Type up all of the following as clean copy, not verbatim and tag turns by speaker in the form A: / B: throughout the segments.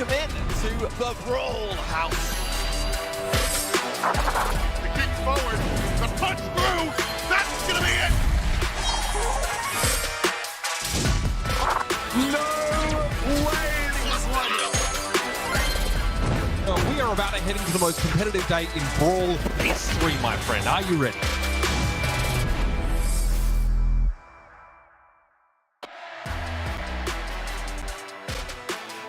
A: welcome in to the Brawl house.
B: The kick forward, the punch through, that's gonna be it!
A: No way! We are about to head into the most competitive day in Brawl history, my friend. Are you ready?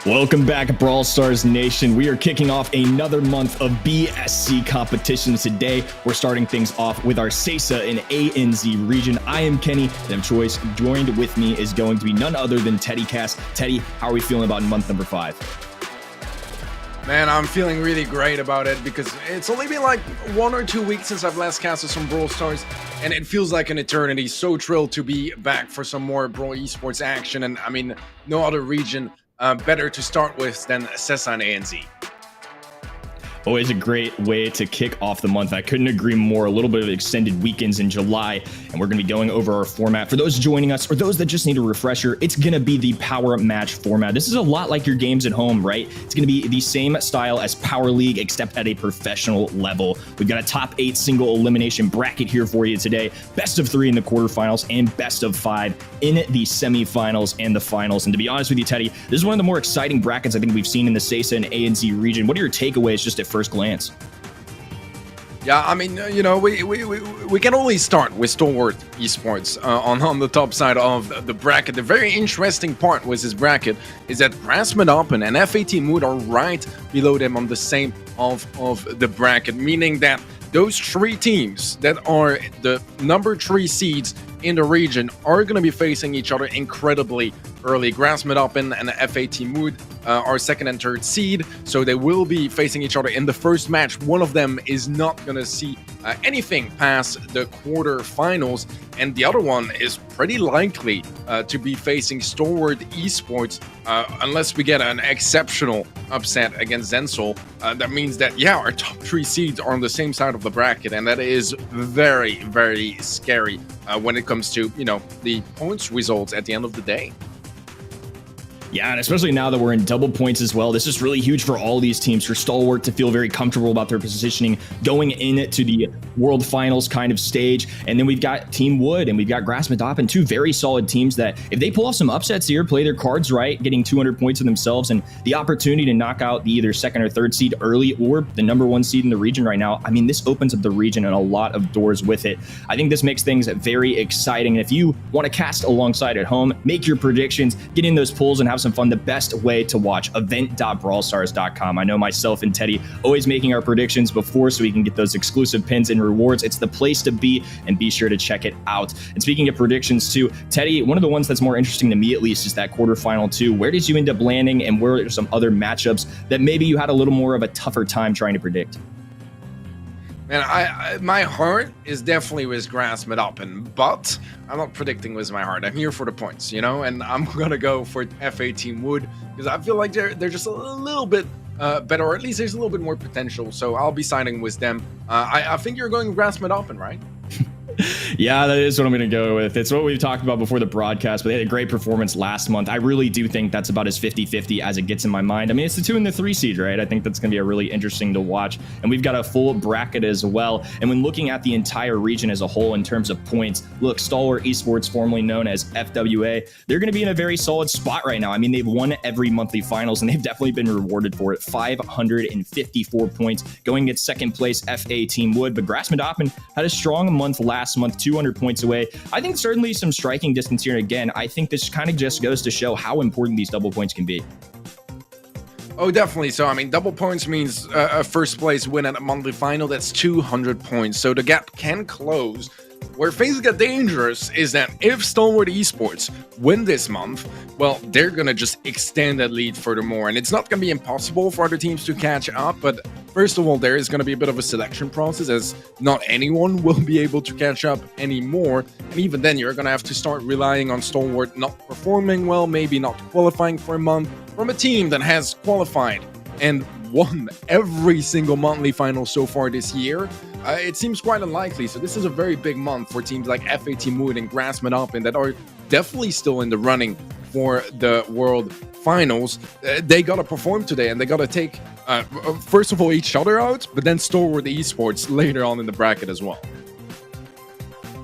C: Welcome back, Brawl Stars Nation. We are kicking off another month of BSC competitions today. We're starting things off with our SESA and ANZ region. I am Kenny, and of choice, joined with me is going to be none other than Teddy Cass. Teddy, how are we feeling about month number 5?
D: Man, I'm feeling really great about it because it's only been like 1 or 2 weeks since I've last casted some Brawl Stars, and it feels like an eternity. So thrilled to be back for some more Brawl Esports action, and I mean, no other region better to start with than SESA and ANZ.
C: Always a great way to kick off the month. I couldn't agree more. A little bit of extended weekends in July, and we're going to be going over our format. For those joining us or those that just need a refresher, it's going to be the Power Match format. This is a lot like your games at home, right? It's going to be the same style as Power League, except at a professional level. We've got a top 8 single elimination bracket here for you today. Best of 3 in the quarterfinals and best of 5 in the semifinals and the finals. And to be honest with you, Teddy, this is one of the more exciting brackets I think we've seen in the SESA and ANZ region. What are your takeaways just at first glance?
D: Yeah, I mean, you know, we can only start with Stalwart Esports on the top side of the bracket. The very interesting part with this bracket is that grassmuddoppin and FAT Mood are right below them on the same of the bracket, meaning that those 3 teams that are the number 3 seeds in the region are going to be facing each other incredibly early. grassmuddoppin and FAT Mood are 2nd and 3rd seed, so they will be facing each other in the first match. One of them is not going to see anything past the quarterfinals, and the other one is pretty likely to be facing Stalwart Esports unless we get an exceptional upset against Zensol. That means that, yeah, our top 3 seeds are on the same side of the bracket, and that is very, very scary when it comes to, you know, the points results at the end of the day.
C: Yeah, and especially now that we're in double points as well, this is really huge for all these teams. For Stalwart to feel very comfortable about their positioning going into the World Finals kind of stage. And then we've got Team Wood and we've got grassmuddoppin, 2 very solid teams that if they pull off some upsets here, play their cards right, getting 200 points of themselves and the opportunity to knock out the either 2nd or 3rd seed early or the number 1 seed in the region right now, I mean, this opens up the region and a lot of doors with it. I think this makes things very exciting. And if you want to cast alongside at home, make your predictions, get in those pools and have some fun, the best way to watch, event.brawlstars.com. I know myself and Teddy always making our predictions before so we can get those exclusive pins and rewards. It's the place to be, and be sure to check it out. And speaking of predictions too, Teddy, one of the ones that's more interesting to me at least is that quarterfinal 2. Where did you end up landing, and where are some other matchups that maybe you had a little more of a tougher time trying to predict?
D: And my heart is definitely with grassmuddoppin, but I'm not predicting with my heart. I'm here for the points, you know, and I'm gonna go for FAT Wood because I feel like they're just a little bit better, or at least there's a little bit more potential. So I'll be siding with them. I think you're going grassmuddoppin, right?
C: Yeah, that is what I'm going to go with. It's what we've talked about before the broadcast, but they had a great performance last month. I really do think that's about as 50-50 as it gets in my mind. I mean, it's the 2 and the 3 seed, right? I think that's going to be a really interesting to watch. And we've got a full bracket as well. And when looking at the entire region as a whole in terms of points, look, Stalwart Esports, formerly known as FWA, they're going to be in a very solid spot right now. I mean, they've won every monthly finals, and they've definitely been rewarded for it. 554 points going at 2nd place, FA Team Wood. But grassmuddoppin had a strong month last month, 200 points away. I think certainly some striking distance here. Again, I think this kind of just goes to show how important these double points can be.
D: Oh, definitely. So, I mean, double points means a 1st place win at a monthly final. That's 200 points. So the gap can close. Where things get dangerous is that if Stalwart Esports win this month, well, they're going to just extend that lead furthermore. And it's not going to be impossible for other teams to catch up. But first of all, there is going to be a bit of a selection process, as not anyone will be able to catch up anymore. And even then, you're going to have to start relying on Stalwart not performing well, maybe not qualifying for a month, from a team that has qualified and won every single monthly final so far this year. It seems quite unlikely. So this is a very big month for teams like FAT Mood and grassmuddoppin that are definitely still in the running for the World Finals. They gotta perform today, and they gotta take first of all each other out, but then Stalwart Esports later on in the bracket as well.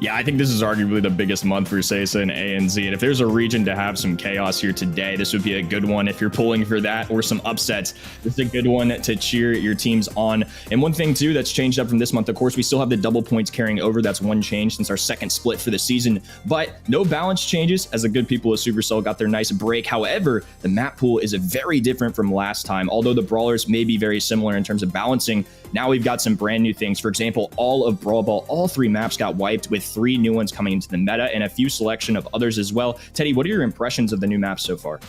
C: Yeah, I think this is arguably the biggest month for SESA and ANZ. And if there's a region to have some chaos here today, this would be a good one. If you're pulling for that or some upsets, this is a good one to cheer your teams on. And one thing, too, that's changed up from this month, of course, we still have the double points carrying over. That's one change since our second split for the season. But no balance changes, as the good people of Supercell got their nice break. However, the map pool is very different from last time. Although the brawlers may be very similar in terms of balancing, now we've got some brand new things. For example, all of Brawl Ball, all 3 maps got wiped, with 3 new ones coming into the meta and a few selection of others as well. Teddy, what are your impressions of the new maps so far?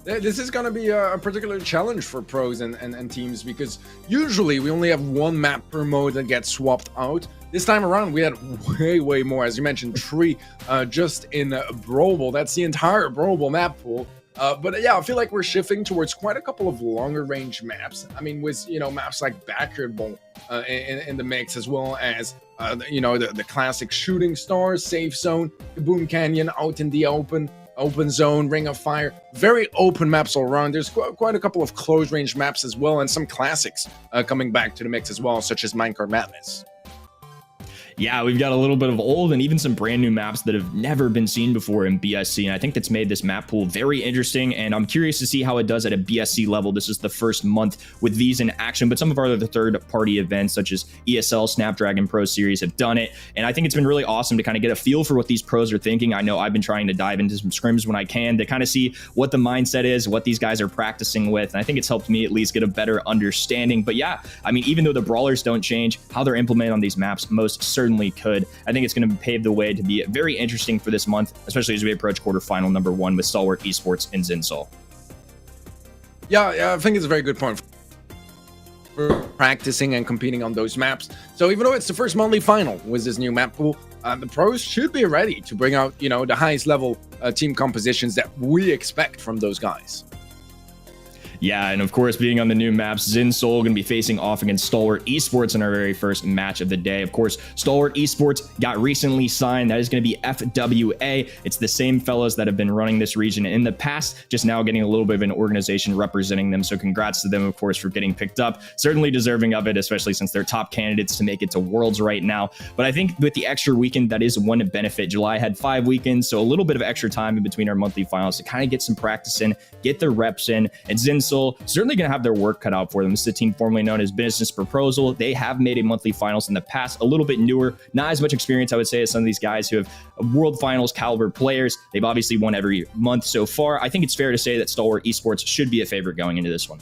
D: This is going to be a particular challenge for pros and teams, because usually we only have 1 map per mode that gets swapped out. This time around, we had way more. As you mentioned, 3 just in Brawl Ball. That's the entire Brawl Ball map pool. But yeah, I feel like we're shifting towards quite a couple of longer range maps. I mean, with, you know, maps like Backyard Ball in the mix, as well as, you know, the classic Shooting Stars, Safe Zone, Boom Canyon, Out in the Open Zone, Ring of Fire. Very open maps all around. There's quite a couple of close range maps as well, and some classics coming back to the mix as well, such as Minecart Madness.
C: Yeah, we've got a little bit of old and even some brand new maps that have never been seen before in BSC, and I think that's made this map pool very interesting, and I'm curious to see how it does at a BSC level. This is the first month with these in action, but some of our other third-party events, such as ESL, Snapdragon Pro Series, have done it, and I think it's been really awesome to kind of get a feel for what these pros are thinking. I know I've been trying to dive into some scrims when I can to kind of see what the mindset is, what these guys are practicing with, and I think it's helped me at least get a better understanding. But yeah, I mean, even though the brawlers don't change, how they're implemented on these maps most certainly could. I think it's going to pave the way to be very interesting for this month, especially as we approach quarterfinal number 1 with Stalwart Esports and Zinsol.
D: Yeah, I think it's a very good point. We're practicing and competing on those maps. So even though it's the first monthly final with this new map pool, the pros should be ready to bring out, you know, the highest level team compositions that we expect from those guys.
C: Yeah, and of course, being on the new maps, Zinsol going to be facing off against Stalwart Esports in our very first match of the day. Of course, Stalwart Esports got recently signed. That is going to be FWA. It's the same fellows that have been running this region in the past, just now getting a little bit of an organization representing them. So congrats to them, of course, for getting picked up. Certainly deserving of it, especially since they're top candidates to make it to Worlds right now. But I think with the extra weekend, that is one benefit. July had 5 weekends, so a little bit of extra time in between our monthly finals to kind of get some practice in, get their reps in, and Zinsol certainly going to have their work cut out for them. This is a team formerly known as Business Proposal. They have made a monthly finals in the past, a little bit newer, not as much experience, I would say, as some of these guys who have World Finals caliber players. They've obviously won every month so far. I think it's fair to say that Stalwart Esports should be a favorite going into this one.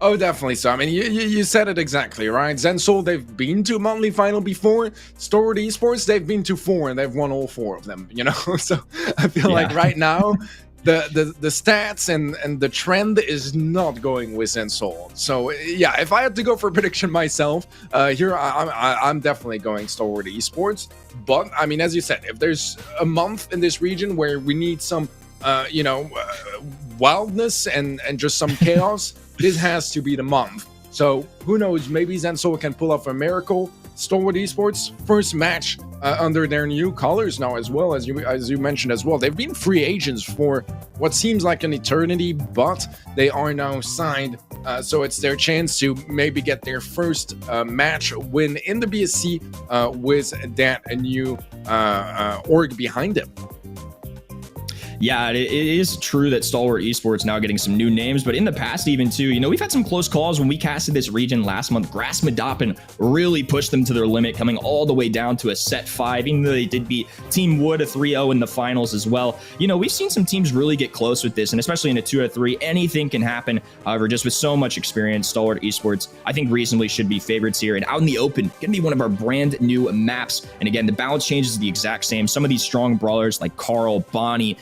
D: Oh, definitely so. I mean, you said it exactly, right? Zinsol, they've been to a monthly final before. Stalwart Esports, they've been to 4, and they've won all 4 of them, you know? So I feel like right now, the stats and the trend is not going with Zinsol. So yeah, if I had to go for a prediction myself, here I'm definitely going Stalwart Esports. But I mean, as you said, if there's a month in this region where we need some you know, wildness and just some chaos, this has to be the month. So who knows, maybe Zinsol can pull off a miracle. Stalwart Esports, first match under their new colors now, as well as you mentioned as well. They've been free agents for what seems like an eternity, but they are now signed. So it's their chance to maybe get their first match win in the BSC with that new org behind them.
C: Yeah, it is true that Stalwart Esports now getting some new names, but in the past even too, you know, we've had some close calls when we casted this region last month. Grassmuddoppin really pushed them to their limit, coming all the way down to a set 5, even though they did beat Team Wood a 3-0 in the finals as well. You know, we've seen some teams really get close with this, and especially in a 2 out of 3, anything can happen. However, just with so much experience, Stalwart Esports, I think reasonably should be favorites here. And out in the open, going to be one of our brand new maps. And again, the balance changes are the exact same. Some of these strong brawlers like Carl, Bonnie,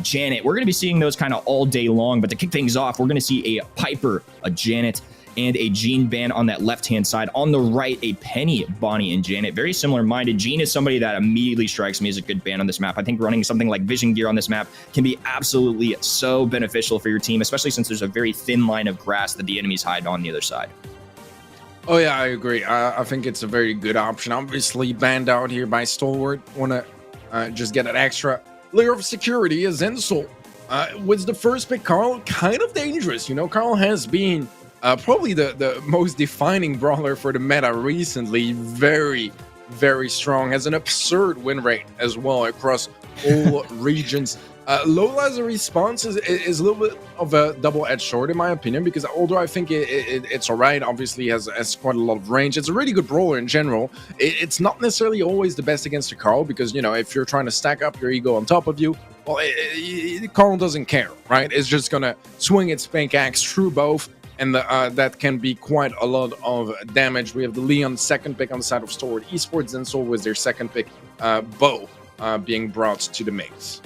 C: Janet, we're going to be seeing those kind of all day long. But to kick things off, we're going to see a Piper, a Janet, and a Jean ban on that left-hand side. On the right, a Penny, Bonnie, and Janet. Very similar-minded. Jean is somebody that immediately strikes me as a good ban on this map. I think running something like Vision Gear on this map can be absolutely so beneficial for your team, especially since there's a very thin line of grass that the enemies hide on the other side.
D: Oh yeah, I agree. I think it's a very good option. Obviously banned out here by Stalwart. Want to just get an extra layer of security as Zensol. Was the first pick. Carl, kind of dangerous. You know, Carl has been probably the most defining brawler for the meta recently. Very, very strong. Has an absurd win rate as well across all regions. Lola as a response is a little bit of a double-edged sword in my opinion, because although I think it's alright, obviously has quite a lot of range. It's a really good brawler in general. It's not necessarily always the best against the Carl, because, you know, if you're trying to stack up your ego on top of you, well, Carl doesn't care, right? It's just gonna swing its spank axe through both, and that can be quite a lot of damage. We have the Leon second pick on the side of Stalwart Esports, and so was their second pick, Bo, being brought to the mix.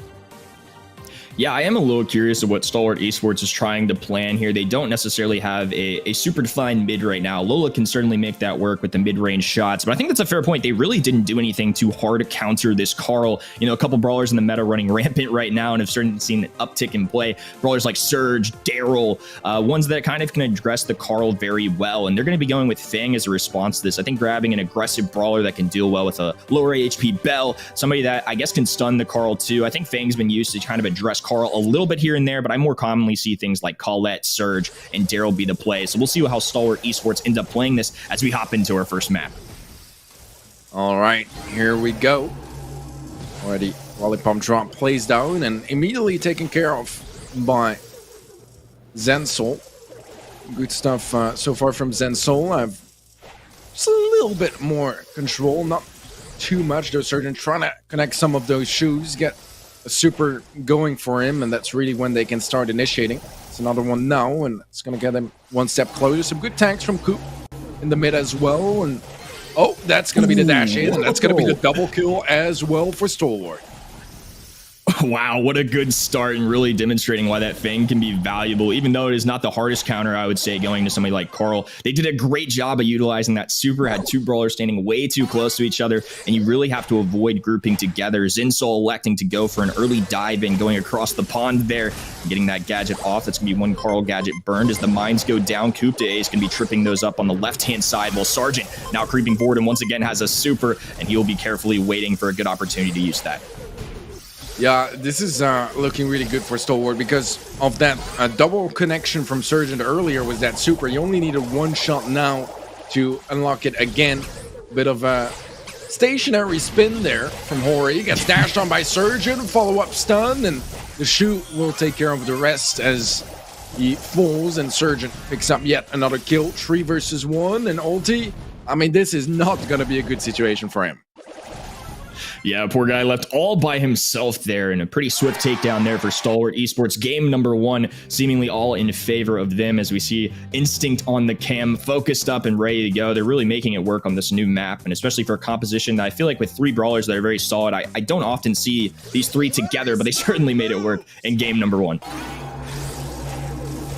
C: Yeah, I am a little curious of what Stalwart Esports is trying to plan here. They don't necessarily have a super defined mid right now. Lola can certainly make that work with the mid-range shots, but I think that's a fair point. They really didn't do anything too hard to counter this Carl. You know, a couple brawlers in the meta running rampant right now and have certainly seen an uptick in play. Brawlers like Surge, Daryl, ones that kind of can address the Carl very well, and they're going to be going with Fang as a response to this. I think grabbing an aggressive brawler that can deal well with a lower HP Bell, somebody that I guess can stun the Carl too. I think Fang's been used to kind of address Carl a little bit here and there, but I more commonly see things like Colette, Surge, and Daryl be the play. So we'll see how Stalwart Esports ends up playing this as we hop into our first map.
D: All right, here we go. Already, Lollipop Drop plays down and immediately taken care of by Zensol. Good stuff so far from Zensol. I've just a little bit more control, not too much. Though Surgeon trying to connect some of those shoes, get a super going for him, and that's really when they can start initiating. It's another one now, and it's going to get him one step closer. Some good tanks from Coop in the mid as well, and oh, that's going to be the dash in, and that's going to be the double kill as well for Stalwart.
C: Wow, what a good start, and really demonstrating why that Fang can be valuable, even though it is not the hardest counter, I would say, going to somebody like Carl. They did a great job of utilizing that super, had two brawlers standing way too close to each other, and you really have to avoid grouping together. Zensol electing to go for an early dive in, going across the pond there, getting that gadget off. That's going to be one Carl gadget burned. As the mines go down, Coup de is going to be tripping those up on the left-hand side, while Sergeant now creeping forward and once again has a super, and he will be carefully waiting for a good opportunity to use that.
D: Yeah, this is looking really good for Stalwart because of that double connection from Surgeon earlier was that super. You only needed one shot now to unlock it again. Bit of a stationary spin there from Hori. Gets dashed on by Surgeon, follow-up stun, and the shoot will take care of the rest as he falls, and Surgeon picks up yet another kill. 3 versus 1, and ulti. I mean, this is not going to be a good situation for him.
C: Yeah, poor guy left all by himself there, and a pretty swift takedown there for Stalwart Esports. Game number 1, seemingly all in favor of them, as we see Instinct on the cam, focused up and ready to go. They're really making it work on this new map, and especially for a composition that I feel like with 3 brawlers that are very solid. I don't often see these 3 together, but they certainly made it work in game number 1.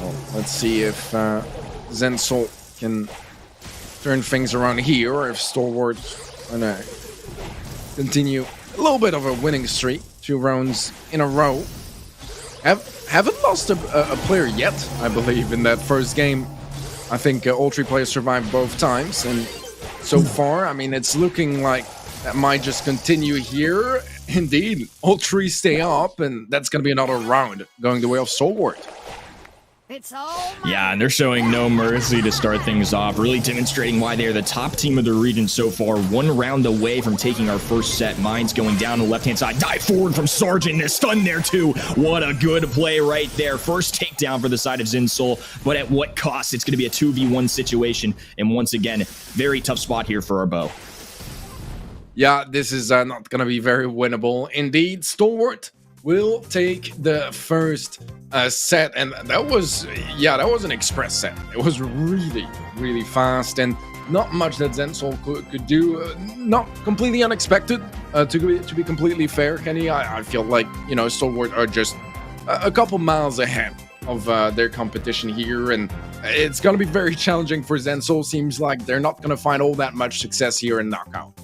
D: Well, let's see if Zensol can turn things around here, or if Stalwart gonna continue a little bit of a winning streak, 2 rounds in a row. Haven't lost a player yet, I believe, in that first game. I think all 3 players survived both times, and so far, I mean, it's looking like that might just continue here. Indeed, all 3 stay up, and that's going to be another round going the way of Stalwart.
E: It's all
C: Yeah, and they're showing no mercy to start things off, really demonstrating why they're the top team of the region so far. 1 round away from taking our first set. Mines going down the left-hand side. Dive forward from Sergeant, and a stun there too. What a good play right there. First takedown for the side of Zensol, but at what cost? It's going to be a 2v1 situation, and once again, very tough spot here for our bow.
D: Yeah, this is not going to be very winnable. Indeed, Stalwart will take the first set, and that was an express set. It was really, really fast, and not much that Zensol could do. Not completely unexpected, to be completely fair, Kenny. I feel like, you know, Stalwart are just a couple miles ahead of their competition here, and it's going to be very challenging for Zensol. Seems like they're not going to find all that much success here in Knockout.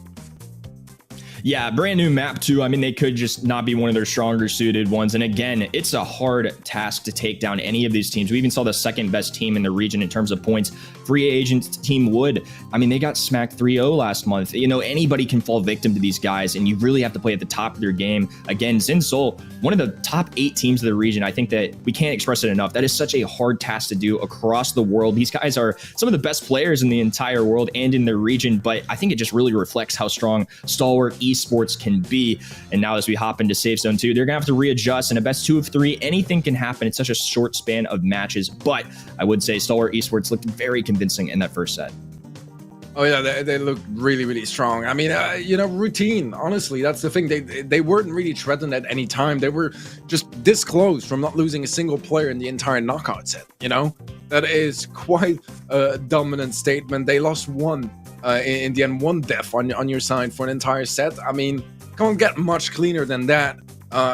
C: Yeah, brand new map too. I mean, they could just not be one of their stronger suited ones. And again, it's a hard task to take down any of these teams. We even saw the second best team in the region in terms of points. Free agent team Wood. I mean, they got smacked 3-0 last month. You know, anybody can fall victim to these guys, and you really have to play at the top of their game. Again, ZenSoul, one of the top 8 teams of the region. I think that we can't express it enough. That is such a hard task to do across the world. These guys are some of the best players in the entire world and in their region, but I think it just really reflects how strong Stalwart Esports can be. And now as we hop into Safe Zone 2, they're gonna have to readjust. In a best 2 of 3, anything can happen. It's such a short span of matches, but I would say Stalwart Esports looked very convincing in that first set.
D: Oh yeah, they look really, really strong. I mean, you know, routine. Honestly, that's the thing. They weren't really threatened at any time. They were just this close from not losing a single player in the entire knockout set. You know, that is quite a dominant statement. They lost one in the end, one death on your side for an entire set. I mean, can't get much cleaner than that.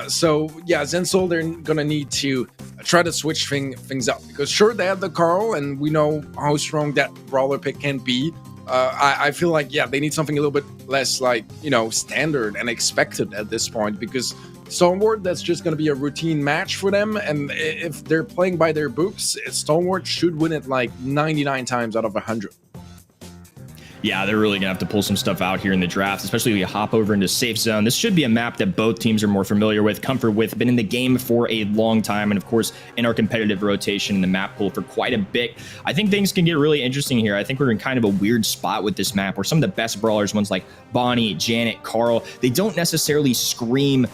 D: So yeah, ZenSoul, they're gonna need to try to switch things up, because sure, they have the Carl, and we know how strong that brawler pick can be. I feel like, yeah, they need something a little bit less, like, you know, standard and expected at this point, because Stalwart, that's just going to be a routine match for them. And if they're playing by their books, Stalwart should win it like 99 times out of 100.
C: Yeah, they're really going to have to pull some stuff out here in the draft, especially when you hop over into Safe Zone. This should be a map that both teams are more familiar with, comfort with, been in the game for a long time, and of course, in our competitive rotation in the map pool for quite a bit. I think things can get really interesting here. I think we're in kind of a weird spot with this map where some of the best brawlers, ones like Bonnie, Janet, Carl, they don't necessarily scream,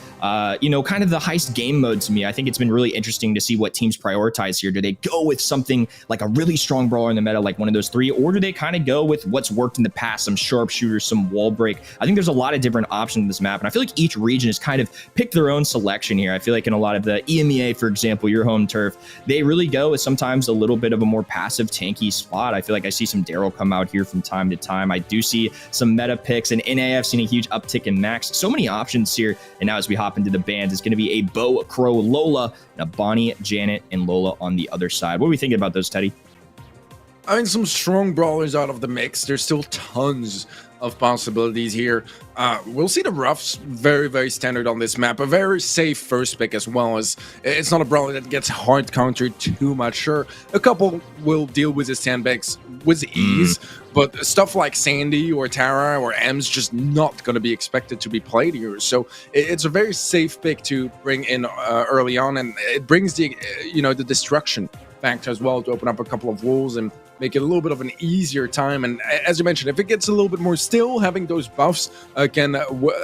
C: you know, kind of the heist game mode to me. I think it's been really interesting to see what teams prioritize here. Do they go with something like a really strong brawler in the meta, like one of those 3, or do they kind of go with what's worked in the past, some sharpshooters, some wall break? I think there's a lot of different options in this map, and I feel like each region has kind of picked their own selection here. I feel like in a lot of the EMEA, for example, your home turf, they really go with sometimes a little bit of a more passive, tanky spot. I feel like I see some Daryl come out here from time to time. I do see some meta picks, and NA, I've seen a huge uptick in Max. So many options here, and now as we hop into the bands, it's going to be a Bo, Crow, Lola, and a Bonnie, Janet, and Lola on the other side. What are we thinking about those, Teddy?
D: I mean, some strong brawlers out of the mix. There's still tons of possibilities here. We'll see the Roughs, very, very standard on this map. A very safe first pick as well, as it's not a brawler that gets hard countered too much. Sure, a couple will deal with his sandbags with ease, but stuff like Sandy or Tara or M's just not going to be expected to be played here. So it's a very safe pick to bring in early on, and it brings the, you know, the destruction factor as well to open up a couple of walls and make it a little bit of an easier time. And as you mentioned, if it gets a little bit more still, having those buffs can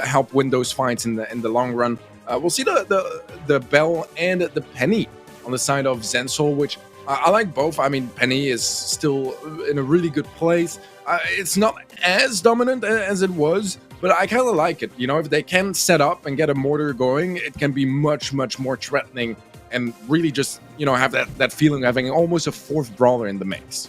D: help win those fights in the long run. We'll see the Bell and the Penny on the side of ZenSoul, which I like both. I mean, Penny is still in a really good place. It's not as dominant as it was, but I kind of like it. You know, if they can set up and get a mortar going, it can be much, much more threatening and really just, you know, have that feeling of having almost a 4th brawler in the mix.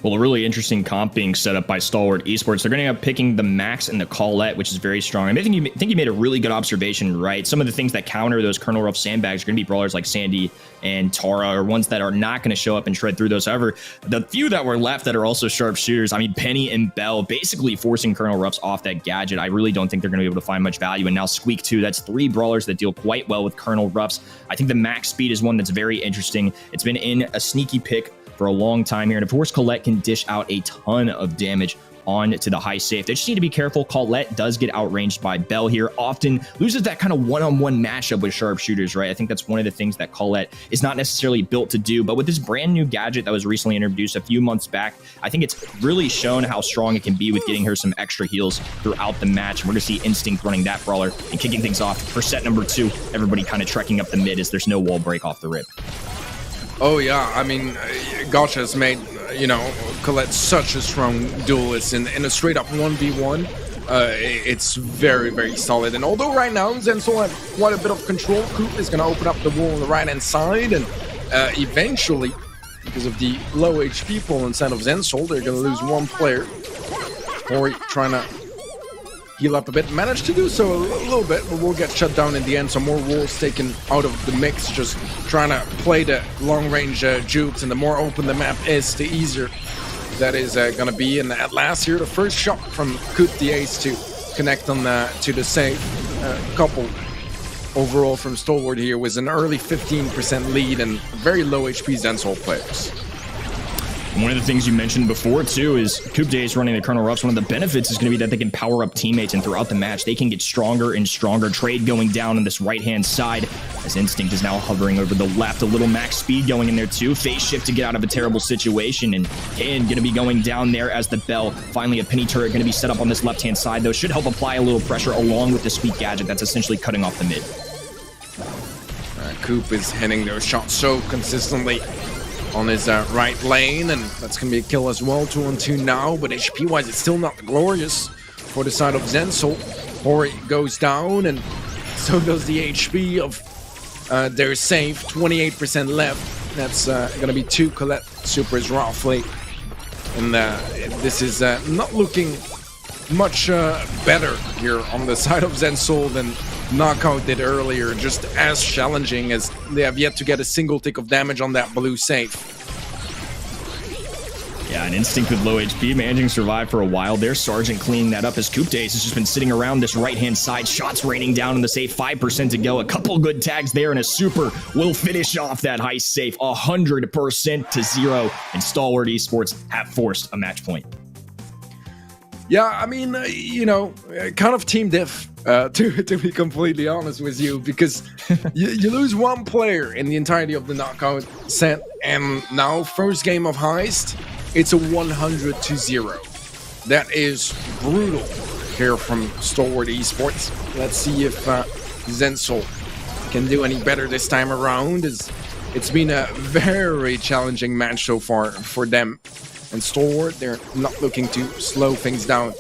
C: Well, a really interesting comp being set up by Stalwart Esports. They're going to end up picking the Max and the Colette, which is very strong. I mean, I think you made a really good observation, right? Some of the things that counter those Colonel Ruff sandbags are going to be brawlers like Sandy and Tara, or ones that are not going to show up and shred through those. However, the few that were left that are also sharpshooters, I mean, Penny and Bell basically forcing Colonel Ruffs off that gadget. I really don't think they're going to be able to find much value. And now Squeak 2, that's 3 brawlers that deal quite well with Colonel Ruffs. I think the Max speed is one that's very interesting. It's been in a sneaky pick for a long time here. And of course, Colette can dish out a ton of damage on to the high safe. They just need to be careful. Colette does get outranged by Bell here, often loses that kind of one-on-one matchup with sharpshooters, right? I think that's one of the things that Colette is not necessarily built to do. But with this brand new gadget that was recently introduced a few months back, I think it's really shown how strong it can be with getting her some extra heals throughout the match. And we're going to see Instinct running that brawler and kicking things off for set number 2. Everybody kind of trekking up the mid as there's no wall break off the rip.
D: Oh yeah, I mean, Gotcha has made, you know, Colette such a strong duelist in a straight up 1v1. It's very, very solid. And although right now ZenSoul have quite a bit of control, Coop is going to open up the wall on the right-hand side, and eventually, because of the low HP pool inside of ZenSoul, they're going to lose one player. Ori trying to heal up a bit, managed to do so a little bit, but we'll get shut down in the end. Some more walls taken out of the mix, just trying to play the long-range jukes, and the more open the map is, the easier that is going to be. And at last here, the first shot from Coop the Ace to connect on to the save. Couple overall from Stalwart here was an early 15% lead and very low HP Zensol players.
C: One of the things you mentioned before, too, is Coupe Days running the Colonel Ruffs. One of the benefits is going to be that they can power up teammates, and throughout the match, they can get stronger and stronger. Trade going down on this right-hand side, as Instinct is now hovering over the left. A little max speed going in there, too. Phase shift to get out of a terrible situation, and Ken going to be going down there as the Bell. Finally, a penny turret going to be set up on this left-hand side, though. Should help apply a little pressure along with the Sweet Gadget that's essentially cutting off the mid.
D: Coupe is hitting those shots so consistently on his right lane, and that's going to be a kill as well. 2-on-2 now, but HP-wise, it's still not glorious for the side of Zensol. Hori goes down, and so does the HP of their save. 28% left. That's going to be 2 Colette Supers roughly. And this is not looking much better here on the side of Zensol than Knockout did earlier, just as challenging as they have yet to get a single tick of damage on that blue save.
C: Yeah, an Instinct with low HP, managing to survive for a while there. Sergeant cleaning that up as Coupe Days has just been sitting around this right-hand side. Shots raining down on the safe, 5% to go. A couple good tags there, and a super will finish off that heist safe 100% to 0. And Stalwart Esports have forced a match point.
D: Yeah, I mean, you know, kind of team diff, to be completely honest with you, because you lose one player in the entirety of the knockout set, and now first game of Heist, it's a 100-0. That is brutal here from Stalwart Esports. Let's see if Zensol can do any better this time around. It's been a very challenging match so far for them. And Stalwart, they're not looking to slow things down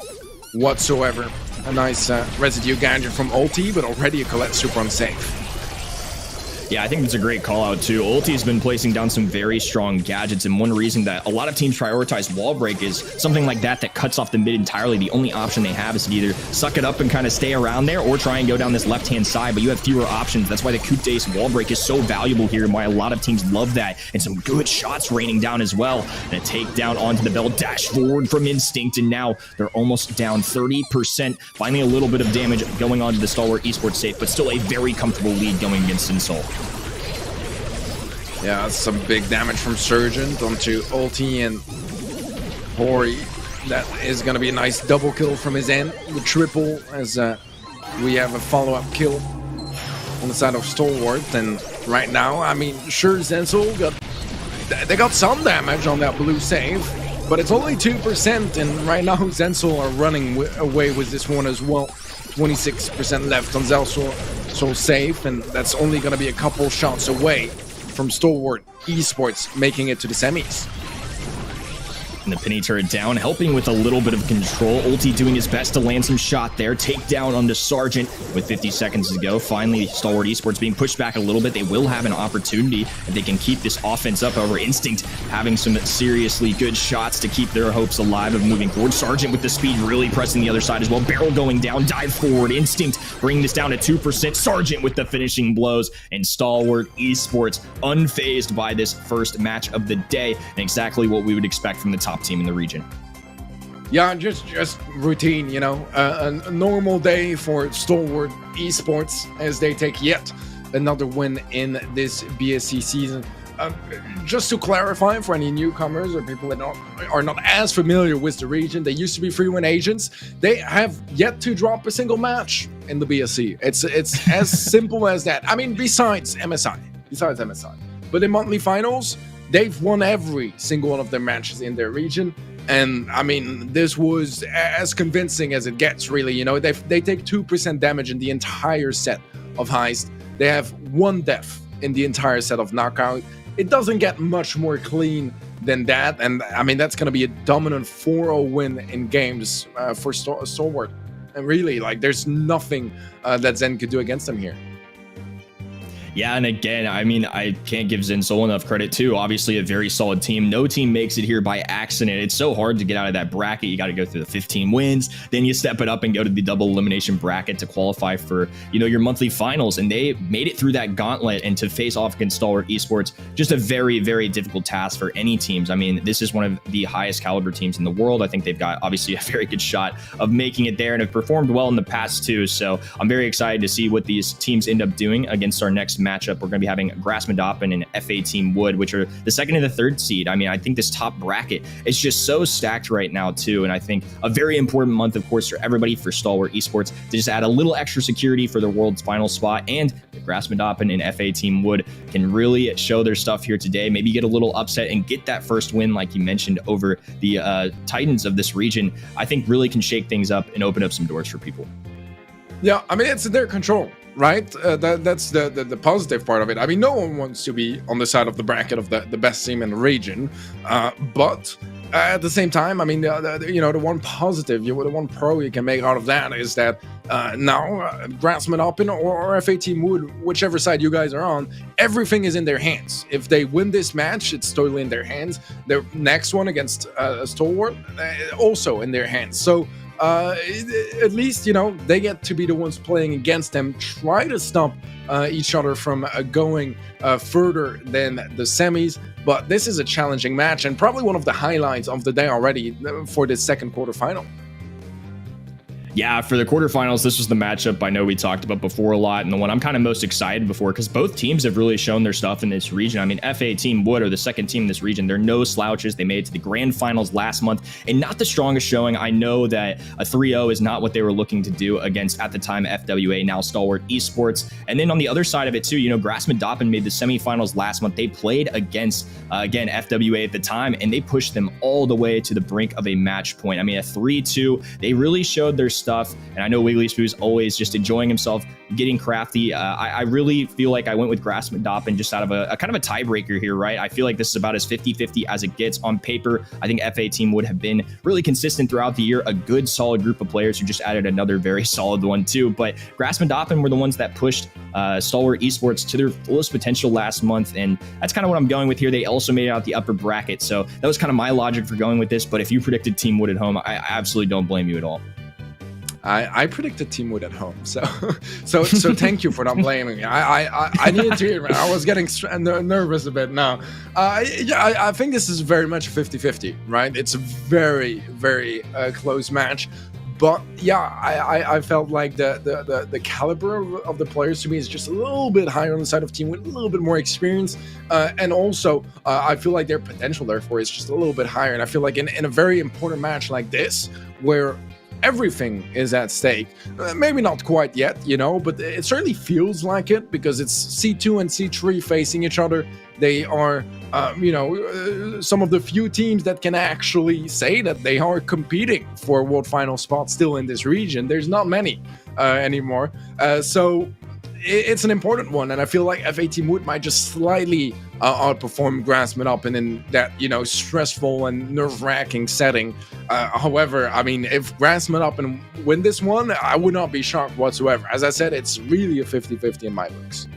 D: whatsoever. A nice residue gadget from Ulti, but already a Colette Super on safe.
C: Yeah, I think it's a great call out too. Ulti's been placing down some very strong gadgets, and one reason that a lot of teams prioritize wall break is something like that cuts off the mid entirely. The only option they have is to either suck it up and kind of stay around there, or try and go down this left-hand side, but you have fewer options. That's why the Coupe Days wall break is so valuable here, and why a lot of teams love that. And some good shots raining down as well. And a takedown onto the Bell, dash forward from Instinct, and now they're almost down 30%. Finally, a little bit of damage going on to the Stalwart Esports safe, but still a very comfortable lead going against Insol.
D: Yeah, some big damage from Sergeant onto Ulti and Hori. That is going to be a nice double kill from his end. The triple, as we have a follow-up kill on the side of Stalwart. And right now, I mean, sure, Zensol got some damage on that blue save, but it's only 2%. And right now, Zensol are running away with this one as well. 26% left on Zensol, so safe, and that's only going to be a couple shots away from Stalwart Esports making it to the semis.
C: And the penny turret down, helping with a little bit of control. Ulti doing his best to land some shot there. Takedown onto Sergeant with 50 seconds to go. Finally, Stalwart Esports being pushed back a little bit. They will have an opportunity if they can keep this offense up. However, Instinct having some seriously good shots to keep their hopes alive of moving forward. Sergeant with the speed really pressing the other side as well. Barrel going down, dive forward. Instinct bringing this down to 2%. Sergeant with the finishing blows. And Stalwart Esports unfazed by this first match of the day. And exactly what we would expect from the top team in the region.
D: Yeah, just routine, you know, a normal day for Stalwart Esports as they take yet another win in this BSC season. Just to clarify for any newcomers or people that are not as familiar with the region, they used to be free win agents. They have yet to drop a single match in the BSC. It's as simple as that. I mean, besides MSI. But in monthly finals, they've won every single one of their matches in their region. And I mean, this was as convincing as it gets, really. You know, they take 2% damage in the entire set of Heist. They have 1 death in the entire set of Knockout. It doesn't get much more clean than that. And I mean, that's going to be a dominant 4-0 win in games for Stalwart. And really, like, there's nothing that Zen could do against them here.
C: Yeah, and again, I mean, I can't give Zinsol enough credit too. Obviously, a very solid team. No team makes it here by accident. It's so hard to get out of that bracket. You got to go through the 15 wins, then you step it up and go to the double elimination bracket to qualify for, you know, your monthly finals. And they made it through that gauntlet, and to face off against Stalwart Esports, just a very, very difficult task for any teams. I mean, this is one of the highest caliber teams in the world. I think they've got obviously a very good shot of making it there and have performed well in the past too. So I'm very excited to see what these teams end up doing against our next matchup. We're going to be having grassmuddoppin and FA Team Wood, which are the second and the third seed. I mean, I think this top bracket is just so stacked right now too. And I think a very important month, of course, for everybody, for Stalwart Esports, to just add a little extra security for the world's final spot. And the grassmuddoppin and FA Team Wood can really show their stuff here today. Maybe get a little upset and get that first win, like you mentioned, over the Titans of this region. I think really can shake things up and open up some doors for people.
D: Yeah, I mean, it's in their control, right? That's the positive part of it. I mean, no one wants to be on the side of the bracket of the best team in the region, but at the same time, I mean, the one positive, the one pro you can make out of that is that now grassmuddoppin or FA Team Wood, whichever side you guys are on, everything is in their hands. If they win this match, it's totally in their hands. The next one against Stalwart, also in their hands. So at least, you know, they get to be the ones playing against them, try to stop each other from going further than the semis. But this is a challenging match and probably one of the highlights of the day already for this second quarterfinal.
C: Yeah, for the quarterfinals, this was the matchup I know we talked about before a lot, and the one I'm kind of most excited before, because both teams have really shown their stuff in this region. I mean, FA Team Wood are the second team in this region. They're no slouches. They made it to the grand finals last month, and not the strongest showing. I know that a 3-0 is not what they were looking to do against, at the time, FWA, now Stalwart Esports. And then on the other side of it too, you know, grassmuddoppin made the semifinals last month. They played against, again, FWA at the time, and they pushed them all the way to the brink of a match point. I mean, a 3-2. They really showed their stuff, and I know Wiggly Spoo's always just enjoying himself, getting crafty. I really feel like I went with grassmuddoppin just out of a kind of a tiebreaker here, right? I feel like this is about as 50-50 as it gets on paper. I think FA Team Would have been really consistent throughout the year, a good solid group of players who just added another very solid one too. But grassmuddoppin were the ones that pushed Stalwart Esports to their fullest potential last month, and that's kind of what I'm going with here. They also made it out the upper bracket, so that was kind of my logic for going with this. But if you predicted Team Wood at home, I absolutely don't blame you at all.
D: I predicted Team Wood at home, so thank you for not blaming me. I needed to hear it. I was getting nervous a bit now. Yeah, I think this is very much a 50-50, right? It's a very, very close match. But yeah, I felt like the caliber of the players to me is just a little bit higher on the side of Team Wood, a little bit more experience, and also I feel like their potential therefore is just a little bit higher. And I feel like in a very important match like this, where everything is at stake, maybe not quite yet, you know, but it certainly feels like it, because it's C2 and C3 facing each other. They are, you know, some of the few teams that can actually say that they are competing for a world final spot still in this region. There's not many anymore. So it's an important one, and I feel like FA Team Wood might just slightly outperform grassmuddoppin in that, you know, stressful and nerve-wracking setting. However, I mean, if grassmuddoppin win this one, I would not be shocked whatsoever. As I said, it's really a 50-50 in my books.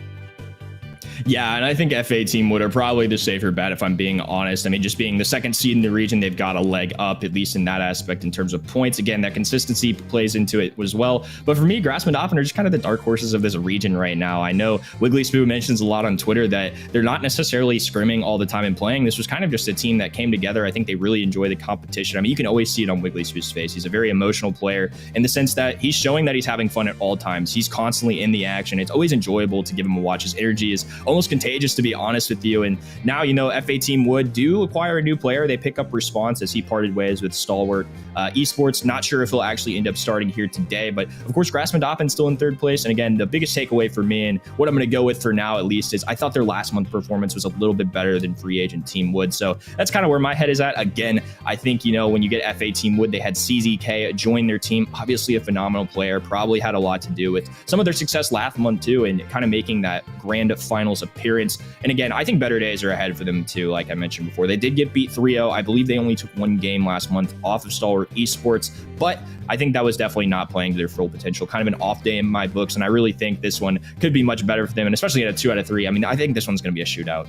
C: Yeah, and I think FA Team Wood are probably the safer bet, if I'm being honest. I mean, just being the second seed in the region, they've got a leg up, at least in that aspect, in terms of points. Again, that consistency plays into it as well. But for me, grassmuddoppin are just kind of the dark horses of this region right now. I know Wiggly Spoo mentions a lot on Twitter that they're not necessarily scrimming all the time and playing. This was kind of just a team that came together. I think they really enjoy the competition. I mean, you can always see it on Wiggly Spoo's face. He's a very emotional player in the sense that he's showing that he's having fun at all times. He's constantly in the action. It's always enjoyable to give him a watch. His energy is almost contagious, to be honest with you. And now, you know, FA Team Wood do acquire a new player. They pick up Response as he parted ways with Stalwart Esports. Not sure if he'll actually end up starting here today, but of course grassmuddoppin still in third place. And again, the biggest takeaway for me, and what I'm going to go with for now at least, is I thought their last month performance was a little bit better than free agent Team Wood. So that's kind of where my head is at. Again, I think, you know, when you get FA Team Wood, they had CZK join their team, obviously a phenomenal player, probably had a lot to do with some of their success last month too, and kind of making that grand final finals appearance. And again, I think better days are ahead for them too, like I mentioned before. They did get beat 3-0. I believe they only took one game last month off of Stalwart Esports, but I think that was definitely not playing to their full potential. Kind of an off day in my books, and I really think this one could be much better for them, and especially at a 2 out of 3. I mean, I think this one's going to be a shootout.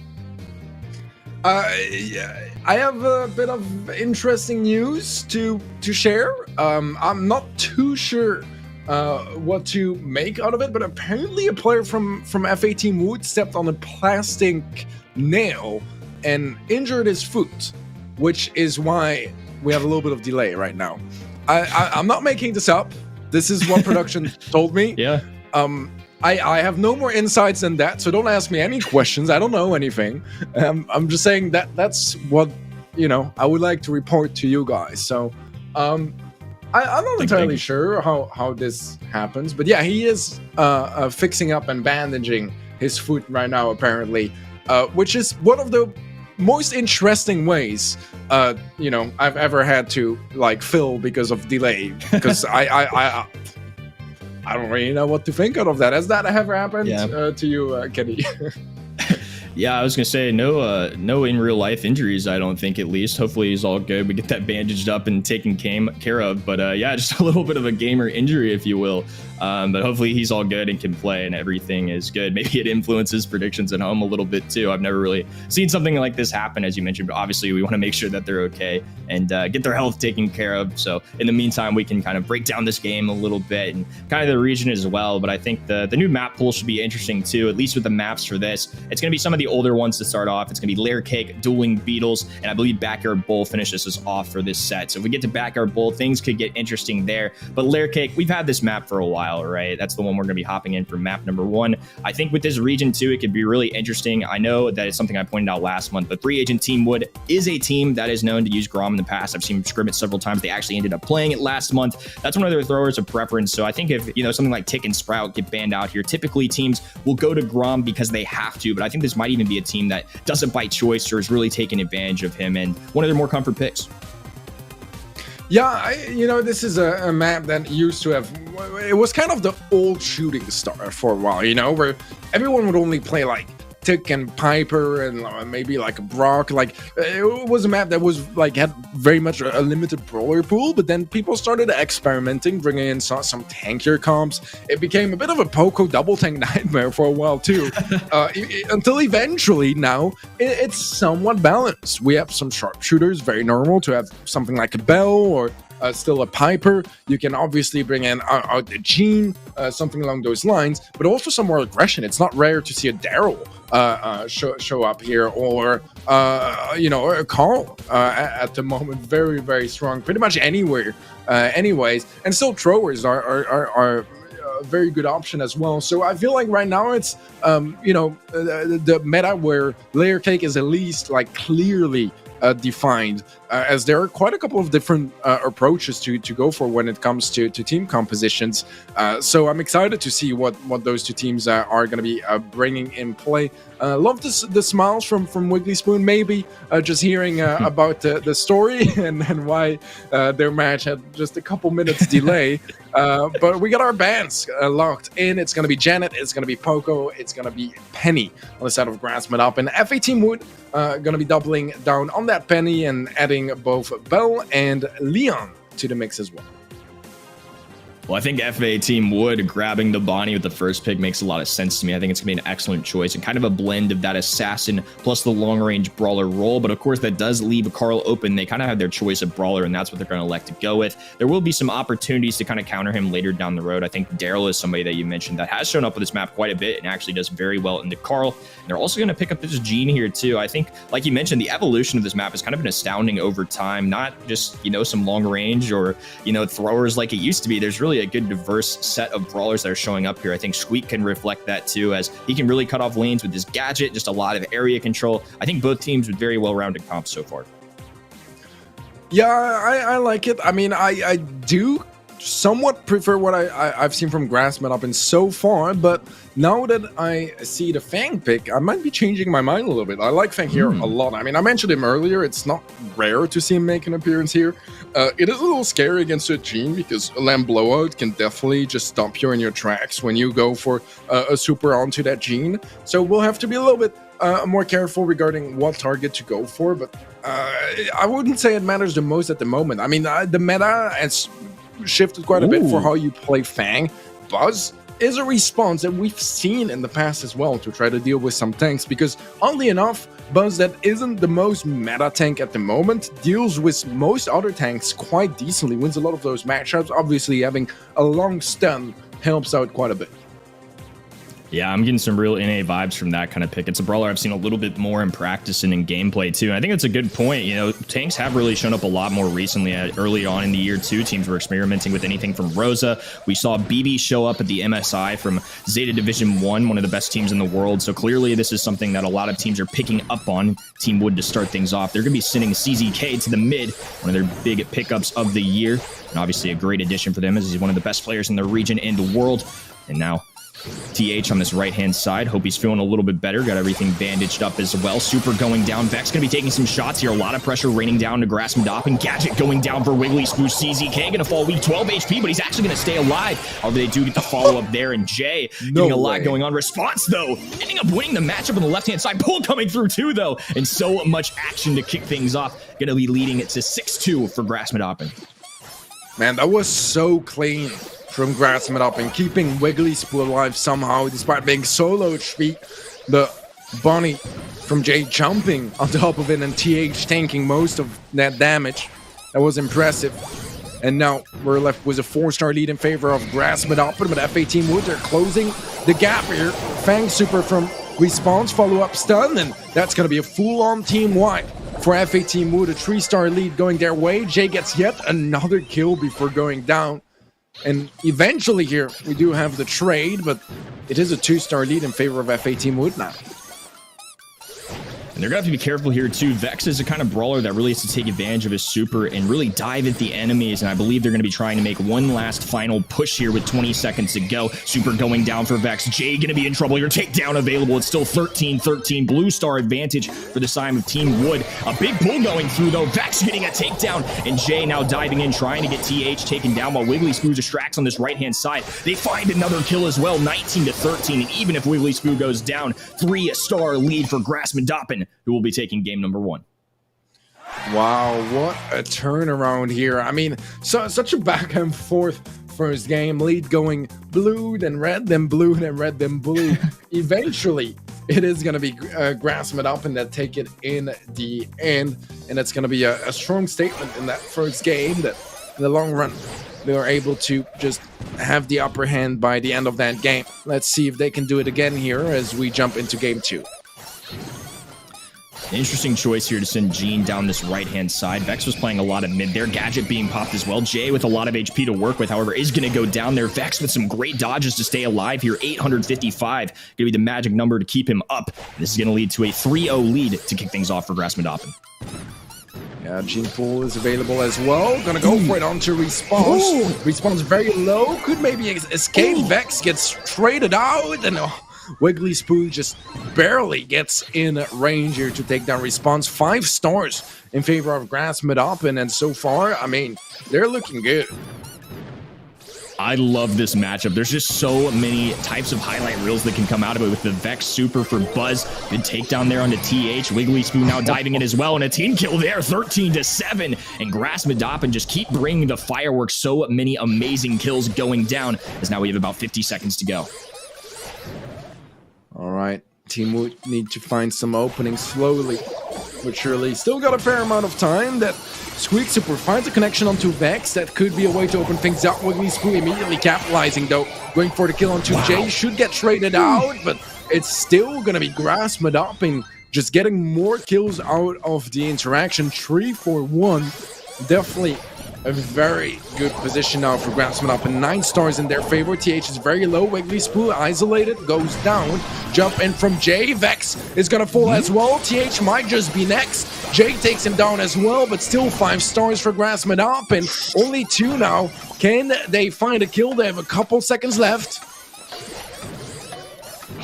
D: Yeah, I have a bit of interesting news to share. I'm not too sure what to make out of it, but apparently a player from FA Team Wood stepped on a plastic nail and injured his foot, which is why we have a little bit of delay right now. I'm not making this up. This is what production told me.
C: Yeah.
D: I have no more insights than that, so don't ask me any questions. I don't know anything. I'm just saying that that's what, I would like to report to you guys. So I'm not entirely sure how this happens, but yeah, he is fixing up and bandaging his foot right now, apparently, which is one of the most interesting ways I've ever had to fill because of delay, because I don't really know what to think out of that. Has that ever happened to you, Kenny?
C: Yeah, I was gonna say no in real life injuries. I don't think, at least. Hopefully he's all good. We get that bandaged up and taken care of. But yeah, just a little bit of a gamer injury, if you will. But hopefully he's all good and can play and everything is good. Maybe it influences predictions at home a little bit too. I've never really seen something like this happen, as you mentioned, but obviously we want to make sure that they're okay and get their health taken care of. So in the meantime, we can kind of break down this game a little bit and kind of the region as well. But I think the new map pool should be interesting too, at least with the maps for this. It's going to be some of the older ones to start off. It's going to be Layer Cake, Dueling Beetles, and I believe Backyard Bowl finishes us off for this set. So if we get to Backyard Bowl, things could get interesting there. But Layer Cake, we've had this map for a while, right? That's the one we're going to be hopping in for map number 1. I think with this region too, it could be really interesting. I know that it's something I pointed out last month, but 3-Agent Team Wood is a team that is known to use Grom in the past. I've seen them scrim it several times. They actually ended up playing it last month. That's one of their throwers of preference. So I think if, something like Tick and Sprout get banned out here, typically teams will go to Grom because they have to, but I think this might even be a team that doesn't by choice or is really taking advantage of him and one of their more comfort picks.
D: Yeah, this is a map that used to have, it was kind of the old shooting star for a while, where everyone would only play Tick and Piper and maybe Brock. It was a map that was had very much a limited brawler pool, but then people started experimenting, bringing in some tankier comps. It became a bit of a Poco double tank nightmare for a while too, until eventually now it's somewhat balanced. We have some sharpshooters, very normal to have something like a Bell or still a Piper. You can obviously bring in a Gene, something along those lines, but also some more aggression. It's not rare to see a Daryl show up here, or a Carl at the moment, very, very strong, pretty much anywhere. Anyways, and still throwers are a very good option as well. So I feel like right now it's the meta where Layer Cake is at least clearly defined, as there are quite a couple of different approaches to go for when it comes to team compositions. So I'm excited to see what those two teams are going to be bringing in play. Love the smiles from Wiggly Spoon, maybe just hearing about the story and why their match had just a couple minutes delay. But we got our bands locked in. It's going to be Janet, it's going to be Poco, it's going to be Penny on the side of grassmuddoppin. FA Team Wood going to be doubling down on that Penny and adding both Bell and Leon to the mix as well.
C: Well, I think FA Team Wood grabbing the Bonnie with the first pick makes a lot of sense to me. I think it's going to be an excellent choice and kind of a blend of that assassin plus the long-range brawler role. But of course, that does leave Carl open. They kind of have their choice of brawler, and that's what they're going to elect to go with. There will be some opportunities to kind of counter him later down the road. I think Daryl is somebody that you mentioned that has shown up with this map quite a bit and actually does very well into Carl. And they're also going to pick up this Gene here too. I think, like you mentioned, the evolution of this map has kind of been astounding over time. Not just, some long range or, throwers like it used to be. There's really a good diverse set of brawlers that are showing up here. I think Squeak can reflect that too, as he can really cut off lanes with his gadget, just a lot of area control. I think both teams with very well-rounded comps so far.
D: Yeah, I like it. I mean, I do somewhat prefer what I've seen from grassmuddoppin so far, but now that I see the Fang pick, I might be changing my mind a little bit. I like Fang here a lot. I mean, I mentioned him earlier. It's not rare to see him make an appearance here. It is a little scary against a Gene because a Lamb Blowout can definitely just stop you in your tracks when you go for a super onto that Gene. So we'll have to be a little bit more careful regarding what target to go for, but I wouldn't say it matters the most at the moment. I mean, the meta has shifted quite a bit for how you play Fang. Buzz is a response that we've seen in the past as well to try to deal with some tanks, because oddly enough, Buzz, that isn't the most meta tank at the moment, deals with most other tanks quite decently, wins a lot of those matchups. Obviously, having a long stun helps out quite a bit.
C: Yeah, I'm getting some real NA vibes from that kind of pick. It's a brawler I've seen a little bit more in practice and in gameplay too. And I think that's a good point. You know, tanks have really shown up a lot more recently. Early on in the year too, teams were experimenting with anything from Rosa. We saw BB show up at the MSI from Zeta Division 1, one of the best teams in the world. So clearly this is something that a lot of teams are picking up on. Team Wood to start things off. They're going to be sending CZK to the mid, one of their big pickups of the year. And obviously a great addition for them as he's one of the best players in the region and the world. And now TH on this right-hand side. Hope he's feeling a little bit better. Got everything bandaged up as well. Super going down. Vex going to be taking some shots here. A lot of pressure raining down to grassmuddoppin. Gadget going down for Wiggly Spoosh. CZK going to fall weak, 12 HP, but he's actually going to stay alive. However, they do get the follow-up there, and Jay getting a lot going on. Response, though, ending up winning the matchup on the left-hand side. Pull coming through, too, though, and so much action to kick things off. Going to be leading it to 6-2 for grassmuddoppin.
D: Man, that was so clean from grassmuddoppin, keeping Wiggly Spoo alive somehow, despite being so low HP. The bunny from Jay jumping on top of it and TH tanking most of that damage. That was impressive. And now we're left with a 4-star lead in favor of grassmuddoppin, but FA Team Wood are closing the gap here. Fang super from Response, follow-up stun, and that's going to be a full-on team wipe for FA Team Wood. A 3-star lead going their way. Jay gets yet another kill before going down. And eventually here, we do have the trade, but it is a 2-star lead in favor of FA Team Wood now.
C: And they're going to have to be careful here, too. Vex is a kind of brawler that really has to take advantage of his super and really dive at the enemies. And I believe they're going to be trying to make one last final push here with 20 seconds to go. Super going down for Vex. Jay going to be in trouble here. Takedown available. It's still 13-13. Blue star advantage for the side of Team Wood. A big pull going through, though. Vex getting a takedown. And Jay now diving in, trying to get TH taken down while Wiggly Spoo distracts on this right-hand side. They find another kill as well, 19-13. And even if Wiggly Spoo goes down, 3-star lead for grassmuddoppin, who will be taking game number 1.
D: Wow, what a turnaround here. I mean, such a back and forth first game. Lead going blue, then red, then blue, then red, then blue. Eventually, it is going to be grassmuddoppin that take it in the end. And it's going to be a strong statement in that first game that in the long run, they are able to just have the upper hand by the end of that game. Let's see if they can do it again here as we jump into game 2.
C: Interesting choice here to send Gene down this right-hand side. Vex was playing a lot of mid there. Gadget being popped as well. Jay with a lot of HP to work with, however, is going to go down there. Vex with some great dodges to stay alive here. 855. Going to be the magic number to keep him up. This is going to lead to a 3-0 lead to kick things off for grassmuddoppin.
D: Yeah, Gene Pool is available as well. Gonna go for it onto Response. Ooh. Response very low. Could maybe escape. Ooh. Vex gets traded out. And Wiggly Spoo just barely gets in range here to take down Response. 5 stars in favor of grassmuddoppin. And so far, I mean, they're looking good.
C: I love this matchup. There's just so many types of highlight reels that can come out of it with the Vex super for Buzz. Good takedown there onto TH. Wiggly Spoo now diving in as well. And a team kill there, 13-7. And grassmuddoppin just keep bringing the fireworks. So many amazing kills going down as now we have about 50 seconds to go.
D: All right. Team Wood need to find some openings slowly but surely. Still got a fair amount of time. That Squeak Super finds a connection onto Vex. That could be a way to open things up. Wiggly Spoo immediately capitalizing, though. Going for the kill onto Jay. Should get traded out, but it's still going to be grassmuddoppin just getting more kills out of the interaction. 3 for 1. Definitely a very good position now for grassmuddoppin. 9 stars in their favor. TH is very low. Wiggly Spoo isolated, goes down. Jump in from Jay. Vex is gonna fall as well. TH might just be next. Jay takes him down as well, but still 5 stars for grassmuddoppin. Only 2 now. Can they find a kill? They have a couple seconds left.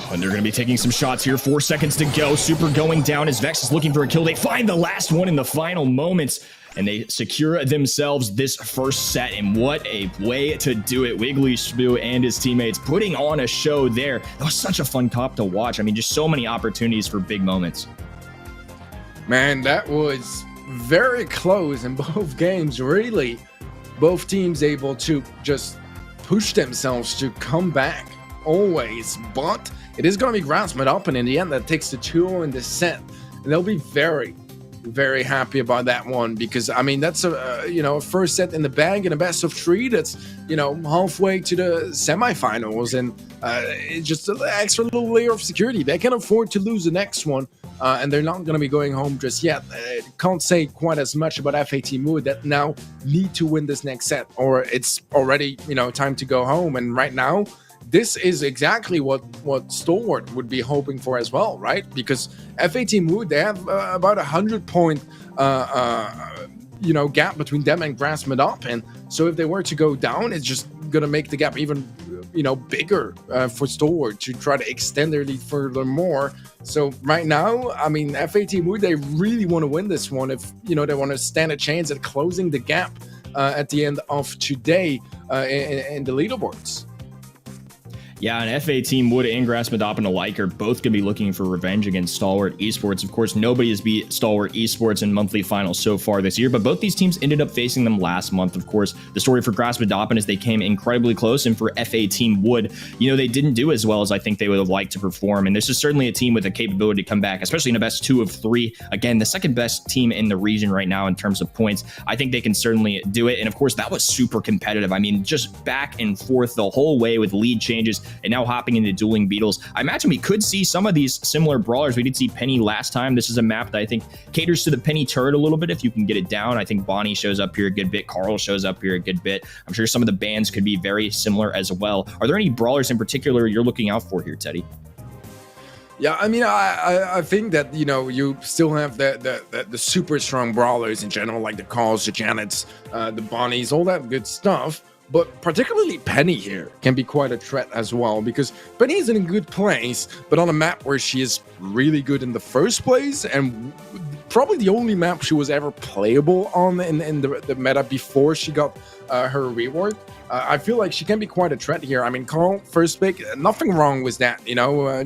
C: And they're going to be taking some shots here. 4 seconds to go. Super going down as Vex is looking for a kill. They find the last one in the final moments, and they secure themselves this first set. And what a way to do it. Wiggly Spoo and his teammates putting on a show there. That was such a fun cop to watch. I mean, just so many opportunities for big moments.
D: Man, that was very close in both games, really. Both teams able to just push themselves to come back always, but it is going to be grassmuddoppin in the end that takes the 2-0 in this set, and they'll be very, very happy about that one, because I mean that's a first set in the bag in a best of 3. That's halfway to the semifinals, and it's just an extra little layer of security. They can afford to lose the next one, and they're not going to be going home just yet. Can't say quite as much about FAT Mood that now need to win this next set, or it's already time to go home. And right now, this is exactly what Stalwart would be hoping for as well, right? Because FAT Mood, they have about 100-point gap between them and grassmuddoppin. So if they were to go down, it's just gonna make the gap even bigger for Stalwart to try to extend their lead furthermore. So right now, I mean, FAT Mood, they really want to win this one if they want to stand a chance at closing the gap at the end of today in the leaderboards.
C: Yeah, and FA Team Wood and grassmuddoppin alike are both going to be looking for revenge against Stalwart Esports. Of course, nobody has beat Stalwart Esports in monthly finals so far this year, but both these teams ended up facing them last month. Of course, the story for grassmuddoppin is they came incredibly close, and for FA Team Wood, they didn't do as well as I think they would have liked to perform. And this is certainly a team with the capability to come back, especially in a best 2 of 3. Again, the second best team in the region right now in terms of points. I think they can certainly do it. And of course, that was super competitive. I mean, just back and forth the whole way with lead changes, and now hopping into dueling beetles. I imagine we could see some of these similar brawlers. We did see Penny last time. This is a map that I think caters to the Penny turret a little bit if you can get it down. I think Bonnie shows up here a good bit. Carl shows up here a good bit. I'm sure some of the bans could be very similar as well. Are there any brawlers in particular you're looking out for here, Teddy?
D: Yeah, I mean, I think that you still have the super strong brawlers in general, like the Carls, the Janets, the Bonnies, all that good stuff. But particularly Penny here can be quite a threat as well, because Penny is in a good place, but on a map where she is really good in the first place, and probably the only map she was ever playable on in the meta before she got her reward. I feel like she can be quite a threat here. I mean, Carl, first pick, nothing wrong with that,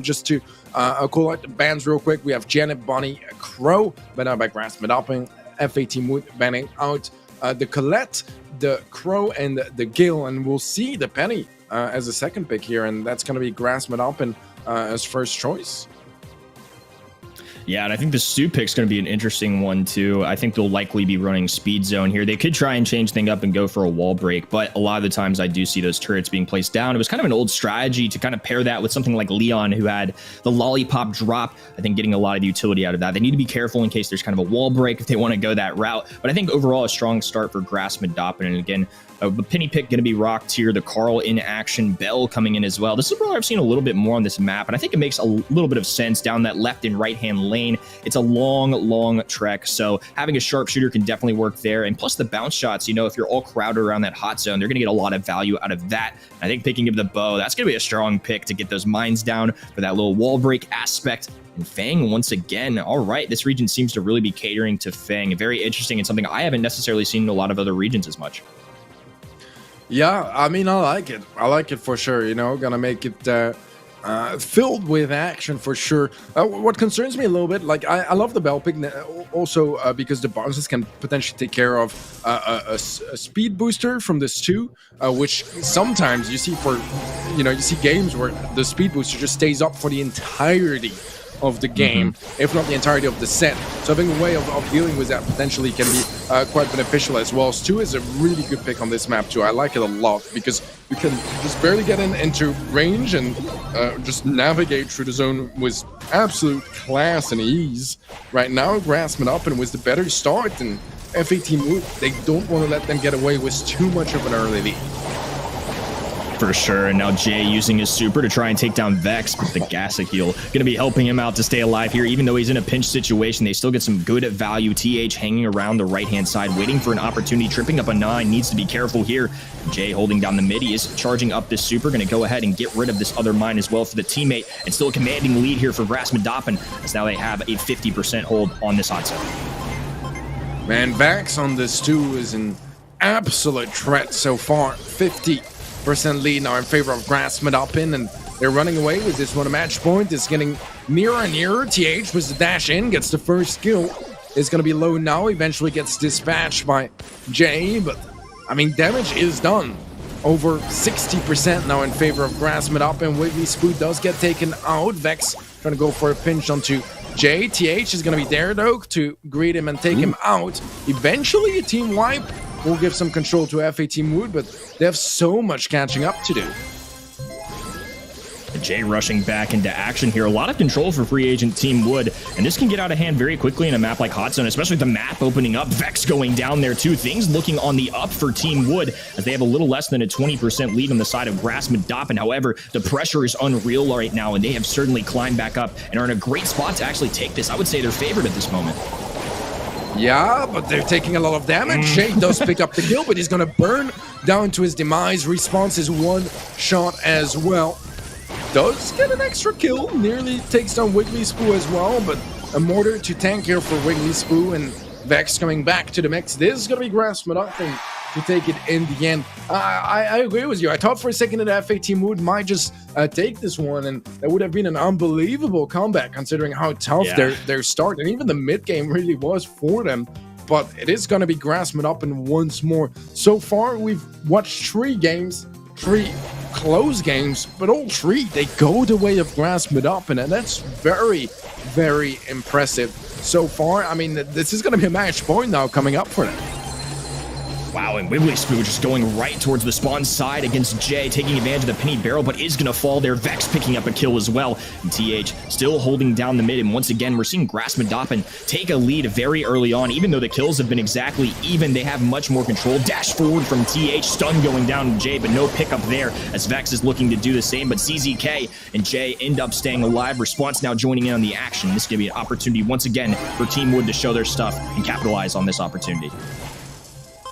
D: just to call out the bans real quick. We have Janet, Bonnie, Crow, banned out by grassmuddoppin, FAT Mood banning out the Colette, the Crow, and the Gil, and we'll see the Penny as a second pick here, and that's going to be grassmuddoppin as first choice.
C: Yeah, and I think the Stu pick's going to be an interesting one, too. I think they'll likely be running Speed Zone here. They could try and change things up and go for a wall break, but a lot of the times I do see those turrets being placed down. It was kind of an old strategy to kind of pair that with something like Leon, who had the Lollipop drop. I think getting a lot of utility out of that. They need to be careful in case there's kind of a wall break if they want to go that route. But I think overall a strong start for grassmuddoppin. And again, the Penny pick going to be rocked here. The Carl in action, Bell coming in as well. This is where I've seen a little bit more on this map, and I think it makes a little bit of sense down that left and right hand lane. It's a long trek, so having a sharpshooter can definitely work there. And plus the bounce shots, if you're all crowded around that hot zone, they're going to get a lot of value out of that. And I think picking up the bow, that's going to be a strong pick to get those mines down for that little wall break aspect. And Fang once again. All right, this region seems to really be catering to Fang. Very interesting, and something I haven't necessarily seen in a lot of other regions as much.
D: Yeah, I mean, I like it. I like it for sure, gonna make it filled with action for sure. What concerns me a little bit, like I love the Bell pick also because the boxes can potentially take care of a speed booster from this too, which sometimes you see for, you see games where the speed booster just stays up for the entirety of the game, if not the entirety of the set. So having a way of dealing with that potentially can be quite beneficial as well. Stu is a really good pick on this map too. I like it a lot because you can just barely get into range and just navigate through the zone with absolute class and ease. Right now, grassmuddoppin was the better start, and FAT Mood, they don't want to let them get away with too much of an early lead.
C: For sure, and now Jay using his super to try and take down Vex, but the Gasic heal going to be helping him out to stay alive here. Even though he's in a pinch situation, they still get some good value. TH hanging around the right-hand side, waiting for an opportunity, tripping up a 9, needs to be careful here. Jay holding down the mid, he is charging up this super, going to go ahead and get rid of this other mine as well for the teammate, and still a commanding lead here for grassmuddoppin, as now they have a 50% hold on this hot zone.
D: Man, Vex on this 2 is an absolute threat so far. 50% lead now in favor of grassmuddoppin, and they're running away with this one. A match point is getting nearer and nearer. TH was the dash in, gets the first kill. It's going to be low now, eventually gets dispatched by Jay, but I mean, damage is done. Over 60% now in favor of grassmuddoppin. Wiggly Spoo does get taken out. Vex trying to go for a pinch onto Jay. TH is going to be there though to greet him and take him out. Eventually a team wipe will give some control to FAT Mood, but they have so much catching up to do.
C: Jay rushing back into action here. A lot of control for free agent Team Wood, and this can get out of hand very quickly in a map like Hot Zone, especially with the map opening up. Vex going down there too. Things looking on the up for Team Wood, as they have a little less than a 20% lead on the side of grassmuddoppin. However, the pressure is unreal right now, and they have certainly climbed back up and are in a great spot to actually take this. I would say they're favored at this moment.
D: Yeah, but they're taking a lot of damage. Jay does pick up the kill, but he's going to burn down to his demise. Response is one shot as well. Does get an extra kill, nearly takes down Wiggly Spoo as well, but a mortar to tank here for Wiggly Spoo, and Vex coming back to the mix. This is going to be grassmuddoppin to take it in the end. I agree with you. I thought for a second that FAT Mood might just take this one, and that would have been an unbelievable comeback considering how tough their start and even the mid game really was for them. But it is going to be grassmuddoppin once more. So far, we've watched 3 games, 3 close games, but all 3 they go the way of grassmuddoppin, and that's very, very impressive so far. I mean, this is going to be a match point now coming up for them.
C: Wow, and Wiggly Spoo just going right towards the spawn side against Jay, taking advantage of the penny barrel, but is going to fall there. Vex picking up a kill as well. And TH still holding down the mid, and once again, we're seeing grassmuddoppin take a lead very early on. Even though the kills have been exactly even, they have much more control. Dash forward from TH, stun going down to Jay, but no pickup there, as Vex is looking to do the same, but CZK and Jay end up staying alive. Response now joining in on the action. This is going to be an opportunity once again for Team Wood to show their stuff and capitalize on this opportunity.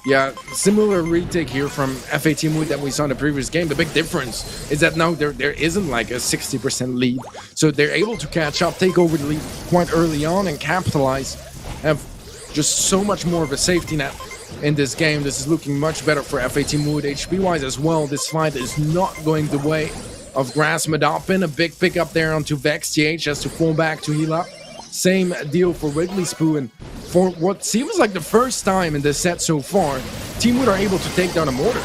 D: Yeah, similar retake here from FAT Mood that we saw in the previous game. The big difference is that now there isn't like a 60% lead, so they're able to catch up, take over the lead quite early on and capitalize. Have just so much more of a safety net in this game. This is looking much better for FAT Mood. HP-wise as well, this fight is not going the way of grassmuddoppin. A big pick up there onto Vex. TH has to fall back to heal up. Same deal for Wiggly Spoo, and for what seems like the first time in this set so far, Team Wood are able to take down a mortar.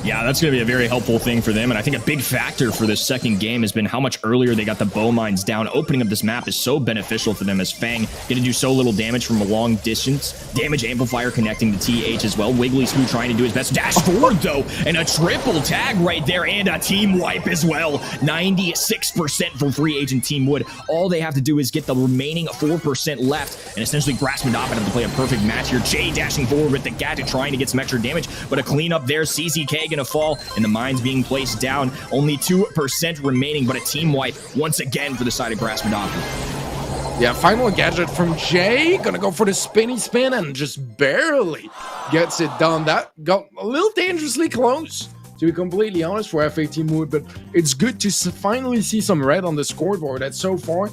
C: Yeah, that's going to be a very helpful thing for them, and I think a big factor for this second game has been how much earlier they got the bow mines down. Opening up this map is so beneficial for them, as Fang going to do so little damage from a long distance. Damage amplifier connecting to TH as well. Wiggly Spoo trying to do his best. Dash forward, though, and a triple tag right there, and a team wipe as well. 96% for free agent Team Wood. All they have to do is get the remaining 4% left, and essentially grassmuddoppin have to play a perfect match here. Jay dashing forward with the gadget, trying to get some extra damage, but a cleanup there. CZK gonna fall, and the mines being placed down. Only 2% remaining, but a team wipe once again for the side of grassmuddoppin.
D: Yeah, final gadget from Jay. Gonna go for the spinny spin and just barely gets it done. That got a little dangerously close, to be completely honest, for FAT Mood, but it's good to finally see some red on the scoreboard. That so far,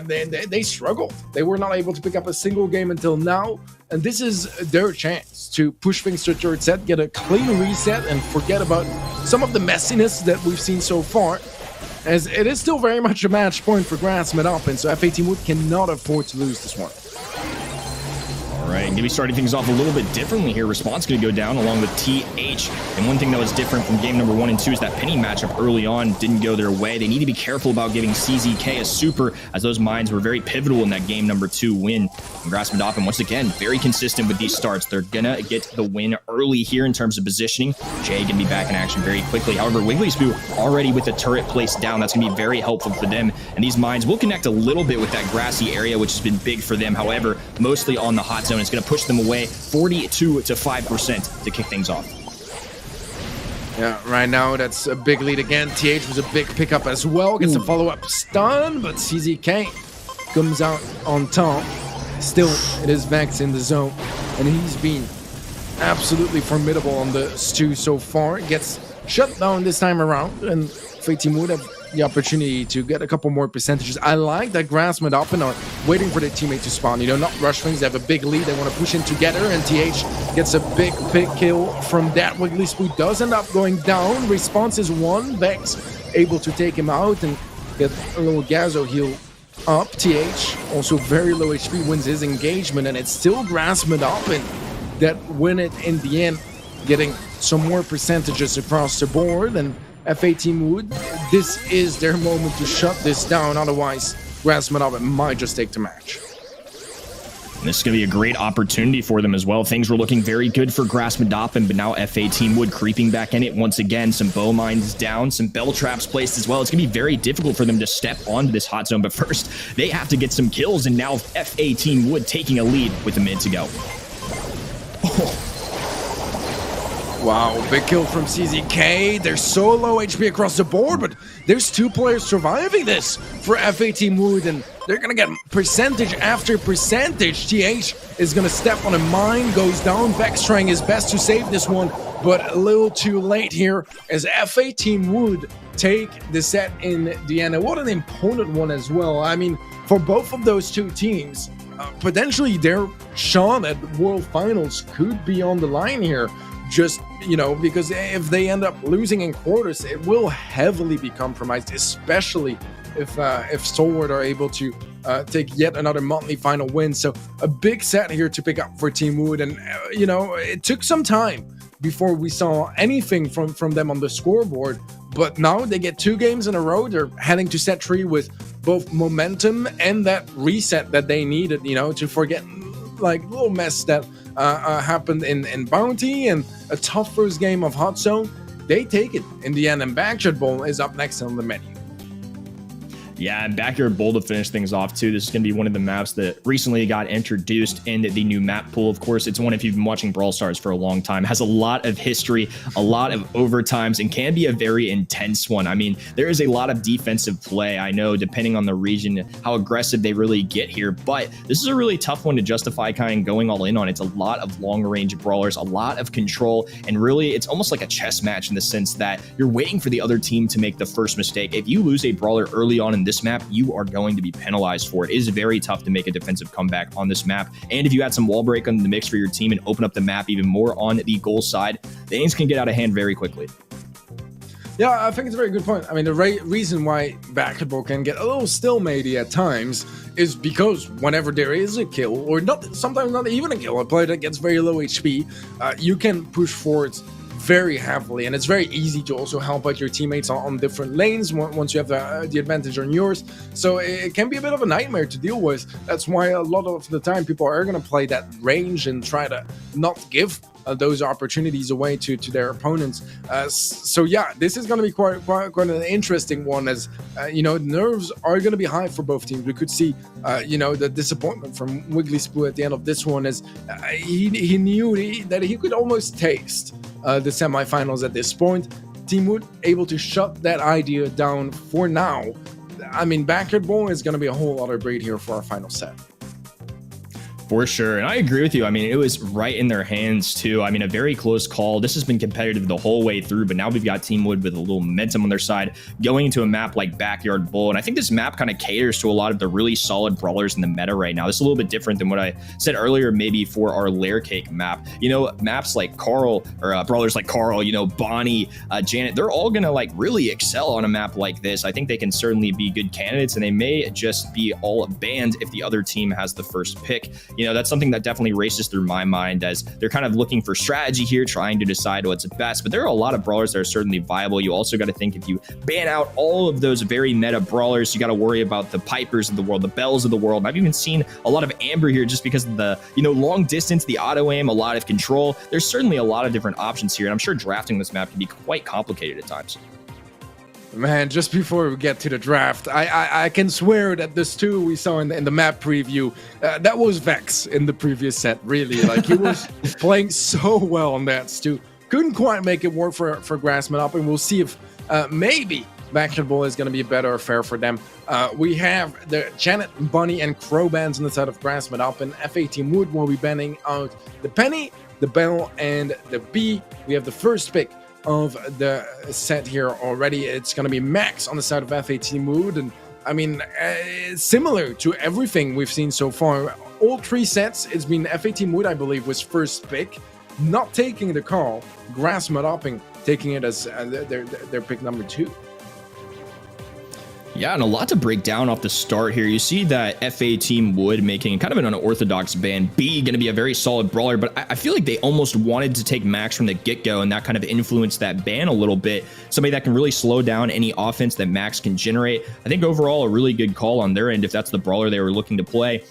D: they struggled. They were not able to pick up a single game until now, and this is their chance to push things to the third set, get a clean reset, and forget about some of the messiness that we've seen so far, as it is still very much a match point for grassmuddoppin, so FAT Mood cannot afford to lose this one.
C: All right, going to be starting things off a little bit differently here. Response going to go down along with TH. And one thing that was different from game number 1 and 2 is that Penny matchup early on didn't go their way. They need to be careful about giving CZK a super, as those mines were very pivotal in that game number 2 win. And grassmuddoppin, once again, very consistent with these starts. They're going to get the win early here in terms of positioning. Jay going to be back in action very quickly. However, Wigglysboo already with the turret placed down. That's going to be very helpful for them. And these mines will connect a little bit with that grassy area, which has been big for them. However, mostly on the hot zone. It's going to push them away 42 to 5% to kick things off.
D: Yeah, right now that's a big lead again. TH was a big pickup as well. Gets a follow-up stun, but CZK comes out on top. Still, it is Vex in the zone, and he's been absolutely formidable on the stew so far. Gets shut down this time around, and Team would have the opportunity to get a couple more percentages. I like that grassmuddoppin are waiting for their teammate to spawn. You know, not rush things. They have a big lead. They want to push in together, and TH gets a big kill from that. Wigglysboo does end up going down. Response is 1. Vex able to take him out and get a little Gazo heal up. TH also very low HP, wins his engagement, and it's still grassmuddoppin that win it in the end, getting some more percentages across the board. And Team would, this is their moment to shut this down. Otherwise, grassmuddoppin might just take the match.
C: And this is going to be a great opportunity for them as well. Things were looking very good for grassmuddoppin, but now Team would creeping back in it once again. Some bow mines down, some bell traps placed as well. It's going to be very difficult for them to step onto this hot zone, but first they have to get some kills, and now Team would taking a lead with a minute to go. Oh.
D: Wow, big kill from CZK. They're so low HP across the board, but there's 2 players surviving this for Team Wood, and they're going to get percentage after percentage. TH is going to step on a mine, goes down. Vex trying his best to save this one, but a little too late here as Team Wood take the set in the end. And what an important one as well. I mean, for both of those 2 teams, potentially their shot at World Finals could be on the line here. Just, you know, because if they end up losing in quarters, it will heavily be compromised, especially if Stalwart are able to take yet another monthly final win. So a big set here to pick up for Team Wood, and you know, it took some time before we saw anything from them on the scoreboard, but now they get 2 games in a row. They're heading to set 3 with both momentum and that reset that they needed, you know, to forget like little mess that happened in Bounty and a tough first game of Hot Zone. They take it in the end, and Backyard Bowl is up next on the menu.
C: Yeah, and Backyard Bowl to finish things off too. This is going to be one of the maps that recently got introduced in the new map pool. Of course, it's one, if you've been watching Brawl Stars for a long time, has a lot of history, a lot of overtimes, and can be a very intense one. I mean, there is a lot of defensive play. I know, depending on the region, how aggressive they really get here, but this is a really tough one to justify kind of going all in on. It's a lot of long-range brawlers, a lot of control, and really, it's almost like a chess match in the sense that you're waiting for the other team to make the first mistake. If you lose a brawler early on in this map, you are going to be penalized for it. It is very tough to make a defensive comeback on this map, and if you add some wall break on the mix for your team and open up the map even more on the goal side, things can get out of hand very quickly.
D: Yeah, I think it's a very good point. I mean, the reason why basketball can get a little stillmatey at times is because whenever there is a kill, or sometimes not even a kill, a player that gets very low HP, you can push forwards very heavily, and it's very easy to also help out your teammates on different lanes once you have the advantage on yours. So it can be a bit of a nightmare to deal with. That's why a lot of the time people are going to play that range and try to not give those opportunities away to their opponents. So yeah, this is going to be quite an interesting one, as you know, nerves are going to be high for both teams. We could see you know, the disappointment from Wigglysboo at the end of this one, as he knew that he could almost taste the semifinals at this point. Team Wood able to shut that idea down for now. I mean, Backyard Bowl is going to be a whole other breed here for our final set.
C: For sure. And I agree with you. I mean, it was right in their hands too. I mean, a very close call. This has been competitive the whole way through, but now we've got Team Wood with a little momentum on their side going into a map like Backyard Bowl. And I think this map kind of caters to a lot of the really solid brawlers in the meta right now. This is a little bit different than what I said earlier, maybe for our Layer Cake map. You know, maps like Carl, or brawlers like Carl, you know, Bonnie, Janet, they're all going to like really excel on a map like this. I think they can certainly be good candidates, and they may just be all banned if the other team has the first pick. You you know, that's something that definitely races through my mind as they're kind of looking for strategy here, trying to decide what's best. But there are a lot of brawlers that are certainly viable. You also got to think if you ban out all of those very meta brawlers, you got to worry about the Pipers of the world, the Bells of the world. I've even seen a lot of Amber here just because of the, you know, long distance, the auto aim, a lot of control. There's certainly a lot of different options here, and I'm sure drafting this map can be quite complicated at times.
D: Man, just before we get to the draft, I can swear that the Stu we saw in the map preview, that was Vex in the previous set, really. Like, he was playing so well on that, Stu. Couldn't quite make it work for grassmuddoppin. We'll see if maybe Basketball is going to be a better affair for them. We have the Janet, Bunny, and Crow bands on the side of grassmuddoppin. FA Team Wood will be banning out the Penny, the Bell, and the B. We have the first pick of the set here already. It's going to be Max on the side of FA Team Wood, and I mean, similar to everything we've seen so far. All three sets, it's been FA Team Wood, I believe, was first pick, not taking the call. grassmuddoppin taking it as their pick number 2.
C: Yeah, and a lot to break down off the start here. You see that FA Team Wood making kind of an unorthodox ban. B going to be a very solid brawler, but I feel like they almost wanted to take Max from the get-go, and that kind of influenced that ban a little bit. Somebody that can really slow down any offense that Max can generate. I think overall a really good call on their end if that's the brawler they were looking to play.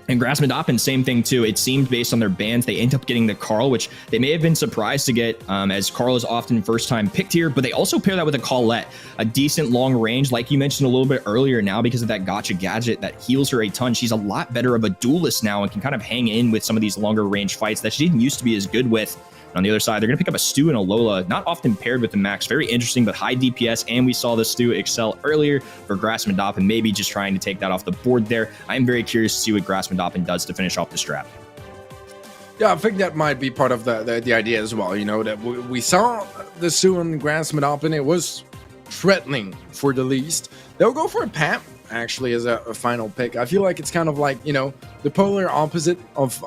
C: And grassmuddoppin, same thing too. It seemed based on their bans, they end up getting the Carl, which they may have been surprised to get, as Carl is often first time picked here, but they also pair that with a Colette, a decent long range, like you mentioned a little bit earlier. Now, because of that gotcha gadget that heals her a ton, she's a lot better of a duelist now and can kind of hang in with some of these longer range fights that she didn't used to be as good with. On the other side, they're going to pick up a Stu and a Lola, not often paired with the Max. Very interesting, but high DPS, and we saw the Stu excel earlier for grassmuddoppin, maybe just trying to take that off the board there. I'm very curious to see what grassmuddoppin does to finish off this draft.
D: Yeah, I think that might be part of the idea as well, you know, that we saw the Stu and grassmuddoppin. It was threatening for the least. They'll go for a Pam, actually, as a final pick. I feel like it's kind of like, you know, the polar opposite of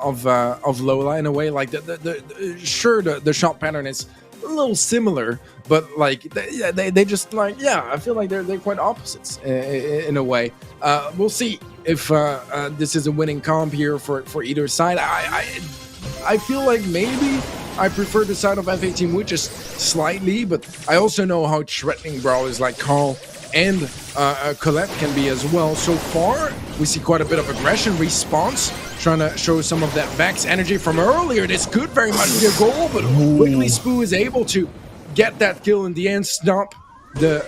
D: Lola in a way. Like the shot pattern is a little similar, but like they just like, yeah, I feel like they're quite opposites in a way. We'll see if this is a winning comp here for either side. I feel like maybe I prefer the side of FA Team Wood just slightly, but I also know how threatening brawlers like Carl and Colette can be as well. So far, we see quite a bit of aggression, response, trying to show some of that Vex energy from earlier. This could very much be a goal, but quickly Spoo is able to get that kill in the end, stop the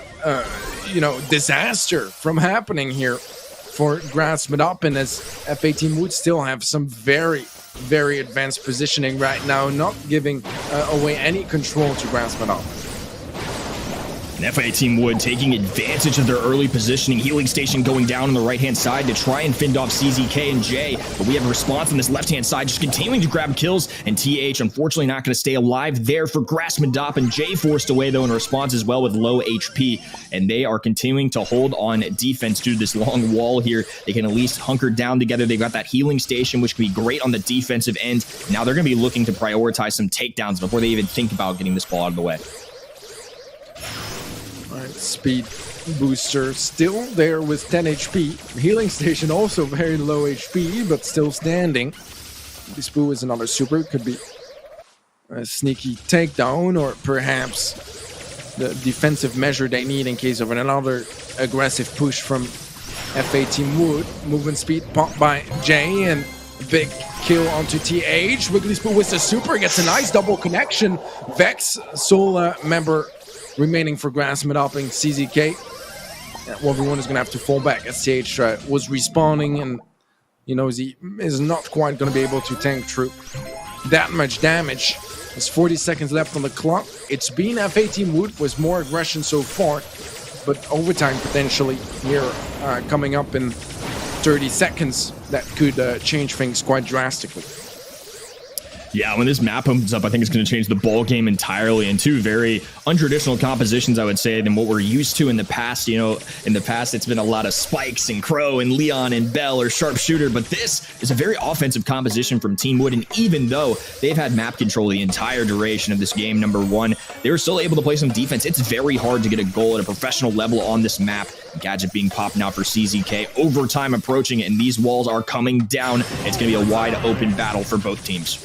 D: disaster from happening here for grassmuddoppin, as FA Team Wood still have some very, very advanced positioning right now, not giving away any control to grassmuddoppin.
C: And FA Team Wood taking advantage of their early positioning. Healing station going down on the right-hand side to try and fend off CZK and J. But we have a response on this left-hand side, just continuing to grab kills. And TH, unfortunately, not going to stay alive there for grassmuddoppin. J forced away, though, in response as well with low HP. And they are continuing to hold on defense due to this long wall here. They can at least hunker down together. They've got that healing station, which can be great on the defensive end. Now they're going to be looking to prioritize some takedowns before they even think about getting this ball out of the way.
D: Speed booster still there with 10 HP. Healing station also very low HP, but still standing. This Boo is another super. Could be a sneaky takedown, or perhaps the defensive measure they need in case of another aggressive push from FA Team Wood. Movement speed popped by Jay, and a big kill onto TH. Wiggly Spoo with the super gets a nice double connection. Vex, Soul member remaining for grassmuddoppin. CZK, 1v1 is going to have to fall back as TH was respawning, and you know, he is not quite going to be able to tank through that much damage. There's 40 seconds left on the clock. It's been FA Team Wood with more aggression so far, but overtime potentially here coming up in 30 seconds that could change things quite drastically.
C: Yeah, when this map opens up, I think it's going to change the ball game entirely, and two very untraditional compositions, I would say, than what we're used to in the past. You know, in the past, it's been a lot of Spikes and Crow and Leon and Bell or Sharpshooter, but this is a very offensive composition from Team Wood, and even though they've had map control the entire duration of this game, number one, they were still able to play some defense. It's very hard to get a goal at a professional level on this map. Gadget being popped now for CZK. Overtime approaching, and these walls are coming down. It's going to be a wide open battle for both teams.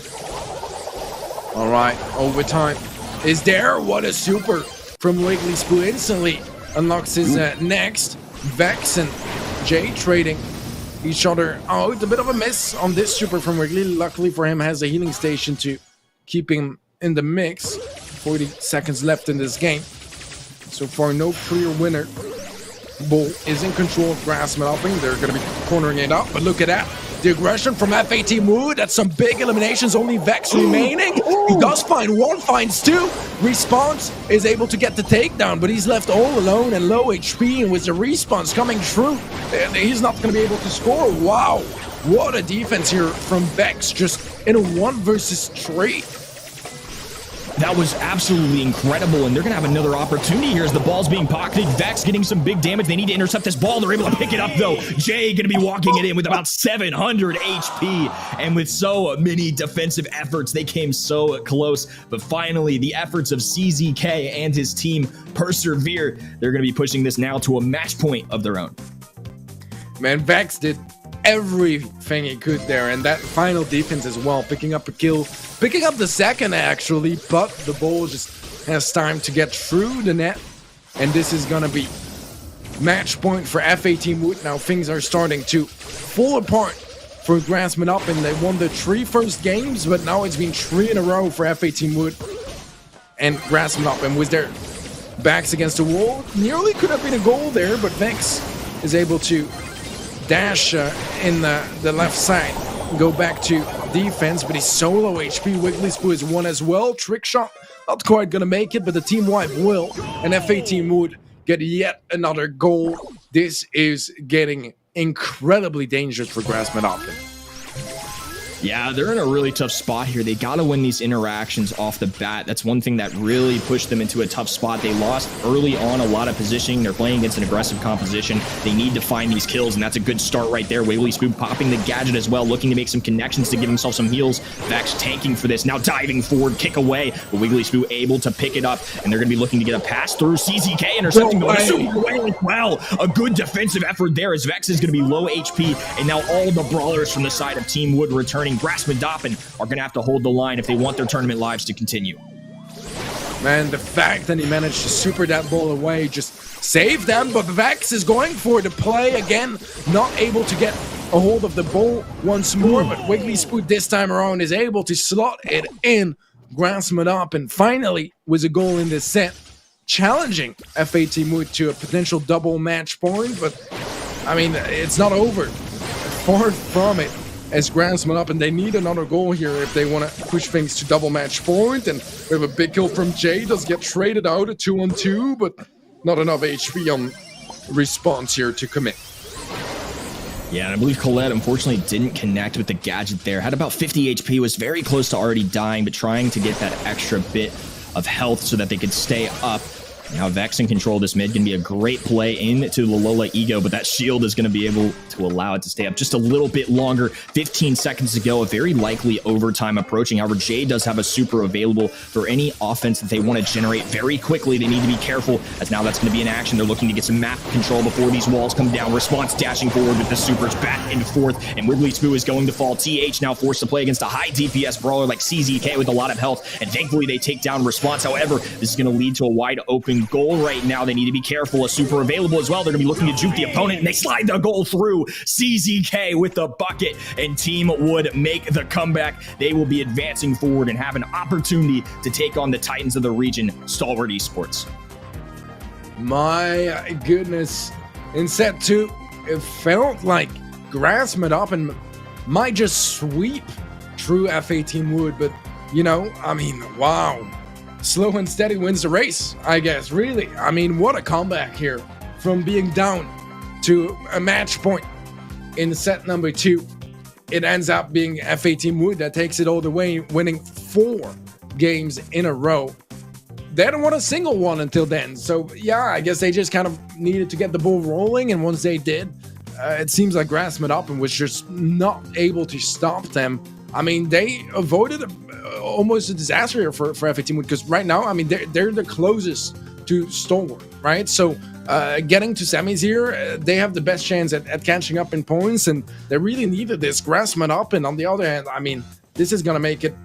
D: All right, overtime is there. What a super from Wiggly Spoo. Instantly unlocks his next. Vex and Jay trading each other. Oh, it's a bit of a miss on this super from Wiggly. Luckily for him, has a healing station to keep him in the mix. 40 seconds left in this game. So far, no clear winner. Bull is in control of grassmuddoppin. They're going to be cornering it up, but look at that. The aggression from FA Team Wood. That's some big eliminations. Only Vex remaining. He does find one, finds two. Response is able to get the takedown, but he's left all alone and low HP. And with the response coming through, he's not going to be able to score. Wow. What a defense here from Vex, just in a 1 versus 3.
C: That was absolutely incredible, and they're going to have another opportunity here as the ball's being pocketed. Vex getting some big damage. They need to intercept this ball. They're able to pick it up, though. Jay going to be walking it in with about 700 HP, and with so many defensive efforts, they came so close. But finally, the efforts of CZK and his team persevere. They're going to be pushing this now to a match point of their own.
D: Man, Vex did everything he could there, and that final defense as well, picking up a kill, picking up the second actually, but the ball just has time to get through the net, and this is gonna be match point for FA Team Wood. Now things are starting to fall apart for grassmuddoppin. They won the 3 first games, but now it's been 3 in a row for FA Team Wood, and grassmuddoppin with their backs against the wall. Nearly could have been a goal there, but Vex is able to dash in the left side, go back to defense, but he's solo HP. Wiggly Spoo is one as well. Trick shot, not quite gonna make it, but the team wipe will, and FA Team Wood get yet another goal. This is getting incredibly dangerous for grassmuddoppin.
C: Yeah, they're in a really tough spot here. They got to win these interactions off the bat. That's one thing that really pushed them into a tough spot. They lost early on a lot of positioning. They're playing against an aggressive composition. They need to find these kills, and that's a good start right there. Wiggly Spoo popping the gadget as well, looking to make some connections to give himself some heals. Vex tanking for this, now diving forward, kick away. But Wiggly Spoo able to pick it up, and they're going to be looking to get a pass through. CZK intercepting away as well. A good defensive effort there as Vex is going to be low HP, and now all the brawlers from the side of Team Wood returning. grassmuddoppin are going to have to hold the line if they want their tournament lives to continue.
D: Man, the fact that he managed to super that ball away just saved them, but Vex is going for the play again, not able to get a hold of the ball once more, but Wiggly Spoo this time around is able to slot it in. grassmuddoppin finally was a goal in this set, challenging FA Team Wood to a potential double match point, but I mean, it's not over. Far from it. As grassmuddoppin, they need another goal here if they want to push things to double match point. And we have a big kill from Jay. Does get traded out at 2-on-2, but not enough HP on response here to commit.
C: Yeah, and I believe Colette unfortunately didn't connect with the gadget there. Had about 50 HP, was very close to already dying, but trying to get that extra bit of health so that they could stay up. Now Vex in control of this mid, going to be a great play into the Lola Ego, but that shield is going to be able to allow it to stay up just a little bit longer. 15 seconds to go, a very likely overtime approaching. However, Jay does have a super available for any offense that they want to generate very quickly. They need to be careful, as now that's going to be in action. They're looking to get some map control before these walls come down. Response dashing forward with the supers back and forth, and Wiggly Spoo is going to fall. TH now forced to play against a high DPS brawler like CZK with a lot of health, and thankfully they take down Response. However, this is going to lead to a wide open goal right now. They need to be careful. A super available as well. They're going to be looking to juke the opponent, and they slide the goal through. CZK with the bucket, and Team Wood make the comeback. They will be advancing forward and have an opportunity to take on the Titans of the region, Stalwart Esports.
D: My goodness. In set 2, it felt like grassmuddoppin might just sweep through FA Team Wood, but you know, I mean, wow. Slow and steady wins the race, I guess, really. I mean, what a comeback here. From being down to a match point in set number 2. It ends up being FA Team Wood that takes it all the way, winning 4 games in a row. They hadn't won a single one until then. So, yeah, I guess they just kind of needed to get the ball rolling, and once they did, it seems like grassmuddoppin was just not able to stop them. I mean, they avoided almost a disaster here for FA Team Wood, because right now, I mean, they're the closest to Stalwart. right? So getting to semis here, they have the best chance at catching up in points, and they really needed this grassmuddoppin. On the other hand, I mean, this is gonna make it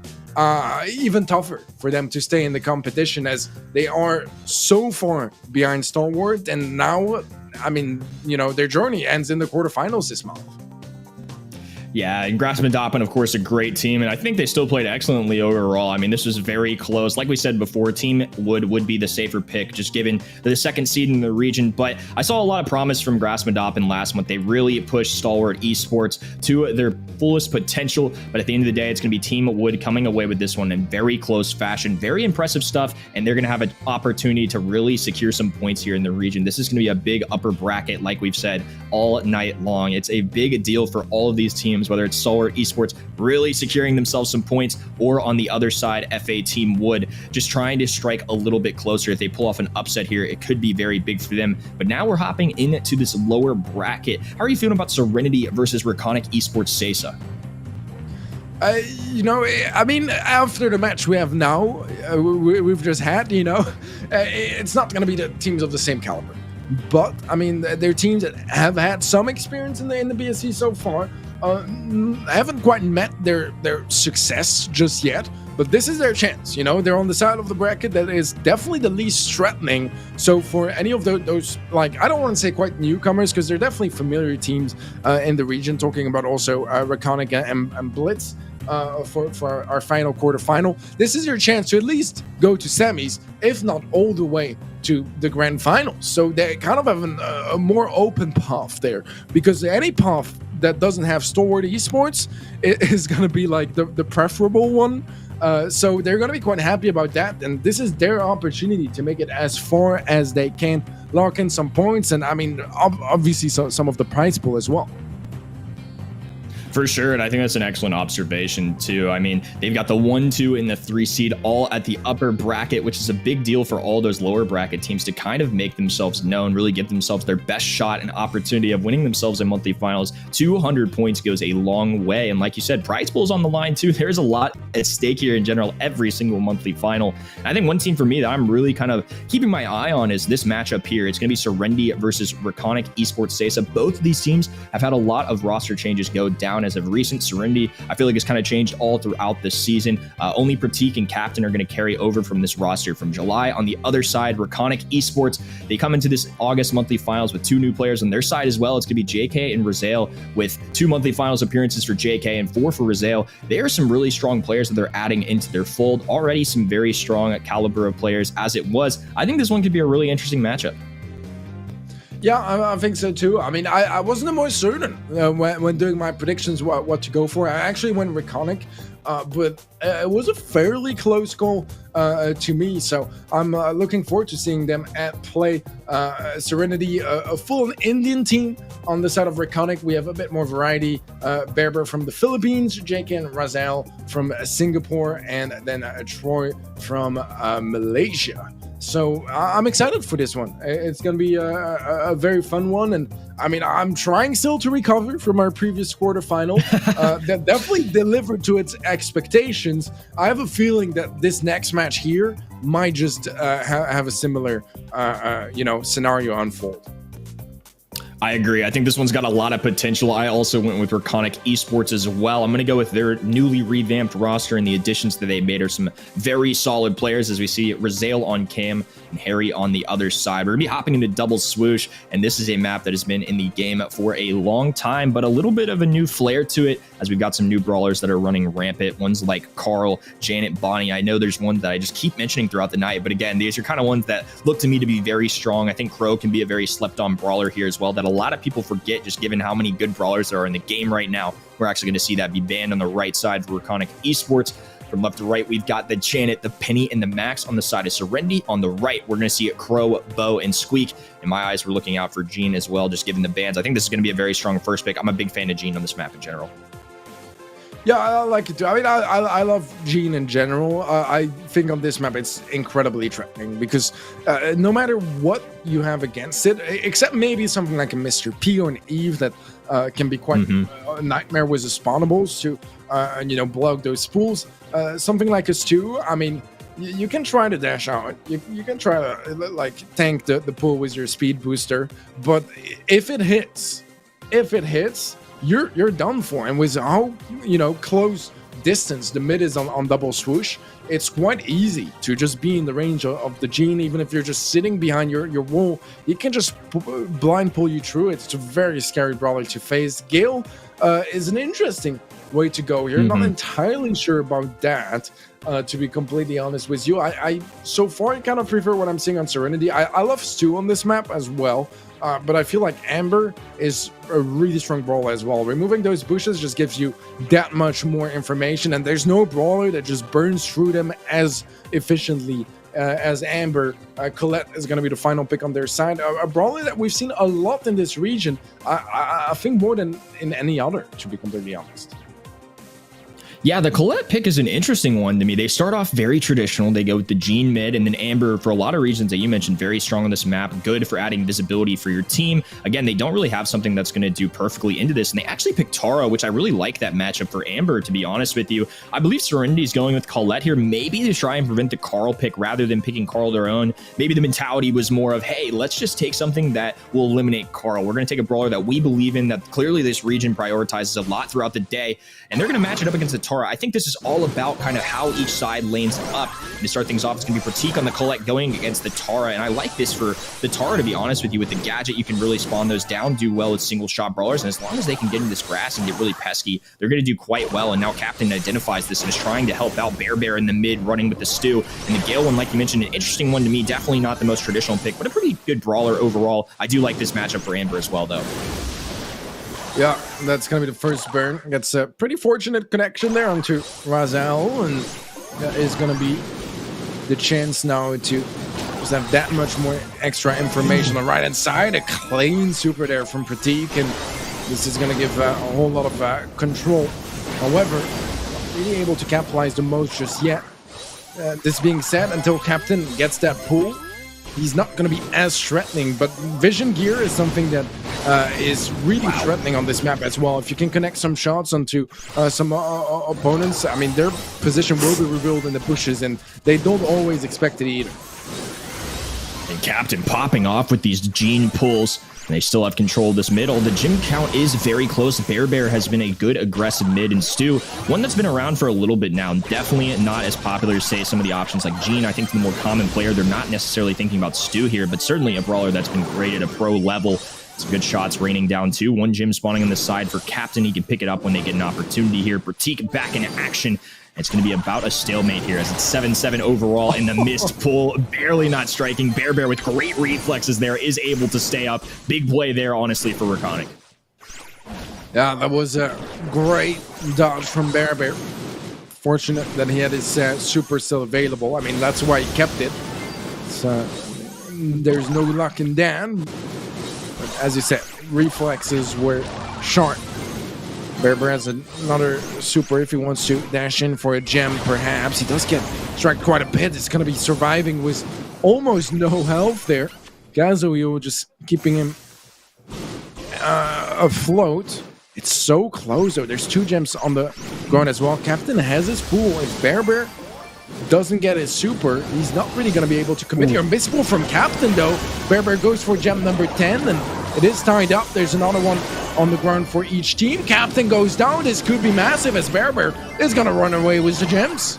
D: even tougher for them to stay in the competition, as they are so far behind Stalwart, and now, I mean, you know, their journey ends in the quarterfinals this month.
C: Yeah, and grassmuddoppin, of course, a great team, and I think they still played excellently overall. I mean, this was very close. Like we said before, Team would be the safer pick, just given the second seed in the region. But I saw a lot of promise from grassmuddoppin last month. They really pushed Stalwart Esports to their fullest potential. But at the end of the day, it's going to be Team Wood coming away with this one in very close fashion. Very impressive stuff, and they're going to have an opportunity to really secure some points here in the region. This is going to be a big upper bracket, like we've said, all night long. It's a big deal for all of these teams, whether it's Stalwart Esports really securing themselves some points, or on the other side, FA Team Wood just trying to strike a little bit closer. If they pull off an upset here, it could be very big for them. But now we're hopping into this lower bracket. How are you feeling about Serinity versus Reconic Esports SESA?
D: You know, I mean, after the match we have now, we've just had, you know, it's not going to be the teams of the same caliber. But, I mean, they're teams that have had some experience in the BSC so far. Haven't quite met their success just yet, but this is their chance. You know, they're on the side of the bracket that is definitely the least threatening. So for any of those, like, I don't want to say quite newcomers, because they're definitely familiar teams in the region, talking about also Reconic and BLITZ for our final quarterfinal. This is your chance to at least go to semis, if not all the way to the grand finals. So they kind of have a more open path there, because any path that doesn't have Stalwart Esports is going to be like the preferable one. So they're going to be quite happy about that, and this is their opportunity to make it as far as they can, lock in some points, and I mean, obviously some of the prize pool as well.
C: For sure, and I think that's an excellent observation too. I mean, they've got the 1, 2, and the 3 seed all at the upper bracket, which is a big deal for all those lower bracket teams to kind of make themselves known, really give themselves their best shot and opportunity of winning themselves in monthly finals. 200 points goes a long way, and like you said, prize pool's on the line too. There's a lot at stake here in general, every single monthly final. And I think one team for me that I'm really kind of keeping my eye on is this matchup here. It's going to be Serinity versus Reconic Esports SESA. Both of these teams have had a lot of roster changes go down as of recent. Serinity, I feel like it's kind of changed all throughout this season. Only Pratik and Captain are going to carry over from this roster from July. On the other side, Reconic Esports, they come into this August monthly finals with 2 new players on their side as well. It's going to be JK and Razael, with 2 monthly finals appearances for JK and 4 for Razael. They are some really strong players that they're adding into their fold. Already some very strong caliber of players as it was. I think this one could be a really interesting matchup.
D: Yeah, I think so too. I mean, I wasn't the most certain when doing my predictions what to go for. I actually went Reconic, but it was a fairly close call to me. So I'm looking forward to seeing them at play. Serinity, a full Indian team on the side of Reconic. We have a bit more variety. Berber from the Philippines, JK and Razael from Singapore, and then Troy from Malaysia. So I'm excited for this one. It's going to be a very fun one. And I mean, I'm trying still to recover from our previous quarterfinal. That definitely delivered to its expectations. I have a feeling that this next match here might just have a similar, scenario unfold.
C: I agree. I think this one's got a lot of potential. I also went with Reconic Esports as well. I'm going to go with their newly revamped roster, and the additions that they made are some very solid players, as we see Razael on cam and Harry on the other side. We're going to be hopping into double swoosh, and this is a map that has been in the game for a long time, but a little bit of a new flair to it, as we've got some new brawlers that are running rampant. Ones like Carl, Janet, Bonnie. I know there's one that I just keep mentioning throughout the night, but again, these are kind of ones that look to me to be very strong. I think Crow can be a very slept-on brawler here as well, that a lot of people forget, just given how many good brawlers there are in the game right now. We're actually going to see that be banned on the right side for Reconic Esports. From left to right, we've got the Janet, the Penny, and the Max on the side of Serinity. On the right, we're going to see it Crow, Bo, and Squeak. In my eyes, we're looking out for Gene as well, just given the bans. I think this is going to be a very strong first pick. I'm a big fan of Gene on this map in general.
D: Yeah, I like it too. I mean, I love Gene in general. I think on this map it's incredibly threatening, because no matter what you have against it, except maybe something like a Mr. P or an Eve that can be quite a nightmare with the spawnables to block those spools. Something like us too. I mean, you can try to dash out. You can try to like tank the pull with your speed booster, but if it hits, you're done for. And with how close distance the mid is on double swoosh, it's quite easy to just be in the range of the Gene. Even if you're just sitting behind your wall, it can just blind pull you through. It's a very scary brawler to face. Gale is an interesting way to go here. Not entirely sure about that, to be completely honest with you. I so far I kind of prefer what I'm seeing on Serinity. I love Stu on this map as well, but I feel like Amber is a really strong brawler as well. Removing those bushes just gives you that much more information, and there's no brawler that just burns through them as efficiently as Amber. Colette is going to be the final pick on their side. A brawler that we've seen a lot in this region, I think more than in any other, to be completely honest.
C: Yeah, the Colette pick is an interesting one to me. They start off very traditional. They go with the Gene mid, and then Amber, for a lot of reasons that you mentioned, very strong on this map, good for adding visibility for your team. Again, they don't really have something that's going to do perfectly into this, and they actually picked Tara, which I really like that matchup for Amber, to be honest with you. I believe Serenity's going with Colette here, maybe to try and prevent the Carl pick rather than picking Carl their own. Maybe the mentality was more of, hey, let's just take something that will eliminate Carl. We're going to take a brawler that we believe in, that clearly this region prioritizes a lot throughout the day, and they're going to match it up against the Tara. I think this is all about kind of how each side lanes up. And to start things off, it's going to be Pratik on the Colette going against the Tara. And I like this for the Tara, to be honest with you. With the gadget, you can really spawn those down, do well with single shot brawlers. And as long as they can get in this grass and get really pesky, they're going to do quite well. And now Captain identifies this and is trying to help out Bear in the mid, running with the Stu. And the Gale one, like you mentioned, an interesting one to me. Definitely not the most traditional pick, but a pretty good brawler overall. I do like this matchup for Amber as well, though.
D: Yeah, that's going to be the first burn. Gets a pretty fortunate connection there onto Razal, and that is going to be the chance now to just have that much more extra information on the right-hand side. A clean super there from Pratik, and this is going to give a whole lot of control. However, not really able to capitalize the most just yet. This being said, until Captain gets that pull, he's not going to be as threatening, but vision gear is something that is really threatening on this map as well. If you can connect some shots onto some opponents, I mean, their position will be revealed in the bushes, and they don't always expect it either.
C: And Captain popping off with these Gene pulls. They still have control of this middle. The gym count is very close. Bear has been a good aggressive mid, and Stu, one that's been around for a little bit now. Definitely not as popular as, say, some of the options like Gene. I think the more common player, they're not necessarily thinking about Stu here, but certainly a brawler that's been great at a pro level. Some good shots raining down too. One gym spawning on the side for Captain. He can pick it up when they get an opportunity here. Pratik back in action. It's going to be about a stalemate here as it's 7-7 overall in the missed pull. Barely not striking. Bear with great reflexes there is able to stay up. Big play there, honestly, for Reconic.
D: Yeah, that was a great dodge from Bear. Fortunate that he had his super still available. I mean, that's why he kept it. So there's no luck in that. But as you said, reflexes were sharp. Bear has another super if he wants to dash in for a gem, perhaps. He does get struck quite a bit. It's going to be surviving with almost no health there. Gazoio just keeping him afloat. It's so close, though. There's 2 gems on the ground as well. Captain has his pool. If Bear doesn't get his super, he's not really going to be able to commit here. Invisible from Captain, though. Bear goes for gem number 10, and it is tied up. There's another one on the ground for each team. Captain goes down. This could be massive as Bear is going to run away with the gems.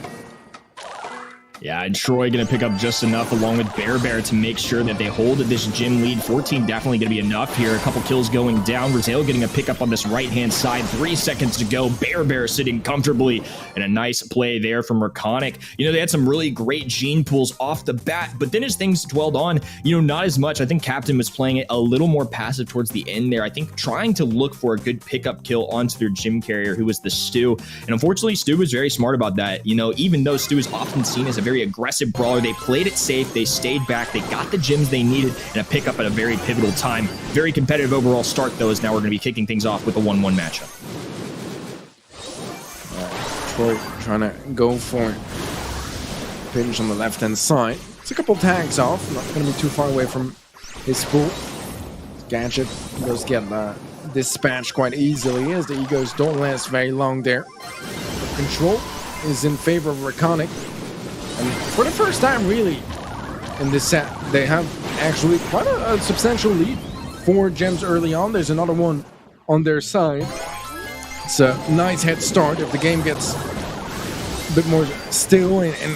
C: Yeah, and Troy going to pick up just enough along with Bear to make sure that they hold this gym lead. 14 definitely going to be enough here. A couple kills going down. Razale getting a pickup on this right-hand side. 3 seconds to go. Bear sitting comfortably. And a nice play there from Reconic. You know, they had some really great Gene pulls off the bat, but then as things dwelled on, you know, not as much. I think Captain was playing it a little more passive towards the end there. I think trying to look for a good pickup kill onto their gym carrier, who was the Stu. And unfortunately, Stu was very smart about that. You know, even though Stu is often seen as a very aggressive brawler, they played it safe, they stayed back, they got the gems they needed, and a pickup at a very pivotal time. Very competitive overall start, though, as now we're going to be kicking things off with a 1-1 matchup.
D: Troy trying to go for pinch on the left-hand side. It's a couple tags off, not going to be too far away from his pool. Gadget does get dispatched quite easily as the egos don't last very long there. The control is in favor of Reconic. And for the first time, really, in this set, they have actually quite a substantial lead. 4 gems early on. There's another one on their side. It's a nice head start. If the game gets a bit more still and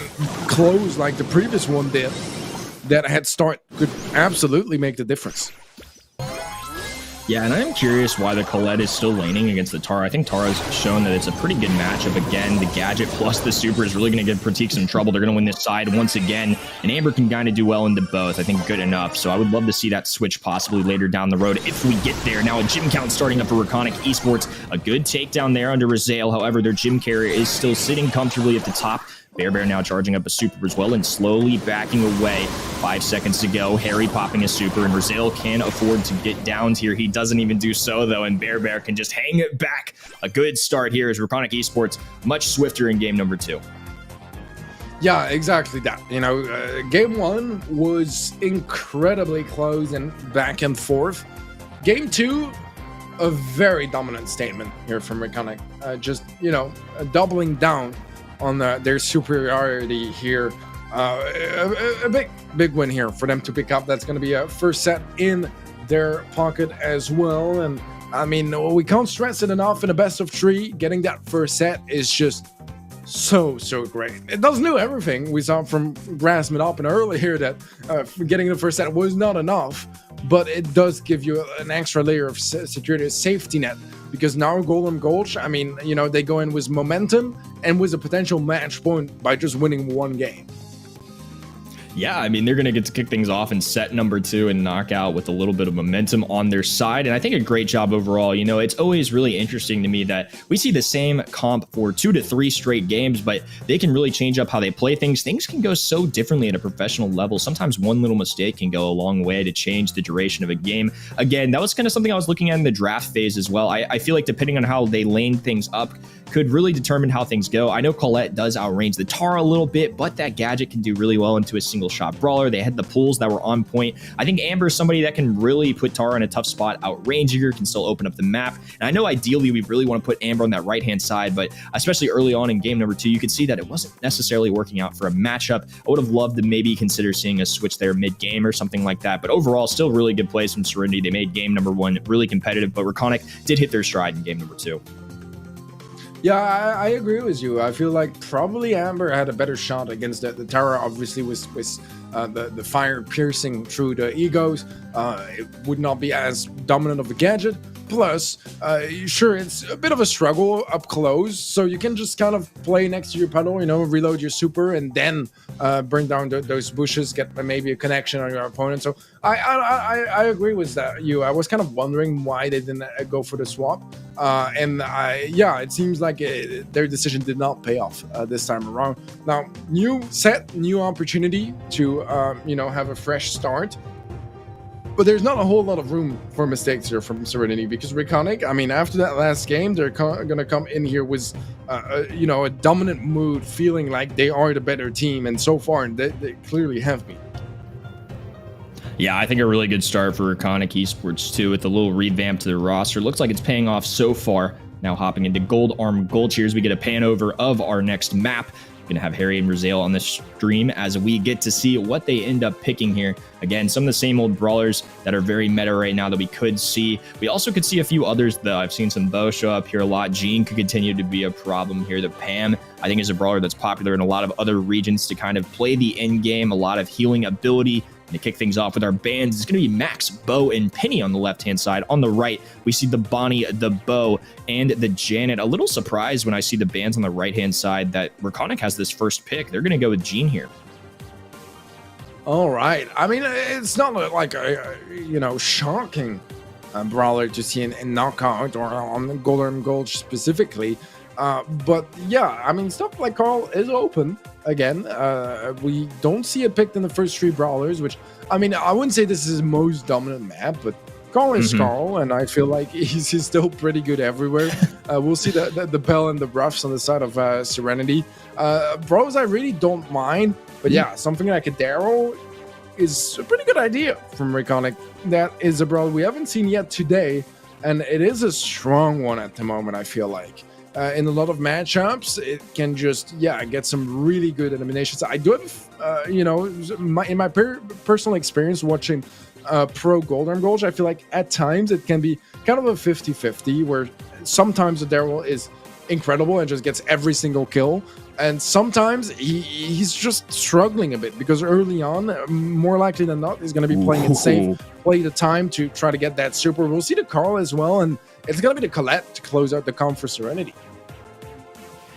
D: close like the previous one did, that head start could absolutely make the difference.
C: Yeah, and I'm curious why the Colette is still laning against the Tara. I think Tara's shown that it's a pretty good matchup. Again, the gadget plus the super is really going to give Pratik some trouble. They're going to win this side once again, and Amber can kind of do well into both. I think good enough. So I would love to see that switch possibly later down the road if we get there. Now a gym count starting up for Reconic Esports. A good takedown there under Razael. However, their gym carrier is still sitting comfortably at the top. Bear now charging up a super as well and slowly backing away. 5 seconds to go. Harry popping a super, and Razael can afford to get downed here. He doesn't even do so, though, and Bear can just hang it back. A good start here as Reconic Esports much swifter in game number 2.
D: Yeah, exactly that. You know, game 1 was incredibly close and back and forth. Game 2, a very dominant statement here from Reconic. Just, you know, doubling down on their superiority here. A big win here for them to pick up. That's going to be a first set in their pocket as well. And I mean, we can't stress it enough. In a best of 3, getting that first set is just so great. It doesn't do everything. We saw from grassmuddoppin earlier that getting the first set was not enough, but it does give you an extra layer of security, a safety net, because now Golden Gulch, I mean, you know, they go in with momentum and with a potential match point by just winning 1 game.
C: Yeah, I mean, they're going to get to kick things off in set number 2 and knock out with a little bit of momentum on their side. And I think a great job overall. You know, it's always really interesting to me that we see the same comp for 2 to 3 straight games, but they can really change up how they play things. Things can go so differently at a professional level. Sometimes one little mistake can go a long way to change the duration of a game. Again, that was kind of something I was looking at in the draft phase as well. I feel like depending on how they lane things up could really determine how things go. I know Colette does outrange the Tara a little bit, but that gadget can do really well into a single shot brawler. They had the pulls that were on point. I think Amber is somebody that can really put Tara in a tough spot, outrange her, can still open up the map. And I know ideally we really want to put Amber on that right-hand side, but especially early on in game number 2, you could see that it wasn't necessarily working out for a matchup. I would have loved to maybe consider seeing a switch there mid-game or something like that, but overall, still really good plays from Serinity. They made game number 1 really competitive, but Reconic did hit their stride in game number 2.
D: Yeah, I agree with you. I feel like probably Amber had a better shot against the Tara, obviously, with the fire piercing through the egos. It would not be as dominant of a gadget. Plus, sure, it's a bit of a struggle up close, so you can just kind of play next to your pedal, you know, reload your super, and then bring down those bushes, get maybe a connection on your opponent. So I agree with that. I was kind of wondering why they didn't go for the swap, yeah, it seems like their decision did not pay off this time around. Now, new set, new opportunity to you know, have a fresh start. But there's not a whole lot of room for mistakes here from Serinity, because Reconic, I mean, after that last game, they're going to come in here with, you know, a dominant mood, feeling like they are the better team. And so far, they clearly have been.
C: Yeah, I think a really good start for Reconic Esports, too, with a little revamp to their roster. Looks like it's paying off so far. Now hopping into Gold Arm Gold Cheers, we get a pan over of our next map. Gonna have Harry and Razael on the stream as we get to see what they end up picking here. Again, some of the same old brawlers that are very meta right now that we could see. We also could see a few others, though. I've seen some Bo show up here a lot. Jean could continue to be a problem here. The Pam, I think, is a brawler that's popular in a lot of other regions to kind of play the end game, a lot of healing ability. And to kick things off with our bands, it's going to be Max, Bo, and Penny on the left-hand side. On the right, we see the Bonnie, the Bo, and the Janet. A little surprised when I see the bands on the right-hand side that Reconic has this first pick. They're going to go with Jean here.
D: All right. I mean, it's not like a, you know, shocking brawler to see in knockout or on Golden Gulch specifically. But yeah, I mean, stuff like Carl is open. Again, we don't see it picked in the first 3 brawlers, which, I mean, I wouldn't say this is his most dominant map, but Carl is Carl, and I feel like he's still pretty good everywhere. We'll see the Bell and the Ruffs on the side of Serinity. Bros, I really don't mind, but yeah, something like a Daryl is a pretty good idea from Reconic. That is a brawl we haven't seen yet today, and it is a strong one at the moment, I feel like. in a lot of matchups, it can just get some really good eliminations. I do have, in my personal experience watching pro Golden Gulch, I feel like at times it can be kind of a 50-50, where sometimes the Daryl is incredible and just gets every single kill, and sometimes he's just struggling a bit because early on, more likely than not, he's going to be playing it safe, play the time to try to get that super. We'll see the Carl as well, and it's going to be the Colette to close out the comp for Serinity.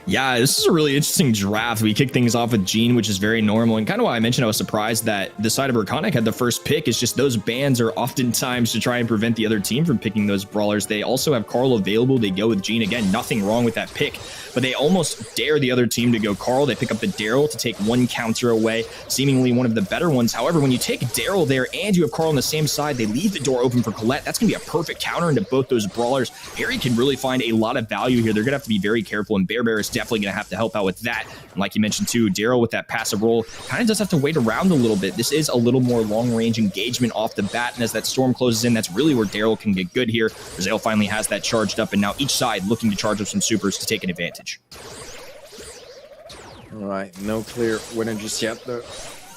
C: Yeah, this is a really interesting draft. We kick things off with Gene, which is very normal, and kind of why I mentioned I was surprised that the side of Reconic had the first pick. Is just those bans are oftentimes to try and prevent the other team from picking those brawlers. They also have Carl available. They go with Gene. Again, nothing wrong with that pick, but they almost dare the other team to go Carl. They pick up the Daryl to take one counter away, seemingly one of the better ones. However, when you take Daryl there and you have Carl on the same side, they leave the door open for Colette. That's going to be a perfect counter into both those brawlers. Harry can really find a lot of value here. They're going to have to be very careful, and Bear is definitely going to have to help out with that. And like you mentioned too, Daryl with that passive role kind of does have to wait around a little bit. This is a little more long-range engagement off the bat, and as that storm closes in, that's really where Daryl can get good here. Brazil finally has that charged up, and now each side looking to charge up some supers to take an advantage.
D: All right, no clear winner just yet. They're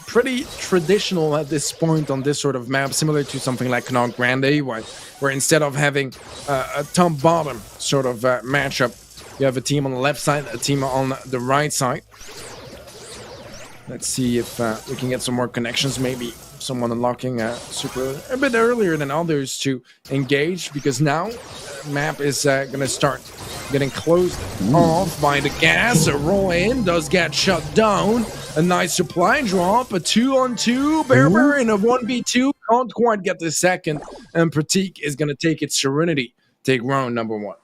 D: pretty traditional at this point on this sort of map, similar to something like Knock Grande, where instead of having a top-bottom sort of matchup, you have a team on the left side, a team on the right side. Let's see if we can get some more connections, maybe someone unlocking super a bit earlier than others to engage, because now map is going to start getting closed off by the gas. A roll in does get shut down. A nice supply drop, a 2-on-2. Bear in a 1v2 can't quite get the second, and Pratik is going to take its Serinity, take round number 1.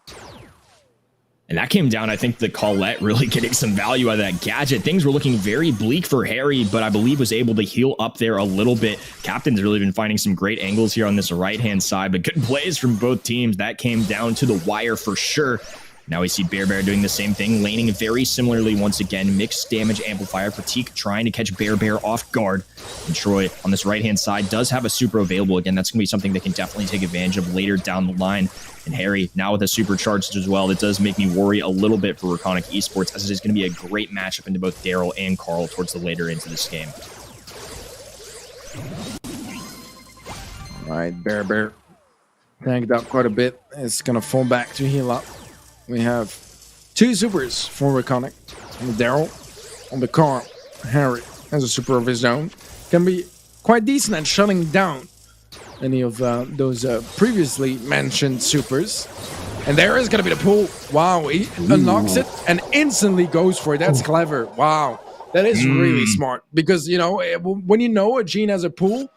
C: And that came down, I think, the Colette really getting some value out of that gadget. Things were looking very bleak for Harry, but I believe was able to heal up there a little bit. Captain's really been finding some great angles here on this right-hand side, but good plays from both teams. That came down to the wire for sure. Now we see Bear doing the same thing, laning very similarly once again. Mixed damage amplifier. Pratik trying to catch Bear off guard. And Troy on this right-hand side does have a super available. Again, that's going to be something they can definitely take advantage of later down the line. And Harry now with a supercharged as well. It does make me worry a little bit for Reconic Esports, as it is going to be a great matchup into both Daryl and Carl towards the later into this game.
D: All right, Bear tanked up quite a bit. It's going to fall back to heal up. We have 2 supers for Reconic. Daryl on the car. Harry has a super of his own. Can be quite decent at shutting down any of those previously mentioned supers. And there is going to be the pull. Wow, he unlocks it and instantly goes for it. That's clever. Wow, that is really smart. Because, you know, when you know a Gene has a pull,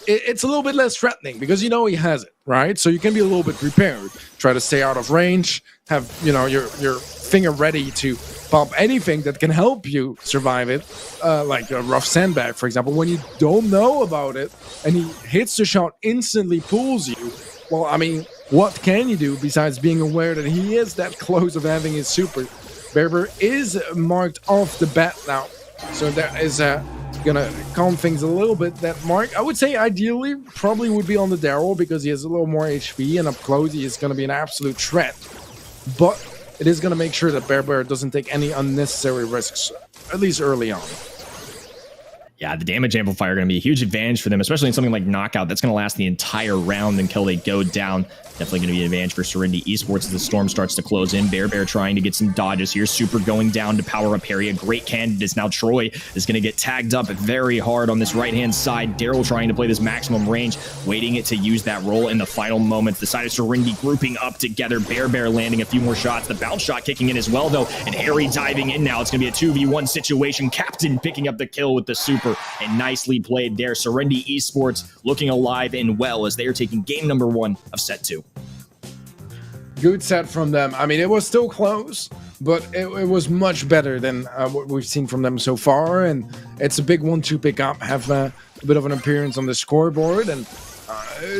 D: it's a little bit less threatening because you know he has it, right? So you can be a little bit prepared. Try to stay out of range. Have, you know, your finger ready to pop anything that can help you survive it, like a rough sandbag, for example. When you don't know about it and he hits the shot, instantly pulls you, well, I mean, what can you do besides being aware that he is that close of having his super? Bear is marked off the bat now, so that is gonna calm things a little bit. That mark, I would say, ideally probably would be on the Daryl because he has a little more HP, and up close he is gonna be an absolute threat. But it is gonna make sure that Bear doesn't take any unnecessary risks, at least early on.
C: Yeah, the damage amplifier going to be a huge advantage for them, especially in something like Knockout. That's going to last the entire round until they go down. Definitely going to be an advantage for Serinity Esports as the storm starts to close in. Bear trying to get some dodges here. Super going down to power up Harry. A great candidate. Now Troy is going to get tagged up very hard on this right-hand side. Daryl trying to play this maximum range, waiting it to use that roll in the final moments. The side of Serinity grouping up together. Bear landing a few more shots. The bounce shot kicking in as well, though. And Harry diving in now. It's going to be a 2v1 situation. Captain picking up the kill with the super. And nicely played there. Serinity Esports looking alive and well as they are taking game number 1 of set 2.
D: Good set from them. I mean, it was still close, but it was much better than what we've seen from them so far. And it's a big one to pick up, have a bit of an appearance on the scoreboard, and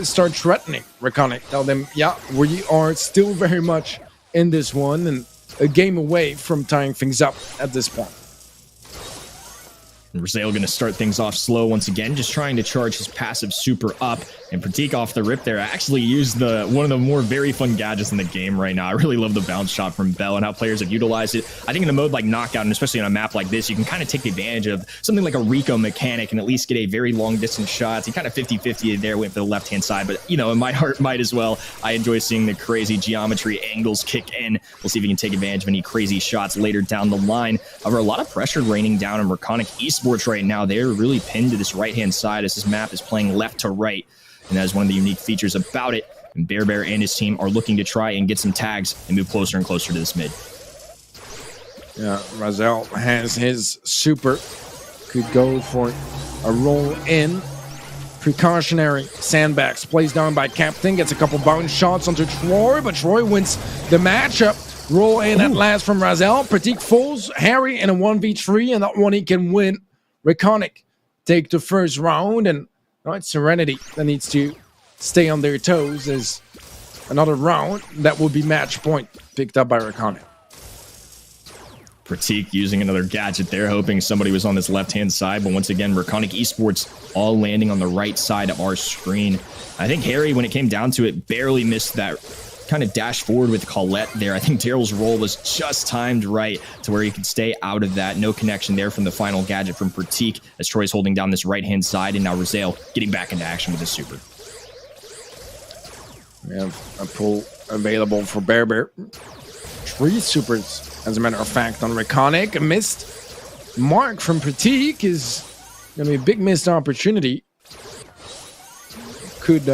D: start threatening Reconic. Tell them, yeah, we are still very much in this one and a game away from tying things up at this point.
C: And Raziel going to start things off slow once again, just trying to charge his passive super up. And Pratik off the rip there actually used one of the more very fun gadgets in the game right now. I really love the bounce shot from Bell and how players have utilized it. I think in a mode like Knockout, and especially on a map like this, you can kind of take advantage of something like a Reconic and at least get a very long distance shot. He kind of 50-50 there, went for the left-hand side, but you know, in my heart might as well. I enjoy seeing the crazy geometry angles kick in. We'll see if he can take advantage of any crazy shots later down the line. However, a lot of pressure raining down on Reconic Esports right now. They're really pinned to this right-hand side as this map is playing left to right. And that is one of the unique features about it. And Bear and his team are looking to try and get some tags and move closer and closer to this mid.
D: Yeah, Raziel has his super. Could go for a roll in. Precautionary sandbags. Plays down by Captain. Gets a couple bounce shots onto Troy, but Troy wins the matchup. Roll in at last from Raziel. Pratik falls Harry in a 1v3, and that one he can win. Reconic take the first round, and it's Serinity that needs to stay on their toes as another round that will be match point picked up by Reconic.
C: Pratik using another gadget there, hoping somebody was on this left-hand side, but once again, Reconic Esports all landing on the right side of our screen. I think Harry, when it came down to it, barely missed that kind of dash forward with Colette there. I think Daryl's roll was just timed right to where he could stay out of that. No connection there from the final gadget from Pratik as Troy's holding down this right-hand side, and now Raziel getting back into action with his super.
D: We have a pull available for Bear. 3 supers, as a matter of fact, on Reconic. A missed mark from Pratik is going to be a big missed opportunity. Could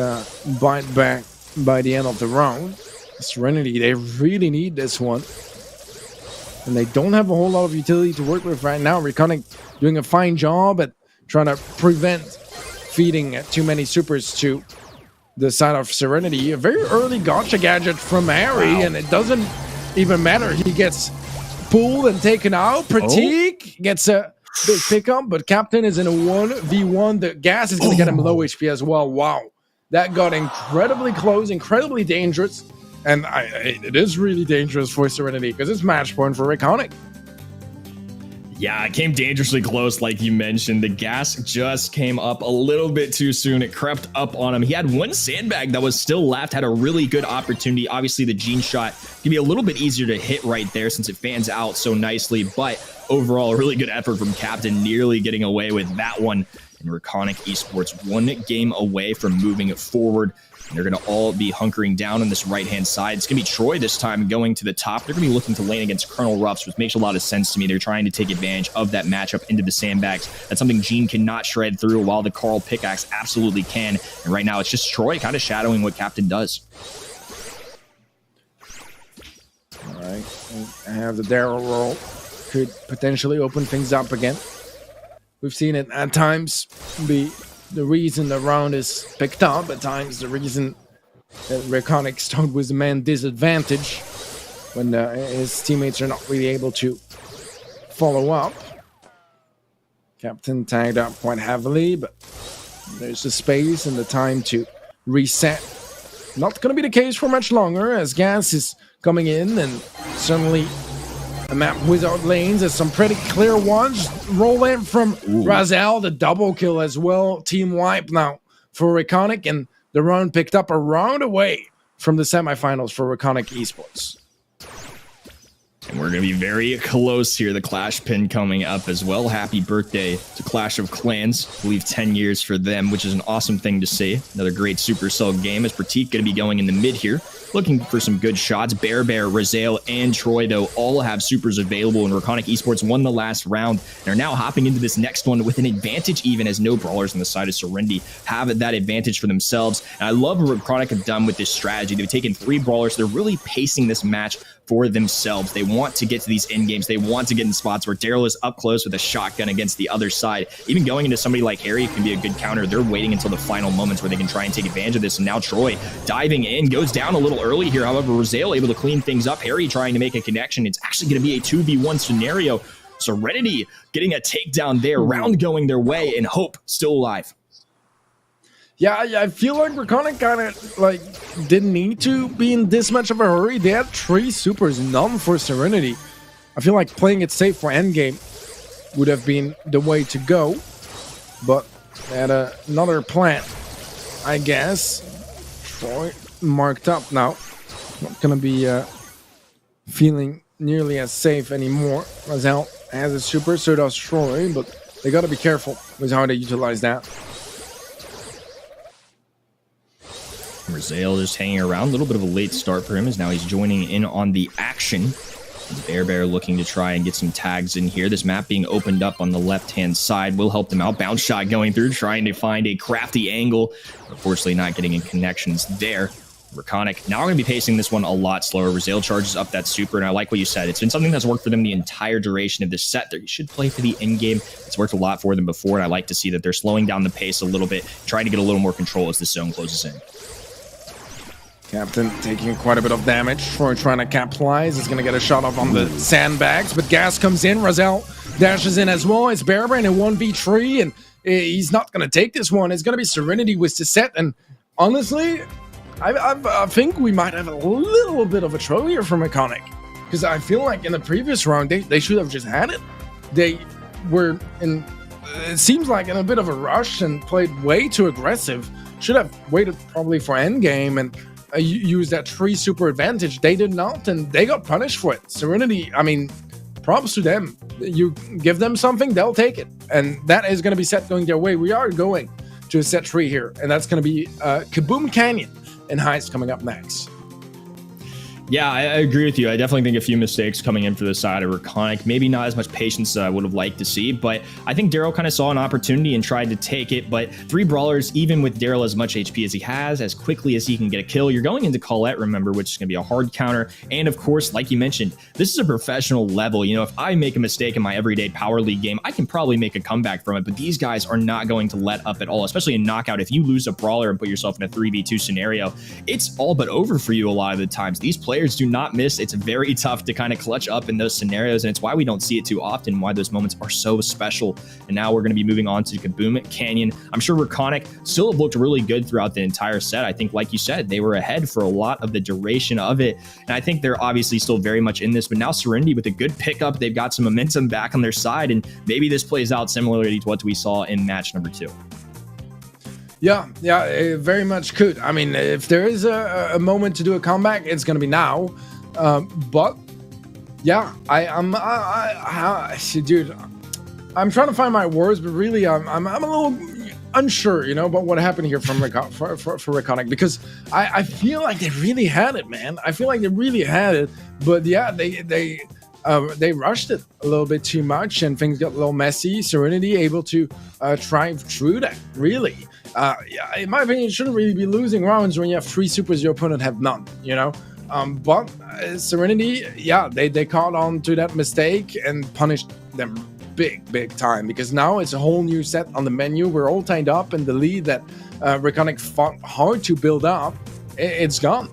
D: bite back by the end of the round. Serinity, they really need this one. And they don't have a whole lot of utility to work with right now. Reconic doing a fine job at trying to prevent feeding too many supers to the side of Serinity. A very early gotcha gadget from Harry, and it doesn't even matter. He gets pulled and taken out. Pratik gets a big pickup, but Captain is in a 1v1. The gas is going to get him low HP as well. Wow. That got incredibly close, incredibly dangerous. And it is really dangerous for Serinity because it's match point for Reconic.
C: Yeah, it came dangerously close, like you mentioned. The gas just came up a little bit too soon. It crept up on him. He had one sandbag that was still left, had a really good opportunity. Obviously, the Gene shot can be a little bit easier to hit right there since it fans out so nicely. But overall, a really good effort from Captain, nearly getting away with that one. And Reconic Esports 1 game away from moving it forward. And they're going to all be hunkering down on this right-hand side. It's going to be Troy this time going to the top. They're going to be looking to lane against Colonel Ruffs, which makes a lot of sense to me. They're trying to take advantage of that matchup into the sandbags. That's something Gene cannot shred through, while the Carl pickaxe absolutely can. And right now, it's just Troy kind of shadowing what Captain does.
D: All right. I have the Daryl roll. Could potentially open things up again. We've seen it at times be the reason the round is picked up, at times the reason that Reconic start with the man disadvantage when his teammates are not really able to follow up. Captain tagged up quite heavily, but there's the space and the time to reset. Not going to be the case for much longer as gas is coming in, and suddenly a map without lanes. There's some pretty clear ones. Roll in from Raziel, the double kill as well. Team wipe now for Reconic, and the round picked up a round away from the semifinals for Reconic Esports.
C: And we're going to be very close here. The Clash pin coming up as well. Happy birthday to Clash of Clans. I believe 10 years for them, which is an awesome thing to see. Another great Supercell game as Pratik going to be going in the mid here, looking for some good shots. Bear, Raziel, and Troy, though, all have supers available, and Reconic Esports won the last round and are now hopping into this next one with an advantage, even as no brawlers on the side of Serinity have that advantage for themselves. And I love what Reconic have done with this strategy. They've taken 3 brawlers. They're really pacing this match for themselves. They want to get to these end games. They want to get in spots where Daryl is up close with a shotgun against the other side. Even going into somebody like Harry can be a good counter. They're waiting until the final moments where they can try and take advantage of this. And now Troy diving in, goes down a little early here. However, Raziel able to clean things up. Harry trying to make a connection. It's actually going to be a 2v1 scenario. Serinity getting a takedown there, round going their way, and Hope still alive.
D: Yeah, I feel like Reconic kind of didn't need to be in this much of a hurry. They had 3 supers, none for Serinity. I feel like playing it safe for endgame would have been the way to go, but they had another plan, I guess. Troy marked up now. Not gonna be feeling nearly as safe anymore. Razel has a super, so does Troy, but they gotta be careful with how they utilize that.
C: Razel just hanging around. A little bit of a late start for him as now he's joining in on the action. Bear looking to try and get some tags in here. This map being opened up on the left-hand side will help them out. Bounce shot going through, trying to find a crafty angle. Unfortunately, not getting in connections there. Reconic now going to be pacing this one a lot slower. Razel charges up that super, and I like what you said. It's been something that's worked for them the entire duration of this set. They should play for the end game. It's worked a lot for them before, and I like to see that they're slowing down the pace a little bit, trying to get a little more control as the zone closes in.
D: Captain taking quite a bit of damage. Troy trying to capitalize. He's going to get a shot off on the sandbags, but gas comes in. Razel dashes in as well. It's Bearbrain in 1v3, and he's not going to take this one. It's going to be Serinity with the set, and honestly, I think we might have a little bit of a throw here from Reconic, because I feel like in the previous round, they should have just had it. They were in, it seems like, in a bit of a rush and played way too aggressive. Should have waited probably for endgame and use that 3 super advantage. They did not, and they got punished for it. Serinity, I mean, props to them. You give them something, they'll take it, and that is going to be set going their way. We are going to a set 3 here, and that's going to be Kaboom Canyon and Heist coming up next.
C: Yeah, I agree with you. I definitely think a few mistakes coming in for the side of Reconic. Maybe not as much patience I would have liked to see, but I think Daryl kind of saw an opportunity and tried to take it. But 3 brawlers, even with Daryl as much HP as he has, as quickly as he can get a kill, you're going into Colette, remember, which is going to be a hard counter. And of course, like you mentioned, this is a professional level. You know, if I make a mistake in my everyday Power League game, I can probably make a comeback from it. But these guys are not going to let up at all, especially in Knockout. If you lose a brawler and put yourself in a 3v2 scenario, it's all but over for you a lot of the times. These players do not miss. It's very tough to kind of clutch up in those scenarios, and it's why we don't see it too often, why those moments are so special. And now we're going to be moving on to Kaboom Canyon. I'm sure Reconic still have looked really good throughout the entire set. I think, like you said, they were ahead for a lot of the duration of it, and I think they're obviously still very much in this, but now Serinity with a good pickup, they've got some momentum back on their side, and maybe this plays out similarly to what we saw in match number 2.
D: Yeah, it very much could. I mean, if there is a moment to do a comeback, it's going to be now. But yeah, dude, I'm trying to find my words, but really, I'm a little unsure, you know, about what happened here from for Reconic, because I feel like they really had it, man. I feel like they really had it, but yeah, they rushed it a little bit too much, and things got a little messy. Serinity able to triumph through that, really. Yeah, in my opinion, you shouldn't really be losing rounds when you have 3 supers, your opponent have none, you know. But Serinity, yeah, they caught on to that mistake and punished them big time, because now it's a whole new set on the menu. We're all tied up, and the lead that Reconic fought hard to build up, it's gone.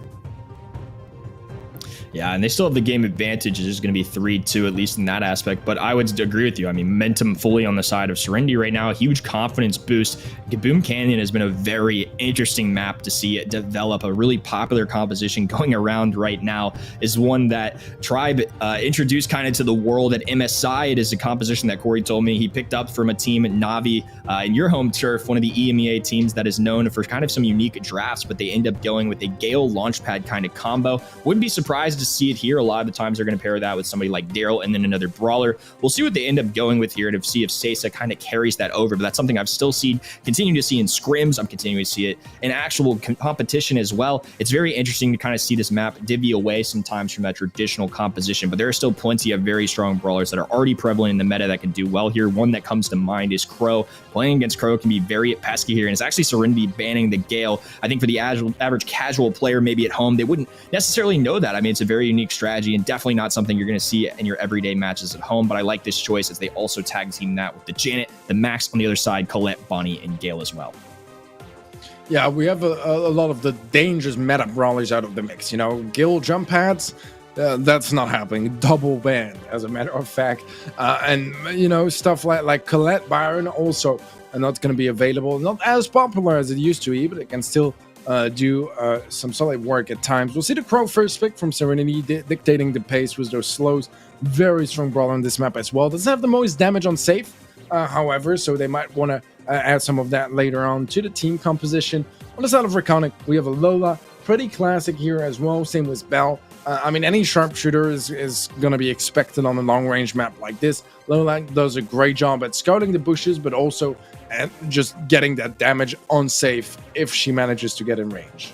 C: Yeah, and they still have the game advantage. It's going to be 3-2, at least in that aspect. But I would agree with you. I mean, momentum fully on the side of Serinity right now. A huge confidence boost. Kaboom Canyon has been a very interesting map to see it develop. A really popular composition going around right now is one that Tribe introduced kind of to the world at MSI. It is a composition that Corey told me he picked up from a team at Navi in your home turf, one of the EMEA teams that is known for kind of some unique drafts, but they end up going with a Gale Launchpad kind of combo. Wouldn't be surprised to see it here. A lot of the times they're going to pair that with somebody like Daryl and then another brawler. We'll see what they end up going with here to see if SESA kind of carries that over, but that's something I've still continue to see in scrims. I'm continuing to see it in actual competition as well. It's very interesting to kind of see this map divvy away sometimes from that traditional composition, but there are still plenty of very strong brawlers that are already prevalent in the meta that can do well here. One that comes to mind is Crow. Playing against Crow can be very pesky here, and it's actually Serinity banning the Gale. I think for the average casual player maybe at home, they wouldn't necessarily know that. I mean, it's a very unique strategy and definitely not something you're going to see in your everyday matches at home, but I like this choice as they also tag team that with the Janet, the Max on the other side, Colette, Bonnie, and Gale as well.
D: Yeah, we have a lot of the dangerous meta brawlers out of the mix, you know. Gil jump pads, that's not happening. Double ban, as a matter of fact. And, you know, stuff like Colette, Byron also are not going to be available. Not as popular as it used to be, but it can still do some solid work at times. We'll see the Crow first pick from Serinity, dictating the pace with those slows. Very strong brawler on this map as well. Doesn't have the most damage on safe, however, so they might want to add some of that later on to the team composition. On the side of Reconic, we have a Lola, pretty classic here as well, same with Bell. I mean, any sharpshooter is going to be expected on a long-range map like this. Lola does a great job at scouting the bushes, but also at just getting that damage on safe if she manages to get in range.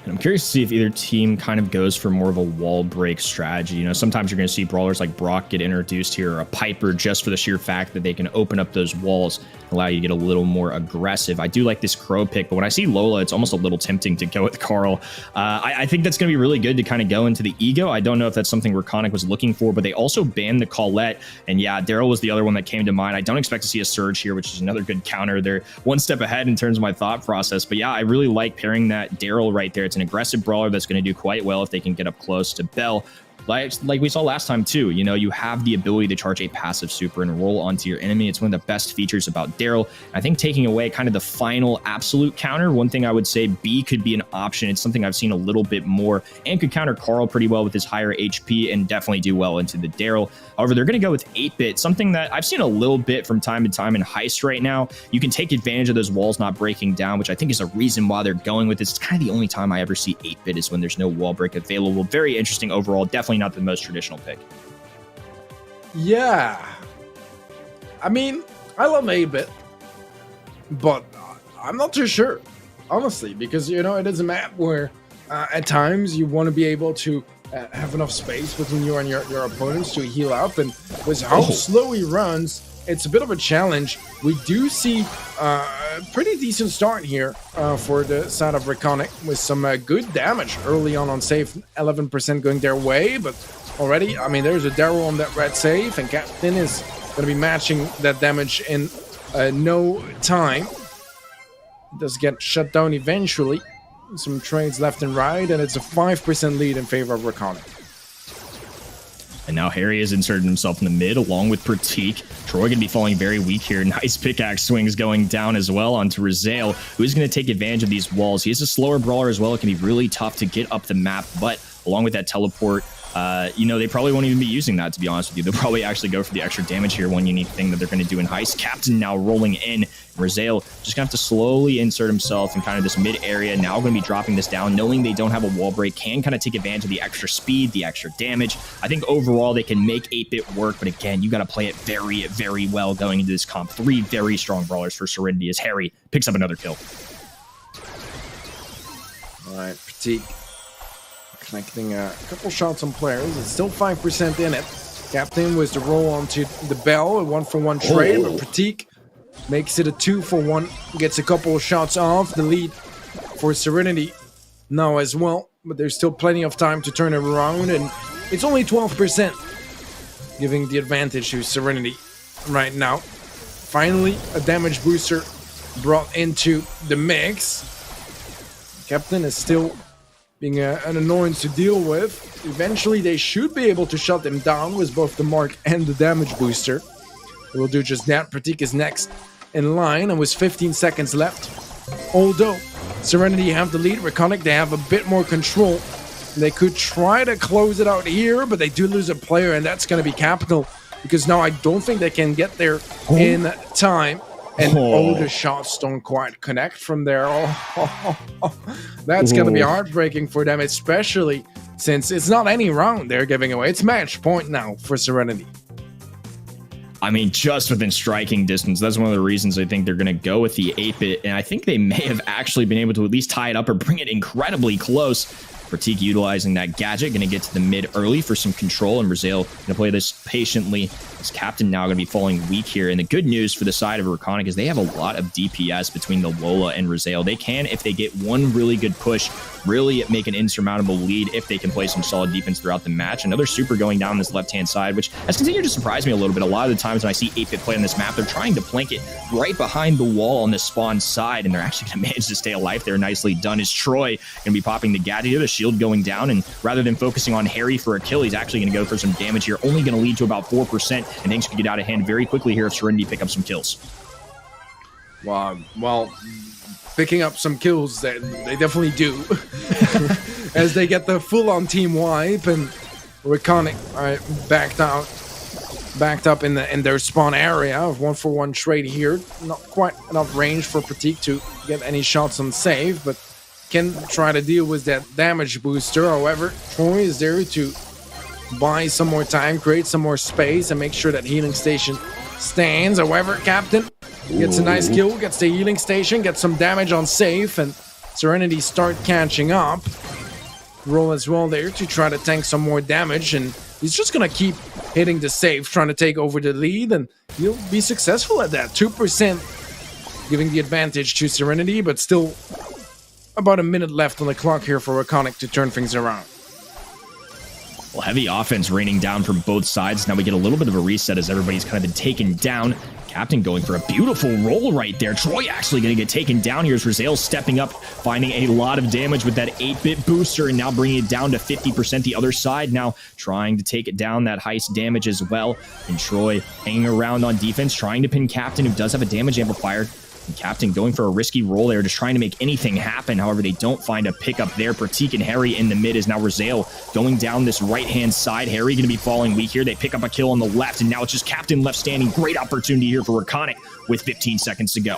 C: And I'm curious to see if either team kind of goes for more of a wall break strategy. You know, sometimes you're going to see brawlers like Brock get introduced here, or a Piper, just for the sheer fact that they can open up those walls, allow you to get a little more aggressive. I do like this Crow pick, but when I see Lola, it's almost a little tempting to go with Carl. I think that's going to be really good to kind of go into the ego. I don't know if that's something Reconic was looking for, but they also banned the Colette. And yeah, Daryl was the other one that came to mind. I don't expect to see a Surge here, which is another good counter. They're one step ahead in terms of my thought process. But yeah, I really like pairing that Daryl right there. It's an aggressive brawler that's going to do quite well if they can get up close to Bell. Like we saw last time too, you know, you have the ability to charge a passive super and roll onto your enemy. It's one of the best features about Daryl. I think taking away kind of the final absolute counter, one thing I would say B could be an option. It's something I've seen a little bit more and could counter Carl pretty well with his higher HP and definitely do well into the Daryl. However, they're going to go with 8-bit, something that I've seen a little bit from time to time in Heist right now. You can take advantage of those walls not breaking down, which I think is a reason why they're going with this. It's kind of the only time I ever see 8-bit is when there's no wall break available. Very interesting overall. Definitely not the most traditional pick.
D: Yeah. I mean, I love 8-bit, but I'm not too sure, honestly, because, you know, it is a map where at times you want to be able to have enough space between you and your opponents to heal up, and with how slow he runs, it's a bit of a challenge. We do see a pretty decent start here for the side of Reconic with some good damage early on safe, 11% going their way, but already, I mean, there's a Daryl on that red safe, and Captain is going to be matching that damage in no time. It does get shut down eventually. Some trades left and right, and it's a 5% lead in favor of Reconic.
C: And now Harry has inserted himself in the mid along with Pratik. Troy going to be falling very weak here. Nice pickaxe swings going down as well onto Rizale, who's going to take advantage of these walls. He is a slower brawler as well. It can be really tough to get up the map, but along with that teleport, you know, they probably won't even be using that, to be honest with you. They'll probably actually go for the extra damage here. One unique thing that they're going to do in Heist. Captain now rolling in. Rizale just going to have to slowly insert himself in kind of this mid area. Now going to be dropping this down, knowing they don't have a wall break, can kind of take advantage of the extra speed, the extra damage. I think overall they can make 8-bit work, but again, you got to play it very, very well going into this comp. 3 very strong brawlers for Serinity as Harry picks up another kill.
D: All right, Pratik connecting a couple shots on players. It's still 5% in it. Captain was the roll onto the Bell, a 1-for-1 trade, but Pratik makes it a 2-for-1, gets a couple of shots off. The lead for Serinity now as well, but there's still plenty of time to turn it around, and it's only 12%, giving the advantage to Serinity right now. Finally, a damage booster brought into the mix. Captain is still being an annoyance to deal with. Eventually, they should be able to shut them down with both the mark and the damage booster. They will do just that. Pratik is next in line, and with 15 seconds left. Although Serinity have the lead, Reconic, they have a bit more control. They could try to close it out here, but they do lose a player, and that's going to be capital, because now I don't think they can get there in time. And the shots don't quite connect from there. That's going to be heartbreaking for them, especially since it's not any round they're giving away. It's match point now for Serinity.
C: I mean, just within striking distance. That's one of the reasons I think they're going to go with the 8-bit. And I think they may have actually been able to at least tie it up or bring it incredibly close. Pratik utilizing that gadget, going to get to the mid early for some control, and Rizale going to play this patiently. This Captain now going to be falling weak here. And the good news for the side of Reconic is they have a lot of DPS between the Lola and Rizale. They can, if they get one really good push, really make an insurmountable lead if they can play some solid defense throughout the match. Another super going down this left-hand side, which has continued to surprise me a little bit. A lot of the times when I see 8-bit play on this map, they're trying to plank it right behind the wall on the spawn side, and they're actually going to manage to stay alive there. Nicely done. Is Troy going to be popping the gadget here, the shield going down, and rather than focusing on Harry for a kill, he's actually going to go for some damage here, only going to lead to about 4%, and things could get out of hand very quickly here if Serinity pick up some kills.
D: Well, picking up some kills. That they definitely do. As they get the full-on team wipe, and Reconic backed up in their spawn area of 1-for-1 trade here. Not quite enough range for Pratik to get any shots on save, but can try to deal with that damage booster. However, Troy is there to buy some more time, create some more space, and make sure that healing station stands. However, Captain gets a nice kill, gets the healing station, gets some damage on safe, and Serinity start catching up. Roll as well there to try to tank some more damage, and he's just gonna keep hitting the safe, trying to take over the lead, and he'll be successful at that. 2% giving the advantage to Serinity, but still about a minute left on the clock here for Reconic to turn things around.
C: Well, heavy offense raining down from both sides. Now we get a little bit of a reset as everybody's kind of been taken down. Captain going for a beautiful roll right there. Troy actually going to get taken down. Here's Rizal stepping up, finding a lot of damage with that 8-bit booster, and now bringing it down to 50%. The other side now trying to take it down, that heist damage as well. And Troy hanging around on defense, trying to pin Captain, who does have a damage amplifier. And Captain going for a risky roll there, just trying to make anything happen. However, they don't find a pickup there. Pratik and Harry in the mid is now Rizal going down this right-hand side. Harry going to be falling weak here. They pick up a kill on the left, and now it's just Captain left standing. Great opportunity here for Reconic with 15 seconds to go.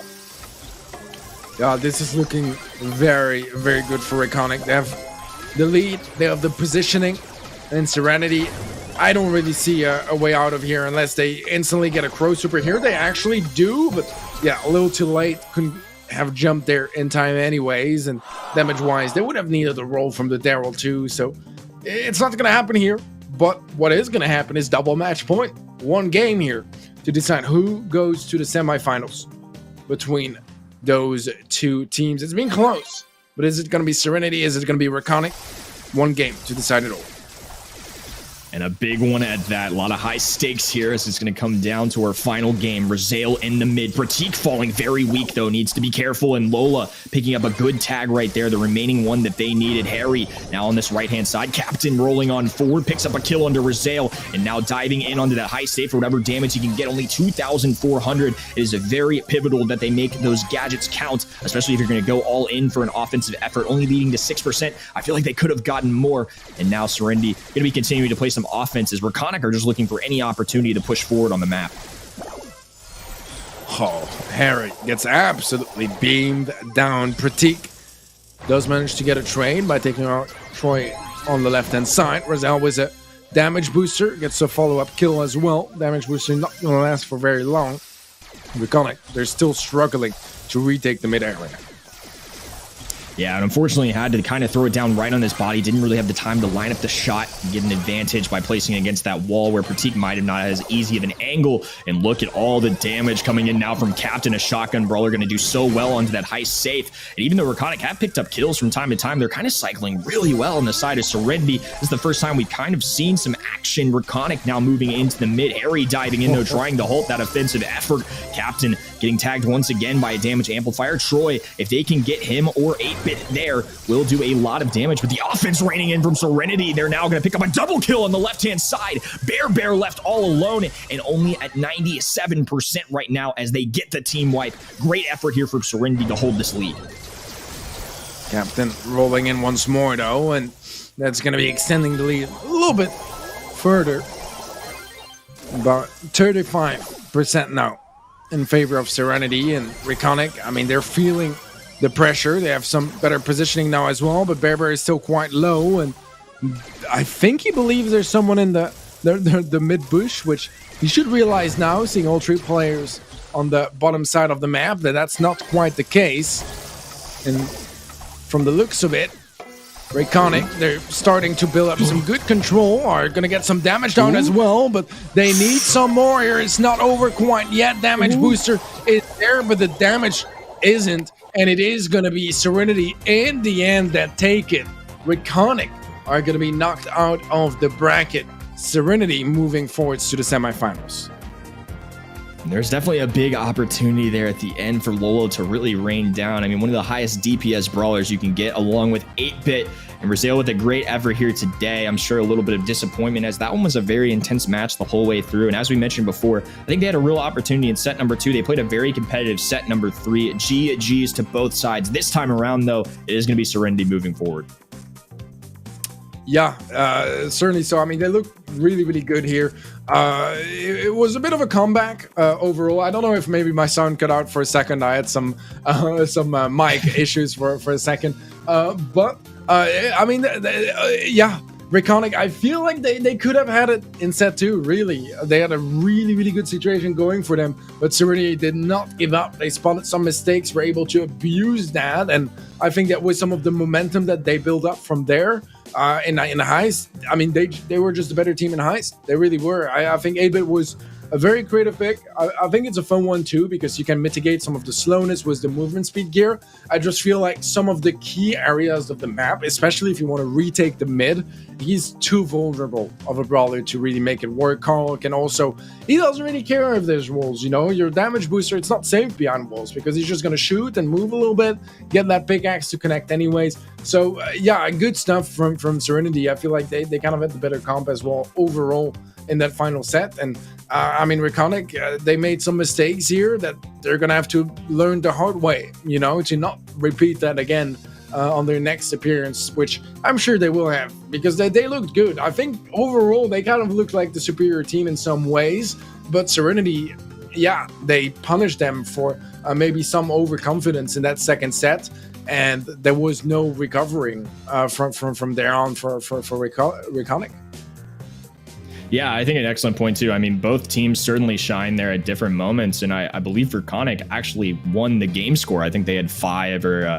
D: Yeah, this is looking very, very good for Reconic. They have the lead, they have the positioning, and Serinity. I don't really see a way out of here unless they instantly get a Crow Super here. They actually do, but yeah, a little too late. Couldn't have jumped there in time anyways, and damage-wise, they would have needed a roll from the Daryl too, so it's not going to happen here. But what is going to happen is double match point. One game here to decide who goes to the semifinals between those two teams. It's been close, but is it going to be Serinity? Is it going to be Reconic? One game to decide it all.
C: And a big one at that. A lot of high stakes here as it's going to come down to our final game. Rizal in the mid. Pratik falling very weak, though. Needs to be careful. And Lola picking up a good tag right there. The remaining one that they needed. Harry now on this right-hand side. Captain rolling on forward. Picks up a kill under Rizal. And now diving in onto that high save for whatever damage he can get. Only 2,400. It is a very pivotal that they make those gadgets count, especially if you're going to go all in for an offensive effort. Only leading to 6%. I feel like they could have gotten more. And now Serinity going to be continuing to play some offenses. Reconic are just looking for any opportunity to push forward on the map.
D: Oh, Harry gets absolutely beamed down. Pratik does manage to get a trade by taking out Troy on the left-hand side. Rizal with a damage booster gets a follow-up kill as well. Damage booster not going to last for very long. Reconic, they're still struggling to retake the mid area.
C: Yeah, and unfortunately had to kind of throw it down right on his body. Didn't really have the time to line up the shot and get an advantage by placing it against that wall where Pratik might have not had as easy of an angle. And look at all the damage coming in now from Captain. A shotgun brawler going to do so well onto that high safe. And even though Reconic have picked up kills from time to time, they're kind of cycling really well on the side of Serinity. This is the first time we've kind of seen some action. Reconic now moving into the mid. Harry diving in, though, trying to halt that offensive effort. Captain getting tagged once again by a damage amplifier. Troy, if they can get him or 8-bit there, will do a lot of damage. But the offense raining in from Serinity, they're now going to pick up a double kill on the left-hand side. Bear left all alone and only at 97% right now as they get the team wipe. Great effort here from Serinity to hold this lead.
D: Captain rolling in once more, though, and that's going to be extending the lead a little bit further. About 35% now in favor of Serinity. And Reconic, I mean, they're feeling the pressure. They have some better positioning now as well, but Bear is still quite low, and I think he believes there's someone in the mid bush, which he should realize now, seeing all three players on the bottom side of the map, that that's not quite the case. And from the looks of it, Reconic, they're starting to build up some good control, are going to get some damage down as well, but they need some more here. It's not over quite yet. Damage booster is there, but the damage isn't, and it is going to be Serinity in the end that take it. Reconic are going to be knocked out of the bracket. Serinity moving forwards to the semifinals.
C: There's definitely a big opportunity there at the end for Lolo to really rain down. I mean, one of the highest DPS brawlers you can get, along with 8-bit And Brazil with a great effort here today. I'm sure a little bit of disappointment as that one was a very intense match the whole way through. And as we mentioned before, I think they had a real opportunity in set number 2. They played a very competitive set number 3. GGs to both sides. This time around, though, it is going to be Serinity moving forward.
D: Yeah, certainly so. I mean, they look really, really good here. It was a bit of a comeback overall. I don't know if maybe my sound cut out for a second. I had some mic issues for a second. But I mean, yeah, Reconic, I feel like they could have had it in set 2, really. They had a really, really good situation going for them, but Serinity did not give up. They spotted some mistakes, were able to abuse that, and I think that was some of the momentum that they built up from there. In the heist, I mean, they were just a better team in heist. They really were. I think 8-bit was a very creative pick. I think it's a fun one too, because you can mitigate some of the slowness with the movement speed gear. I just feel like some of the key areas of the map, especially if you want to retake the mid, he's too vulnerable of a brawler to really make it work. Carl can also, he doesn't really care if there's walls, you know, your damage booster, it's not safe behind walls because he's just going to shoot and move a little bit, get that pickaxe to connect anyways. So yeah, good stuff from Serinity. I feel like they kind of had the better comp as well overall in that final set. And I mean, Reconic, they made some mistakes here that they're gonna have to learn the hard way, you know, to not repeat that again on their next appearance, which I'm sure they will have, because they looked good. I think overall they kind of looked like the superior team in some ways, but Serinity, yeah, they punished them for maybe some overconfidence in that second set, and there was no recovering from there on for Reconic.
C: Yeah, I think an excellent point too. I mean, both teams certainly shine there at different moments, and I believe Reconic actually won the game score. I think they had 4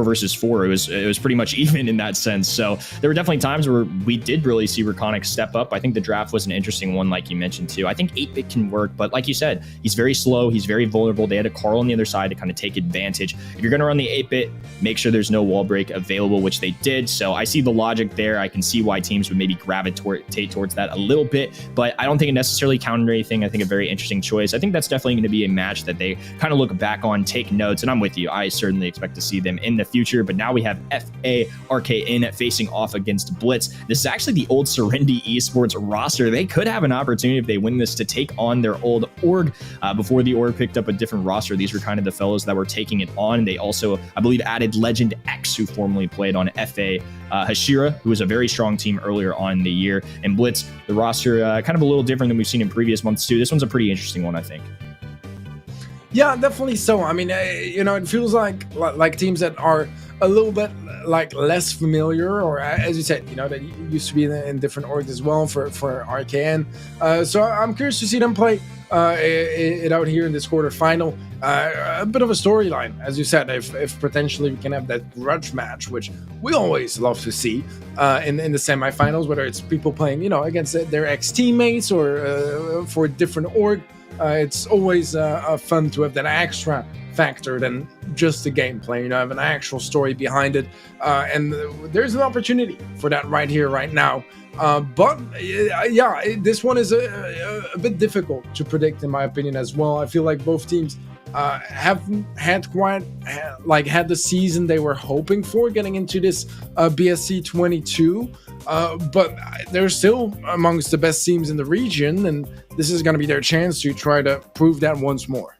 C: versus 4. It was pretty much even in that sense. So there were definitely times where we did really see Reconic step up. I think the draft was an interesting one, like you mentioned too. I think 8-bit can work, but like you said, he's very slow. He's very vulnerable. They had a Carl on the other side to kind of take advantage. If you're going to run the 8-bit, make sure there's no wall break available, which they did. So I see the logic there. I can see why teams would maybe gravitate towards that a little bit, but I don't think it necessarily countered anything. I think a very interesting choice. I think that's definitely going to be a match that they kind of look back on, take notes, and I'm with you. I certainly expect to see them in the future, but now we have FARKN facing off against BLITZ. This is actually the old Serinity Esports roster. They could have an opportunity if they win this to take on their old org. Before the org picked up a different roster, these were kind of the fellows that were taking it on. They also, I believe, added Legend X, who formerly played on FA, Hashira, who was a very strong team earlier on in the year, and BLITZ, the roster kind of a little different than we've seen in previous months too. This one's a pretty interesting one, I think.
D: Yeah, definitely so. I mean, you know, it feels like teams that are a little bit like less familiar, or as you said, you know, that used to be in different orgs as well for RKN. So I'm curious to see them play it out here in this quarterfinal. A bit of a storyline, as you said, if potentially we can have that grudge match, which we always love to see in the semifinals, whether it's people playing, you know, against their ex-teammates or for a different org. It's always fun to have that extra factor than just the gameplay, you know, have an actual story behind it, and there's an opportunity for that right here, right now. But yeah, this one is a bit difficult to predict, in my opinion, as well. I feel like both teams haven't had quite had the season they were hoping for getting into this BSC 22, but they're still amongst the best teams in the region, and this is going to be their chance to try to prove that once more.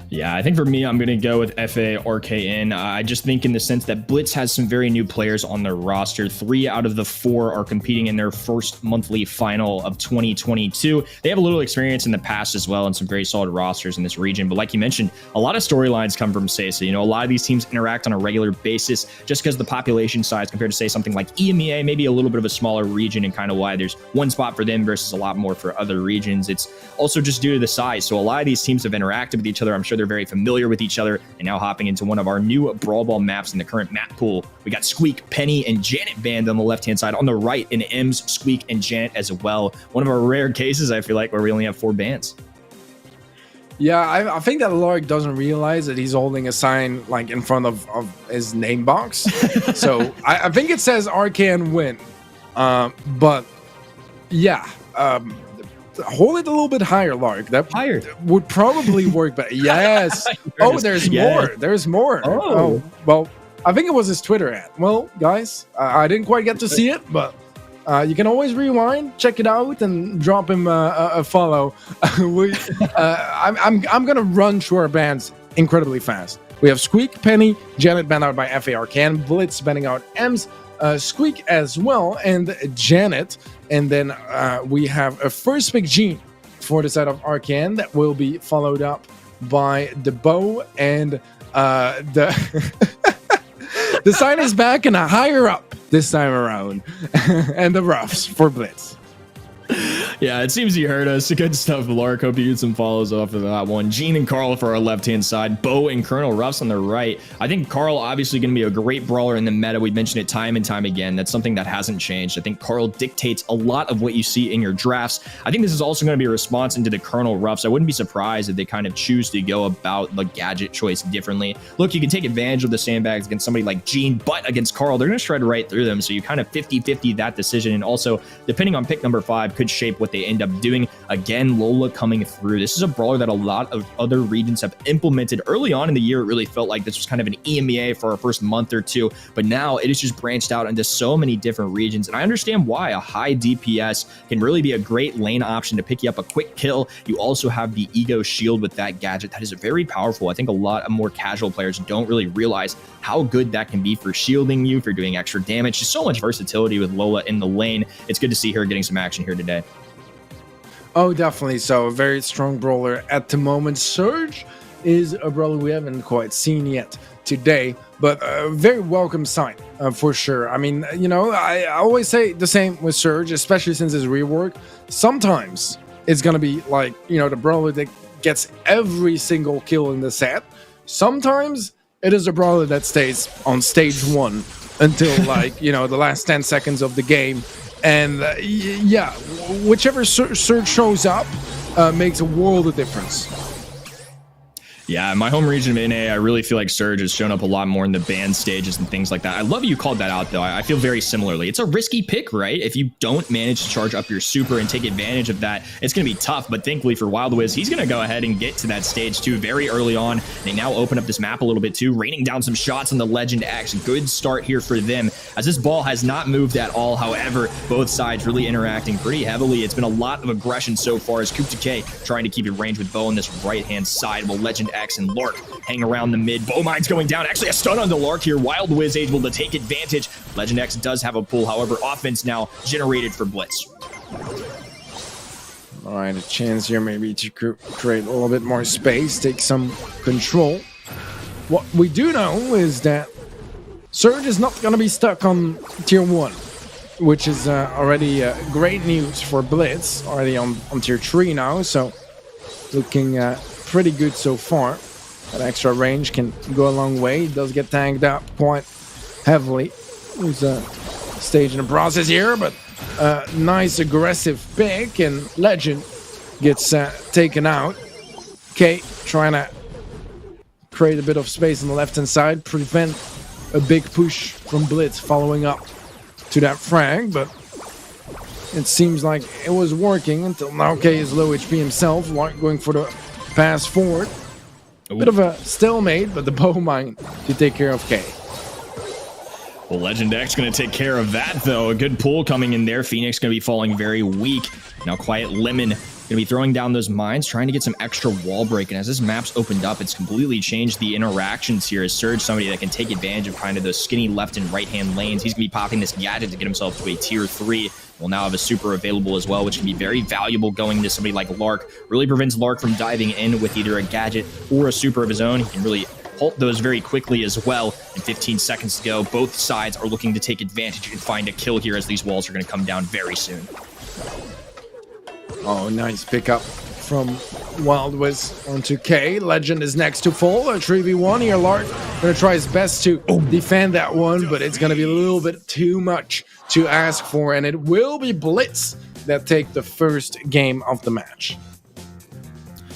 C: Yeah, I think for me, I'm going to go with FARKN. I just think in the sense that BLITZ has some very new players on their roster. 3 out of the 4 are competing in their first monthly final of 2022. They have a little experience in the past as well and some very solid rosters in this region. But like you mentioned, a lot of storylines come from SESA. You know, a lot of these teams interact on a regular basis just because the population size compared to, say, something like EMEA, maybe a little bit of a smaller region, and kind of why there's one spot for them versus a lot more for other regions. It's also just due to the size. So a lot of these teams have interacted with each other. I'm sure they're very familiar with each other. And now hopping into one of our new Brawl Ball maps in the current map pool, we got Squeak, Penny, and Janet banned on the left-hand side. On the right, in M's, Squeak, and Janet as well. One of our rare cases, I feel like, where we only have 4 bans.
D: Yeah, I think that Lark doesn't realize that he's holding a sign like in front of his name box. So I think it says RKN win. But yeah, hold it a little bit higher, Lark. That
C: higher
D: would probably work, but yes. Oh, there's more. There's more.
C: Oh,
D: well, I think it was his Twitter ad. Well, guys, I didn't quite get to see it, but you can always rewind, check it out, and drop him a follow. I'm gonna run through our bans incredibly fast. We have Squeak, Penny, Janet banned out by FAR Can, Blitz banning out Ems, Squeak as well, and Janet. And then we have a first pick Gene for the side of Arcan that will be followed up by the Bow and the the sign is back and a higher up this time around, and the Ruffs for Blitz.
C: Yeah, it seems you heard us. Good stuff, Lark. Hope you get some follows off of that one. Gene and Carl for our left-hand side. Bo and Colonel Ruffs on the right. I think Carl obviously going to be a great brawler in the meta. We've mentioned it time and time again. That's something that hasn't changed. I think Carl dictates a lot of what you see in your drafts. I think this is also going to be a response into the Colonel Ruffs. I wouldn't be surprised if they kind of choose to go about the gadget choice differently. Look, you can take advantage of the sandbags against somebody like Gene, but against Carl, they're going to shred right through them. So you kind of 50-50 that decision. And also, depending on pick number 5, could shape what they end up doing. Again, Lola coming through. This is a brawler that a lot of other regions have implemented. Early on in the year, it really felt like this was kind of an EMEA for our first month or two, but now it has just branched out into so many different regions, and I understand why. A high DPS can really be a great lane option to pick you up a quick kill. You also have the Ego Shield with that gadget. That is very powerful. I think a lot of more casual players don't really realize how good that can be for shielding you, for doing extra damage. Just so much versatility with Lola in the lane. It's good to see her getting some action here today.
D: Oh, definitely so. A very strong brawler at the moment. Surge is a brawler we haven't quite seen yet today, but a very welcome sign for sure. I mean, you know, I always say the same with Surge, especially since his rework. Sometimes it's going to be like, you know, the brawler that gets every single kill in the set. Sometimes it is a brawler that stays on stage 1 until like, you know, the last 10 seconds of the game. And yeah, whichever Surge shows up makes a world of difference.
C: Yeah, my home region of NA, I really feel like Surge has shown up a lot more in the band stages and things like that. I love you called that out, though. I feel very similarly. It's a risky pick, right? If you don't manage to charge up your super and take advantage of that, it's going to be tough. But thankfully for WildWiz, he's going to go ahead and get to that stage 2 very early on. They now open up this map a little bit too, raining down some shots on the Legend X. Good start here for them, as this ball has not moved at all. However, both sides really interacting pretty heavily. It's been a lot of aggression so far, as Coup Decay trying to keep in range with Bo on this right-hand side, while Legend X and Lark hang around the mid. Bowmine's going down. Actually, a stun on the Lark here. WildWiz able to take advantage. Legend X does have a pull. However, offense now generated for Blitz.
D: All right, a chance here maybe to create a little bit more space, take some control. What we do know is that Surge is not going to be stuck on tier 1, which is already great news for Blitz, already on tier 3 now, so looking pretty good so far. That extra range can go a long way. It does get tanked up quite heavily. There's a stage in the process here, but nice aggressive pick, and Legend gets taken out. Okay, trying to create a bit of space on the left-hand side, prevent a big push from Blitz following up to that frag, but it seems like it was working until now. K is low HP himself, going for the pass forward. A bit of a stalemate, but the Bowmine to take care of K.
C: Well, Legend X going to take care of that, though. A good pull coming in there. Phoenix going to be falling very weak. Now Quiet Lemon going to be throwing down those mines, trying to get some extra wall break. And as this map's opened up, it's completely changed the interactions here. As Surge, somebody that can take advantage of kind of those skinny left and right-hand lanes. He's going to be popping this gadget to get himself to a tier 3. We'll now have a super available as well, which can be very valuable going to somebody like Lark. Really prevents Lark from diving in with either a gadget or a super of his own. He can really halt those very quickly as well. And 15 seconds to go. Both sides are looking to take advantage and find a kill here, as these walls are going to come down very soon.
D: Oh, nice pickup from WildWiz onto K. Legend is next to fall. A 3v1 here. Lark going to try his best to defend that one, but it's going to be a little bit too much to ask for, and it will be Blitz that take the first game of the match.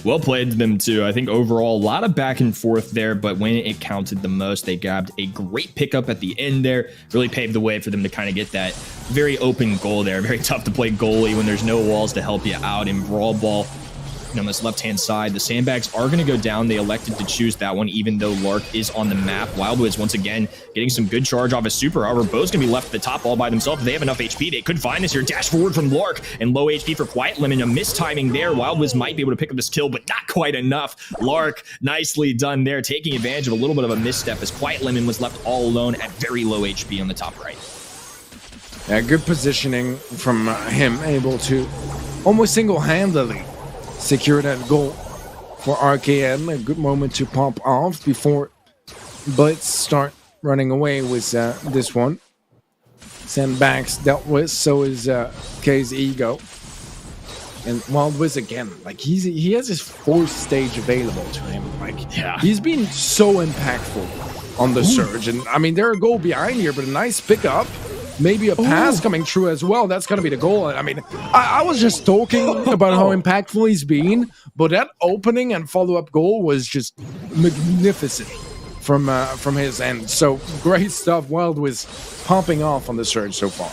C: Well played them too. I think overall a lot of back and forth there, but when it counted the most, they grabbed a great pickup at the end there. Really paved the way for them to kind of get that very open goal there. Very tough to play goalie when there's no walls to help you out in Brawl Ball. on this left-hand side. The sandbags are going to go down. They elected to choose that one, even though Lark is on the map. Wildwiz, once again, getting some good charge off his super. However, Bo's going to be left at the top all by themselves. If they have enough HP, they could find this here. Dash forward from Lark, and low HP for Quiet Lemon. A mistiming there. Wildwiz might be able to pick up this kill, but not quite enough. Lark, nicely done there, taking advantage of a little bit of a misstep as Quiet Lemon was left all alone at very low HP on the top right.
D: Yeah, good positioning from him, able to almost single-handedly secure that goal for RKN. A good moment to pop off before BLITZ start running away with this one. Sandbags dealt with, so is K's ego. And Wildwiz again, like he has his fourth stage available to him. Like he's been so impactful on the surge. And I mean, they're a goal behind here, but a nice pickup. Maybe a pass coming through as well. That's going to be the goal. I mean, I was just talking about how impactful he's been, but that opening and follow-up goal was just magnificent from his end. So great stuff. Wildwiz popping off on the surge so far.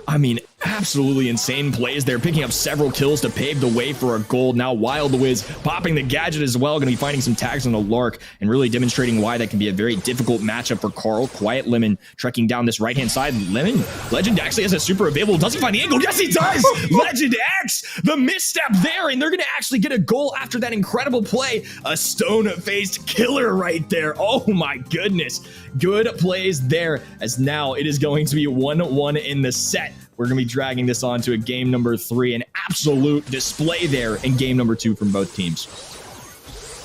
C: I mean, absolutely insane plays. They're picking up several kills to pave the way for a goal. Now Wildwiz popping the gadget as well. Going to be finding some tags on the Lark and really demonstrating why that can be a very difficult matchup for Carl. Quiet Lemon trekking down this right-hand side. Legend actually has a super available. Does he find the angle? Yes, he does! Legend X! The misstep there, and they're going to actually get a goal after that incredible play. A stone-faced killer right there. Oh my goodness. Good plays there, as now it is going to be 1-1 in the set. We're going to be dragging this on to a game number 3. An absolute display there in game number 2 from both teams.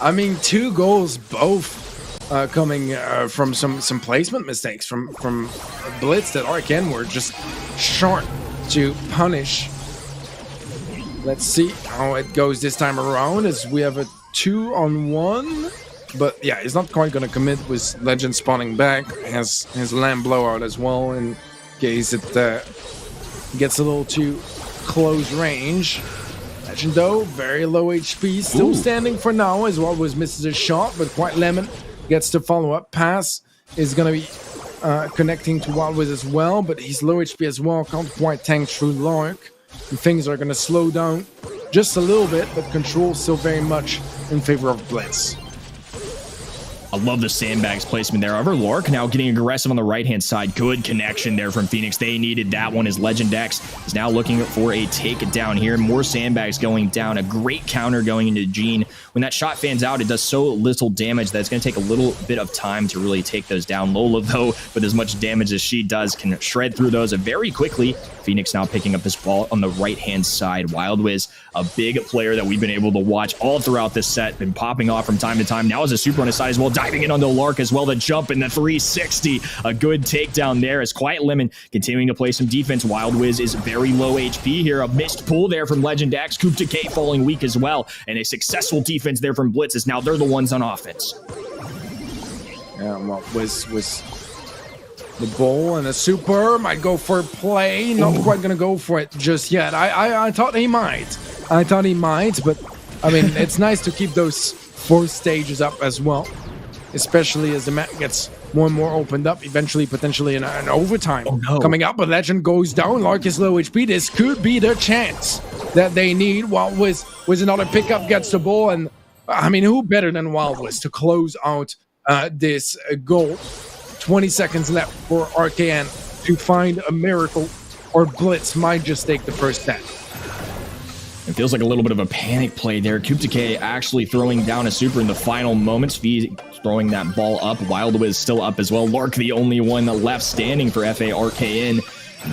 D: I mean, 2 goals, both coming from some placement mistakes from BLITZ that RKN were just sharp to punish. Let's see how it goes this time around, as we have a 2-on-1. But yeah, he's not quite going to commit with Legend spawning back. Has his lamp blowout as well in case it gets a little too close range. Legend though, very low HP, still standing for now as Wildwiz misses a shot, but Quiet Lemon gets to follow up. Pass is going to be connecting to Wildwiz as well, but he's low HP as well, can't quite tank through Lark. And things are going to slow down just a little bit, but control still very much in favor of BLITZ.
C: I love the sandbags placement there. However, Lark now getting aggressive on the right-hand side. Good connection there from Phoenix. They needed that one as Legend X is now looking for a takedown here. More sandbags going down. A great counter going into Gene. When that shot fans out, it does so little damage that it's going to take a little bit of time to really take those down. Lola, though, with as much damage as she does, can shred through those very quickly. Phoenix now picking up this ball on the right-hand side. Wildwiz, a big player that we've been able to watch all throughout this set, been popping off from time to time. Now has a super on his side as well, diving in on the Lark as well, the jump and the 360. A good takedown there as Quiet Lemon continuing to play some defense. Wildwiz is very low HP here. A missed pull there from Legend X. Coup to K falling weak as well. And a successful defense there from BLITZ as now they're the ones on offense.
D: Yeah, well, was the goal and a super might go for a play. Not quite going to go for it just yet. I thought he might. But I mean, it's nice to keep those 4 stages up as well, especially as the map gets more and more opened up, eventually potentially an overtime coming up. But Legend goes down. Lark is low HP. This could be the chance that they need. Wildwiz with another pickup gets the ball, and I mean, who better than Wildwiz to close out this goal? 20 seconds left for RKN to find a miracle, or BLITZ might just take the first step.
C: It feels like a little bit of a panic play there. Coup de K actually throwing down a super in the final moments. V throwing that ball up. Wildwiz still up as well. Lark the only one left standing for FARKN.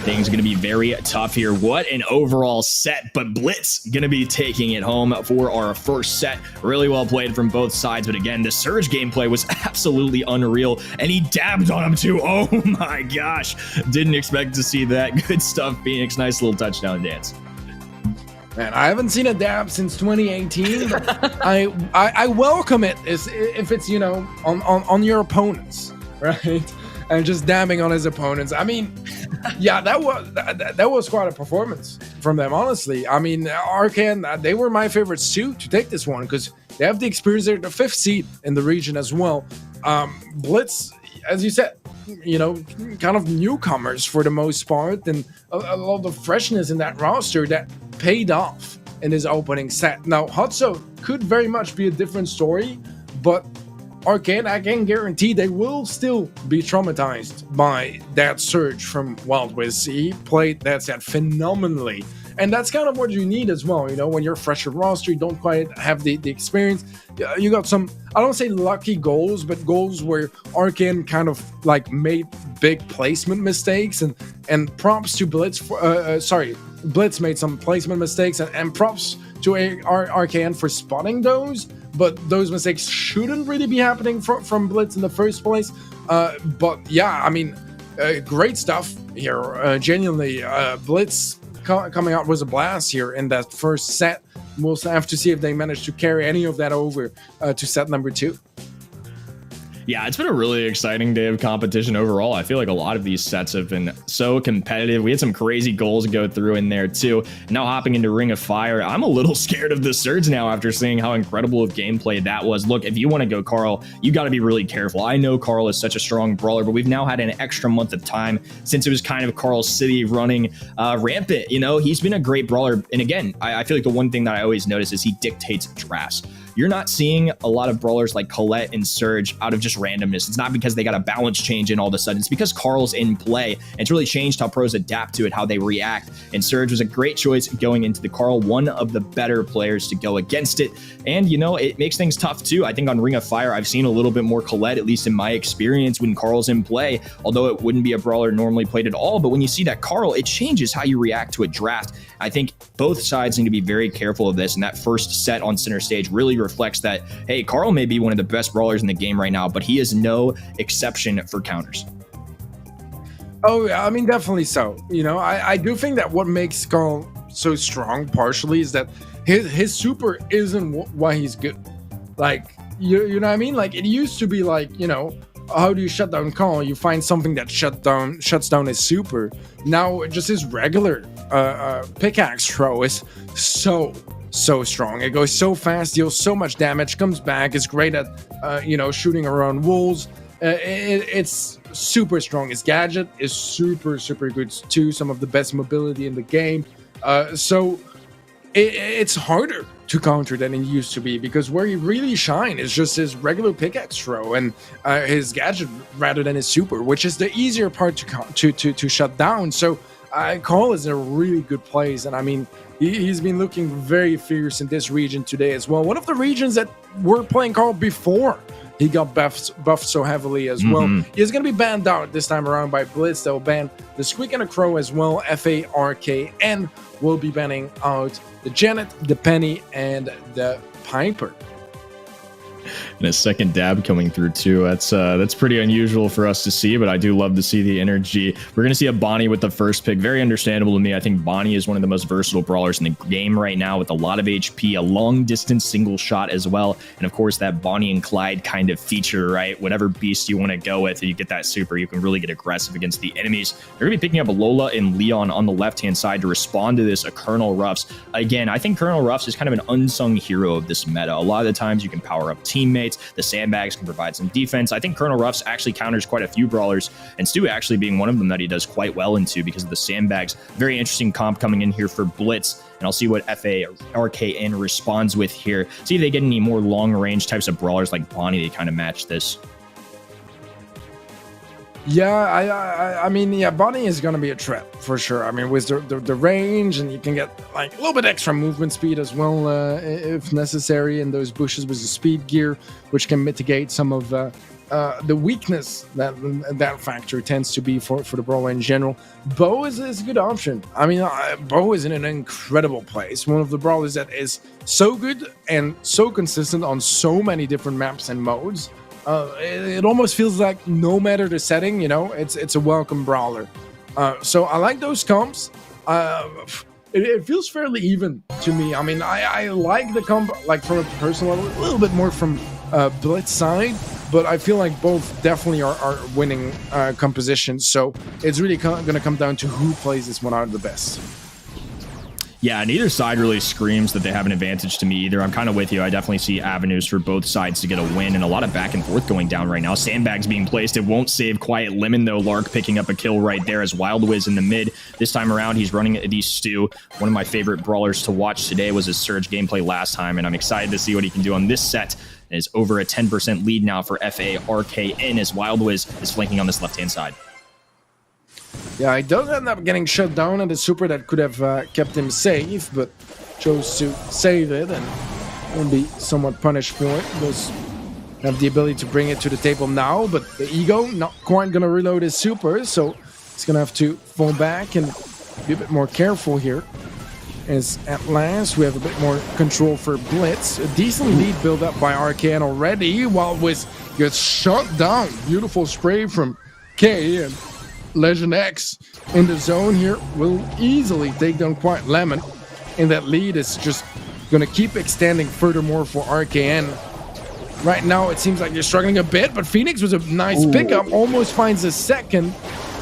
C: Things are going to be very tough here. What an overall set, but BLITZ going to be taking it home for our first set. Really well played from both sides, but again, the Surge gameplay was absolutely unreal, and he dabbed on him too. Oh my gosh. Didn't expect to see that. Good stuff, Phoenix. Nice little touchdown dance.
D: Man, I haven't seen a dab since 2018, but I welcome it if it's, you know, on your opponents, right? And just dabbing on his opponents. I mean, yeah, that was quite a performance from them, honestly. I mean, RKN, they were my favorites too to take this one because they have the experience. They're the 5th seed in the region as well. BLITZ, as you said, you know, kind of newcomers for the most part, and a lot of freshness in that roster that paid off in his opening set. Now, Hotso could very much be a different story, but Arcane, I can guarantee they will still be traumatized by that surge from Wild Wiz. He played that set phenomenally. And that's kind of what you need as well, you know, when you're a fresher roster, you don't quite have the experience. You got some, I don't say lucky goals, but goals where Arcane kind of like made big placement mistakes, and props to Blitz for, Blitz made some placement mistakes, and props to Arcane for spotting those, but those mistakes shouldn't really be happening from Blitz in the first place. But yeah, I mean, great stuff here. Genuinely, Blitz coming out was a blast here in that first set. We'll have to see if they manage to carry any of that over to set number 2.
C: Yeah, it's been a really exciting day of competition overall. I feel like a lot of these sets have been so competitive. We had some crazy goals go through in there too. Now hopping into Ring of Fire, I'm a little scared of the Surge now after seeing how incredible of gameplay that was. Look, if you want to go Carl, you got to be really careful. I know Carl is such a strong brawler, but we've now had an extra month of time since it was kind of Carl's city running rampant. You know, he's been a great brawler. And again, I feel like the one thing that I always notice is he dictates drafts. You're not seeing a lot of brawlers like Colette and Surge out of just randomness. It's not because they got a balance change in all of a sudden. It's because Carl's in play. And it's really changed how pros adapt to it, how they react. And Surge was a great choice going into the Carl, one of the better players to go against it. And, you know, it makes things tough too. I think on Ring of Fire, I've seen a little bit more Colette, at least in my experience, when Carl's in play, although it wouldn't be a brawler normally played at all. But when you see that Carl, it changes how you react to a draft. I think both sides need to be very careful of this. And that first set on center stage really reflects that, hey, Carl may be one of the best brawlers in the game right now, but he is no exception for counters.
D: Oh, yeah, I mean, definitely so. You know, I do think that what makes Carl so strong partially is that his super isn't why he's good. Like, you know what I mean? Like, it used to be like, you know, how do you shut down Carl? You find something that shuts down his super. Now, just his regular pickaxe throw is so strong. It goes so fast, deals so much damage, comes back, is great at you know, shooting around walls. It's super strong. His gadget is super good too. Some of the best mobility in the game. So it's harder to counter than it used to be, because where he really shine is just his regular pickaxe throw and his gadget rather than his super, which is the easier part to shut down. So Carl is in a really good place, and I mean, he's been looking very fierce in this region today as well. One of the regions that were playing Carl before he got buffed so heavily as well. He's going to be banned out this time around by BLITZ. They'll ban the Squeak and the Crow as well. FARKN will be banning out the Janet, the Penny, and the Piper.
C: And a second dab coming through too. That's pretty unusual for us to see, but I do love to see the energy. We're going to see a Bonnie with the first pick. Very understandable to me. I think Bonnie is one of the most versatile brawlers in the game right now, with a lot of HP, a long distance single shot as well. And of course, that Bonnie and Clyde kind of feature, right? Whatever beast you want to go with, you get that super, you can really get aggressive against the enemies. They're going to be picking up Lola and Leon on the left-hand side to respond to this Colonel Ruffs. Again, I think Colonel Ruffs is kind of an unsung hero of this meta. A lot of the times you can power up teammates. The sandbags can provide some defense. I think Colonel Ruffs actually counters quite a few brawlers, and Stu actually being one of them that he does quite well into because of the sandbags. Very interesting comp coming in here for BLITZ, and I'll see what FARKN responds with here. See if they get any more long-range types of brawlers like Bonnie to kind of match this.
D: Yeah, I mean, yeah, Bonnie is going to be a threat for sure. I mean, with the range, and you can get like a little bit extra movement speed as well if necessary in those bushes with the speed gear, which can mitigate some of the weakness that factor tends to be for the brawler in general. Bo is a good option. I mean, Bo is in an incredible place. One of the brawlers that is so good and so consistent on so many different maps and modes. It almost feels like no matter the setting, you know, it's a welcome brawler. So I like those comps. It feels fairly even to me. I mean, I like the comp, like from a personal level, a little bit more from BLITZ side, but I feel like both definitely are winning compositions. So it's really going to come down to who plays this one out the best.
C: Yeah, neither side really screams that they have an advantage to me either. I'm kind of with you. I definitely see avenues for both sides to get a win and a lot of back and forth going down right now. Sandbags being placed. It won't save Quiet Lemon, though. Lark picking up a kill right there as Wild Wiz in the mid. This time around, he's running the Stew. One of my favorite brawlers to watch today was his Surge gameplay last time, and I'm excited to see what he can do on this set. It is over a 10% lead now for FARKN as Wild Wiz is flanking on this left-hand side.
D: Yeah, he does end up getting shut down at a super that could have kept him safe, but chose to save it and will be somewhat punished for it. Does have the ability to bring it to the table now, but the Ego not quite going to reload his super, so he's going to have to fall back and be a bit more careful here. As at last, we have a bit more control for Blitz. A decent lead built up by RKN already, while Wiz gets shut down. Beautiful spray from K, and Legend X in the zone here will easily take down Quiet Lemon, and that lead is just going to keep extending furthermore for RKN. Right now it seems like they're struggling a bit, but Phoenix was a nice pickup, almost finds a second.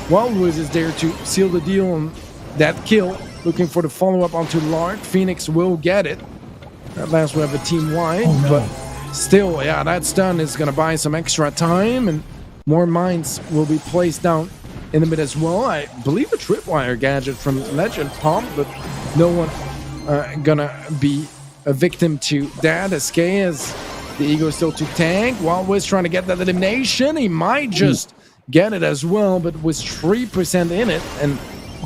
D: Wild Wiz is there to seal the deal on that kill, looking for the follow-up onto Lark. Phoenix will get it. At last we have a team wide, but still, yeah, that stun is going to buy some extra time, and more mines will be placed down in the mid as well. I believe a tripwire gadget from Legend Pump, but no one gonna be a victim to that. SK as the Ego still to tank. Wild Wiz trying to get that elimination. He might just get it as well, but with 3% in it and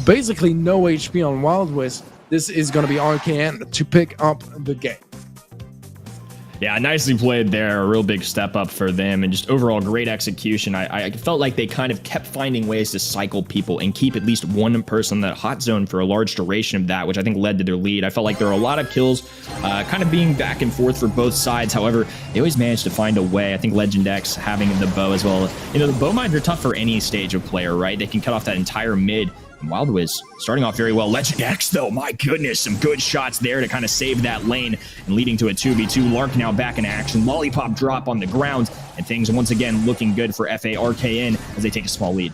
D: basically no HP on Wild Wiz, this is gonna be RKN to pick up the game.
C: Yeah, nicely played there. A real big step up for them, and just overall great execution. I felt like they kind of kept finding ways to cycle people and keep at least one person in that hot zone for a large duration of that, which I think led to their lead. I felt like there were a lot of kills kind of being back and forth for both sides. However, they always managed to find a way. I think Legend X having the bow as well. You know, the bow mines are tough for any stage of player, right? They can cut off that entire mid. Wild Wiz starting off very well. Legend X, though, my goodness, some good shots there to kind of save that lane and leading to a 2v2. Lark now back in action. Lollipop drop on the ground, and things once again looking good for FARKN as they take a small lead.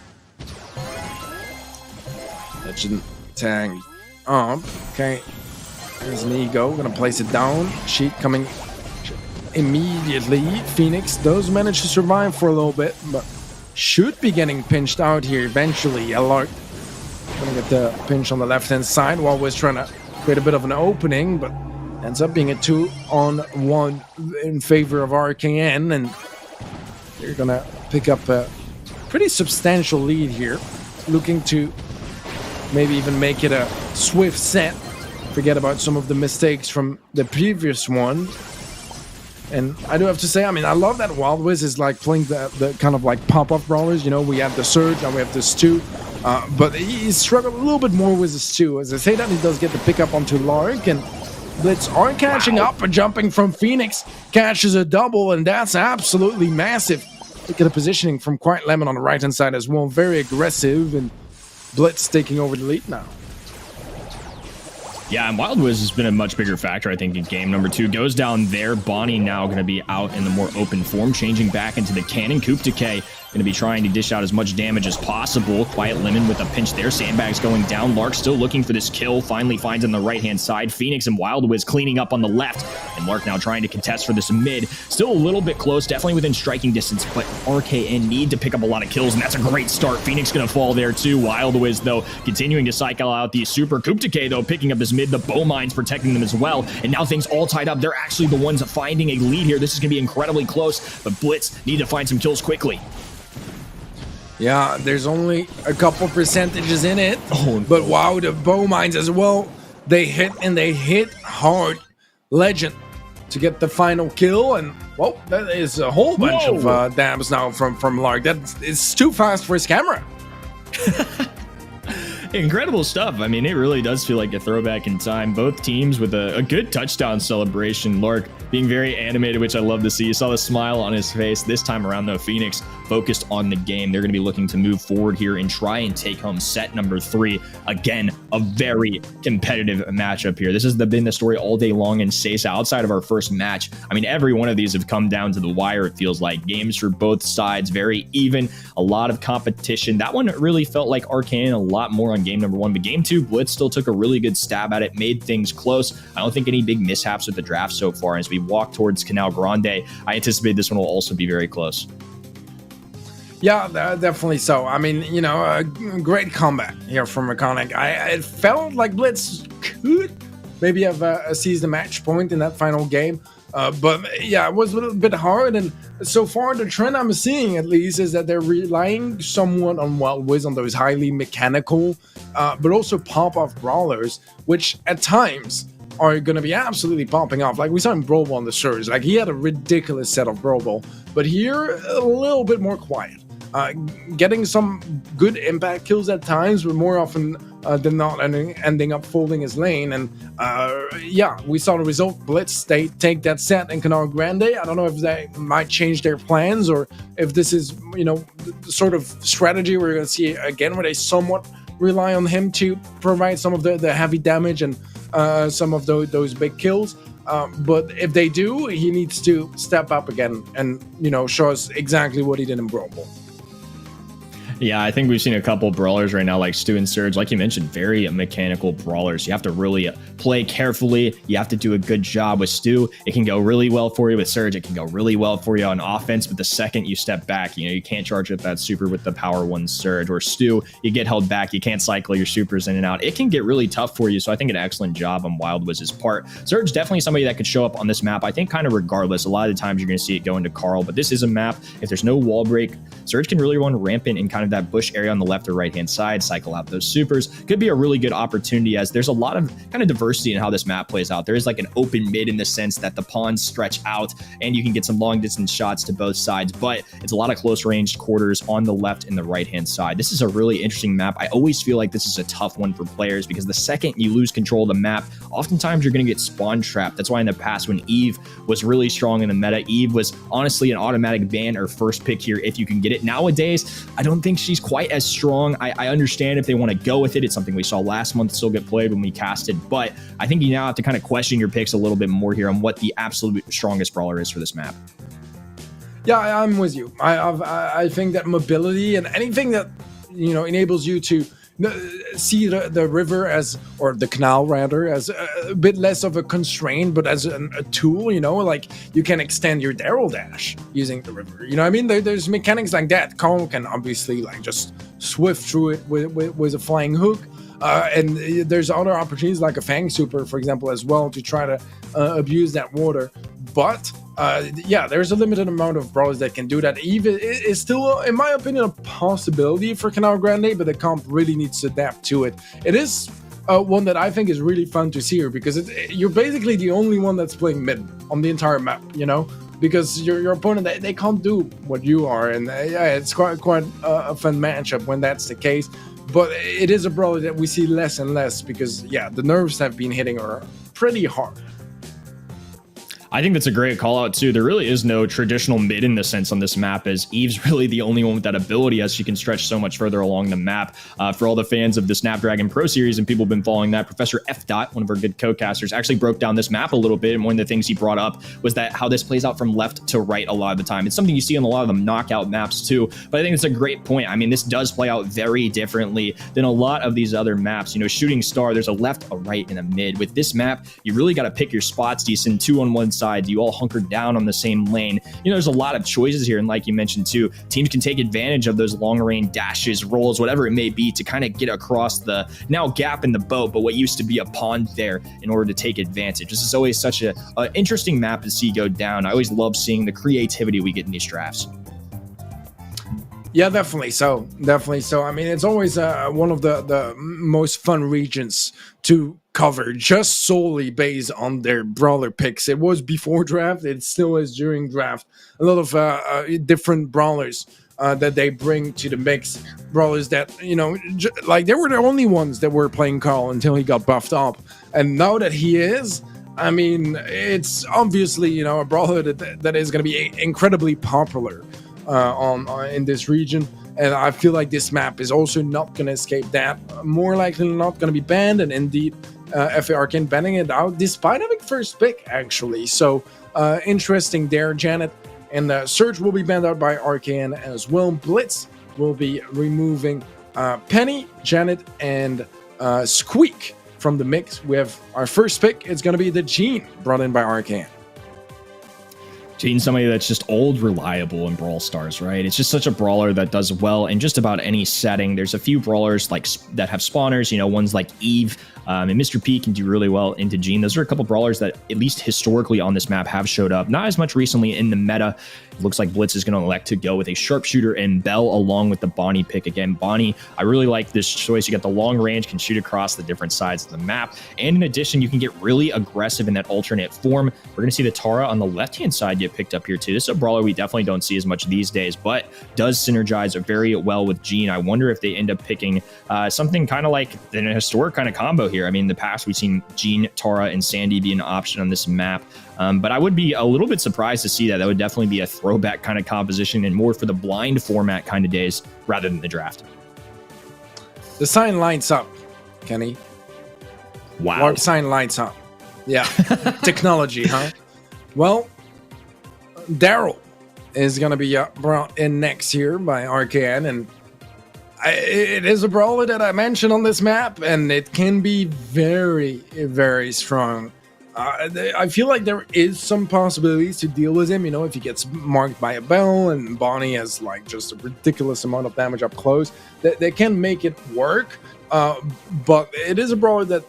D: Legend tag up. Okay, there's an Ego. Gonna place it down. Sheet coming immediately. Phoenix does manage to survive for a little bit, but should be getting pinched out here eventually. Lark gonna get the pinch on the left-hand side while we're trying to create a bit of an opening, but ends up being a 2-on-1 in favor of RKN, and they're gonna pick up a pretty substantial lead here, looking to maybe even make it a swift set. Forget about some of the mistakes from the previous one. And I do have to say, I mean, I love that Wild Wiz is like playing the kind of like pop-up brawlers. You know, we have the Surge, now we have the Stew. But he struggled a little bit more with the Stew. As I say that, he does get the pickup onto Lark, and Blitz are catching up and jumping from Phoenix. Catches a double, and that's absolutely massive. Look at the positioning from Quiet Lemon on the right-hand side as well. Very aggressive, and Blitz taking over the lead now.
C: Yeah, and Wild Wiz has been a much bigger factor, I think, in game number 2. Goes down there. Bonnie now going to be out in the more open form, changing back into the cannon. Coup Decay going to be trying to dish out as much damage as possible. Quiet Lemon with a pinch there. Sandbags going down. Lark still looking for this kill. Finally finds on the right-hand side. Phoenix and Wild Wiz cleaning up on the left. And Lark now trying to contest for this mid. Still a little bit close, definitely within striking distance, but RKN need to pick up a lot of kills, and that's a great start. Phoenix going to fall there too. Wild Wiz, though, continuing to cycle out the super. Coup Decay, though, picking up his mid. The bow mines protecting them as well. And now things all tied up. They're actually the ones finding a lead here. This is going to be incredibly close, but Blitz need to find some kills quickly.
D: Yeah, there's only a couple percentages in it. But wow, the bow mines as well. They hit, and they hit hard. Legend to get the final kill, and well, that is a whole bunch of dabs now from Lark. It's too fast for his camera.
C: Incredible stuff. I mean, it really does feel like a throwback in time. Both teams with a good touchdown celebration. Lark being very animated, which I love to see. You saw the smile on his face. This time around, though, Phoenix focused on the game. They're going to be looking to move forward here and try and take home set number 3. Again, a very competitive matchup here. This has been the story all day long in SESA. Outside of our first match, I mean, every one of these have come down to the wire, it feels like. Games for both sides, very even, a lot of competition. That one really felt like RKN a lot more on game number 1, but game 2, BLITZ still took a really good stab at it, made things close. I don't think any big mishaps with the draft so far. As we walk towards Canal Grande, I anticipate this one will also be very close.
D: Yeah, definitely so. I mean, you know, a great comeback here from Reconic. It felt like BLITZ could maybe have seized a match point in that final game. But yeah, it was a little bit hard. And so far, the trend I'm seeing, at least, is that they're relying somewhat on Wild Wiz, on those highly mechanical, but also pop-off brawlers, which at times are going to be absolutely popping off. Like we saw in Brawl on the Surge. Like he had a ridiculous set of Brawl, but here, a little bit more quiet. Getting some good impact kills at times, but more often than not ending up folding his lane. And yeah, we saw the result. BLITZ, they take that set in Canal Grande. I don't know if they might change their plans, or if this is, you know, the sort of strategy we're going to see again, where they somewhat rely on him to provide some of the heavy damage and some of those big kills. But if they do, he needs to step up again and, you know, show us exactly what he did in Brawl.
C: Yeah, I think we've seen a couple brawlers right now, like Stu and Surge. Like you mentioned, very mechanical brawlers. You have to really play carefully. You have to do a good job with Stu. It can go really well for you with Surge. It can go really well for you on offense. But the second you step back, you know, you can't charge up that super with the power 1 Surge. Or Stu, you get held back. You can't cycle your supers in and out. It can get really tough for you. So I think an excellent job on Wild Wiz's part. Surge, definitely somebody that could show up on this map. I think kind of regardless. A lot of the times you're going to see it go into Carl. But this is a map. If there's no wall break, Surge can really run rampant in kind of that bush area on the left or right hand side, cycle out those supers. Could be a really good opportunity, as there's a lot of kind of diversity in how this map plays out. There is like an open mid in the sense that the pawns stretch out and you can get some long distance shots to both sides, but it's a lot of close ranged quarters on the left and the right hand side. This is a really interesting map. I always feel like this is a tough one for players, because the second you lose control of the map, oftentimes you're going to get spawn trapped. That's why in the past, when Eve was really strong in the meta, Eve was honestly an automatic ban or first pick here if you can get it. Nowadays, I don't think she's quite as strong. I understand if they want to go with it. It's something we saw last month still get played when we casted, but I think you now have to kind of question your picks a little bit more here on what the absolute strongest brawler is for this map.
D: Yeah, I'm with you. I think that mobility and anything that, you know, enables you to see the river as, or the canal rather, as a bit less of a constraint, but as a tool, you know, like you can extend your Daryl dash using the river. You know what I mean? There's mechanics like that. Carl can obviously like just swift through it with a flying hook. And there's other opportunities like a Fang Super, for example, as well, to try to abuse that water. But yeah, there's a limited amount of brawlers that can do that. Eve is still, in my opinion, a possibility for Canal Grande, but the comp really needs to adapt to it. It is one that I think is really fun to see here, because you're basically the only one that's playing mid on the entire map, you know? Because your opponent, they can't do what you are, and yeah, it's quite a fun matchup when that's the case. But it is a brawler that we see less and less, because yeah, the nerves have been hitting her pretty hard.
C: I think that's a great call out too. There really is no traditional mid in the sense on this map, as Eve's really the only one with that ability, as she can stretch so much further along the map. For all the fans of the Snapdragon Pro Series and people have been following that, Professor F. Dot, one of our good co-casters, actually broke down this map a little bit, and one of the things he brought up was that how this plays out from left to right a lot of the time. It's something you see on a lot of the knockout maps too, but I think it's a great point. I mean, this does play out very differently than a lot of these other maps. You know, Shooting Star, there's a left, a right, and a mid. With this map, you really got to pick your spots. Do you send 2 on one side? Do you all hunker down on the same lane? You know, there's a lot of choices here, and like you mentioned too, teams can take advantage of those long range dashes, rolls, whatever it may be, to kind of get across the now gap in the boat, but what used to be a pond there, in order to take advantage. This is always such a interesting map to see go down. I always love seeing the creativity we get in these drafts.
D: Yeah, definitely so. Definitely so. I mean, it's always one of the most fun regions to cover, just solely based on their brawler picks. It was before draft. It still is during draft. A lot of different brawlers that they bring to the mix. Brawlers that, you know, like they were the only ones that were playing Carl until he got buffed up. And now that he is, I mean, it's obviously, you know, a brawler that is going to be incredibly popular in this region. And I feel like this map is also not going to escape that. More likely not going to be banned, and indeed FA Arcane banning it out despite having first pick, actually. So interesting there, Janet. And Surge will be banned out by Arcane as well. BLITZ will be removing Penny, Janet, and Squeak from the mix. We have our first pick. It's going to be the Gene, brought in by Arcane.
C: Gene's somebody that's just old, reliable in Brawl Stars, right? It's just such a brawler that does well in just about any setting. There's a few brawlers like that have spawners, you know, ones like Eve and Mr. P can do really well into Gene. Those are a couple brawlers that, at least historically on this map, have showed up. Not as much recently in the meta. It looks like BLITZ is going to elect to go with a sharpshooter and Bell along with the Bonnie pick. Again, Bonnie, I really like this choice. You got the long range, can shoot across the different sides of the map. And in addition, you can get really aggressive in that alternate form. We're going to see the Tara on the left-hand side get picked up here too. This is a brawler we definitely don't see as much these days, but does synergize very well with Gene. I wonder if they end up picking something kind of like in a historic kind of combo here. I mean, in the past, we've seen Gene, Tara, and Sandy be an option on this map. But I would be a little bit surprised to see that. That would definitely be a throwback kind of composition and more for the blind format kind of days rather than the draft.
D: The sign lights up, Kenny.
C: Wow.
D: Lark sign lights up. Yeah. Technology, huh? Well, Daryl is going to be brought in next year by Arcane, and it is a brawler that I mentioned on this map, and it can be very, very strong. I feel like there is some possibilities to deal with him, you know, if he gets marked by a Bell and Bonnie has like just a ridiculous amount of damage up close. They can make it work, but it is a brawler that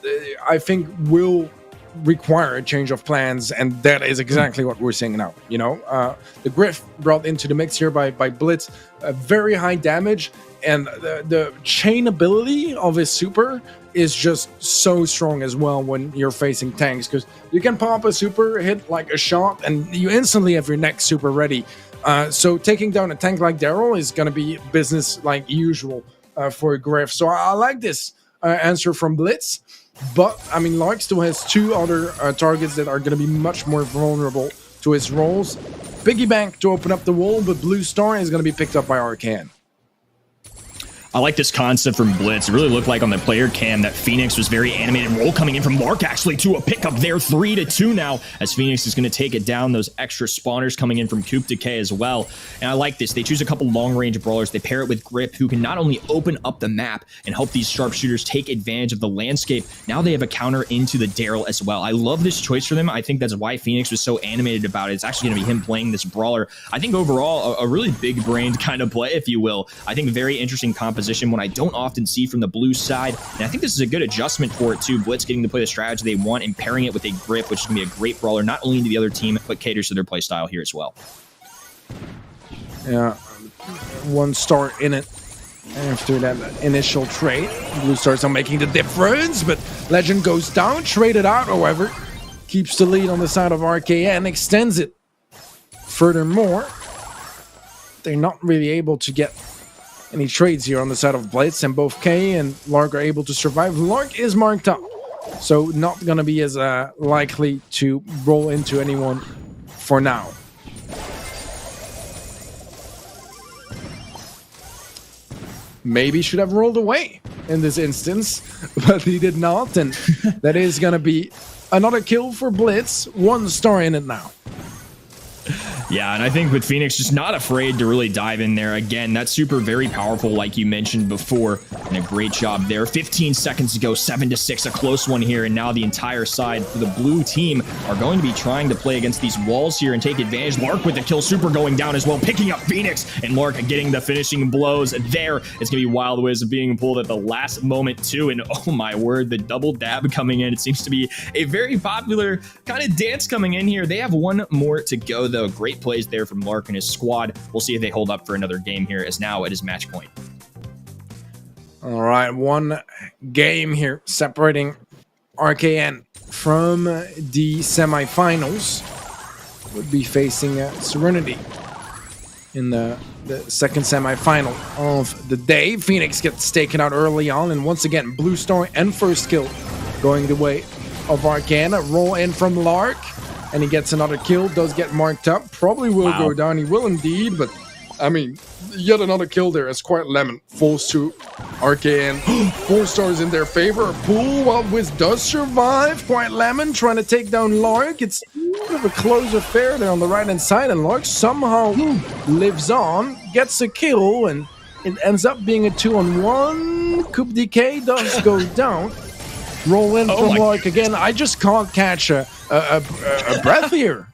D: I think will require a change of plans, and that is exactly what we're seeing now. You know, the Griff brought into the mix here by BLITZ, very high damage, and the chain ability of his super is just so strong as well when you're facing tanks, because you can pop a super, hit like a shot, and you instantly have your next super ready. So taking down a tank like Daryl is going to be business like usual for Griff. So I like this answer from BLITZ. But, I mean, Lark still has two other targets that are going to be much more vulnerable to his roles. Piggy Bank to open up the wall, but Blue Star is going to be picked up by Arcane.
C: I like this concept from BLITZ. It really looked like on the player cam that Phoenix was very animated. Roll coming in from Lark actually to a pickup there, 3-2 now, as Phoenix is going to take it down. Those extra spawners coming in from Coop Decay as well. And I like this. They choose a couple long-range brawlers. They pair it with Grip, who can not only open up the map and help these sharpshooters take advantage of the landscape, now they have a counter into the Daryl as well. I love this choice for them. I think that's why Phoenix was so animated about it. It's actually going to be him playing this brawler. I think overall, a really big-brained kind of play, if you will. I think very interesting composition, one I don't often see from the blue side, and I think this is a good adjustment for it too. BLITZ getting to play the strategy they want and pairing it with a Grip, which is going to be a great brawler, not only to the other team, but caters to their play style here as well.
D: Yeah, 1 star in it after that initial trade. Blue Stars are making the difference, but Legend goes down, traded out, however, keeps the lead on the side of RKN, extends it. Furthermore, they're not really able to get any trades here on the side of BLITZ, and both K and Lark are able to survive. Lark is marked up, so not going to be as likely to roll into anyone for now. Maybe should have rolled away in this instance, but he did not, and that is going to be another kill for BLITZ. 1 star in it now.
C: Yeah, and I think with Phoenix just not afraid to really dive in there. Again, that's super very powerful, like you mentioned before, and a great job there. 15 seconds to go, 7-6, a close one here, and now the entire side for the blue team are going to be trying to play against these walls here and take advantage. Lark with the kill super going down as well, picking up Phoenix, and Lark getting the finishing blows there. It's going to be Wild Wiz being pulled at the last moment too, and oh my word, the double dab coming in. It seems to be a very popular kind of dance coming in here. They have one more to go though. Great plays there from Lark and his squad. We'll see if they hold up for another game here, as now it is match point.
D: All right, 1 game here separating RKN from the semifinals. Would be facing Serinity in the second semifinal of the day. Phoenix gets taken out early on, and once again, Blue Star and first kill going the way of RKN. A roll in from Lark, and he gets another kill, does get marked up, probably will go down, he will indeed, but I mean, yet another kill there as Quiet Lemon falls to RKN. 4 stars in their favor. Pool, Wild Wiz does survive. Quiet Lemon trying to take down Lark. It's a bit of a close affair there on the right hand side, and Lark somehow lives on, gets a kill, and It ends up being a 2-on-1. Coupe DK does go down. Roll in from Lark again. I just can't catch a breath here.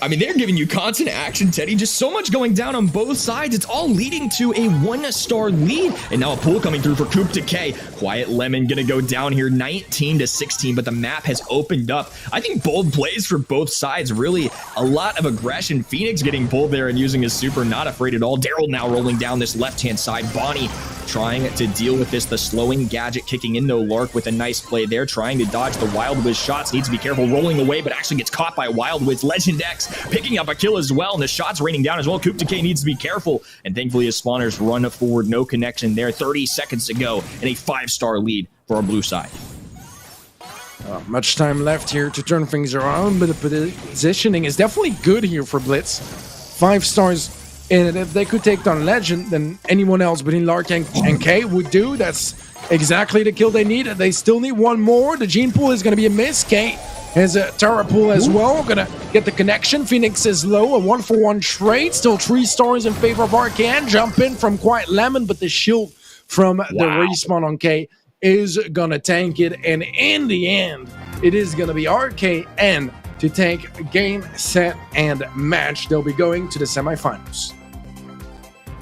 C: I mean, they're giving you constant action, Teddy. Just so much going down on both sides. It's all leading to a 1-star lead. And now a pull coming through for Coupe Decay. Quiet Lemon gonna go down here 19-16, but the map has opened up. I think bold plays for both sides. Really a lot of aggression. Phoenix getting pulled there and using his super, not afraid at all. Daryl now rolling down this left-hand side. Bonnie trying to deal with this. The slowing gadget kicking in though. Lark with a nice play there, trying to dodge the Wild Wiz shots. Needs to be careful, rolling away, but actually gets caught by Wild Wiz. Legend X picking up a kill as well, and the shots raining down as well. Coupe Decay needs to be careful, and thankfully his spawners run forward. No connection there. 30 seconds to go, and a 5-star lead for our blue side.
D: Much time left here to turn things around, but the positioning is definitely good here for Blitz. 5 stars. And if they could take down Legend, then anyone else between Lark and K would do. That's exactly the kill they need. They still need one more. The gene pool is going to be a miss. K has a Terra pool as well. Going to get the connection. Phoenix is low. A 1-for-1 trade. Still 3 stars in favor of Arcane. Jump in from Quiet Lemon, but the shield from the respawn on K is going to tank it. And in the end, it is going to be Arcane to take game, set, and match. They'll be going to the semifinals.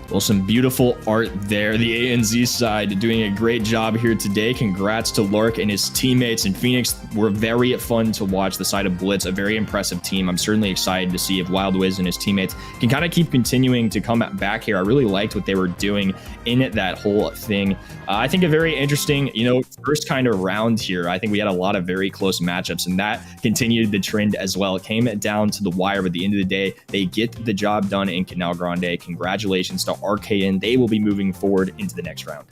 C: Well, some beautiful art there. The ANZ side doing a great job here today. Congrats to Lark and his teammates. And Phoenix were very fun to watch. The side of Blitz, a very impressive team. I'm certainly excited to see if Wild Wiz and his teammates can kind of keep continuing to come back here. I really liked what they were doing in that whole thing. I think a very interesting, first kind of round here. I think we had a lot of very close matchups, and that continued the trend as well. It came down to the wire, but at the end of the day, they get the job done in Canal Grande. Congratulations to RKN. They will be moving forward into the next round.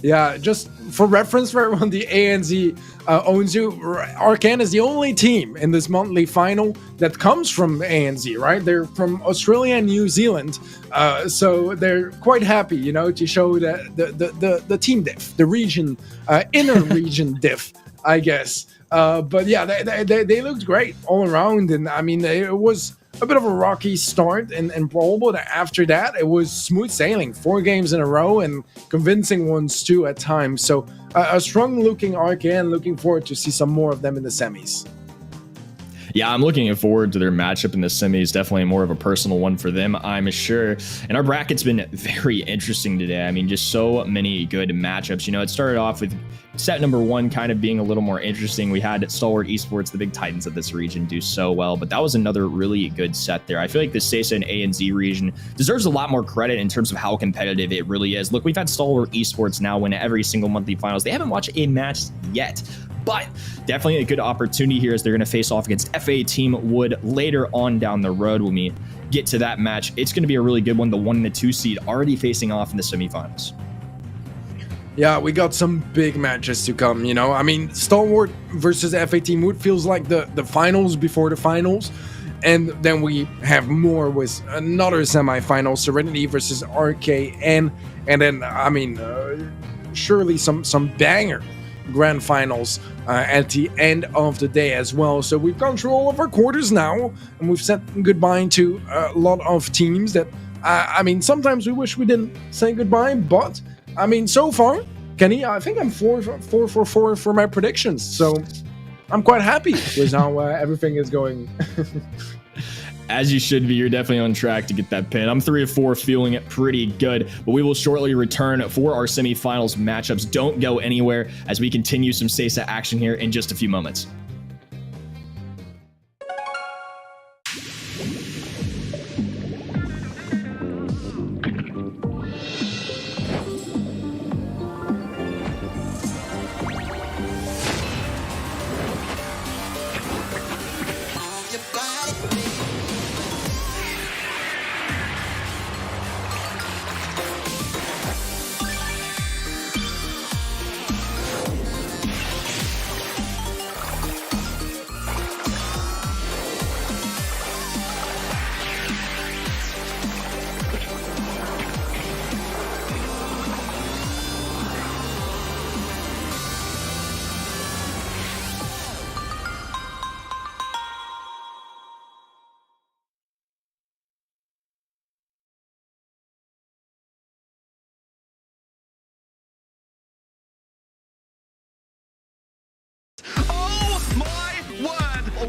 D: Yeah, just for reference for everyone, the ANZ owns you. Arcane is the only team in this monthly final that comes from ANZ, right? They're from Australia and New Zealand, so they're quite happy, to show the team diff, the region, inner region diff, I guess. But yeah, they looked great all around, and I mean, it was a bit of a rocky start in Brawl, but after that, it was smooth sailing. 4 games in a row and convincing ones too at times. So a strong-looking Arcane, looking forward to see some more of them in the semis.
C: Yeah, I'm looking forward to their matchup in the semis. Definitely more of a personal one for them, I'm sure. And our bracket's been very interesting today. I mean, just so many good matchups. It started off with set number 1 kind of being a little more interesting. We had Stalwart Esports, the big titans of this region, do so well, but that was another really good set there. I feel like the SESA and ANZ region deserves a lot more credit in terms of how competitive it really is. Look, we've had Stalwart Esports now win every single monthly finals. They haven't watched a match yet, but definitely a good opportunity here as they're going to face off against FA Team Wood later on down the road. When we get to that match, it's going to be a really good one. The 1 and the 2 seed already facing off in the semifinals.
D: Yeah, we got some big matches to come, I mean, Stalwart versus FA Team Wood feels like the finals before the finals. And then we have more with another semifinal, Serinity versus RKN. And then, I mean, surely some banger grand finals at the end of the day as well. So we've gone through all of our quarters now, and we've said goodbye to a lot of teams that, I mean, sometimes we wish we didn't say goodbye, but I mean, so far, Kenny, I think I'm 4 for 4 for my predictions. So I'm quite happy with how everything is going.
C: As you should be. You're definitely on track to get that pin. I'm 3 of 4, feeling it pretty good, but we will shortly return for our semifinals matchups. Don't go anywhere as we continue some SESA action here in just a few moments.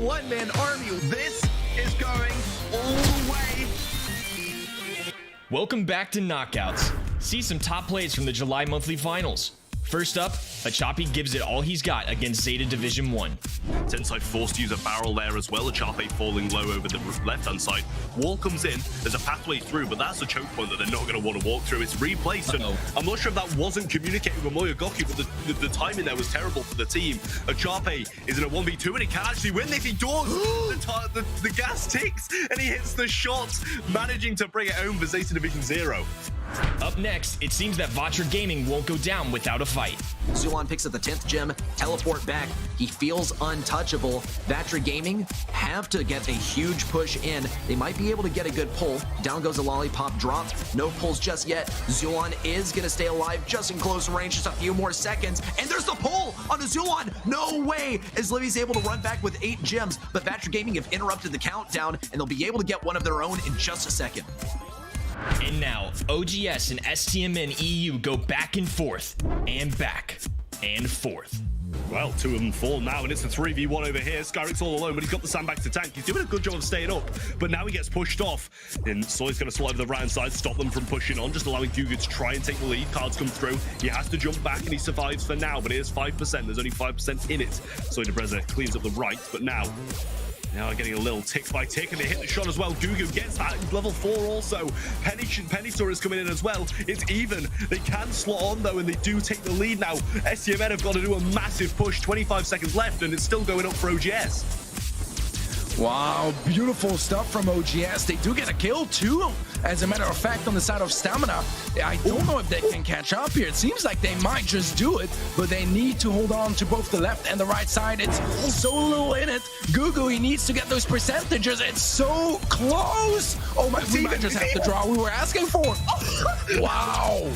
F: one-man army. This is going all the way.
C: Welcome back to Knockouts. See some top plays from the July monthly finals. First up, Achapi gives it all he's got against Zeta Division 1.
G: Tenside forced to use a barrel there as well. Achape falling low over the left-hand side. Wall comes in. There's a pathway through, but that's a choke point that they're not going to want to walk through. It's replaced, and I'm not sure if that wasn't communicated with Moyogoku, but the timing there was terrible for the team. Achape is in a 1v2, and he can actually win this. He does. the gas ticks, and he hits the shot, managing to bring it home for Zeta Division 0.
C: Up next, it seems that Vatra Gaming won't go down without a fight.
H: Zulon picks up the 10th gem, teleport back. He feels untouchable. Vatra Gaming have to get a huge push in. They might be able to get a good pull. Down goes a lollipop drop. No pulls just yet. Zulon is going to stay alive just in close range. Just a few more seconds. And there's the pull on the Zulon. No way is Livy's able to run back with 8 gems. But Vatra Gaming have interrupted the countdown, and they'll be able to get one of their own in just a second.
C: And now, OGS and STMN EU go back and forth, and back, and forth.
G: Well, 2 and 4 now, and it's a 3v1 over here. Skyric's all alone, but he's got the sandbags to tank. He's doing a good job of staying up, but now he gets pushed off. And Soy's going to slide to the right side, stop them from pushing on, just allowing Gugu to try and take the lead. Cards come through. He has to jump back, and he survives for now, but it is 5%. There's only 5% in it. Soy Debreza cleans up the right, but now getting a little tick by tick, and they hit the shot as well. Gugu gets that. Level 4 also. Pennysaur is coming in as well. It's even. They can slot on though, and they do take the lead now. STMN have got to do a massive push. 25 seconds left, and it's still going up for OGS.
D: Wow, beautiful stuff from OGS. They do get a kill too, as a matter of fact, on the side of Stamina. I don't know if they can catch up here. It seems like they might just do it, but they need to hold on to both the left and the right side. It's so little in it. Gugu, he needs to get those percentages. It's so close. Oh my, we might just have the draw we were asking for. Wow.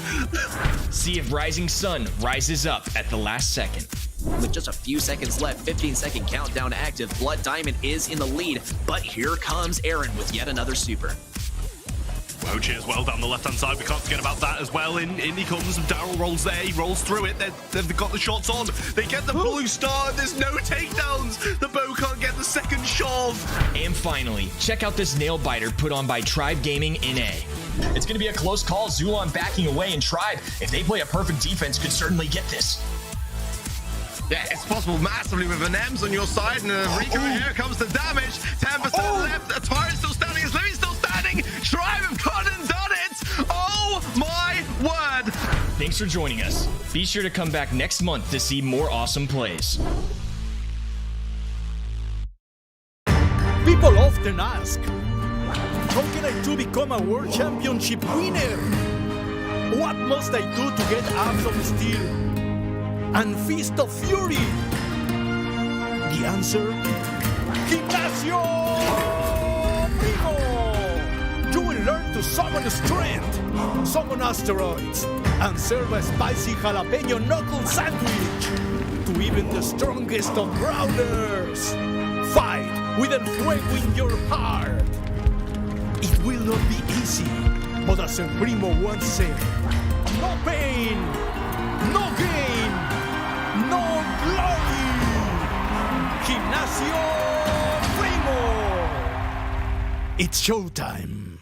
C: See if Rising Sun rises up at the last second.
H: With just a few seconds left, 15-second countdown active, Blood Diamond is in the lead, but here comes Aaron with yet another super.
G: Roche as well down the left-hand side. We can't forget about that as well. In he comes, Daryl rolls there. He rolls through it. They've got the shots on. They get the blue star. There's no takedowns. The bow can't get the second shove.
C: And finally, check out this nail biter put on by Tribe Gaming in A. It's going to be a close call. Zulon backing away, and Tribe, if they play a perfect defense, could certainly get this.
F: Yeah, it's possible massively with an Ems on your side, and Rico, here comes the damage. 10% left. Atari's still standing. Is Livy still standing? Tribe have gone and done it. Oh my word.
C: Thanks for joining us. Be sure to come back next month to see more awesome plays.
I: People often ask, how can I do become a world championship winner? What must I do to get Abs of Steel and Fist of Fury? The answer? Gimnasio Primo! You will learn to summon strength, summon asteroids, and serve a spicy jalapeno knuckle sandwich to even the strongest of brawlers. Fight with El Fuego in your heart. It will not be easy, but as El Primo once said, no pain, no gain, no glory. Gimnasio Primo. It's showtime.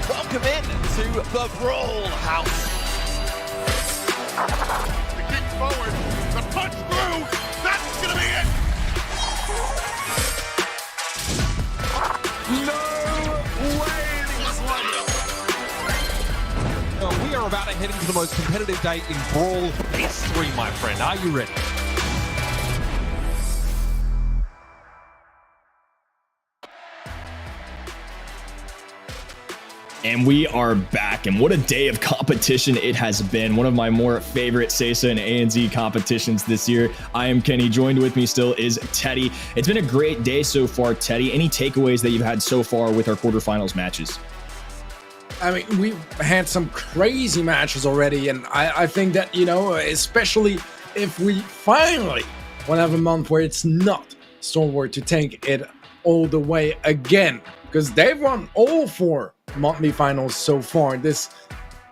F: Welcome in to the Brawl House.
B: The kick forward, the punch through. That's gonna be it.
F: No way this one.
A: We are about to head into the most competitive day in Brawl history, my friend. Are you ready?
C: And we are back, and what a day of competition it has been. One of my more favorite SESA and ANZ competitions this year. I am Kenny. Joined with me still is Teddy. It's been a great day so far, Teddy. Any takeaways that you've had so far with our quarterfinals matches?
D: I mean, we've had some crazy matches already, and I think that, you know, especially if we finally will have a month where it's not Stalwart to take it all the way again, because they've won all 4 monthly finals so far. This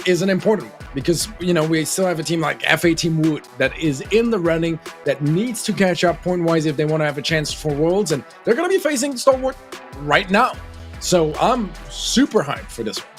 D: is an important one because, you know, we still have a team like FA Team Wood that is in the running, that needs to catch up point-wise if they want to have a chance for Worlds, and they're going to be facing Stalwart right now. So I'm super hyped for this one.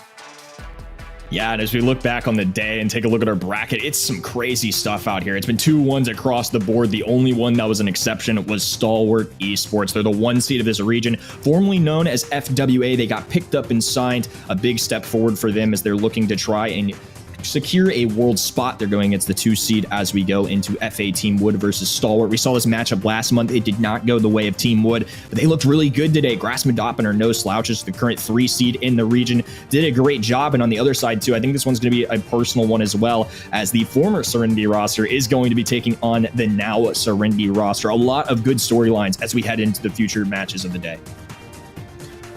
C: Yeah, and as we look back on the day and take a look at our bracket, it's some crazy stuff out here. It's been 2-1s across the board. The only one that was an exception was Stalwart Esports. They're the 1 seed of this region, formerly known as FWA. They got picked up and signed. A big step forward for them as they're looking to try and secure a world spot. They're going against the 2 seed as we go into FA Team Wood versus Stalwart. We saw this matchup last month. It did not go the way of Team Wood, but they looked really good today. grassmuddoppin are no slouches. The current 3 seed in the region did a great job. And on the other side too, I think this one's going to be a personal one as well, as the former Serinity roster is going to be taking on the now Serinity roster. A lot of good storylines as we head into the future matches of the day.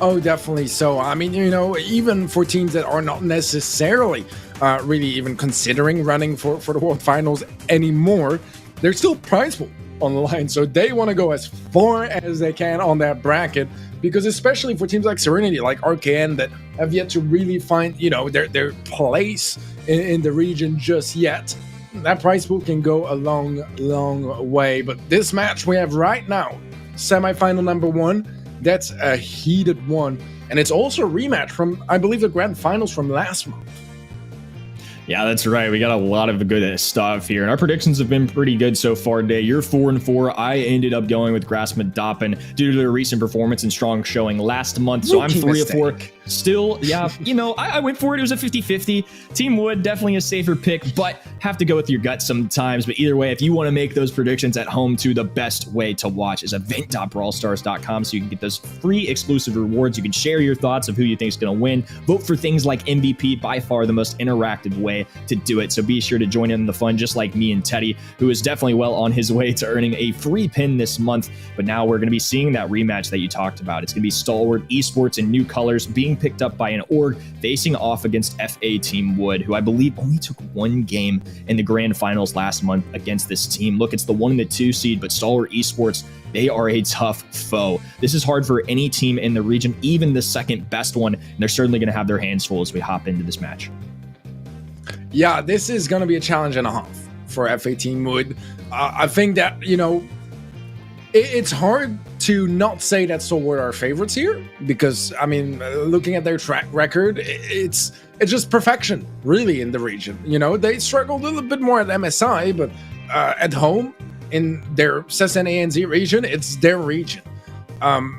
D: Oh, definitely. So, I mean, you know, even for teams that are not necessarily really even considering running for the World Finals anymore, there's still prize pool on the line. So they want to go as far as they can on that bracket, because especially for teams like Serinity, like RKN, that have yet to really find, you know, their place in the region just yet, that prize pool can go a long, long way. But this match we have right now, semifinal number 1, that's a heated one. And it's also a rematch from, I believe, the grand finals from last month.
C: Yeah, that's right. We got a lot of good stuff here, and our predictions have been pretty good so far today. You're 4-4. I ended up going with grassmuddoppin due to their recent performance and strong showing last month. So I'm 3-4. Still, yeah, you know, I went for it. It was a 50-50. Team Wood, definitely a safer pick, but have to go with your gut sometimes. But either way, if you want to make those predictions at home too, the best way to watch is event.brawlstars.com, so you can get those free exclusive rewards. You can share your thoughts of who you think is going to win. Vote for things like MVP, by far the most interactive way to do it. So be sure to join in the fun, just like me and Teddy, who is definitely well on his way to earning a free pin this month. But now we're going to be seeing that rematch that you talked about. It's going to be Stalwart Esports in new colors being picked up by an org facing off against FA Team Wood, who I believe only took 1 game in the grand finals last month against this team. Look, it's the 1 and the 2 seed, but Stalwart Esports, they are a tough foe. This is hard for any team in the region, even the second best one, and they're certainly going to have their hands full as we hop into this match.
D: Yeah, this is going to be a challenge and a half for FA Team Wood. I think that, you know, it's hard to not say that Stalwart are favorites here, because, I mean, looking at their track record, it's just perfection, really, in the region. You know, they struggled a little bit more at MSI, but at home, in their SESA and ANZ region, it's their region.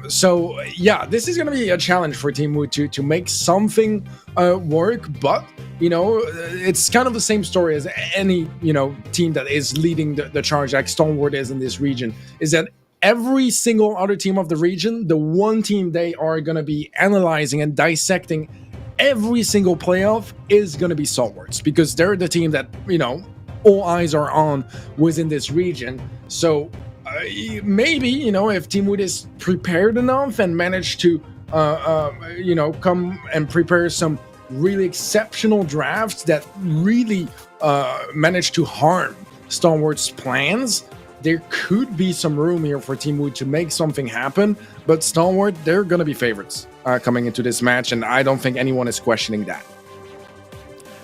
D: So, yeah, this is going to be a challenge for Team Wood to make something work, but, you know, it's kind of the same story as any, you know, team that is leading the charge like Stalwart is in this region, is that every single other team of the region, the one team they are going to be analyzing and dissecting every single playoff is going to be Stalwarts, because they're the team that, you know, all eyes are on within this region. So maybe, you know, if Team Wood is prepared enough and managed to, you know, come and prepare some really exceptional drafts that really manage to harm Stalwart's plans, there could be some room here for Team Wood to make something happen. But Stalwart, they're going to be favorites coming into this match, and I don't think anyone is questioning that.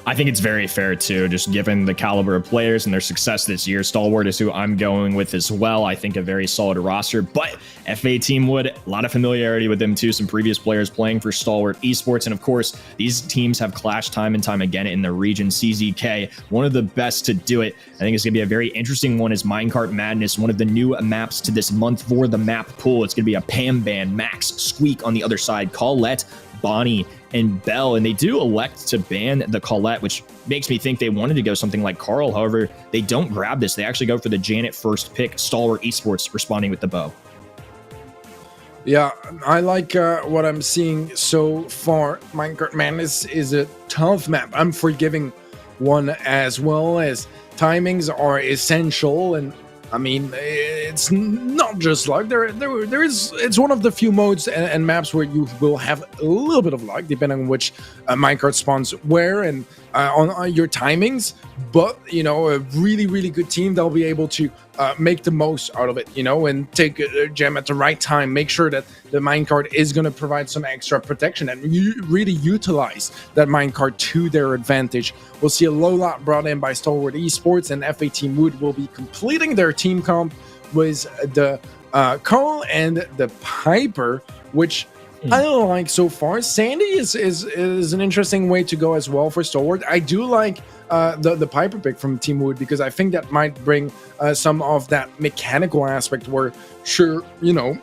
C: I think it's very fair too, just given the caliber of players and their success this year. Stalwart is who I'm going with as well. I think a very solid roster, but FA Team Wood, a lot of familiarity with them too. Some previous players playing for Stalwart Esports. And of course, these teams have clashed time and time again in the region. CZK, one of the best to do it. I think it's going to be a very interesting one, is Minecart Madness, one of the new maps to this month for the map pool. It's going to be a Pam Band, Max, Squeak on the other side, Colette, Bonnie, and Bell, and they do elect to ban the Colette, which makes me think they wanted to go something like Carl. However, they don't grab this. They actually go for the Janet first pick. Stalwart Esports responding with the bow.
D: Yeah, I like what I'm seeing so far. Minecart Madness is a tough map. Unforgiving one as well, as timings are essential, and I mean, it's not just luck. It's one of the few modes and maps where you will have a little bit of luck, depending on which minecart spawns where and on your timings. But, you know, a really, really good team, they'll be able to make the most out of it, you know, and take a gem at the right time. Make sure that the minecart is going to provide some extra protection and really utilize that minecart to their advantage. We'll see a low lot brought in by Stalwart Esports, and FA Team Wood will be completing their team comp with the Carl and the Piper, which I don't like so far. Sandy is an interesting way to go as well for Stalwart. I do like the Piper pick from Team Wood because I think that might bring some of that mechanical aspect where, sure, you know,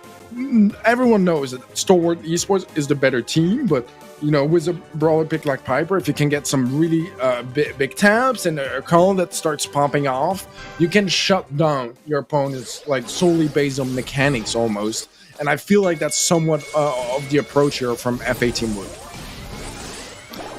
D: everyone knows that Stalwart Esports is the better team, but, you know, with a brawler pick like Piper, if you can get some really big taps and a call that starts popping off, you can shut down your opponents like solely based on mechanics almost. And I feel like that's somewhat of the approach here from FA Team Wood.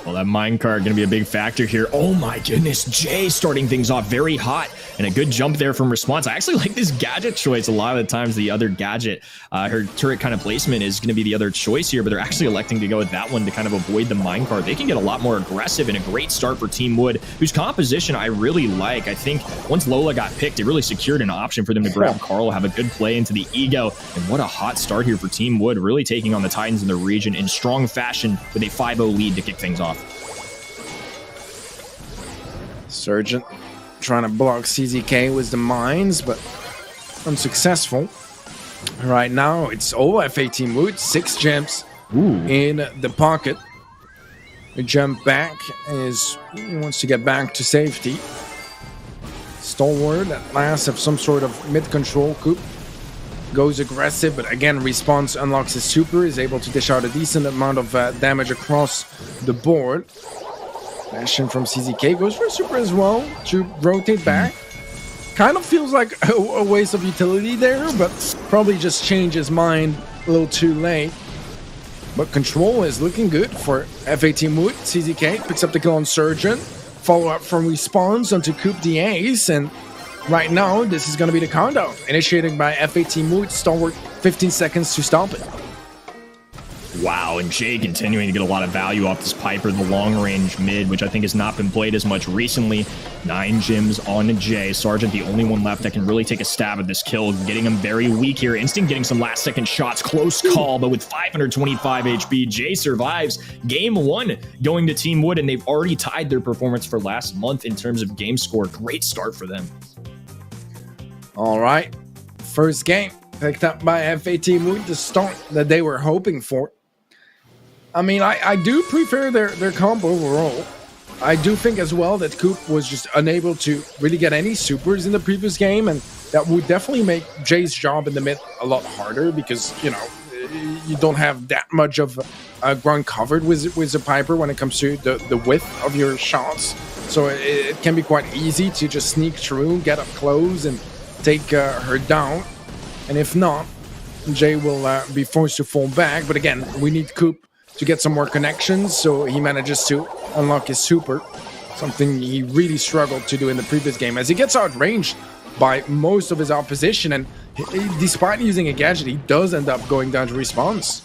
C: Well, that minecart going to be a big factor here. Oh my goodness, Jay starting things off very hot, and a good jump there from Response. I actually like this gadget choice. A lot of the times the other gadget, her turret kind of placement is going to be the other choice here, but they're actually electing to go with that one to kind of avoid the minecart. They can get a lot more aggressive, and a great start for Team Wood, whose composition I really like. I think once Lola got picked, it really secured an option for them to grab Carl, have a good play into the ego, and what a hot start here for Team Wood, really taking on the Titans in the region in strong fashion with a 5-0 lead to kick things off.
D: Sergeant trying to block CZK with the mines, but unsuccessful. Right now, it's all FA Team Wood. 6 gems in the pocket. The jump back is he wants to get back to safety. Stalwart at last have some sort of mid-control coup. Goes aggressive, but again, Response unlocks his super, is able to dish out a decent amount of damage across the board. Fashion from CZK goes for a super as well to rotate back. Kind of feels like a waste of utility there, but probably just changed his mind a little too late. But control is looking good for FA Team Wood. CZK picks up the kill on Surgeon. Follow up from Response onto Coop the Ace, and right now this is going to be the countdown initiated by FA Team Wood. Stalwart 15 seconds to stop it.
C: Wow, and Jay continuing to get a lot of value off this Piper, the long-range mid, which I think has not been played as much recently. 9 gems on Jay. Sergeant, the only one left that can really take a stab at this kill, getting him very weak here. Instinct getting some last-second shots. Close call, but with 525 HP, Jay survives. Game 1 going to Team Wood, and they've already tied their performance for last month in terms of game score. Great start for them.
D: All right. First game picked up by FA Team Wood, the start that they were hoping for. I mean, I do prefer their comp overall. I do think as well that Coop was just unable to really get any supers in the previous game, and that would definitely make Jay's job in the mid a lot harder because, you know, you don't have that much of ground covered with the Piper when it comes to the width of your shots. So it can be quite easy to just sneak through, get up close, and take her down. And if not, Jay will be forced to fall back. But again, we need Coop to get some more connections, so he manages to unlock his super, something he really struggled to do in the previous game, as he gets outranged by most of his opposition, and despite using a gadget, he does end up going down to Response.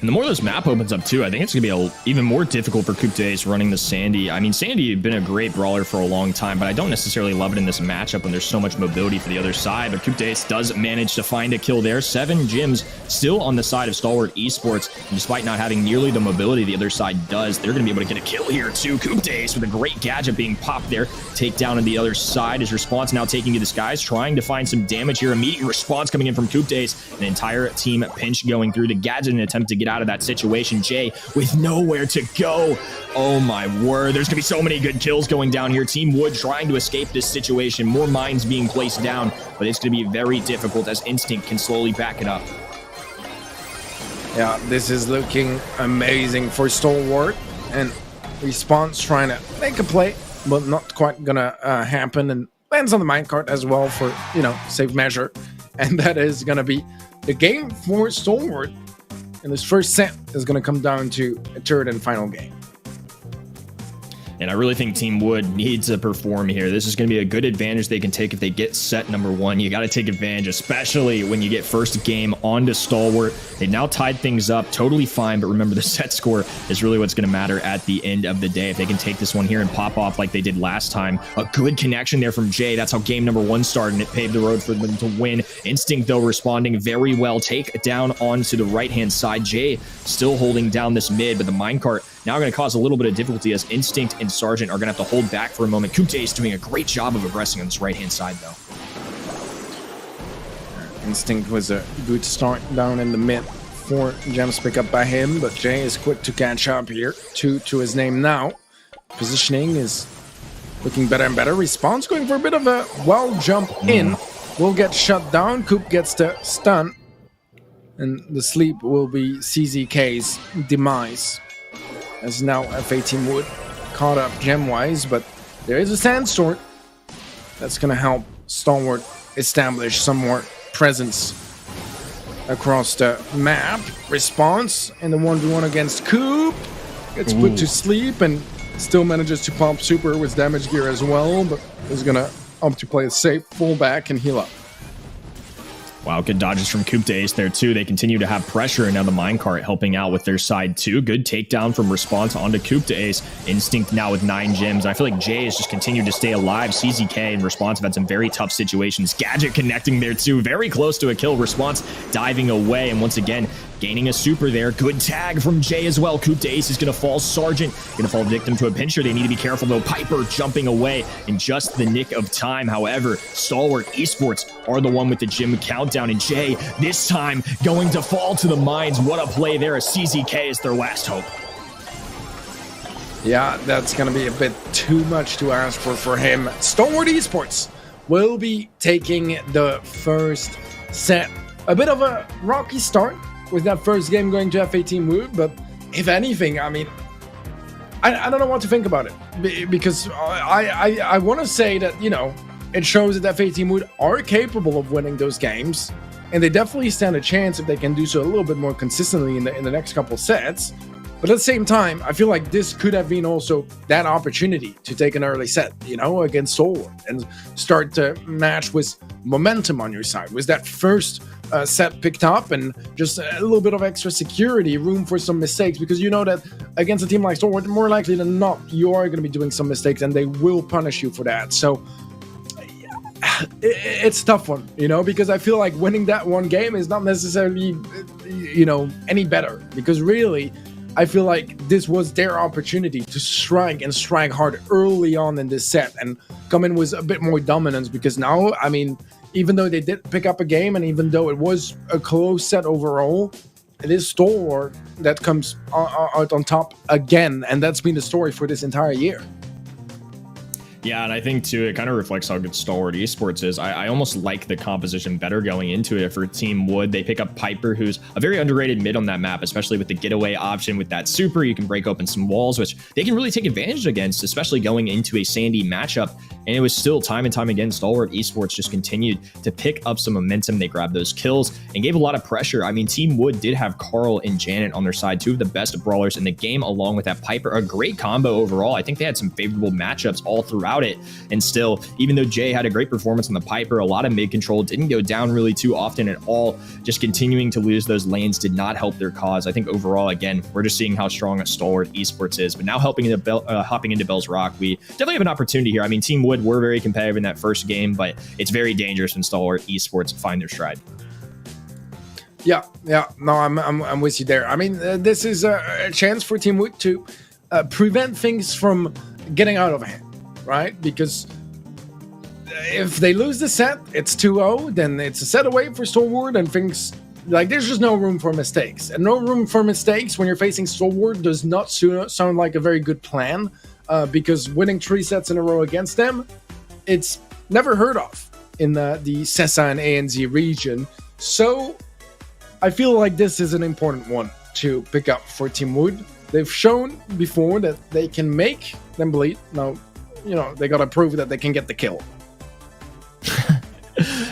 C: And the more this map opens up too, I think it's going to be even more difficult for Coupe Days running the Sandy. I mean, Sandy had been a great brawler for a long time, but I don't necessarily love it in this matchup when there's so much mobility for the other side. But Coupe Days does manage to find a kill there. 7 gems still on the side of Stalwart Esports. And despite not having nearly the mobility the other side does, they're going to be able to get a kill here too. Coupe Days with a great gadget being popped there. Take down on the other side. His Response now taking to the skies, trying to find some damage here. Immediate response coming in from Coupe Days. An entire team pinch going through the gadget in an attempt to get out of that situation. Jay with nowhere to go. Oh my word. There's going to be so many good kills going down here. Team Wood trying to escape this situation. More mines being placed down, but it's going to be very difficult as Instinct can slowly back it up.
D: Yeah, this is looking amazing for Stalwart, and Response trying to make a play, but not quite gonna happen, and lands on the minecart as well for, you know, safe measure. And that is gonna be the game for Stalwart. And this first set is going to come down to a third and final game.
C: And I really think Team Wood needs to perform here. This is going to be a good advantage they can take if they get set number 1. You got to take advantage, especially when you get first game onto Stalwart. They now tied things up totally fine, but remember the set score is really what's going to matter at the end of the day. If they can take this one here and pop off like they did last time. A good connection there from Jay. That's how game number 1 started, and it paved the road for them to win. Instinct, though, responding very well. Take down onto the right-hand side. Jay still holding down this mid, but the minecart now going to cause a little bit of difficulty as Instinct and Sergeant are going to have to hold back for a moment. Kupte is doing a great job of aggressing on this right-hand side, though.
D: Instinct was a good start down in the mid. 4 gems pick up by him, but Jay is quick to catch up here. 2 to his name now. Positioning is looking better and better. Response going for a bit of a well jump in. Will get shut down. Coop gets the stun. And the sleep will be CZK's demise. As now FA Team Wood caught up gem-wise, but there is a sandstorm that's going to help Stalwart establish some more presence across the map. Response in the 1v1 against Coop gets put to sleep and still manages to pump super with damage gear as well, but is going to opt to play a safe fullback and heal up.
C: Wow, good dodges from Coop to Ace there, too. They continue to have pressure, and now the minecart helping out with their side, too. Good takedown from Response onto Coop to Ace. Instinct now with 9 gems. I feel like Jay has just continued to stay alive. CZK and Response have had some very tough situations. Gadget connecting there, too. Very close to a kill. Response diving away, and once again, gaining a super there. Good tag from Jay as well. Coop to Ace is going to fall. Sergeant going to fall victim to a pincher. They need to be careful, though. Piper jumping away in just the nick of time. However, Stalwart Esports are the one with the gym countdown. And Jay, this time, going to fall to the mines. What a play there. A CZK is their last hope.
D: Yeah, that's going to be a bit too much to ask for him. Stalwart Esports will be taking the first set. A bit of a rocky start with that first game going to FA Team Wood, but if anything, I mean, I don't know what to think about it, because I want to say that, you know, it shows that FA Team Wood are capable of winning those games, and they definitely stand a chance if they can do so a little bit more consistently in the next couple sets. But at the same time, I feel like this could have been also that opportunity to take an early set, you know, against Stalwart and start to match with momentum on your side. Was that first set picked up and just a little bit of extra security, room for some mistakes, because you know that against a team like Stalwart, more likely than not, you are going to be doing some mistakes and they will punish you for that. So it's a tough one, you know, because I feel like winning that one game is not necessarily, you know, any better, because really, I feel like this was their opportunity to strike and strike hard early on in this set and come in with a bit more dominance, because now, I mean, even though they did pick up a game and even though it was a close set overall, it is Stalwart that comes out on top again, and that's been the story for this entire year.
C: Yeah, and I think, too, it kind of reflects how good Stalwart Esports is. I almost like the composition better going into it for Team Wood. They pick up Piper, who's a very underrated mid on that map, especially with the getaway option with that super. You can break open some walls, which they can really take advantage against, especially going into a Sandy matchup. And it was still time and time again, Stalwart Esports just continued to pick up some momentum. They grabbed those kills and gave a lot of pressure. I mean, Team Wood did have Carl and Janet on their side, 2 of the best brawlers in the game, along with that Piper. A great combo overall. I think they had some favorable matchups all throughout it. And still, even though Jay had a great performance on the Piper, a lot of mid control, didn't go down really too often at all. Just continuing to lose those lanes did not help their cause. I think overall, again, we're just seeing how strong a Stalwart Esports is. But now hopping into Bell's Rock, we definitely have an opportunity here. I mean, Team Wood were very competitive in that first game, but it's very dangerous when Stalwart Esports find their stride.
D: Yeah, no, I'm with you there. I mean, this is a chance for Team Wood to prevent things from getting out of hand, right? Because if they lose the set, it's 2-0, then it's a set away for Stalwart, and things like there's just no room for mistakes. And no room for mistakes when you're facing Stalwart does not sound like a very good plan, because winning 3 sets in a row against them, it's never heard of in the SESA and ANZ region. So I feel like this is an important one to pick up for Team Wood. They've shown before that they can make them bleed. Now, you know, they got to prove that they can get the kill.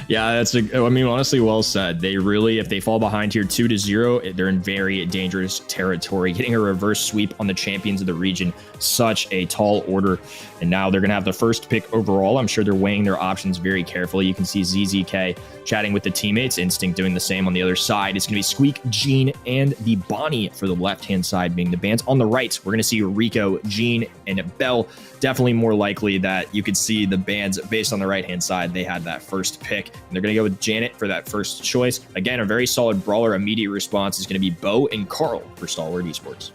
C: Yeah, I mean, honestly, well said. They really, if they fall behind here 2-0, they're in very dangerous territory. Getting a reverse sweep on the champions of the region, such a tall order. And now they're going to have the first pick overall. I'm sure they're weighing their options very carefully. You can see ZZK chatting with the teammates, Instinct doing the same on the other side. It's going to be Squeak, Gene, and the Bonnie for the left-hand side being the bans. On the right, we're going to see Rico, Gene, and Bell. Definitely more likely that you could see the bans based on the right-hand side. They had that first pick, and they're going to go with Janet for that first choice. Again, a very solid brawler. Immediate response is going to be Bo and Carl for Stalwart Esports.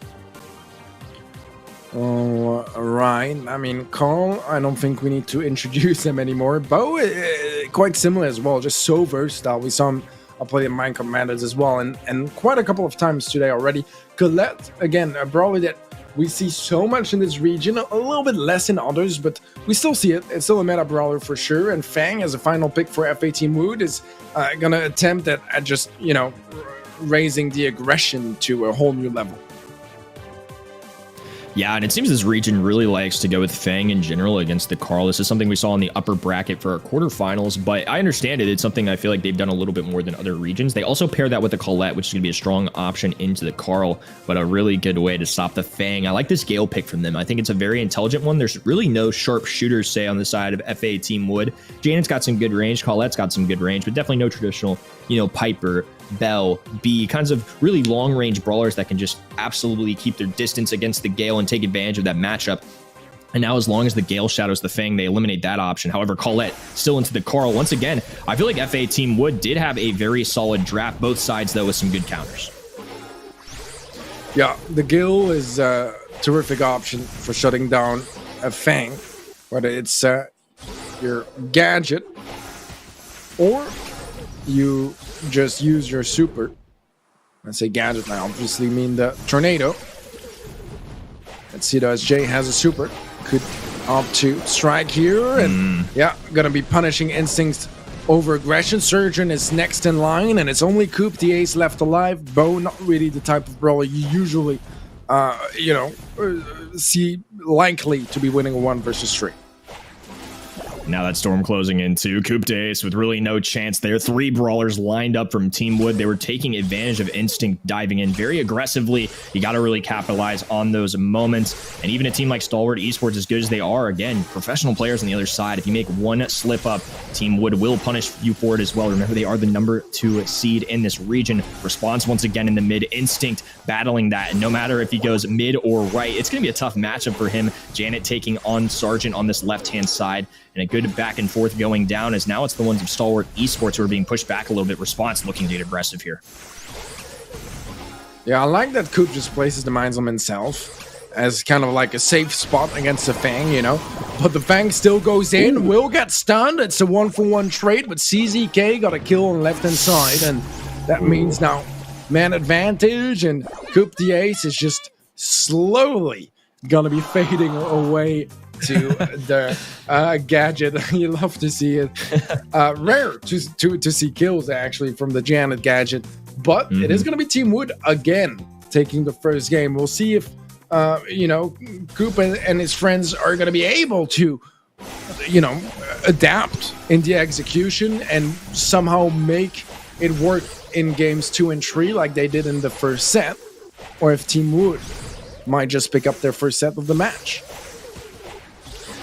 D: Oh, right. I mean, Carl, I don't think we need to introduce him anymore. Bo, quite similar as well, just so versatile. We saw him play in Minecraft Matters as well, and quite a couple of times today already. Colette, again, a brawler that we see so much in this region, a little bit less in others, but we still see it. It's still a meta brawler for sure, and Fang as a final pick for FA Team Wood is going to attempt at just, you know, raising the aggression to a whole new level.
C: Yeah, and it seems this region really likes to go with Fang in general against the Carl. This is something we saw in the upper bracket for our quarterfinals, but I understand it. It's something I feel like they've done a little bit more than other regions. They also pair that with the Colette, which is going to be a strong option into the Carl, but a really good way to stop the Fang. I like this Gale pick from them. I think it's a very intelligent one. There's really no sharp shooters, say, on the side of FA Team Wood. Janet's got some good range. Colette's got some good range, but definitely no traditional, you know, Piper, Bell, B, kinds of really long-range brawlers that can just absolutely keep their distance against the Gale and take advantage of that matchup. And now as long as the Gale shadows the Fang, they eliminate that option. However, Colette still into the Carl. Once again, I feel like FA Team Wood did have a very solid draft, both sides, though, with some good counters.
D: Yeah, the Gale is a terrific option for shutting down a Fang, whether it's your gadget or you just use your super. I say gadget, I obviously mean the tornado. Let's see though, as Jay has a super, could opt to strike here, and yeah, gonna be punishing Instinct's over aggression. Surgeon is next in line, and it's only Coop the Ace left alive. Bo, not really the type of brawler you usually, see likely to be winning a 1 versus 3.
C: Now that storm closing into Coupe d'Ace with really no chance there. 3 brawlers lined up from Team Wood. They were taking advantage of Instinct diving in very aggressively. You got to really capitalize on those moments. And even a team like Stalwart Esports, as good as they are, again, professional players on the other side. If you make one slip up, Team Wood will punish you for it as well. Remember, they are the number 2 seed in this region. Response once again in the mid. Instinct battling that. And no matter if he goes mid or right, it's going to be a tough matchup for him. Janet taking on Sergeant on this left-hand side. And a good back and forth going down, as now it's the ones of Stalwart Esports who are being pushed back a little bit. Response looking to get aggressive here.
D: Yeah, I like that Coop just places the mines on himself as kind of like a safe spot against the Fang, you know. But the Fang still goes in, will get stunned. It's a 1-for-1 trade, but CZK got a kill on the left-hand side, and that means now man advantage, and Coop the Ace is just slowly gonna be fading away to the gadget. You love to see it. Rare to see kills actually from the Janet gadget, but it is going to be Team Wood again taking the first game. We'll see if Coop and his friends are going to be able to adapt in the execution and somehow make it work in games 2 and 3 like they did in the first set, or if Team Wood might just pick up their first set of the match.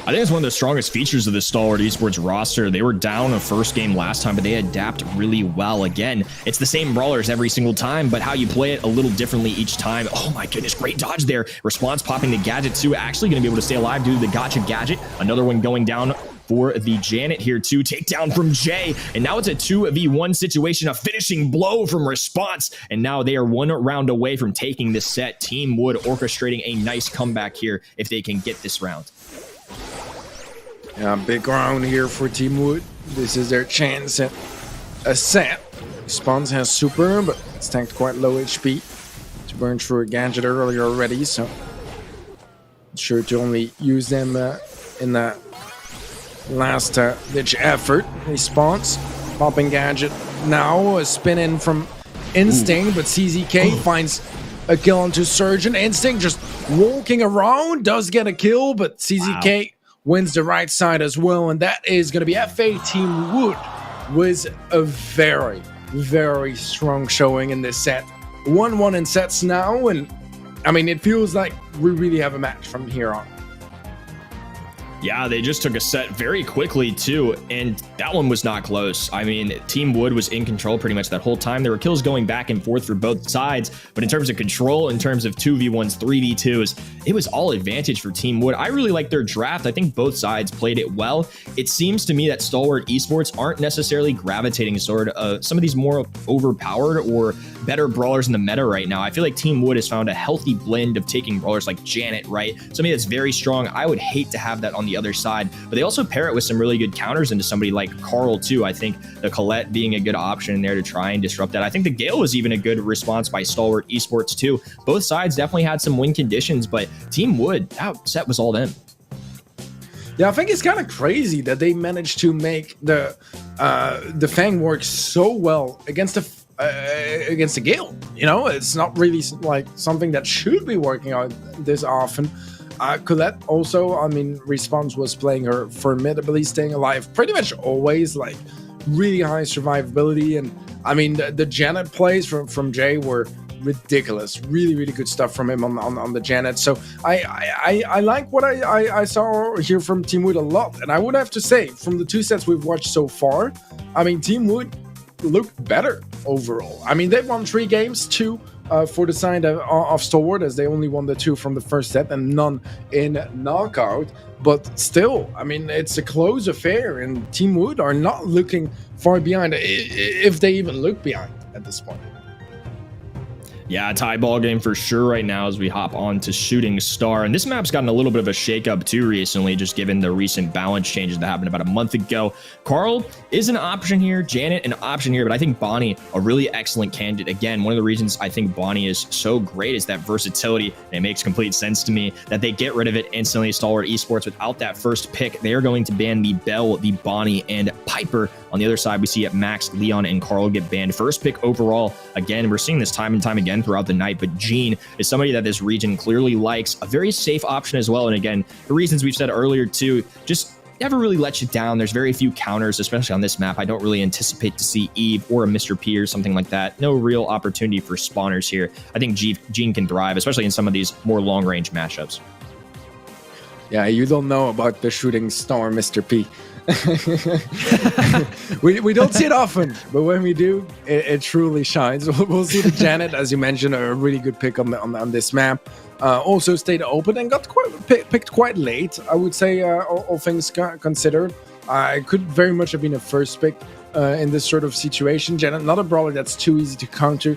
C: I think it's one of the strongest features of the Stalwart Esports roster. They were down a first game last time, but they adapt really well. Again, it's the same brawlers every single time, but how you play it a little differently each time. Oh my goodness, great dodge there. Response popping the gadget too. Actually going to be able to stay alive due to the gotcha gadget. Another one going down for the Janet here too. Takedown from Jay. And now it's a 2v1 situation, a finishing blow from Response. And now they are 1 round away from taking this set. Team Wood orchestrating a nice comeback here if they can get this round.
D: Yeah, big round here for Team Wood. This is their chance at a set. Response has super, but it's tanked quite low HP to burn through a gadget earlier already, so sure to only use them in the last ditch effort. Response popping gadget now, a spin in from Instinct, but CZK finds a kill onto Surgeon. Instinct just walking around, does get a kill, but CZK wins the right side as well, and that is going to be FA Team Wood was a very, very strong showing in this set. 1-1 in sets now, and I mean, it feels like we really have a match from here on.
C: Yeah, they just took a set very quickly too, and that one was not close. I mean, Team Wood was in control pretty much that whole time. There were kills going back and forth for both sides, but in terms of control, in terms of 2v1s, 3v2s, it was all advantage for Team Wood. I really like their draft. I think both sides played it well. It seems to me that Stalwart Esports aren't necessarily gravitating toward some of these more overpowered or better brawlers in the meta right now. I feel like Team Wood has found a healthy blend of taking brawlers like Janet, right? Somebody that's very strong. I would hate to have that on the other side, but they also pair it with some really good counters into somebody like Carl too. I think the Colette being a good option in there to try and disrupt that. I think the Gale was even a good response by Stalwart Esports too. Both sides definitely had some win conditions, but Team Wood, that set was all them.
D: Yeah, I think it's kind of crazy that they managed to make the Fang work so well against the Gale. You know, it's not really like something that should be working out this often. Colette also, I mean, Response was playing her formidably, staying alive pretty much always, like really high survivability. And I mean, the Janet plays from Jay were ridiculous. Really, really good stuff from him on the Janet. So I like what I saw here from Team Wood a lot. And I would have to say, from the two sets we've watched so far, I mean, Team Wood looked better overall. I mean, they've won 3 games, 2 for the side of Stalwart, as they only won the 2 from the first set and none in knockout. But still, I mean, it's a close affair, and Team Wood are not looking far behind, if they even look behind at this point.
C: Yeah, tie ball game for sure right now as we hop on to Shooting Star. And this map's gotten a little bit of a shakeup too recently, just given the recent balance changes that happened about a month ago. Carl is an option here, Janet an option here, but I think Bonnie, a really excellent candidate. Again, one of the reasons I think Bonnie is so great is that versatility, and it makes complete sense to me that they get rid of it instantly. Stalwart Esports, without that first pick, they are going to ban the Belle, the Bonnie, and Piper. On the other side, we see it Max, Leon, and Carl get banned. First pick overall, again, we're seeing this time and time again throughout the night, but Jean is somebody that this region clearly likes, a very safe option as well. And again, the reasons we've said earlier too, just never really lets you down. There's very few counters, especially on this map. I don't really anticipate to see Eve or a Mr. P or something like that. No real opportunity for spawners here. I think Jean can thrive, especially in some of these more long-range matchups.
D: Yeah, you don't know about the Shooting Star, Mr. P. we don't see it often, but when we do, it truly shines. We'll see the Janet, as you mentioned, a really good pick on this map. Also stayed open and got picked quite late, I would say, all things considered. It could very much have been a first pick in this sort of situation. Janet, not a brawler that's too easy to counter.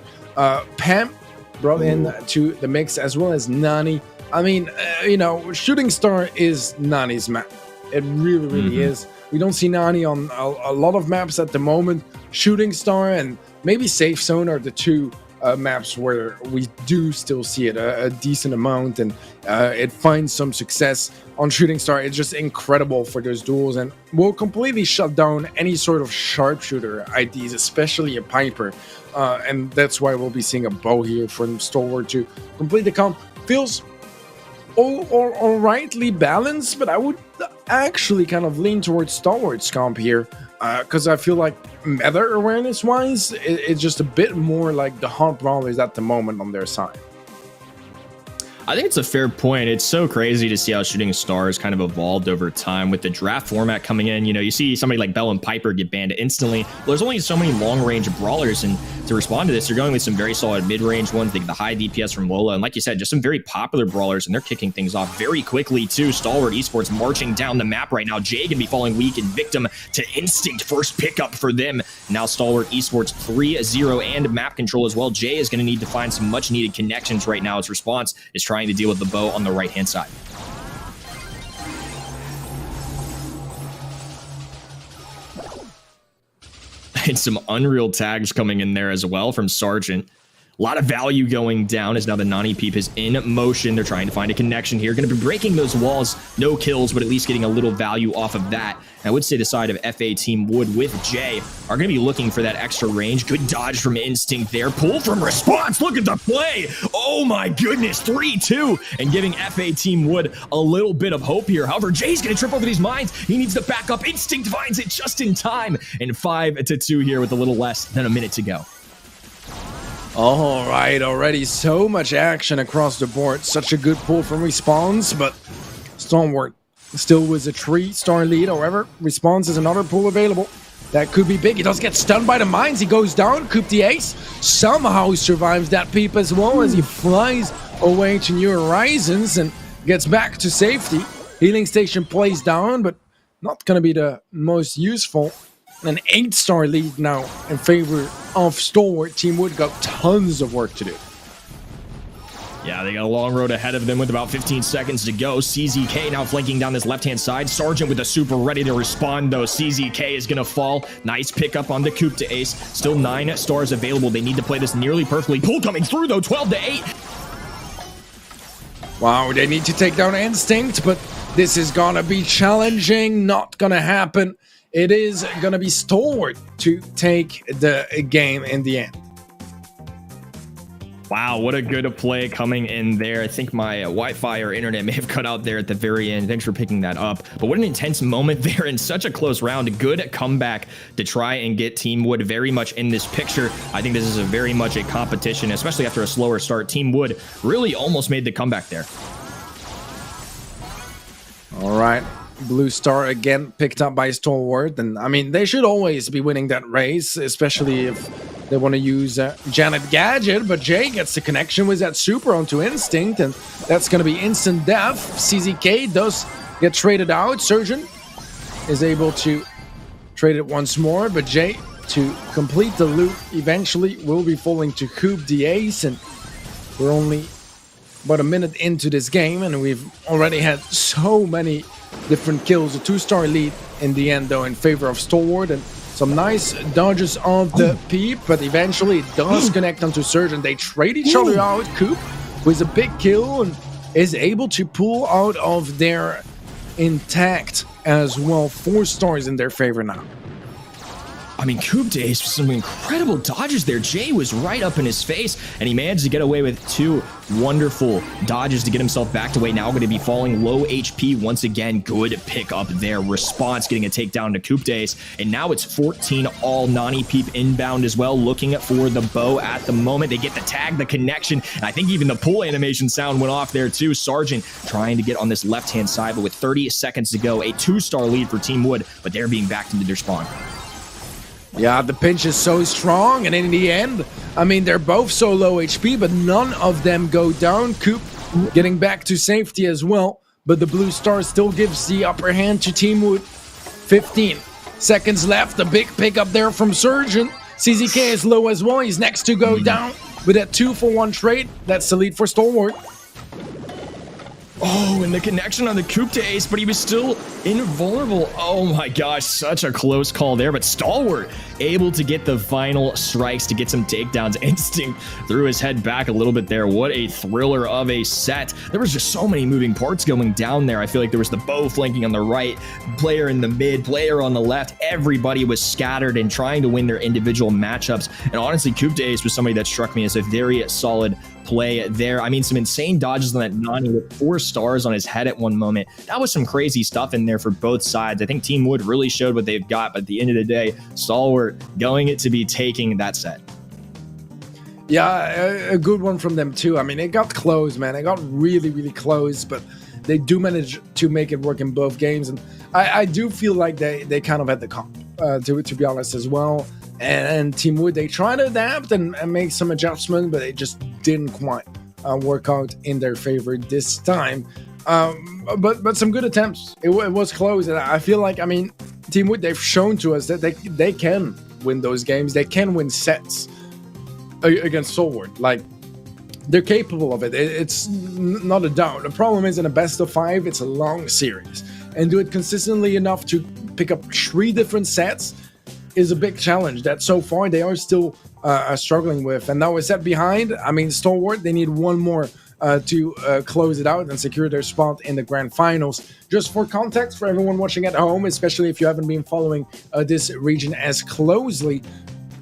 D: Pam brought in to the mix, as well as Nani. I mean, you know, Shooting Star is Nani's map. It really, really is. We don't see Nani on a lot of maps at the moment. Shooting Star and maybe Safe Zone are the 2 maps where we do still see it a decent amount, and it finds some success on Shooting Star. It's just incredible for those duels, and will completely shut down any sort of sharpshooter IDs, especially a Piper. And that's why we'll be seeing a bow here from Stalwart to complete the comp. Feels all rightly balanced, but I would actually kind of lean towards Stalwart's comp here, because I feel like meta awareness wise, it's just a bit more like the hot brawlers at the moment on their side.
C: I think it's a fair point. It's so crazy to see how Shooting Stars kind of evolved over time with the draft format coming in. You know, you see somebody like Belle and Piper get banned instantly. Well, there's only so many long-range brawlers, and to respond to this, you're going with some very solid mid-range ones, like the high DPS from Lola, and like you said, just some very popular brawlers, and they're kicking things off very quickly too. Stalwart Esports marching down the map right now. Jay gonna be falling weak and victim to Instinct. First pickup for them. Now Stalwart Esports 3-0 and map control as well. Jay is gonna need to find some much-needed connections right now. His response is trying to deal with the bow on the right-hand side. And some Unreal tags coming in there as well from Sergeant. A lot of value going down as now the Nani Peep is in motion. They're trying to find a connection here. Going to be breaking those walls. No kills, but at least getting a little value off of that. And I would say the side of FA Team Wood with Jay are going to be looking for that extra range. Good dodge from Instinct there. Pull from Response. Look at the play. Oh my goodness. 3-2. And giving FA Team Wood a little bit of hope here. However, Jay's going to trip over these mines. He needs to back up. Instinct finds it just in time. And 5-2 here with a little less than a minute to go.
D: All right, already so much action across the board. Such a good pull from Response, but Stalwart still with a 3-star lead. However, Response is another pull available. That could be big. He does get stunned by the mines. He goes down. Coop the Ace somehow survives that peep as well as he flies away to New Horizons and gets back to safety. Healing Station plays down, but not going to be the most useful. An 8-star lead now in favor of Stalwart. Team Wood got tons of work to do.
C: Yeah, they got a long road ahead of them with about 15 seconds to go. CZK now flanking down this left-hand side. Sergeant with a super ready to respond, though. CZK is going to fall. Nice pickup on the Coop to Ace. Still 9 stars available. They need to play this nearly perfectly. Pull coming through, though. 12-8.
D: Wow, they need to take down Instinct, but this is going to be challenging. Not going to happen. It is going to be Stalwart to take the game in the end.
C: Wow, what a good play coming in there. I think my Wi-Fi or internet may have cut out there at the very end. Thanks for picking that up. But what an intense moment there in such a close round. A good comeback to try and get Team Wood very much in this picture. I think this is very much a competition, especially after a slower start. Team Wood really almost made the comeback there.
D: All right. Blue Star again picked up by Stalwart. And I mean, they should always be winning that race, especially if they want to use Janet Gadget. But Jay gets the connection with that super onto Instinct, and that's going to be instant death. CZK does get traded out. Surgeon is able to trade it once more, but Jay, to complete the loop, eventually will be falling to Coop the Ace. And we're only about a minute into this game, and we've already had so many different kills. A 2-star lead in the end, though, in favor of Stalwart, and some nice dodges of the peep, but eventually it does connect onto Surgeon. They trade each other out. Coop with a big kill and is able to pull out of their intact as well. 4 stars in their favor now.
C: I mean, Coop Days, some incredible dodges there. Jay was right up in his face, and he managed to get away with 2 wonderful dodges to get himself backed away. Now going to be falling low HP once again. Good pick up there. Response getting a takedown to Coop Days, and now it's 14 all. Nani Peep inbound as well, looking for the bow at the moment. They get the tag, the connection, and I think even the pull animation sound went off there too. Sergeant trying to get on this left-hand side, but with 30 seconds to go, a 2-star lead for Team Wood, but they're being backed into their spawn.
D: Yeah, the pinch is so strong, and in the end, I mean, they're both so low HP, but none of them go down. Coop getting back to safety as well, but the Blue Star still gives the upper hand to Team Wood. 15 seconds left, a big pickup there from Surgeon. CZK is low as well, he's next to go down with that 2-for-1 trade. That's the lead for Stalwart.
C: Oh, and the connection on the Coop to Ace, but he was still invulnerable. Oh my gosh, such a close call there, but Stalwart able to get the final strikes to get some takedowns. Instinct threw his head back a little bit there. What a thriller of a set. There was just so many moving parts going down there. I feel like there was the bow flanking on the right, player in the mid, player on the left. Everybody was scattered and trying to win their individual matchups. And honestly, Coop to Ace was somebody that struck me as a very solid play there. I mean, some insane dodges on that Nani with 4 stars on his head at one moment. That was some crazy stuff in there for both sides. I think Team Wood really showed what they've got, but at the end of the day, Stalwart going it to be taking that set.
D: Yeah, a good one from them too. I mean, it got close, man. It got really, really close, but they do manage to make it work in both games. And I do feel like they kind of had the comp, to be honest, as well. And Team Wood, they try to adapt and make some adjustments, but it just didn't quite work out in their favor this time. But some good attempts. It was close, and I feel like, I mean, Team Wood, they've shown to us that they can win those games. They can win sets against Stalwart. Like, they're capable of it. It's not a doubt. The problem is, in a best of 5, it's a long series, and do it consistently enough to pick up 3 different sets is a big challenge. That so far they are still struggling with. And now we're set behind. I mean, Stalwart, they need one more to close it out and secure their spot in the grand finals. Just for context, for everyone watching at home, especially if you haven't been following this region as closely,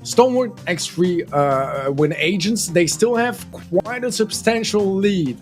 D: Stalwart X3 win agents, they still have quite a substantial lead.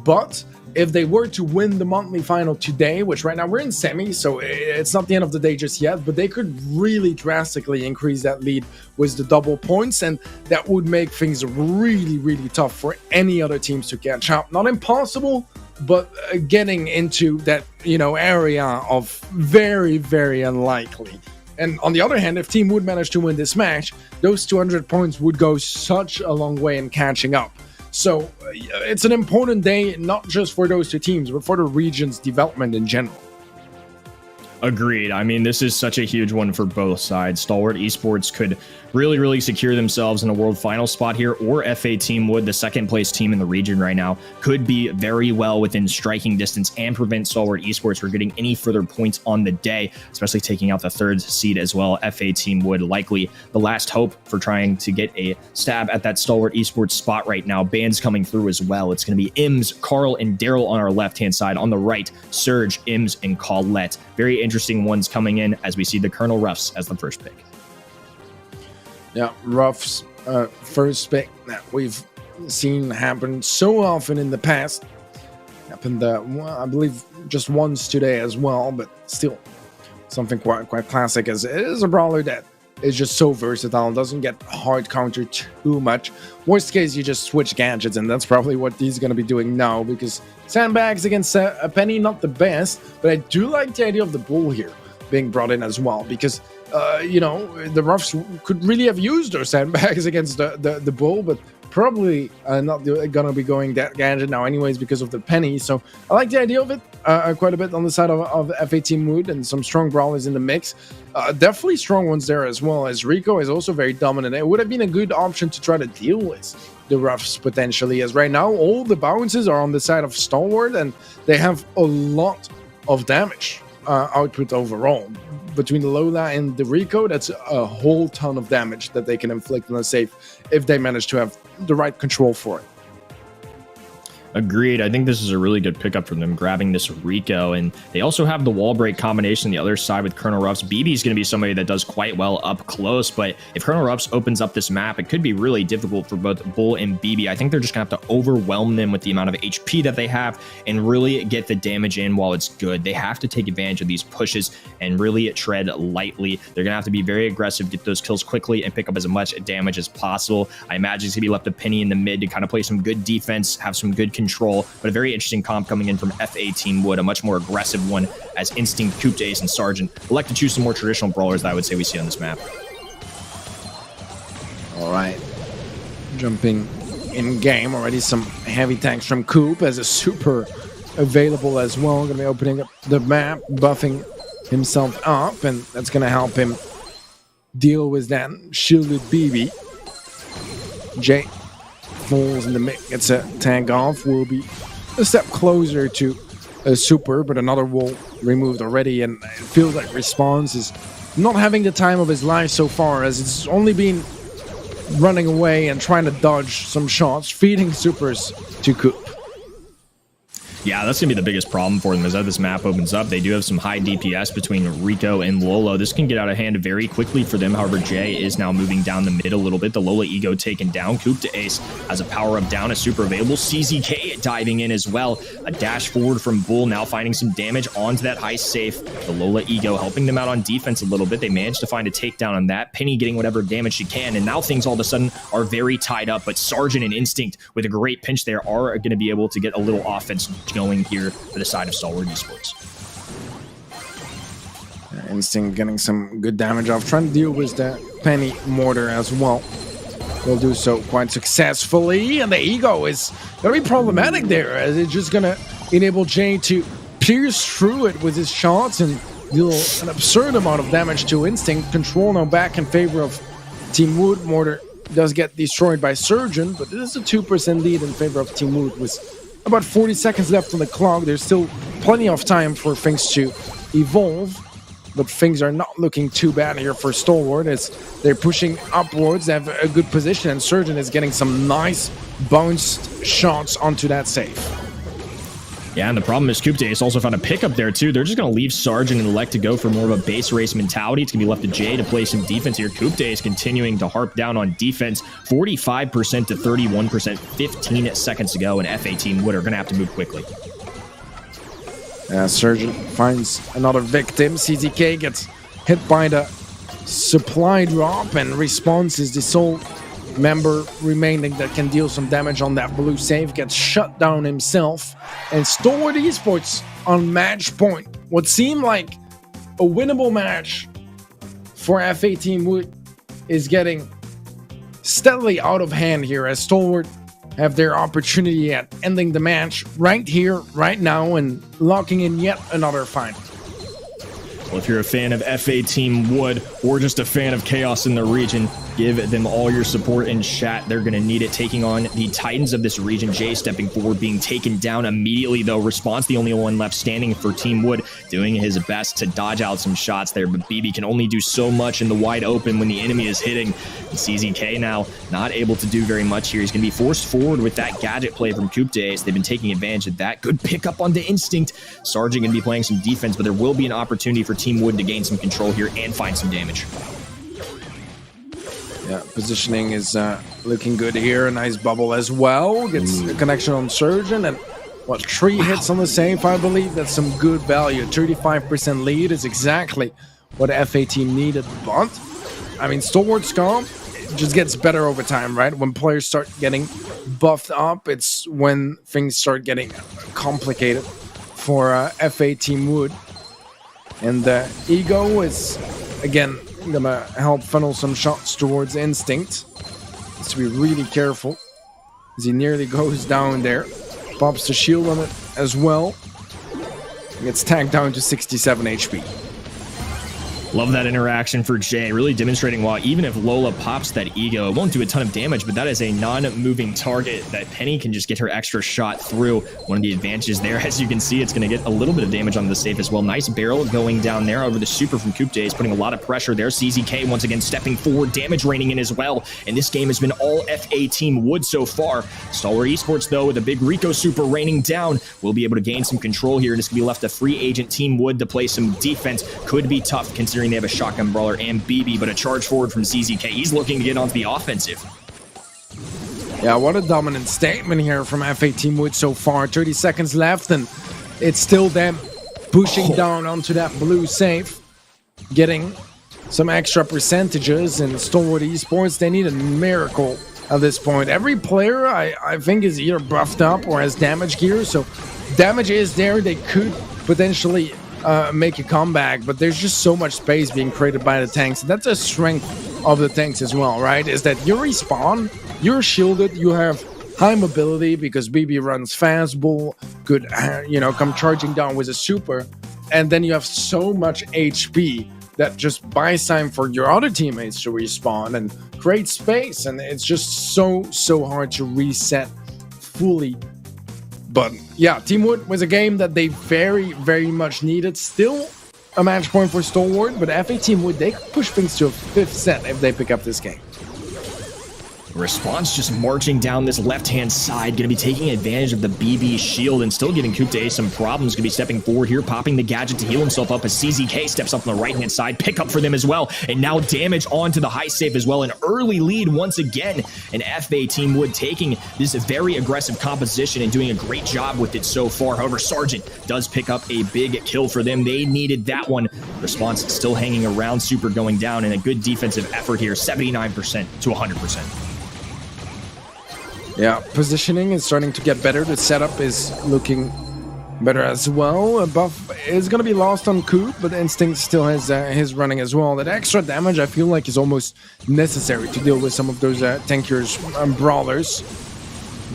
D: But if they were to win the monthly final today, which right now we're in semi, so it's not the end of the day just yet, but they could really drastically increase that lead with the double points, and that would make things really, really tough for any other teams to catch up. Not impossible, but getting into that, area of very, very unlikely. And on the other hand, if Team Wood managed to win this match, those 200 points would go such a long way in catching up. So it's an important day, not just for those two teams, but for the region's development in general.
C: Agreed. I mean, this is such a huge one for both sides. Stalwart Esports could really secure themselves in a world final spot here, or FA Team Wood, the second place team in the region right now, could be very well within striking distance and prevent Stalwart Esports from getting any further points on the day, especially taking out the third seed as well. FA Team Wood likely the last hope for trying to get a stab at that Stalwart Esports spot right now. Bands coming through as well. It's going to be Ims, Carl, and Daryl on our left-hand side. On the right, Surge, Ims, and Colette. Very interesting ones coming in as we see the Colonel Ruffs as the first pick.
D: Yeah, Ruff's first pick that we've seen happen so often in the past. Happened, I believe, just once today as well, but still something quite classic, as it is a brawler that is just so versatile and doesn't get hard countered too much. Worst case, you just switch gadgets, and that's probably what he's going to be doing now, because sandbags against a Penny, not the best, but I do like the idea of the Bull here being brought in as well, because the Ruffs could really have used their sandbags against the Bull, but probably not gonna be going that gadget now anyways because of the Penny. So I like the idea of it quite a bit on the side of FA Team Wood, and some strong brawlers in the mix. Definitely strong ones there as well, as Rico is also very dominant. It would have been a good option to try to deal with the Ruffs potentially, as right now all the bounces are on the side of Stalwart, and they have a lot of damage output overall. Between the Lola and the Rico, that's a whole ton of damage that they can inflict on a safe if they manage to have the right control for it.
C: Agreed. I think this is a really good pickup from them, grabbing this Rico. And they also have the wall break combination on the other side with Colonel Ruffs. BB is going to be somebody that does quite well up close, but if Colonel Ruffs opens up this map, it could be really difficult for both Bull and BB. I think they're just going to have to overwhelm them with the amount of HP that they have and really get the damage in while it's good. They have to take advantage of these pushes and really tread lightly. They're going to have to be very aggressive, get those kills quickly, and pick up as much damage as possible. I imagine it's going to be left a Penny in the mid to kind of play some good defense, have some good control, but a very interesting comp coming in from FA Team Wood, a much more aggressive one, as Instinct, Coop Ace, and Sergeant elect to choose some more traditional brawlers that I would say we see on this map.
D: All right, jumping in game already, some heavy tanks from Coop as a super available as well. Gonna be opening up the map, buffing himself up, and that's gonna help him deal with that shielded BB. Jay falls in the mix, gets a tag off, will be a step closer to a super, but another wall removed already, and it feels like Response is not having the time of his life so far, as it's only been running away and trying to dodge some shots, feeding supers to Coop.
C: Yeah, that's going to be the biggest problem for them, as as this map opens up. They do have some high DPS between Rico and Lolo. This can get out of hand very quickly for them. However, Jay is now moving down the mid a little bit. The Lola ego taken down. Coop to Ace has a power-up down, is super available. CZK diving in as well. A dash forward from Bull, now finding some damage onto that high safe. The Lola ego helping them out on defense a little bit. They managed to find a takedown on that. Penny getting whatever damage she can, and now things all of a sudden are very tied up. But Sergeant and Instinct, with a great pinch there, are going to be able to get a little offense going here for the side of Stalwart Esports.
D: Instinct getting some good damage off, trying to deal with the Penny mortar as well. Will do so quite successfully, and the ego is very problematic there, as it's just gonna enable Jay to pierce through it with his shots and deal an absurd amount of damage to Instinct. Control now back in favor of Team Wood. Mortar does get destroyed by Surgeon, but it is a 2% lead in favor of Team Wood with about 40 seconds left on the clock. There's still plenty of time for things to evolve. but things are not looking too bad here for Stalwart as they're pushing upwards. They have a good position, and Surgeon is getting some nice bounced shots onto that safe.
C: Yeah, and the problem is Coupe Days also found a pickup there too. They're just going to leave Sargent and elect to go for more of a base race mentality. It's going to be left to Jay to play some defense here. Coupe Days continuing to harp down on defense. 45% to 31%, 15 seconds to go, and FA Team Wood are going to have to move quickly.
D: Surgeon finds another victim. CZK gets hit by the supply drop, and Response is the sole member remaining that can deal some damage on that blue save, gets shut down himself, and Stalwart Esports on match point. What seemed like a winnable match for FA Team Wood is getting steadily out of hand here as Stalwart have their opportunity at ending the match right here, right now, and locking in yet another final.
C: Well, if you're a fan of FA Team Wood or just a fan of chaos in the region, give them all your support in chat. They're going to need it. Taking on the Titans of this region. Jay stepping forward, being taken down immediately, though. Response, the only one left standing for Team Wood, doing his best to dodge out some shots there. But BB can only do so much in the wide open when the enemy is hitting. And CZK now not able to do very much here. He's going to be forced forward with that gadget play from Coupe Days. They've been taking advantage of that. Good pickup on the Instinct. Sargent going to be playing some defense, but there will be an opportunity for Team Wood to gain some control here and find some damage.
D: Yeah, positioning is looking good here. A nice bubble as well. Gets a connection on Surgeon, and what, 3 hits on the save, I believe. That's some good value. 35% lead is exactly what FA Team needed. But, I mean, Stalwart's comp just gets better over time, right? When players start getting buffed up, it's when things start getting complicated for FA Team Wood. And Ego is, again, gonna help funnel some shots towards Instinct. Has to be really careful as he nearly goes down there. Pops the shield on it as well. Gets tagged down to 67 HP.
C: Love that interaction for Jay, really demonstrating why even if Lola pops that ego, it won't do a ton of damage, but that is a non-moving target that Penny can just get her extra shot through. One of the advantages there, as you can see, it's going to get a little bit of damage on the safe as well. Nice barrel going down there over the super from Coupe Days, putting a lot of pressure there. CZK once again stepping forward, damage raining in as well, and this game has been all FA Team Wood so far. Stalwart Esports, though, with a big Rico super raining down, will be able to gain some control here, and it's going to be left a free agent Team Wood to play some defense. Could be tough considering they have a shotgun brawler and BB, but a charge forward from CZK. He's looking to get onto the offensive.
D: Yeah, what a dominant statement here from FA Team Wood so far. 30 seconds left, and it's still them pushing down onto that blue safe, getting some extra percentages. And Stalwart Esports, they need a miracle at this point. Every player, I think, is either buffed up or has damage gear, so damage is there. They could potentially make a comeback, but there's just so much space being created by the tanks. And that's a strength of the tanks as well, right? Is that you respawn, you're shielded, you have high mobility because BB runs fast, Bull could, come charging down with a super, and then you have so much HP that just buys time for your other teammates to respawn and create space, and it's just so hard to reset fully. But yeah, Team Wood was a game that they very much needed. Still a match point for Stalwart, but FA Team Wood, they could push things to a 5th set if they pick up this game.
C: Response just marching down this left-hand side, going to be taking advantage of the BB shield and still giving Coupe Days some problems. Going to be stepping forward here, popping the gadget to heal himself up as CZK steps up on the right-hand side. Pick up for them as well, and now damage onto the high safe as well. An early lead once again, and FA Team Wood taking this very aggressive composition and doing a great job with it so far. However, Sargent does pick up a big kill for them. They needed that one. Response still hanging around, super going down, and a good defensive effort here, 79% to 100%.
D: Yeah, positioning is starting to get better. The setup is looking better as well. A buff is going to be lost on Coupe, but Instinct still has his running as well. That extra damage, I feel like, is almost necessary to deal with some of those tankiers and brawlers.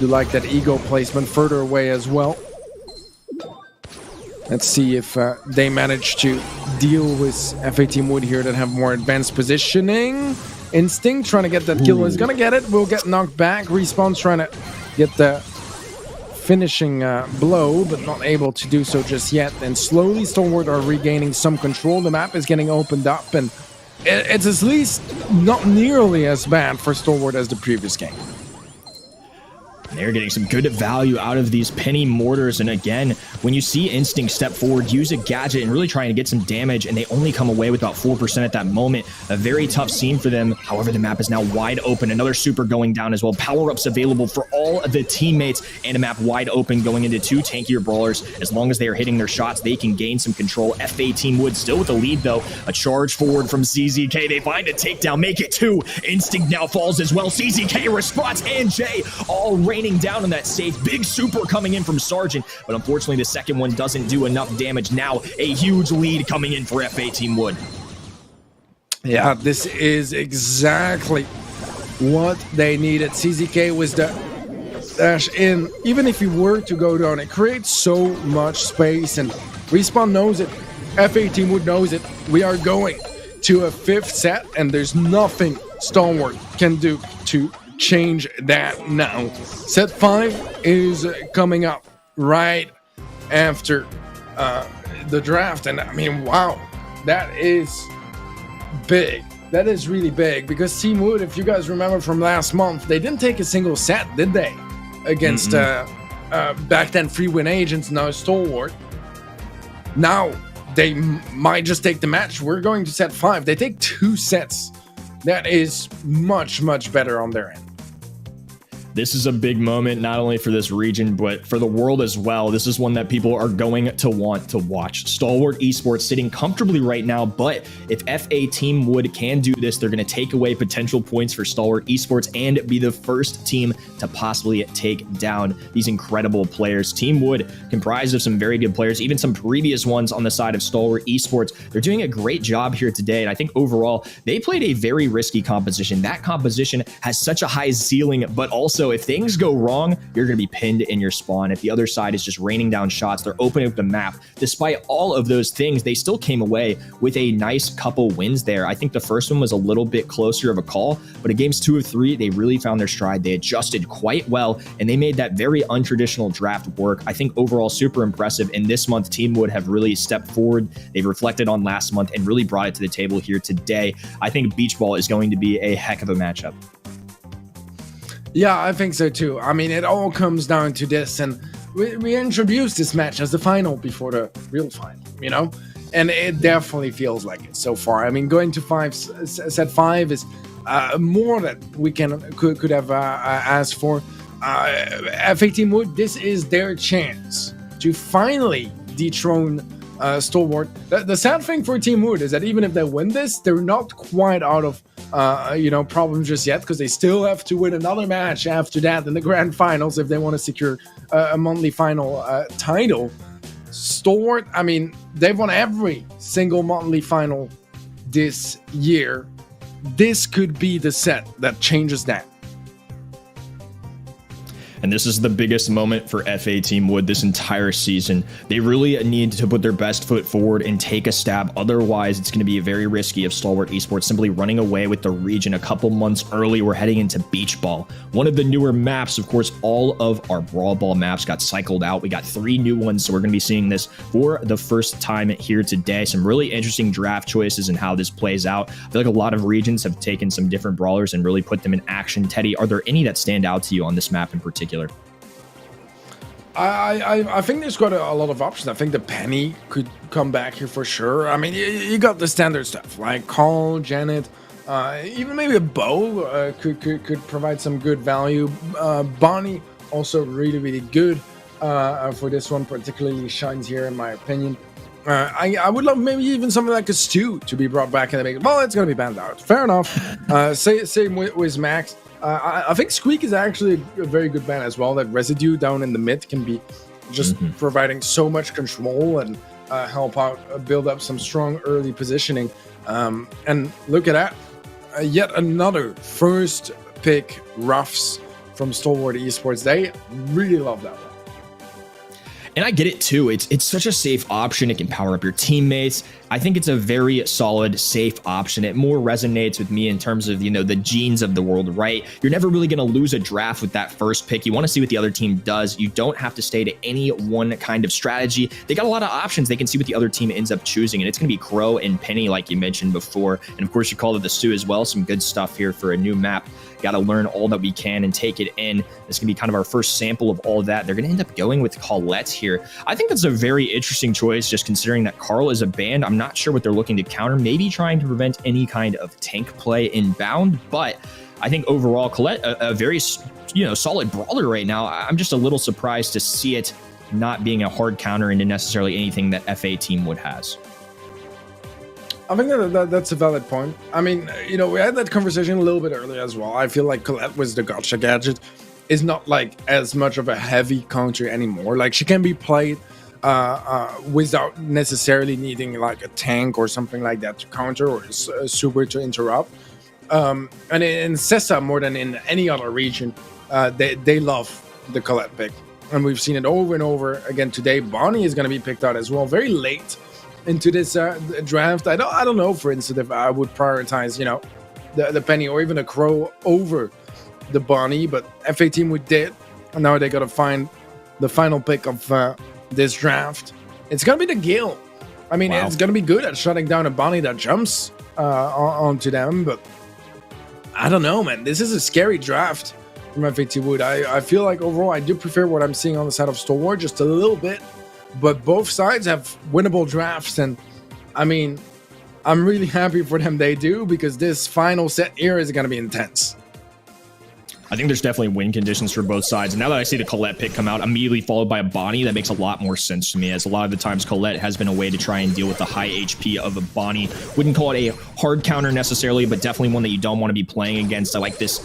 D: Do like that ego placement further away as well. Let's see if they manage to deal with FA Team Wood here that have more advanced positioning. Instinct trying to get that kill is gonna get it. Will get knocked back. Respawn's trying to get the finishing blow, but not able to do so just yet. And slowly Stalwart are regaining some control. The map is getting opened up, and it's at least not nearly as bad for Stalwart as the previous game.
C: They're getting some good value out of these penny mortars. And again, when you see Instinct step forward, use a gadget and really trying to get some damage, and they only come away with about 4% at that moment. A very tough scene for them. However, the map is now wide open. Another super going down as well. Power-ups available for all of the teammates, and a map wide open going into 2 tankier brawlers. As long as they are hitting their shots, they can gain some control. FA Team Wood still with the lead, though. A charge forward from CZK. They find a takedown, make it 2. Instinct now falls as well. CZK responds, and Jay all raining down on that safe. Big super coming in from Sargent, but unfortunately the second one doesn't do enough damage. Now a huge lead coming in for FA Team Wood.
D: Yeah, this is exactly what they needed. CZK was the dash in. Even if you were to go down, it creates so much space, and Respawn knows it. FA Team Wood knows it. We are going to a 5th set, and there's nothing Stalwart can do to change that now. Set 5 is coming up right after the draft, and I mean, wow, that is big. That is really big, because Team Wood, if you guys remember from last month, they didn't take a single set, did they? Against back then Free Win Agents, now Stalwart. Now they might just take the match. We're going to set 5. They take 2 sets. That is much, much better on their end.
C: This is a big moment, not only for this region, but for the world as well. This is one that people are going to want to watch. Stalwart Esports sitting comfortably right now, but if FA Team Wood can do this, they're going to take away potential points for Stalwart Esports and be the first team to possibly take down these incredible players. Team Wood, comprised of some very good players, even some previous ones on the side of Stalwart Esports. They're doing a great job here today, and I think overall, they played a very risky composition. That composition has such a high ceiling, but also if things go wrong, you're going to be pinned in your spawn. If the other side is just raining down shots, they're opening up the map. Despite all of those things, they still came away with a nice couple wins there. I think the first one was a little bit closer of a call, but in games 2 of 3, they really found their stride. They adjusted quite well, and they made that very untraditional draft work. I think overall super impressive, and this month Team Wood have really stepped forward. They've reflected on last month and really brought it to the table here today. I think Beach Ball is going to be a heck of a matchup.
D: Yeah, I think so too. I mean, it all comes down to this, and we introduced this match as the final before the real final, you know? And it definitely feels like it so far. I mean, going to set 5 is more that we could have asked for. FA Team Wood, this is their chance to finally dethrone Stalwart. The sad thing for Team Wood is that even if they win this, they're not quite out of problems just yet, because they still have to win another match after that in the grand finals if they want to secure a monthly final title. Stalwart, I mean, they've won every single monthly final this year. This could be the set that changes that.
C: And this is the biggest moment for FA Team Wood this entire season. They really need to put their best foot forward and take a stab. Otherwise, it's going to be very risky of Stalwart Esports simply running away with the region a couple months early. We're heading into Beach Ball, one of the newer maps. Of course, all of our Brawl Ball maps got cycled out. We got 3 new ones, so we're going to be seeing this for the first time here today. Some really interesting draft choices and how this plays out. I feel like a lot of regions have taken some different brawlers and really put them in action. Teddy, are there any that stand out to you on this map in particular?
D: I think there's got a lot of options. I think the Penny could come back here for sure. I mean, you got the standard stuff like Carl, Janet, even maybe a Bow could provide some good value. Bonnie also really good for this one, particularly shines here in my opinion. I would love maybe even something like a Stu to be brought back in the make. Well, it's going to be banned out. Fair enough. Same with Max. I think Squeak is actually a very good ban as well. That Residue down in the mid can be just providing so much control and help out build up some strong early positioning. And look at that. Yet another first pick Ruffs from Stalwart Esports. They really love that one.
C: And I get it too. It's such a safe option. It can power up your teammates. I think it's a very solid, safe option. It more resonates with me in terms of, you know, the genes of the world, right? You're never really going to lose a draft with that first pick. You want to see what the other team does. You don't have to stay to any one kind of strategy. They got a lot of options. They can see what the other team ends up choosing, and it's going to be Crow and Penny, like you mentioned before. And of course, you called it the Sioux as well. Some good stuff here for a new map. Got to learn all that we can and take it in. This can be kind of our first sample of all of that. They're going to end up going with Colette here. I think that's a very interesting choice, just considering that Carl is a band. I'm not sure what they're looking to counter, maybe trying to prevent any kind of tank play inbound, but I think overall Colette a very, you know, solid brawler right now. I'm just a little surprised to see it not being a hard counter into necessarily anything that FA team would has.
D: I think that's a valid point. I mean, you know, we had that conversation a little bit earlier as well. I feel like Colette with the gotcha gadget is not like as much of a heavy counter anymore. Like, she can be played without necessarily needing like a tank or something like that to counter, or a super to interrupt. And in SESA more than in any other region, they love the Colette pick, and we've seen it over and over again today. Bonnie is going to be picked out as well, very late into this draft. I don't know, for instance, if I would prioritize, you know, the Penny or even a Crow over the Bonnie, but FA team we did, and now they got to find the final pick of this draft. It's gonna be the Gale. I mean, It's gonna be good at shutting down a Bonnie that jumps onto them, but I don't know, man. This is a scary draft from FAT Wood. I feel like overall I do prefer what I'm seeing on the side of Stalwart just a little bit, but both sides have winnable drafts, and I mean, I'm really happy for them they do, because this final set here is gonna be intense.
C: I think there's definitely win conditions for both sides. And now that I see the Colette pick come out, immediately followed by a Bonnie, that makes a lot more sense to me, as a lot of the times Colette has been a way to try and deal with the high HP of a Bonnie. Wouldn't call it a hard counter necessarily, but definitely one that you don't want to be playing against. I like this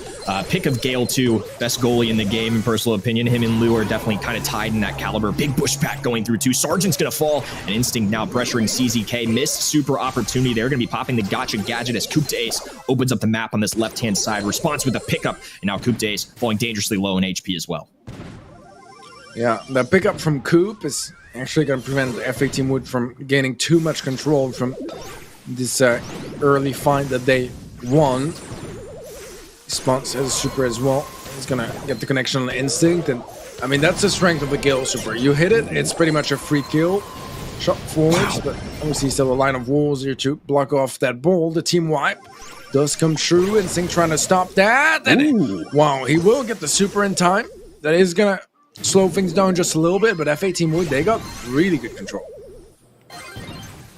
C: pick of Gale too, best goalie in the game, in personal opinion. Him and Lou are definitely kind of tied in that caliber. Big pushback going through too. Sergeant's going to fall, and Instinct now pressuring CZK. Missed super opportunity. They're going to be popping the gotcha gadget as Coupe Ace opens up the map on this left-hand side. Response with a pickup, and now Coupe Ace falling dangerously low in HP as well.
D: Yeah, the pickup from Coop is actually going to prevent FA Team Wood from gaining too much control from this early fight that they won. Spons has a super as well. He's going to get the connection on the Instinct, and I mean, that's the strength of the Gale super. You hit it, it's pretty much a free kill. Shot forwards, but obviously still a line of walls here to block off that ball. The team wipe does come true. Instinct trying to stop that. And wow, he will get the super in time. That is going to slow things down just a little bit, but FA Team Wood, they got really good control.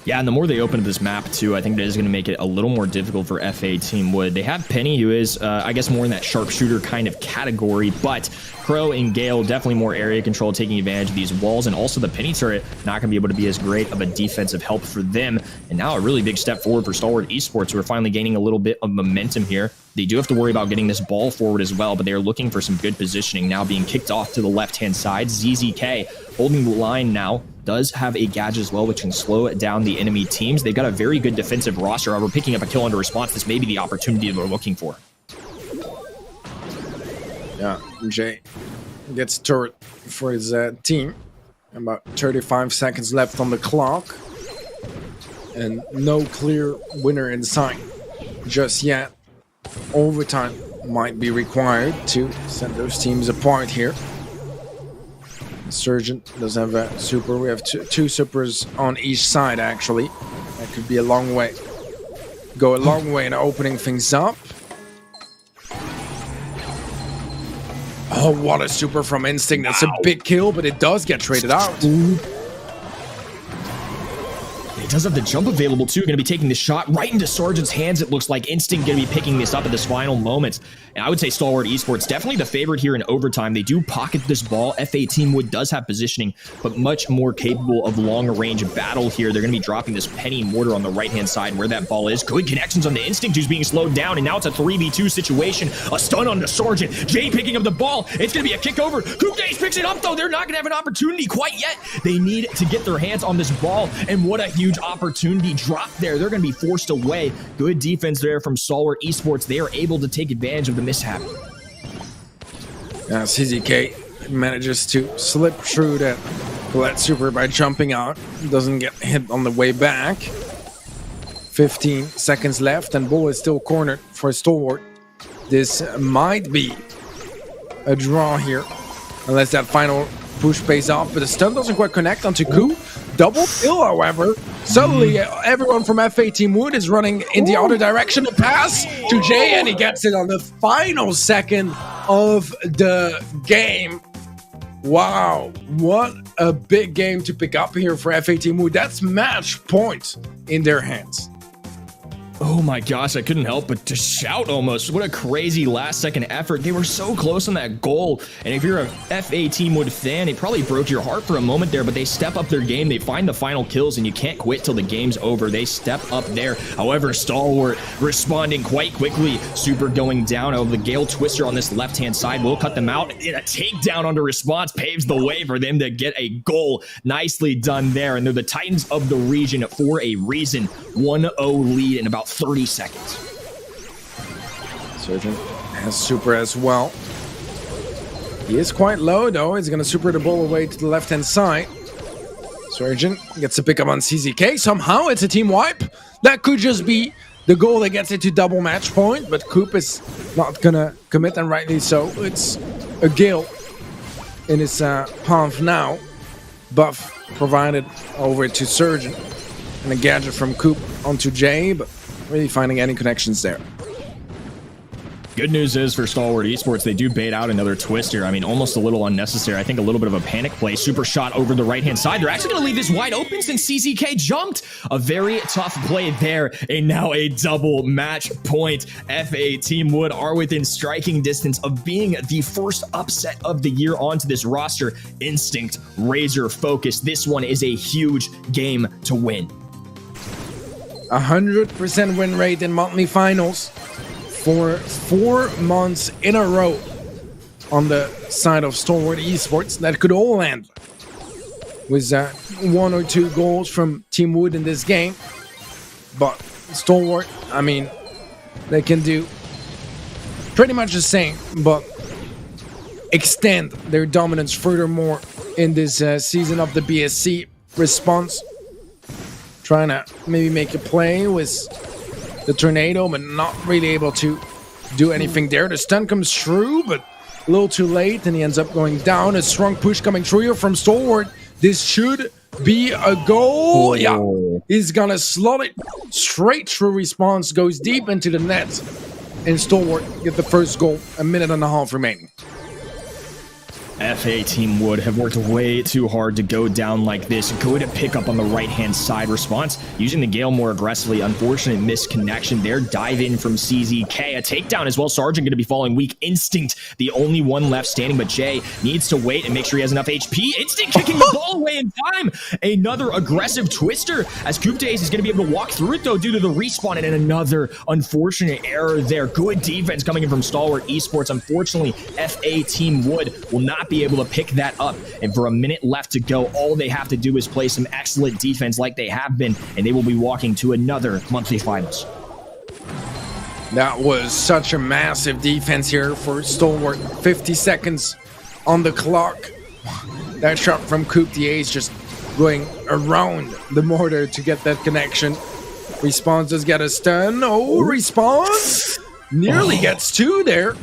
C: Yeah, and the more they open up this map, too, I think it is going to make it a little more difficult for FA Team Wood. They have Penny, who is, I guess, more in that sharpshooter kind of category, but Crow and Gale definitely more area control, taking advantage of these walls, and also the Penny turret not going to be able to be as great of a defensive help for them. And now a really big step forward for Stalwart Esports, who are finally gaining a little bit of momentum here. They do have to worry about getting this ball forward as well, but they are looking for some good positioning. Now being kicked off to the left-hand side. ZZK holding the line now. Does have a gadget as well, which can slow down the enemy teams. They've got a very good defensive roster. However, picking up a kill under response, this may be the opportunity they're looking for.
D: Yeah, Jay gets turret for his team. About 35 seconds left on the clock. And no clear winner in sight just yet. Overtime might be required to set those teams apart here. Sergeant does have a super. We have two supers on each side, actually. That could be a long way. Go a long way in opening things up. Oh, what a super from Instinct. That's a big kill, but it does get traded out.
C: He does have the jump available too. Going to be taking the shot right into Sergeant's hands. It looks like Instinct going to be picking this up at this final moment. And I would say Stalwart Esports definitely the favorite here in overtime. They do pocket this ball. FA Team Wood does have positioning, but much more capable of long range battle here. They're going to be dropping this Penny mortar on the right hand side where that ball is. Good connections on the Instinct, who's being slowed down, and now it's a 3v2 situation. A stun on the Sergeant. Jay picking up the ball. It's going to be a kick over. Coupe Days picks it up though. They're not going to have an opportunity quite yet. They need to get their hands on this ball, and what a huge opportunity drop there. They're going to be forced away. Good defense there from Stalwart Esports. They are able to take advantage of the mishap.
D: CZK manages to slip through that BLITZ super by jumping out. Doesn't get hit on the way back. 15 seconds left, and Bull is still cornered for Stalwart. This might be a draw here, unless that final push pays off, but the stun doesn't quite connect onto Coup. Double kill, however. Suddenly, everyone from FA Team Wood is running in the other direction. A pass to Jay, and he gets it on the final second of the game. Wow, what a big game to pick up here for FA Team Wood. That's match point in their hands.
C: Oh my gosh, I couldn't help but to shout almost. What a crazy last second effort. They were so close on that goal. And if you're a FA Team Wood fan, it probably broke your heart for a moment there, but they step up their game. They find the final kills, and you can't quit till the game's over. They step up there. However, Stalwart responding quite quickly. Super going down. Oh, the Gale Twister on this left-hand side will cut them out. And a takedown under response paves the way for them to get a goal. Nicely done there. And they're the Titans of the region for a reason. 1-0 lead in about 30 seconds.
D: Surgeon has super as well. He is quite low though. He's gonna super the ball away to the left hand side. Surgeon gets a pickup on CZK. Somehow it's a team wipe. That could just be the goal that gets it to double match point, but Coop is not gonna commit, and rightly so. It's a Gale in his palm now. Buff provided over to Surgeon. And a gadget from Coop onto Jay, but really finding any connections there.
C: Good news is for Stalwart Esports, they do bait out another Twister. I mean, almost a little unnecessary. I think a little bit of a panic play. Super shot over the right-hand side. They're actually going to leave this wide open since CZK jumped. A very tough play there, and now a double match point. FA Team Wood are within striking distance of being the first upset of the year onto this roster. Instinct, razor focus. This one is a huge game to win.
D: 100% win rate in monthly finals for 4 months in a row on the side of Stalwart Esports. That could all end with 1 or 2 goals from Team Wood in this game. But Stalwart, I mean, they can do pretty much the same, but extend their dominance furthermore in this season of the BSC response. Trying to maybe make a play with the tornado, but not really able to do anything there. The stun comes through, but a little too late, and he ends up going down. A strong push coming through here from Stalwart. This should be a goal.
C: Oh.
D: Yeah, he's gonna slot it straight through response, goes deep into the net, and Stalwart get the first goal. 1.5 minutes remaining.
C: FA Team Wood have worked way too hard to go down like this. Good pick up on the right-hand side response. Using the Gale more aggressively. Unfortunate misconnection there. Dive in from CZK. A takedown as well. Sergeant going to be falling weak. Instinct, the only one left standing, but Jay needs to wait and make sure he has enough HP. Instinct kicking the ball away in time. Another aggressive Twister as Coupe Days is going to be able to walk through it though due to the respawn, and another unfortunate error there. Good defense coming in from Stalwart Esports. Unfortunately, FA Team Wood will not be able to pick that up, and for 1 minute left to go, all they have to do is play some excellent defense like they have been, and they will be walking to another monthly finals.
D: That was such a massive defense here for Stalwart. 50 seconds on the clock. That shot from Coupe d'Ace just going around the mortar to get that connection. Response does get a stun. Oh, Response nearly gets 2 there,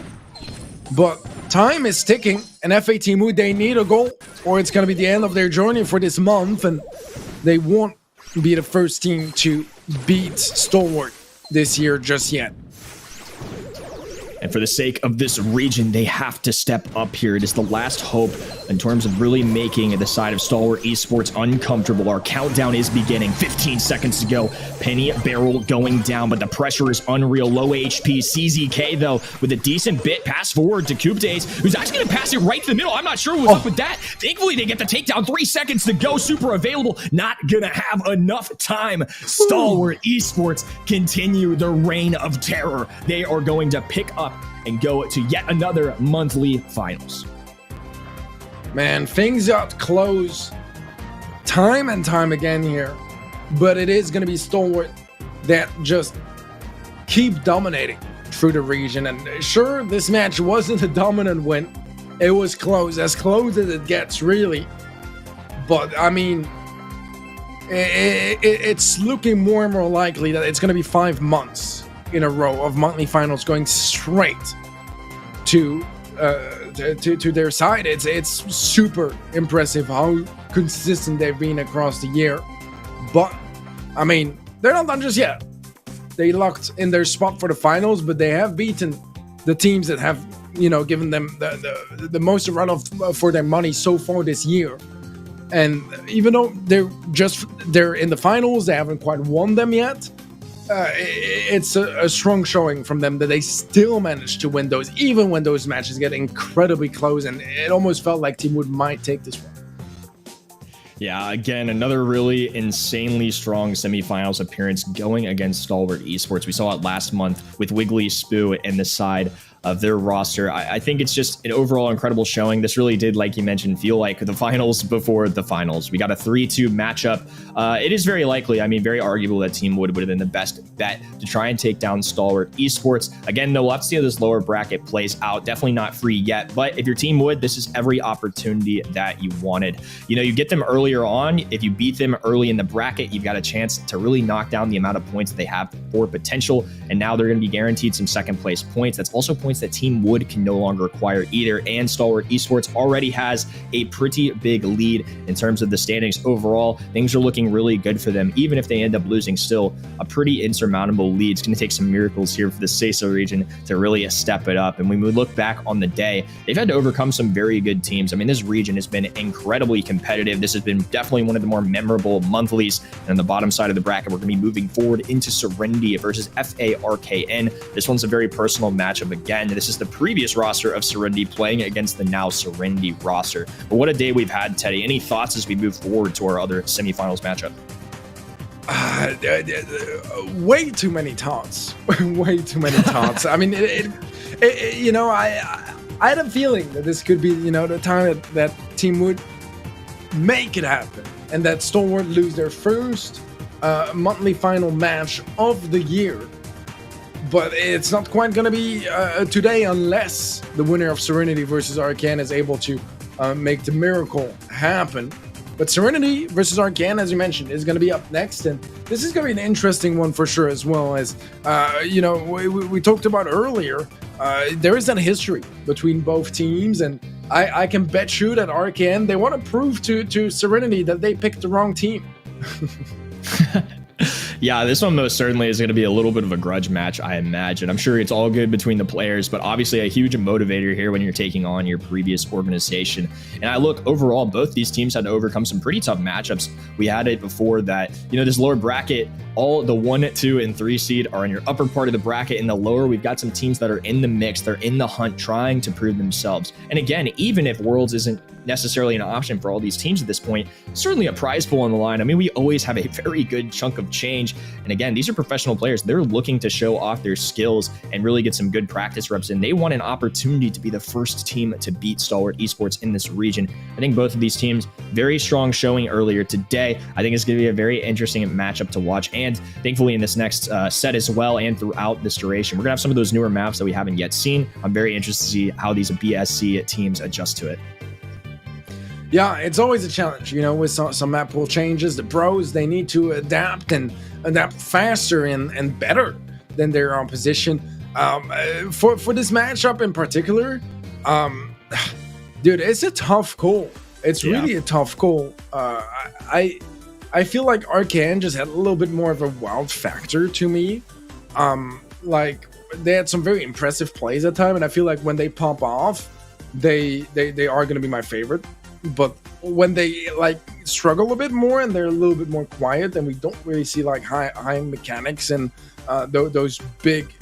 D: but time is ticking, and FA Team Wood, they need a goal, or it's going to be the end of their journey for this month, and they won't be the first team to beat Stalwart this year just yet.
C: And for the sake of this region, they have to step up here. It is the last hope in terms of really making the side of Stalwart Esports uncomfortable. Our countdown is beginning. 15 seconds to go. Penny Barrel going down, but the pressure is unreal. Low HP. CZK, though, with a decent bit. Pass forward to Coupe Days, who's actually going to pass it right to the middle. I'm not sure what's up with that. Thankfully, they get the takedown. 3 seconds to go. Super available. Not going to have enough time. Stalwart Esports continue the reign of terror. They are going to pick up and go to yet another monthly finals.
D: Man, things got close time and time again here, but it is going to be Stalwart that just keep dominating through the region. And sure, this match wasn't a dominant win. It was close as it gets, really. But I mean, it's looking more and more likely that it's going to be 5 months in a row of monthly finals going straight to their side. It's super impressive how consistent they've been across the year. But I mean, they're not done just yet. They locked in their spot for the finals, but they have beaten the teams that have, you know, given them the most runoff for their money so far this year. And even though they're in the finals, they haven't quite won them yet. It's a strong showing from them that they still managed to win those, even when those matches get incredibly close. And it almost felt like Team Wood might take this one.
C: Yeah, again, another really insanely strong semifinals appearance going against Stalwart Esports. We saw it last month with Wiggly Spoo and the side of their roster. I think it's just an overall incredible showing. This really did, like you mentioned, feel like the finals before the finals. We got a 3-2 matchup. It is very likely, I mean, very arguable that Team Wood would have been the best bet to try and take down Stalwart Esports. Again, though, let's see how this lower bracket plays out. Definitely not free yet, but if you're Team Wood, this is every opportunity that you wanted. You know, you get them earlier on. If you beat them early in the bracket, you've got a chance to really knock down the amount of points that they have for potential, and now they're going to be guaranteed some second place points. That's also points that Team Wood can no longer acquire either, and Stalwart Esports already has a pretty big lead in terms of the standings overall. Things are looking really good for them, even if they end up losing. Still a pretty insurmountable lead. It's going to take some miracles here for the SESA region to really step it up. And when we look back on the day, they've had to overcome some very good teams. I mean, this region has been incredibly competitive. This has been definitely one of the more memorable monthlies. And on the bottom side of the bracket, we're going to be moving forward into Serinity versus FARKN. This one's a very personal matchup again. This is the previous roster of Serinity playing against the now Serinity roster. But what a day we've had, Teddy. Any thoughts as we move forward to our other semifinals matchup?
D: Way too many thoughts. Way too many thoughts. I mean, you know, I had a feeling that this could be, you know, the time that Team Wood make it happen, and that Stalwart lose their first monthly final match of the year. But it's not quite going to be today unless the winner of Serinity versus Arcan is able to make the miracle happen. But Serinity versus Arcan, as you mentioned, is going to be up next. And this is going to be an interesting one for sure, as well as, you know, we talked about earlier. There is that history between both teams. And I can bet you that Arcan, they want to prove to Serinity that they picked the wrong team.
C: Yeah, this one most certainly is going to be a little bit of a grudge match, I imagine. I'm sure it's all good between the players, but obviously a huge motivator here when you're taking on your previous organization. And I look, overall, both these teams had to overcome some pretty tough matchups. We had it before that, you know, this lower bracket, all the 1, 2, and 3 seed are in your upper part of the bracket. In the lower, we've got some teams that are in the mix. They're in the hunt, trying to prove themselves. And again, even if Worlds isn't necessarily an option for all these teams at this point, certainly a prize pool on the line. I mean, we always have a very good chunk of change. And again, these are professional players. They're looking to show off their skills and really get some good practice reps in. They want an opportunity to be the first team to beat Stalwart Esports in this region. I think both of these teams, very strong showing earlier today. I think it's going to be a very interesting matchup to watch. And thankfully in this next set as well, and throughout this duration, we're going to have some of those newer maps that we haven't yet seen. I'm very interested to see how these BSC teams adjust to it.
D: Yeah, it's always a challenge, you know, with some map pool changes. The pros, they need to adapt and adapt faster and better than their opposition. For this matchup in particular, dude, it's a tough call. It's really a tough call. I feel like Arcan just had a little bit more of a wild factor to me. Like, they had some very impressive plays at time, and I feel like when they pop off, they are going to be my favorite. But when they like struggle a bit more and they're a little bit more quiet, and we don't really see like high mechanics and those big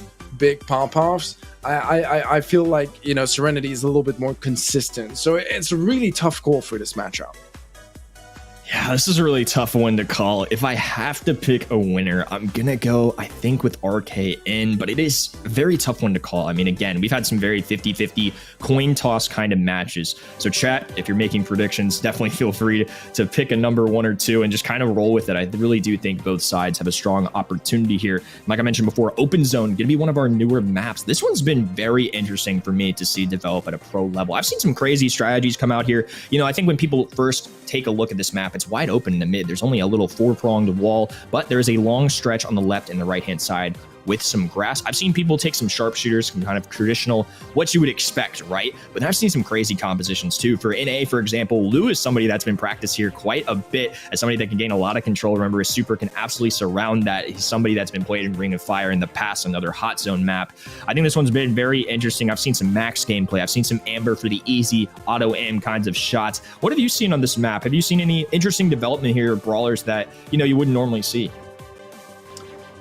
D: pop-offs, I feel like, you know, Serinity is a little bit more consistent. So it's a really tough call for this matchup.
C: Yeah, this is a really tough one to call. If I have to pick a winner, I'm gonna go, I think, with RKN, but it is a very tough one to call. I mean, again, we've had some very 50-50 coin toss kind of matches. So chat, if you're making predictions, definitely feel free to pick a number 1 or 2 and just kind of roll with it. I really do think both sides have a strong opportunity here. Like I mentioned before, Open Zone, gonna be one of our newer maps. This one's been very interesting for me to see develop at a pro level. I've seen some crazy strategies come out here. You know, I think when people first take a look at this map, it's wide open in the mid. There's only a little 4-pronged wall, but there's a long stretch on the left and the right-hand side with some grass. I've seen people take some sharpshooters, some kind of traditional, what you would expect, right? But I've seen some crazy compositions too. For NA, for example, Lou is somebody that's been practiced here quite a bit as somebody that can gain a lot of control. Remember, his super can absolutely surround that. He's somebody that's been played in Ring of Fire in the past, another hot zone map. I think this one's been very interesting. I've seen some max gameplay. I've seen some Amber for the easy auto aim kinds of shots. What have you seen on this map? Have you seen any interesting development here, brawlers that, you know, you wouldn't normally see?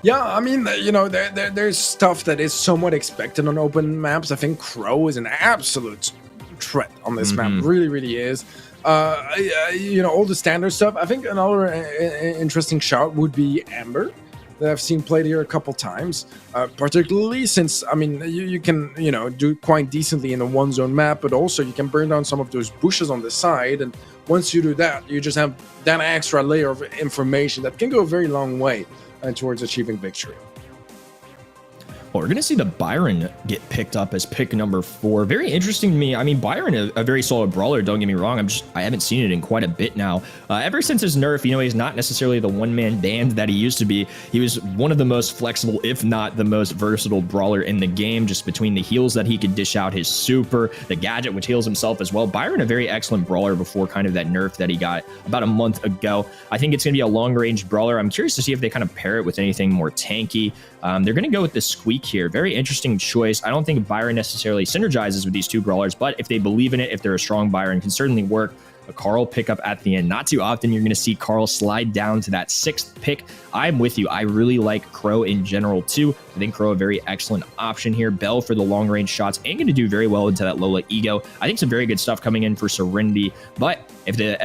D: Yeah, I mean, you know, there's stuff that is somewhat expected on open maps. I think Crow is an absolute threat on this map. Really, really is. You know, all the standard stuff. I think another interesting shot would be Amber that I've seen played here a couple times, particularly since, I mean, you can, you know, do quite decently in a 1-zone map, but also you can burn down some of those bushes on the side. And once you do that, you just have that extra layer of information that can go a very long way towards achieving victory.
C: Well, we're going to see the Byron get picked up as pick number 4. Very interesting to me. I mean, Byron, a very solid brawler, don't get me wrong. I haven't seen it in quite a bit now. Ever since his nerf, you know, he's not necessarily the one-man band that he used to be. He was one of the most flexible, if not the most versatile brawler in the game, just between the heals that he could dish out, his super, the gadget, which heals himself as well. Byron, a very excellent brawler before kind of that nerf that he got about a month ago. I think it's going to be a long-range brawler. I'm curious to see if they kind of pair it with anything more tanky. They're going to go with the Squeak here. Very interesting choice. I don't think Byron necessarily synergizes with these two brawlers, but if they believe in it, if they're a strong Byron, can certainly work. A Carl pickup at the end. Not too often you're going to see Carl slide down to that 6th pick. I'm with you. I really like Crow in general too. I think Crow a very excellent option here. Bell for the long range shots and going to do very well into that Lola ego. I think some very good stuff coming in for Serinity, but if the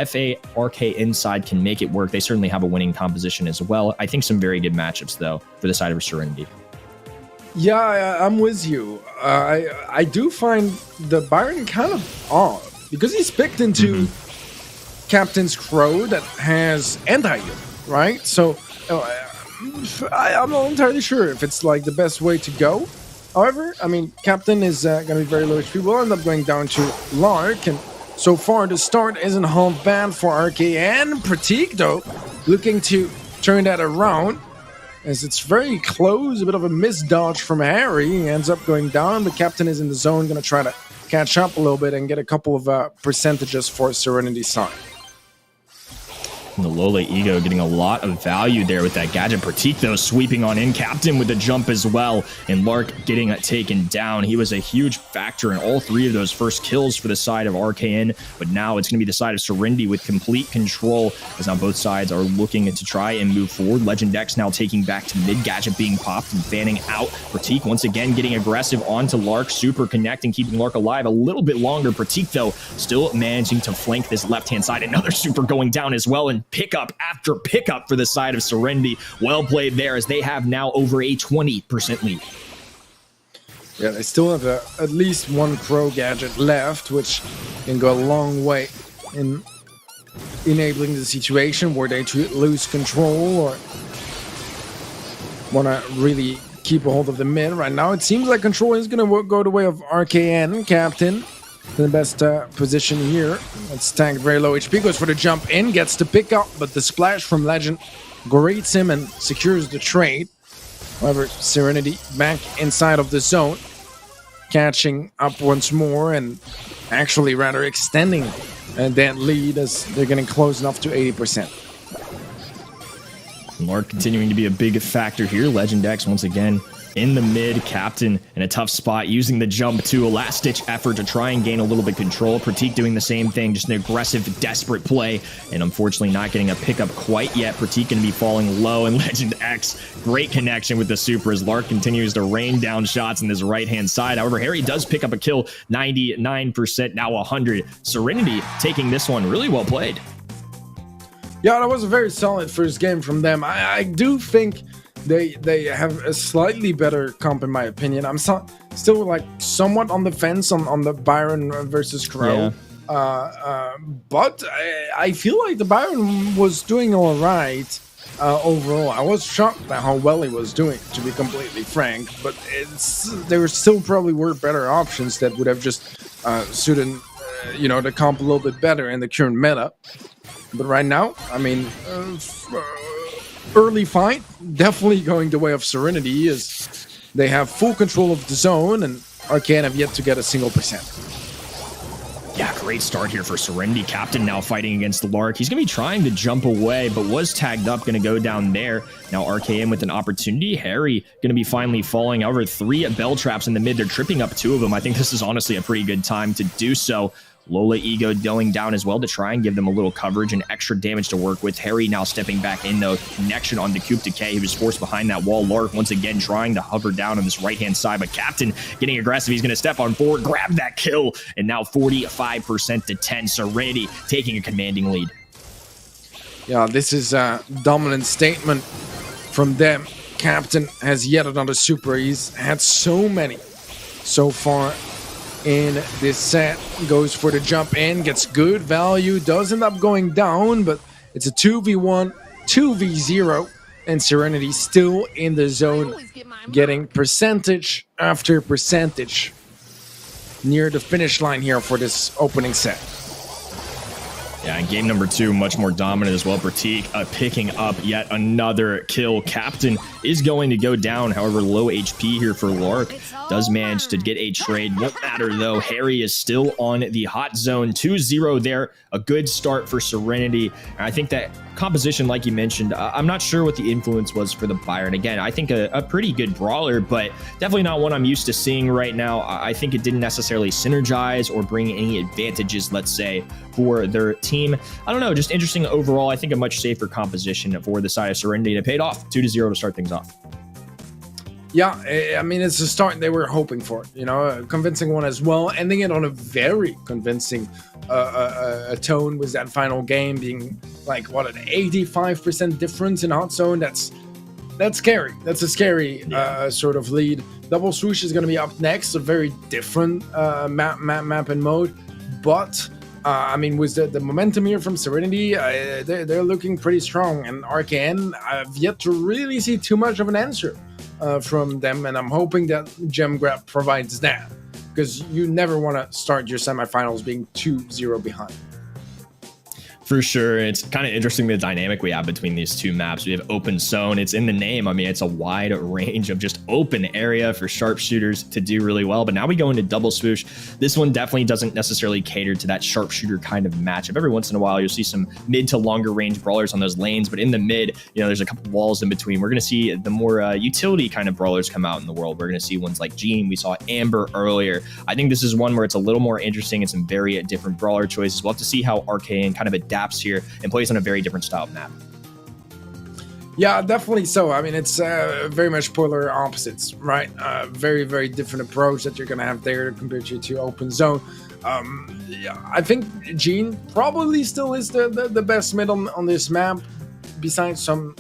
C: FARK inside can make it work, they certainly have a winning composition as well. I think some very good matchups though for the side of Serinity.
D: Yeah, I'm with you. I do find the Byron kind of odd because he's picked into Captain's Crow that has anti-heal, right? So I'm not entirely sure if it's like the best way to go. However, I mean, Captain is going to be very low HP. We'll end up going down to Lark, and so far the start isn't half bad for RKN. Pratik, though, looking to turn that around as it's very close. A bit of a misdodge from Harry. He ends up going down, but Captain is in the zone, going to try to catch up a little bit and get a couple of percentages for Serenity's side.
C: And the Lola ego getting a lot of value there with that gadget. Pratik, though, sweeping on in. Captain with the jump as well. And Lark getting taken down. He was a huge factor in all 3 of those first kills for the side of RKN. But now it's going to be the side of Serinity with complete control, as now both sides are looking to try and move forward. Legend X now taking back to mid. Gadget being popped and fanning out. Pratik once again getting aggressive onto Lark. Super connecting, keeping Lark alive a little bit longer. Pratik, though, still managing to flank this left-hand side. Another super going down as well. And pickup after pickup for the side of Serinity. Well played there, as they have now over a 20% lead.
D: Yeah, they still have at least one Crow gadget left, which can go a long way in enabling the situation where they lose control or want to really keep a hold of the mid. Right now, it seems like control is going to go the way of RKN. Captain in the best position here. It's tanked very low HP, goes for the jump in, gets the pick up, but the splash from Legend greets him and secures the trade. However, Serinity back inside of the zone, catching up once more and actually rather extending that lead as they're getting close enough to 80%.
C: Lark continuing to be a big factor here. Legend X once again in the mid. Captain in a tough spot, using the jump to a last-ditch effort to try and gain a little bit control. Pratik doing the same thing, just an aggressive, desperate play, and unfortunately not getting a pickup quite yet. Pratik going to be falling low, and Legend X, great connection with the super as Lark continues to rain down shots in this right-hand side. However, Harry does pick up a kill, 99%, now 100. Serinity taking this one really well played.
D: Yeah, that was a very solid first game from them. I do think they have a slightly better comp in my opinion. I'm still like somewhat on the fence on the Byron versus Crow. Yeah. But I feel like the Byron was doing all right overall. I was shocked at how well he was doing, to be completely frank. But there still probably were better options that would have just suited the comp a little bit better in the current meta. But right now, I mean, early fight, definitely going the way of Serinity, as they have full control of the zone, and Arcane have yet to get a single percent.
C: Yeah, great start here for Serinity. Captain now fighting against Lark. He's going to be trying to jump away, but was tagged up, going to go down there. Now RKM with an opportunity. Harry going to be finally falling over 3 bell traps in the mid. They're tripping up 2 of them. I think this is honestly a pretty good time to do so. Lola Ego going down as well to try and give them a little coverage and extra damage to work with. Harry now stepping back in, though. Connection on the Coup Decay. He was forced behind that wall. Lark once again trying to hover down on this right-hand side, but Captain getting aggressive. He's going to step on forward, grab that kill, and now 45% to 10. Serinity taking a commanding lead.
D: Yeah, this is a dominant statement from them. Captain has yet another super. He's had so many so far in this set. Goes for the jump in, gets good value, does end up going down, but it's a 2v1, 2v0, and Serinity still in the zone, getting percentage after percentage near the finish line here for this opening set.
C: Yeah, in game number 2, much more dominant as well. Pratik picking up yet another kill. Captain is going to go down. However, low HP here for Lark. Does manage to get a trade. Won't matter, though. Harry is still on the hot zone. 2-0 there. A good start for Serinity. And I think that composition, like you mentioned, I'm not sure what the influence was for the Byron. Again, I think a pretty good brawler, but definitely not one I'm used to seeing right now. I think it didn't necessarily synergize or bring any advantages, let's say, for their team. I don't know, just interesting overall. I think a much safer composition for the side of Serinity. It paid off. 2-0 to start things off.
D: Yeah, I mean, it's a start they were hoping for, a convincing one as well, ending it on a very convincing tone with that final game being like, what, an 85% difference in hot zone. That's scary. That's a scary sort of lead. Double Swoosh is going to be up next, a very different map and mode, but I mean, with the momentum here from Serinity, they're looking pretty strong, and Arcane, I've yet to really see too much of an answer from them, and I'm hoping that Gem Grab provides that, because you never want to start your semifinals being 2-0 behind.
C: For sure. It's kind of interesting the dynamic we have between these two maps. We have open zone. It's in the name. I mean, it's a wide range of just open area for sharpshooters to do really well. But now we go into double swoosh. This one definitely doesn't necessarily cater to that sharpshooter kind of matchup. Every once in a while, you'll see some mid to longer range brawlers on those lanes. But in the mid, there's a couple walls in between. We're going to see the more utility kind of brawlers come out in the world. We're going to see ones like Jean. We saw Amber earlier. I think this is one where it's a little more interesting and some very different brawler choices. We'll have to see how Arcane kind of adapts here and plays on a very different style of map.
D: Yeah, definitely so. I mean, it's very much polar opposites, right? Very, very different approach that you're going to have there compared to open zone. Yeah, I think Jean probably still is the best mid on this map, besides some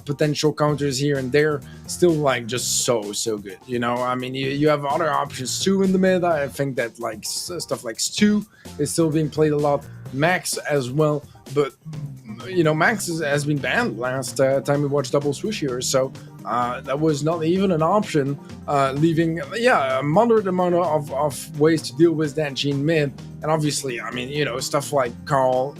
D: potential counters here and there. Still, like, just so good, I mean, you have other options too in the mid. I think that, like, stuff like Stu is still being played a lot. Max as well, but Max has been banned last time we watched double swoosh here, so that was not even an option, leaving a moderate amount of ways to deal with that Jean mid. And obviously, I mean, stuff like Carl,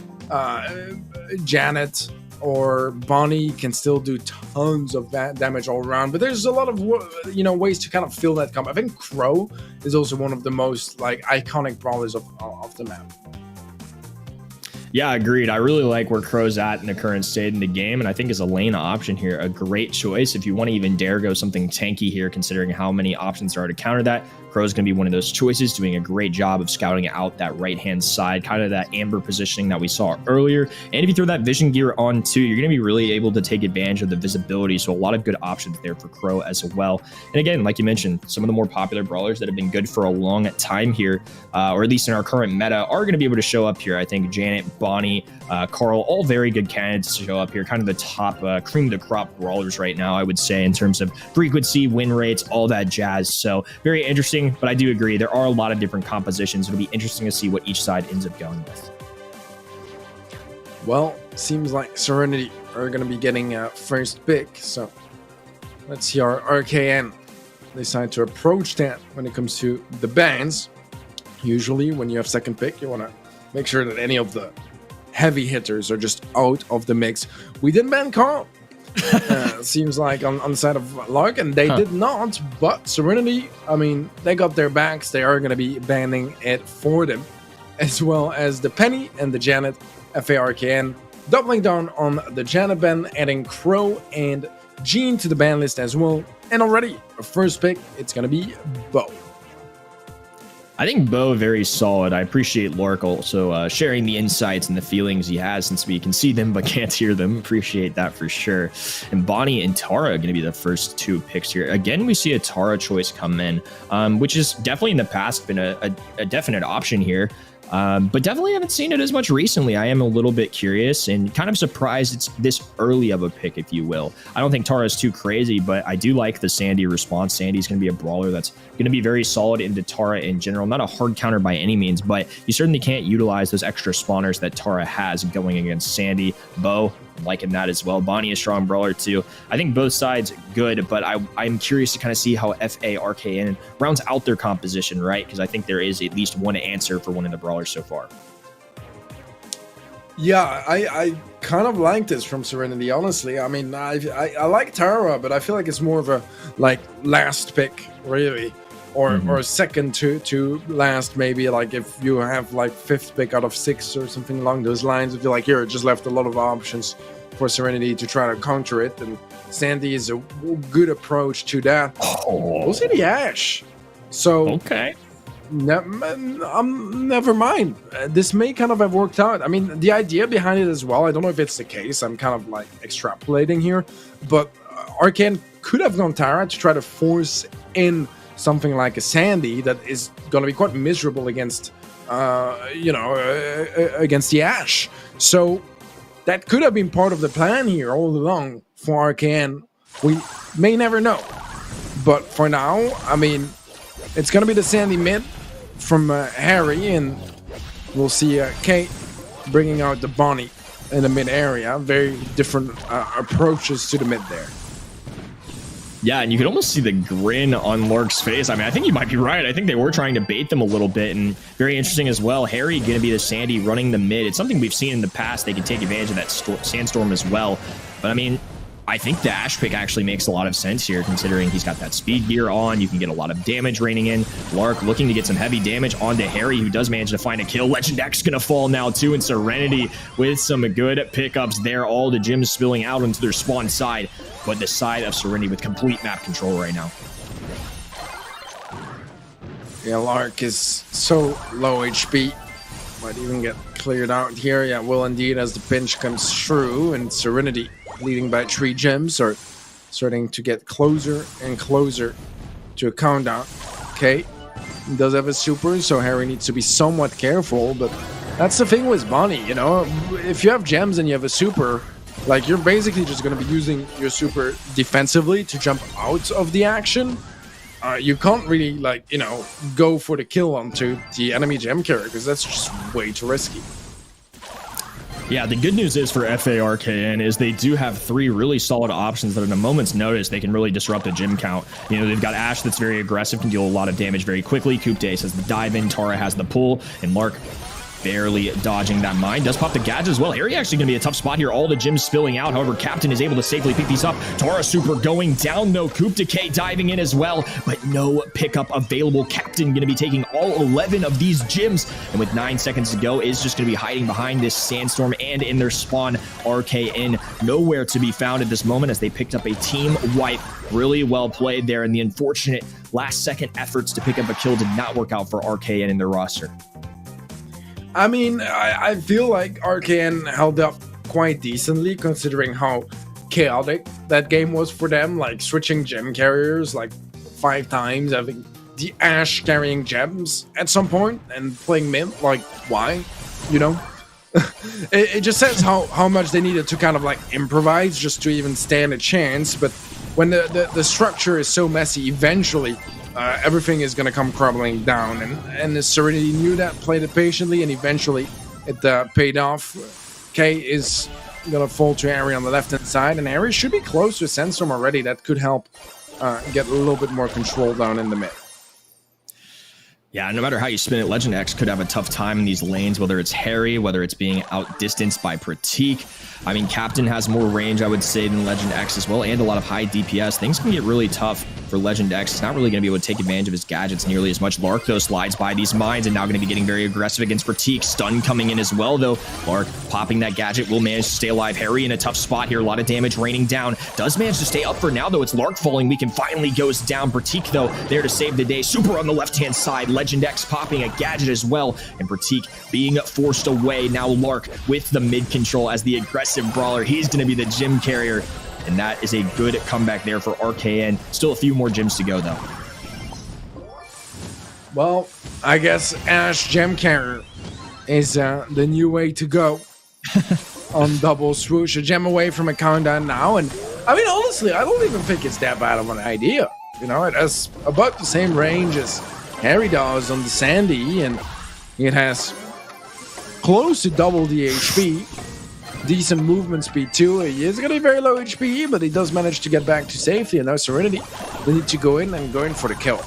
D: Janet, or Bonnie can still do tons of that damage all around, but there's a lot of ways to kind of fill that comp. I think Crow is also one of the most like iconic brawlers of the map.
C: Yeah, agreed. I really like where Crow's at in the current state in the game, and I think as a lane option here, a great choice if you want to even dare go something tanky here, considering how many options there are to counter that. Crow's going to be one of those choices, doing a great job of scouting out that right-hand side, kind of that amber positioning that we saw earlier. And if you throw that vision gear on too, you're going to be really able to take advantage of the visibility. So a lot of good options there for Crow as well. And again, like you mentioned, some of the more popular brawlers that have been good for a long time here, or at least in our current meta, are going to be able to show up here. I think Janet, Bonnie, Carl, all very good candidates to show up here. Kind of the top cream of the crop brawlers right now, I would say, in terms of frequency, win rates, all that jazz. So very interesting, but I do agree there are a lot of different compositions. It'll be interesting to see what each side ends up going with.
D: Well, seems like Serinity are going to be getting first pick, so let's see our RKN decide to approach that when it comes to the bans. Usually when you have second pick, you want to make sure that any of the heavy hitters are just out of the mix. We didn't ban Carl. Seems like on the side of Lark, and they did not, but Serinity, I mean, they got their backs. They are going to be banning it for them, as well as the Penny and the Janet. FARKN doubling down on the Janet ban, adding Crow and Jean to the ban list as well. And already, a first pick, it's going to be Bo.
C: I think Bo very solid. I appreciate Lork also sharing the insights and the feelings he has, since we can see them but can't hear them. Appreciate that for sure. And Bonnie and Tara are going to be the first two picks here. Again, we see a Tara choice come in, which is definitely in the past been a definite option here. But definitely haven't seen it as much recently. I am a little bit curious and kind of surprised it's this early of a pick, if you will. I don't think Tara is too crazy, but I do like the Sandy response. Sandy's going to be a brawler that's going to be very solid into Tara in general. Not a hard counter by any means, but you certainly can't utilize those extra spawners that Tara has going against Sandy. Bo, liking that as well. Bonnie, a strong brawler too. I think both sides good, but I'm curious to kind of see how FARKN rounds out their composition, right? Because I think there is at least one answer for one of the brawlers so far.
D: Yeah, I kind of like this from Serinity, honestly. I mean, I like Tara, but I feel like it's more of a like last pick, really. Or second to last, maybe, like if you have like fifth pick out of 6 or something along those lines. I feel like here it just left a lot of options for Serinity to try to counter it, and Sandy is a good approach to that. We'll see the Ash. So
C: okay,
D: never mind. This may kind of have worked out. I mean, the idea behind it as well, I don't know if it's the case. I'm kind of like extrapolating here, but Arcane could have gone Tara to try to force in something like a Sandy that is going to be quite miserable against, against the Ash. So that could have been part of the plan here all along for Arcane. We may never know. But for now, I mean, it's going to be the Sandy mid from Harry, and we'll see Kate bringing out the Bonnie in the mid area. Very different approaches to the mid there.
C: Yeah, and you can almost see the grin on Lork's face. I mean, I think you might be right. I think they were trying to bait them a little bit, and very interesting as well. Harry going to be the Sandy running the mid. It's something we've seen in the past. They can take advantage of that sandstorm as well. But I mean, I think the Ash pick actually makes a lot of sense here, considering he's got that speed gear on. You can get a lot of damage raining in. Lark looking to get some heavy damage onto Harry, who does manage to find a kill. Legend X going to fall now too, and Serinity with some good pickups there. All the gems spilling out into their spawn side, but the side of Serinity with complete map control right now.
D: Yeah, Lark is so low HP. Might even get cleared out here. Yeah, will indeed, as the pinch comes through, and Serinity leading by 3 gems are starting to get closer and closer to a countdown. Okay, he does have a super, so Harry needs to be somewhat careful, but that's the thing with Bonnie, you know, if you have gems and you have a super, like, you're basically just going to be using your super defensively to jump out of the action. You can't really, like, you know, go for the kill onto the enemy gem carrier, because that's just way too risky.
C: Yeah, the good news is for FARKN is they do have 3 really solid options that in a moment's notice they can really disrupt the gym count. You know, they've got Ash that's very aggressive, can deal a lot of damage very quickly. Coupe Dace has the dive in, Tara has the pull, and Lark barely dodging that mine. Does pop the gadget as well. Harry actually going to be a tough spot here. All the gems spilling out. However, Captain is able to safely pick these up. Tara super going down though. Coupe Decay diving in as well, but no pickup available. Captain going to be taking all 11 of these gems, and with 9 seconds to go is just going to be hiding behind this sandstorm and in their spawn. RKN nowhere to be found at this moment as they picked up a team wipe. Really well played there, and the unfortunate last second efforts to pick up a kill did not work out for RKN in their roster.
D: I mean, I feel like Arcane held up quite decently considering how chaotic that game was for them, like switching gem carriers like 5 times, having the Ash carrying gems at some point and playing mid, like why? You know? it just says how much they needed to kind of like improvise just to even stand a chance. But when the structure is so messy, eventually everything is going to come crumbling down. And the Serinity knew that, played it patiently, and eventually it paid off. K is going to fall to Harry on the left-hand side, and Harry should be close to Sandstorm already. That could help get a little bit more control down in the mid.
C: Yeah, no matter how you spin it, Legend X could have a tough time in these lanes, whether it's Harry, whether it's being outdistanced by Pratik. I mean, Captain has more range, I would say, than Legend X as well, and a lot of high DPS. Things can get really tough for Legend X. It's not really going to be able to take advantage of his gadgets nearly as much. Lark, though, slides by these mines and now going to be getting very aggressive against Pratik. Stun coming in as well, though. Lark popping that gadget will manage to stay alive. Harry in a tough spot here. A lot of damage raining down. Does manage to stay up for now, though. It's Lark falling. Weaken finally goes down. Pratik, though, there to save the day. Super on the left-hand side. Legend X popping a gadget as well. And Pratik being forced away. Now Lark with the mid control as the aggressive brawler. He's going to be the gym carrier. And that is a good comeback there for RKN. Still a few more gyms to go, though.
D: Well, I guess Ash Gem Carrier is the new way to go on double swoosh. A gem away from a countdown now. And I mean, honestly, I don't even think it's that bad of an idea. You know, it has about the same range as Harry does on the Sandy, and it has close to double the HP. Decent movement speed too. He is going to be very low HP, but he does manage to get back to safety. And now Serinity, they need to go in and go in for the kill.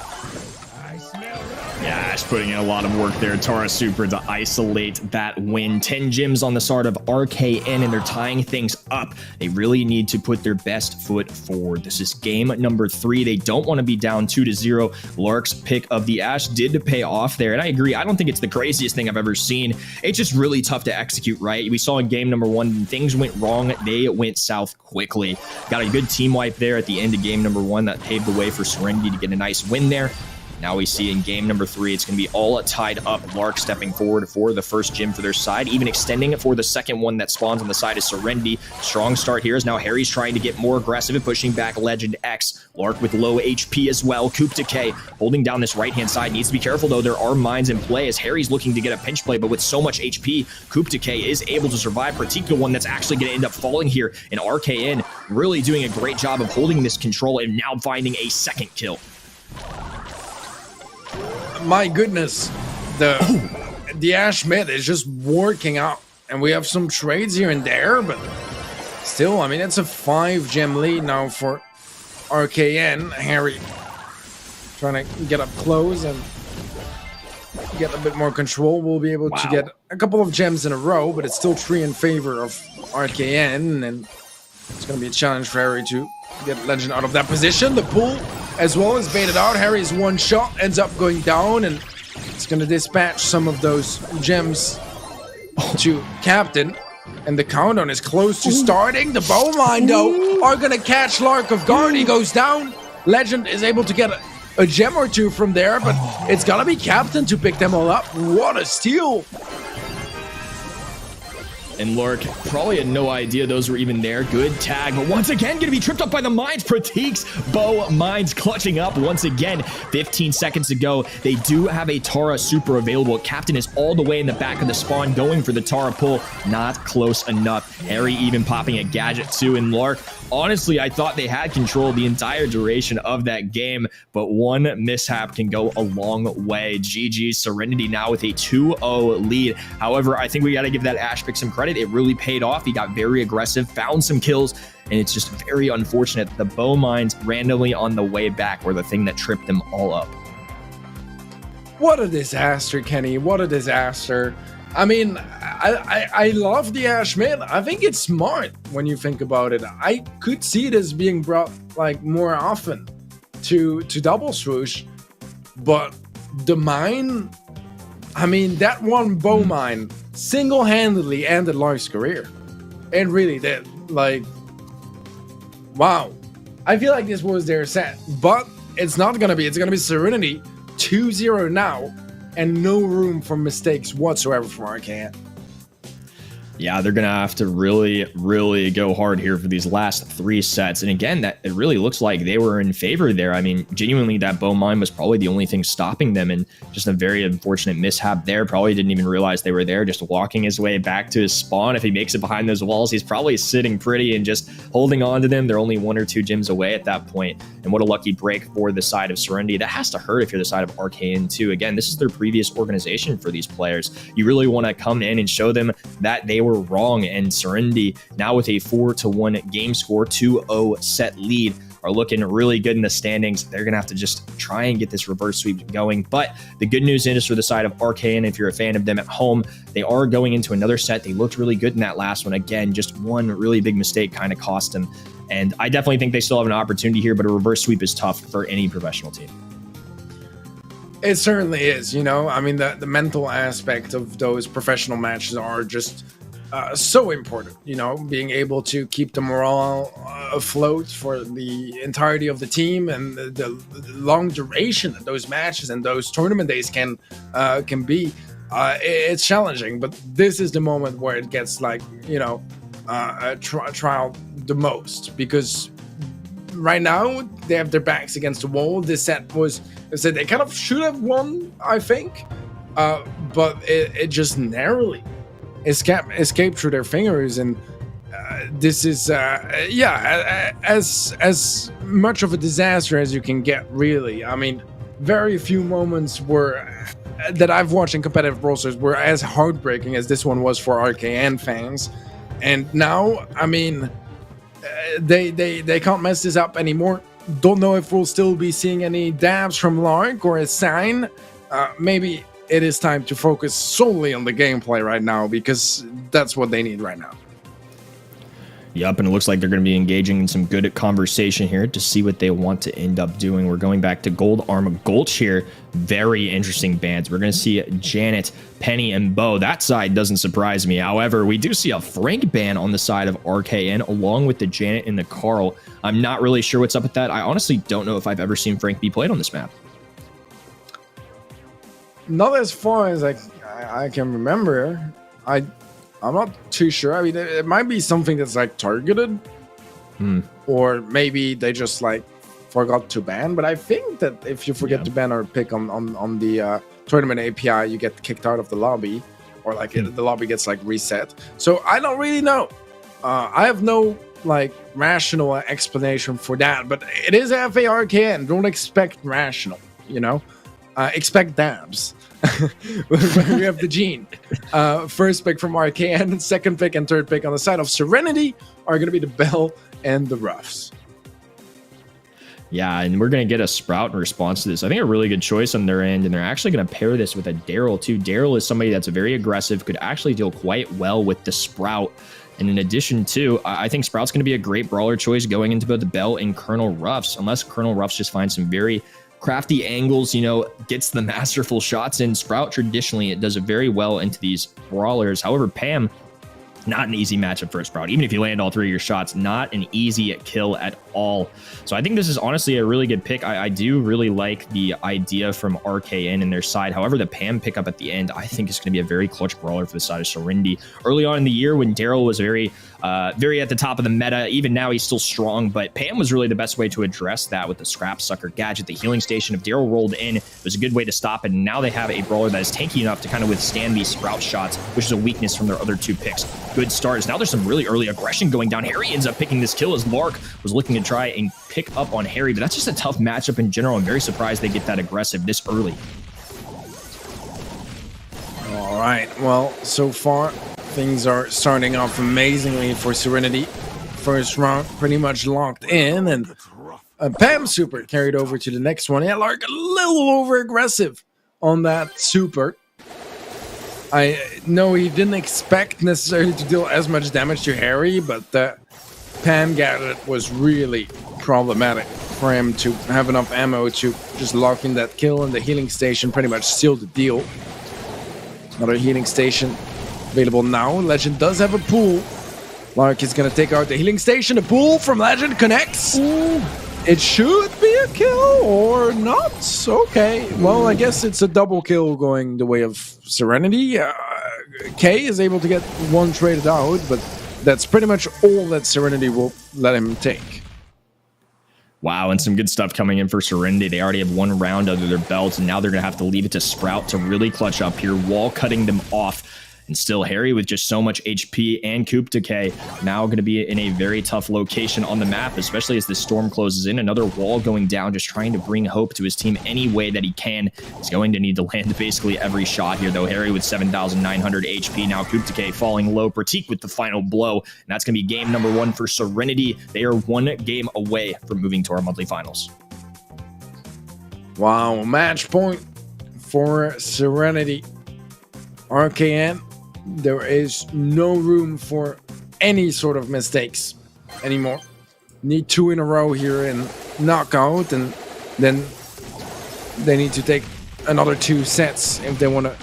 C: Yeah, Ash putting in a lot of work there. Tara Super to isolate that win. 10 gyms on the start of RKN, and they're tying things up. They really need to put their best foot forward. This is game number 3. They don't want to be down 2-0. Lark's pick of the Ash did pay off there, and I agree. I don't think it's the craziest thing I've ever seen. It's just really tough to execute, right? We saw in game number 1, when things went wrong, they went south quickly. Got a good team wipe there at the end of game number 1 that paved the way for Serinity to get a nice win there. Now we see in game number 3, it's going to be all tied up. Lark stepping forward for the first gym for their side, even extending it for the second one that spawns on the side is Serinity. Strong start here as now Harry's trying to get more aggressive and pushing back Legend X. Lark with low HP as well. Coop Decay holding down this right-hand side. Needs to be careful, though. There are mines in play as Harry's looking to get a pinch play, but with so much HP, Coop Decay is able to survive. Pratik, the one that's actually going to end up falling here. And RKN really doing a great job of holding this control and now finding a second kill.
D: My goodness, the Ash mid is just working out, and we have some trades here and there, but still, I mean, it's a 5-gem lead now for RKN. Harry trying to get up close and get a bit more control. We'll be able to get a couple of gems in a row, but it's still 3 in favor of RKN, and it's going to be a challenge for Harry to get Legend out of that position. The pull as well as baited out. Harry's one shot ends up going down, and it's going to dispatch some of those gems to Captain. And the countdown is close to starting. The bow mine, though, are going to catch Lark off guard. He goes down. Legend is able to get a gem or two from there, but it's going to be Captain to pick them all up. What a steal.
C: And Lark probably had no idea those were even there. Good tag, but once again, going to be tripped up by the mines. Pratik's bow mines clutching up once again. 15 seconds to go. They do have a Tara Super available. Captain is all the way in the back of the spawn going for the Tara pull. Not close enough. Harry even popping a gadget too. And Lark, honestly, I thought they had control the entire duration of that game, but one mishap can go a long way. GG, Serinity now with a 2-0 lead. However, I think we got to give that Ash pick some credit. It really paid off. He got very aggressive, found some kills, and it's just very unfortunate that the bow mines randomly on the way back were the thing that tripped them all up.
D: What a disaster, Kenny. What a disaster. I mean, I love the Ash mid. I think it's smart when you think about it. I could see it as being brought like more often to double swoosh, but the mine, I mean, that one bow mine single-handedly ended Lark's career. It really did. Like, wow. I feel like this was their set, but it's not gonna be. It's gonna be Serinity 2-0 now, and no room for mistakes whatsoever from RKN.
C: Yeah, they're going to have to really go hard here for these last 3 sets. And again, that it really looks like they were in favor there. I mean, genuinely, that bow mine was probably the only thing stopping them, and just a very unfortunate mishap there. Probably didn't even realize they were there, just walking his way back to his spawn. If he makes it behind those walls, he's probably sitting pretty and just holding on to them. They're only 1 or 2 gems away at that point. And what a lucky break for the side of Serinity. That has to hurt if you're the side of RKN too. Again, this is their previous organization for these players. You really want to come in and show them that they were wrong, and Serinity now with a 4-1 game score, 2-0 set lead, are looking really good in the standings. They're gonna have to just try and get this reverse sweep going. But the good news is for the side of RKN, if you're a fan of them at home, they are going into another set. They looked really good in that last one. Again, just one really big mistake kind of cost them, and I definitely think they still have an opportunity here, but a reverse sweep is tough for any professional team.
D: It certainly is, you know. I mean, the mental aspect of those professional matches are just so important, you know, being able to keep the morale afloat for the entirety of the team, and the long duration that those matches and those tournament days can be. It's challenging, but this is the moment where it gets, like, you know, trial the most, because right now they have their backs against the wall. This set was, they kind of should have won, I think, but it just narrowly escaped through their fingers. And this is as much of a disaster as you can get, really. I mean, very few moments that I've watched in competitive brawlers were as heartbreaking as this one was for RKN fans. And now, I mean, they can't mess this up anymore. Don't know if we'll still be seeing any dabs from Lark or a sign. Maybe it is time to focus solely on the gameplay right now, because that's what they need right now.
C: Yep, and it looks like they're going to be engaging in some good conversation here to see what they want to end up doing. We're going back to Gold Arma Gulch here. Very interesting bans. We're going to see Janet, Penny, and Bo. That side doesn't surprise me. However, we do see a Frank ban on the side of RKN, along with the Janet and the Carl. I'm not really sure what's up with that. I honestly don't know if I've ever seen Frank be played on this map.
D: Not as far as I can remember. I'm not too sure. I mean, it might be something that's like targeted, or maybe they just like forgot to ban. But I think that if you forget to ban or pick on the tournament API, you get kicked out of the lobby, or like the lobby gets like reset. So I don't really know. I have no like rational explanation for that. But it is FARKN. Don't expect rational. You know, expect dabs. We have the Gene. First pick from RKN, second pick and third pick on the side of Serinity are going to be the Bell and the Ruffs.
C: Yeah, and we're going to get a Sprout in response to this. I think a really good choice on their end, and they're actually going to pair this with a Daryl too. Daryl is somebody that's very aggressive, could actually deal quite well with the Sprout. And in addition to, I think Sprout's going to be a great brawler choice going into both the Bell and Colonel Ruffs, unless Colonel Ruffs just finds some very crafty angles, you know, gets the masterful shots in. Sprout, traditionally, it does it very well into these brawlers. However, Pam, not an easy matchup for a Sprout. Even if you land all 3 of your shots, not an easy kill at all. So I think this is honestly a really good pick. I do really like the idea from RKN and their side. However, the Pam pickup at the end, I think is going to be a very clutch brawler for the side of Serinity. Early on in the year, when Daryl was very at the top of the meta, even now he's still strong, but Pam was really the best way to address that with the Scrap Sucker gadget. The healing station, if Daryl rolled in, it was a good way to stop it. And now they have a brawler that is tanky enough to kind of withstand these Sprout shots, which is a weakness from their other 2 picks. Good starts. Now there's some really early aggression going down. Harry ends up picking this kill as Lark was looking to try and pick up on Harry, but that's just a tough matchup in general. I'm very surprised they get that aggressive this early.
D: All right, well, so far things are starting off amazingly for Serinity. First round pretty much locked in, and Pam super carried over to the next one. Yeah, Lark a little over aggressive on that super. I know he didn't expect necessarily to deal as much damage to Harry, but Pam gadget was really problematic for him to have enough ammo to just lock in that kill, and the healing station pretty much sealed the deal. Another healing station available now. Legend does have a pool. Lark is going to take out the healing station. The pool from Legend connects. Ooh. It should be a kill or not. Okay. Well, I guess it's a double kill going the way of Serinity. K is able to get one traded out, but that's pretty much all that Serinity will let him take.
C: Wow, and some good stuff coming in for Serinity. They already have one round under their belts, and now they're going to have to leave it to Sprout to really clutch up here, wall cutting them off. And still, Harry with just so much HP and Coup Decay now going to be in a very tough location on the map, especially as the storm closes in. Another wall going down, just trying to bring hope to his team any way that he can. He's going to need to land basically every shot here, though. Harry with 7,900 HP. Now Coup Decay falling low. Pratik with the final blow. And that's going to be game number 1 for Serinity. They are 1 game away from moving to our monthly finals.
D: Wow, match point for Serinity. RKN, there is no room for any sort of mistakes anymore. Need 2 in a row here and knock out, and then they need to take another 2 sets if they want to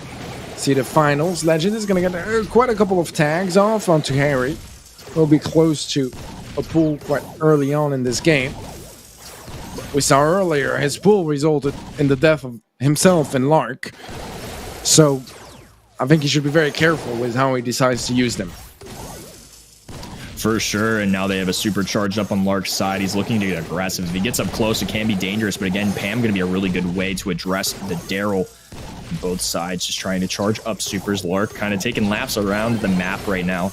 D: see the finals. Legend is going to get quite a couple of tags off onto Harry. We'll be close to a pool quite early on in this game. We saw earlier his pool resulted in the death of himself and Lark. So I think he should be very careful with how he decides to use them.
C: For sure, and now they have a supercharged up on Lark's side. He's looking to get aggressive. If he gets up close, it can be dangerous, but again, Pam going to be a really good way to address the Daryl. Both sides just trying to charge up supers. Lark kind of taking laps around the map right now.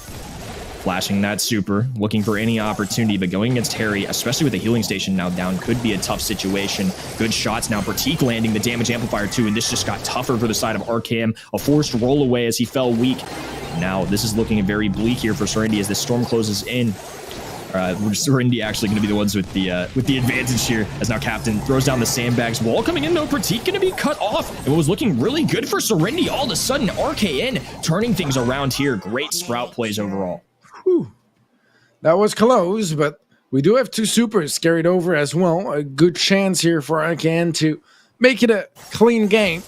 C: Flashing that super, looking for any opportunity, but going against Harry, especially with the healing station now down, could be a tough situation. Good shots now. Pratik landing the damage amplifier too, and this just got tougher for the side of RKM. A forced roll away as he fell weak. Now this is looking very bleak here for Serinity as the storm closes in. Serinity actually going to be the ones with the advantage here, as now Captain throws down the sandbags. Wall coming in though, Pratik going to be cut off. And what was looking really good for Serinity, all of a sudden RKN turning things around here. Great Sprout plays overall.
D: Whew. That was close, but we do have 2 supers carried over as well. A good chance here for RKN to make it a clean game.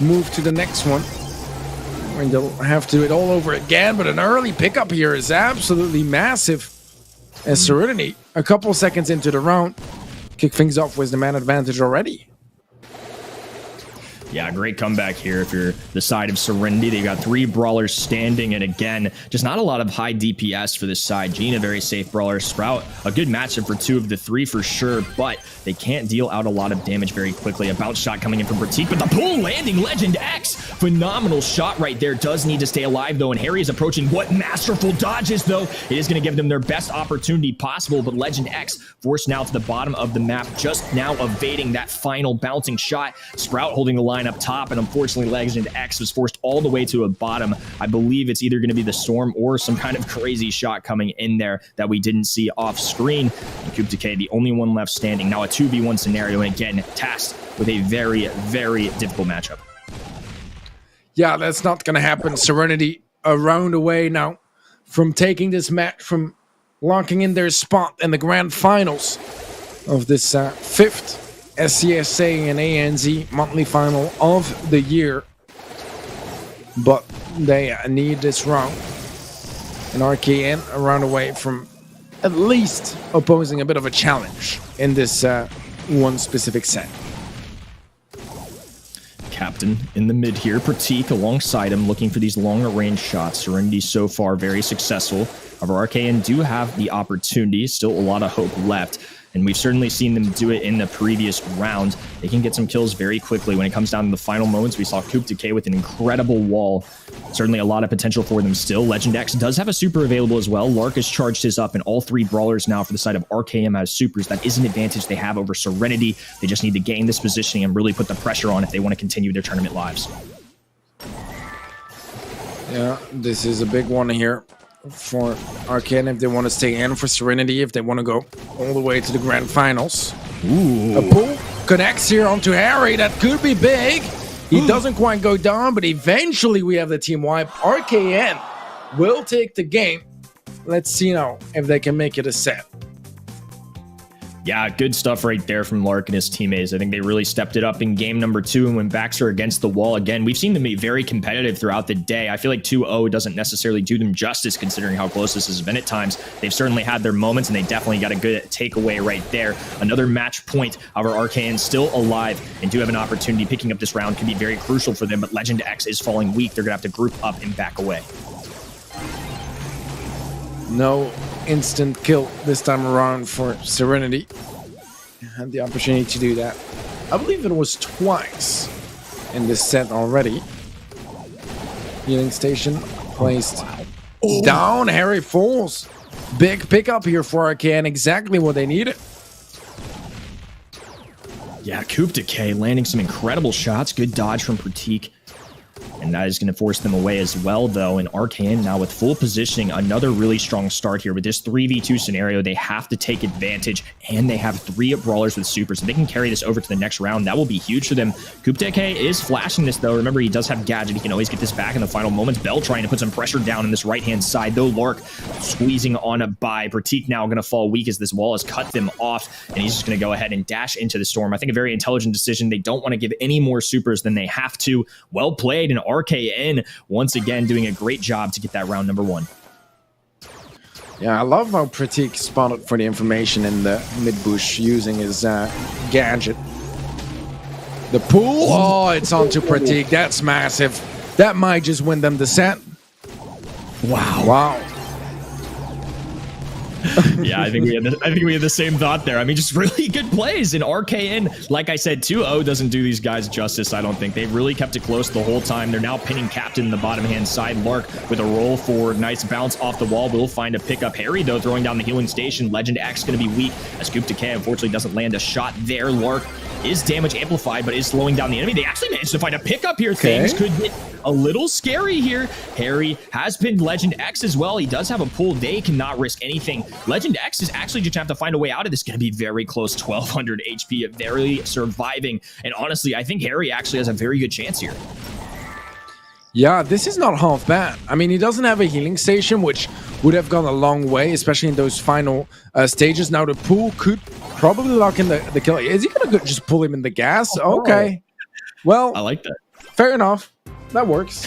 D: Move to the next one. And they'll have to do it all over again, but an early pickup here is absolutely massive. As Serinity, a couple seconds into the round, kick things off with the man advantage already.
C: Yeah, great comeback here if you're the side of Serinity. They've got 3 brawlers standing, and again, just not a lot of high DPS for this side. Gina, very safe brawler. Sprout, a good matchup for 2 of the 3 for sure, but they can't deal out a lot of damage very quickly. A bounce shot coming in from Pratik, but the pull landing Legend X. Phenomenal shot right there. Does need to stay alive, though, and Harry is approaching. What masterful dodges, though. It is going to give them their best opportunity possible, but Legend X forced now to the bottom of the map, just now evading that final bouncing shot. Sprout holding the line up top, and unfortunately Legend X was forced all the way to a bottom. I believe it's either going to be the storm or some kind of crazy shot coming in there that we didn't see off screen. And Coup Decay, the only one left standing. Now a 2v1 scenario, and again, tasked with a very, very difficult matchup.
D: Yeah, that's not going to happen. Serinity a round away now from taking this match, from locking in their spot in the grand finals of this 5th SESA and ANZ monthly final of the year. But they need this round. And RKN a round away from at least opposing a bit of a challenge in this one specific set.
C: Captain in the mid here, Pratik alongside him, looking for these longer range shots. Serinity so far very successful. However, RKN do have the opportunity, still a lot of hope left. And we've certainly seen them do it in the previous round. They can get some kills very quickly. When it comes down to the final moments, we saw Coup Decay with an incredible wall. Certainly a lot of potential for them still. Legend X does have a super available as well. Lark has charged his up, and all 3 brawlers now for the side of RKM has supers. That is an advantage they have over Serinity. They just need to gain this positioning and really put the pressure on if they want to continue their tournament lives.
D: Yeah, this is a big one here for RKN if they want to stay in, for Serinity if they want to go all the way to the grand finals.
C: Ooh.
D: A pull connects here onto Harry. That could be big. He doesn't quite go down, but eventually we have the team wipe. RKN will take the game. Let's see now if they can make it a set.
C: Yeah, good stuff right there from Lark and his teammates. I think they really stepped it up in game number 2, and when backs are against the wall again, we've seen them be very competitive throughout the day. I feel like 2-0 doesn't necessarily do them justice considering how close this has been at times. They've certainly had their moments, and they definitely got a good takeaway right there. Another match point. However, Arcane still alive and do have an opportunity. Picking up this round could be very crucial for them, but Legend X is falling weak. They're going to have to group up and back away.
D: No instant kill this time around for Serinity. Had the opportunity to do that. I believe it was twice in this set already. Healing station placed down. Harry falls. Big pickup here for Arcane. Exactly what they needed.
C: Yeah, Coup Decay landing some incredible shots. Good dodge from Pratik. And that is going to force them away as well, though. And Arcane now with full positioning, another really strong start here. With this 3v2 scenario, they have to take advantage, and they have 3 brawlers with super, so they can carry this over to the next round. That will be huge for them. Coup Decay is flashing this, though. Remember, he does have Gadget. He can always get this back in the final moments. Bell trying to put some pressure down on this right-hand side, though. Lark squeezing on a buy. Pratik now going to fall weak as this wall has cut them off, and he's just going to go ahead and dash into the storm. I think a very intelligent decision. They don't want to give any more supers than they have to. Well played, and RKN once again doing a great job to get that round number 1.
D: Yeah, I love how Pratik spotted for the information in the mid-bush using his gadget. The pool, oh, it's onto Pratik. That's massive. That might just win them the set.
C: Wow.
D: Wow.
C: Yeah, I think we had the same thought there. I mean, just really good plays in RKN. Like I said, 2-0 doesn't do these guys justice, I don't think. They've really kept it close the whole time. They're now pinning Captain in the bottom-hand side. Lark with a roll forward. Nice bounce off the wall. Will find a pickup. Harry, though, throwing down the healing station. Legend X going to be weak as Coup Decay unfortunately doesn't land a shot there. Lark is damage amplified, but is slowing down the enemy. They actually managed to find a pickup here.
D: Okay.
C: Things could get a little scary here. Harry has pinned Legend X as well. He does have a pull. They cannot risk anything. Legend X is actually just have to find a way out of this. Going to be very close. 1200 HP, very surviving. And honestly, I think Harry actually has a very good chance here.
D: Yeah, this is not half bad. I mean, he doesn't have a healing station, which would have gone a long way, especially in those final stages. Now the pool could probably lock in the kill. Is he going to just pull him in the gas?
C: Oh,
D: okay. Well,
C: I like that.
D: Fair enough. That works.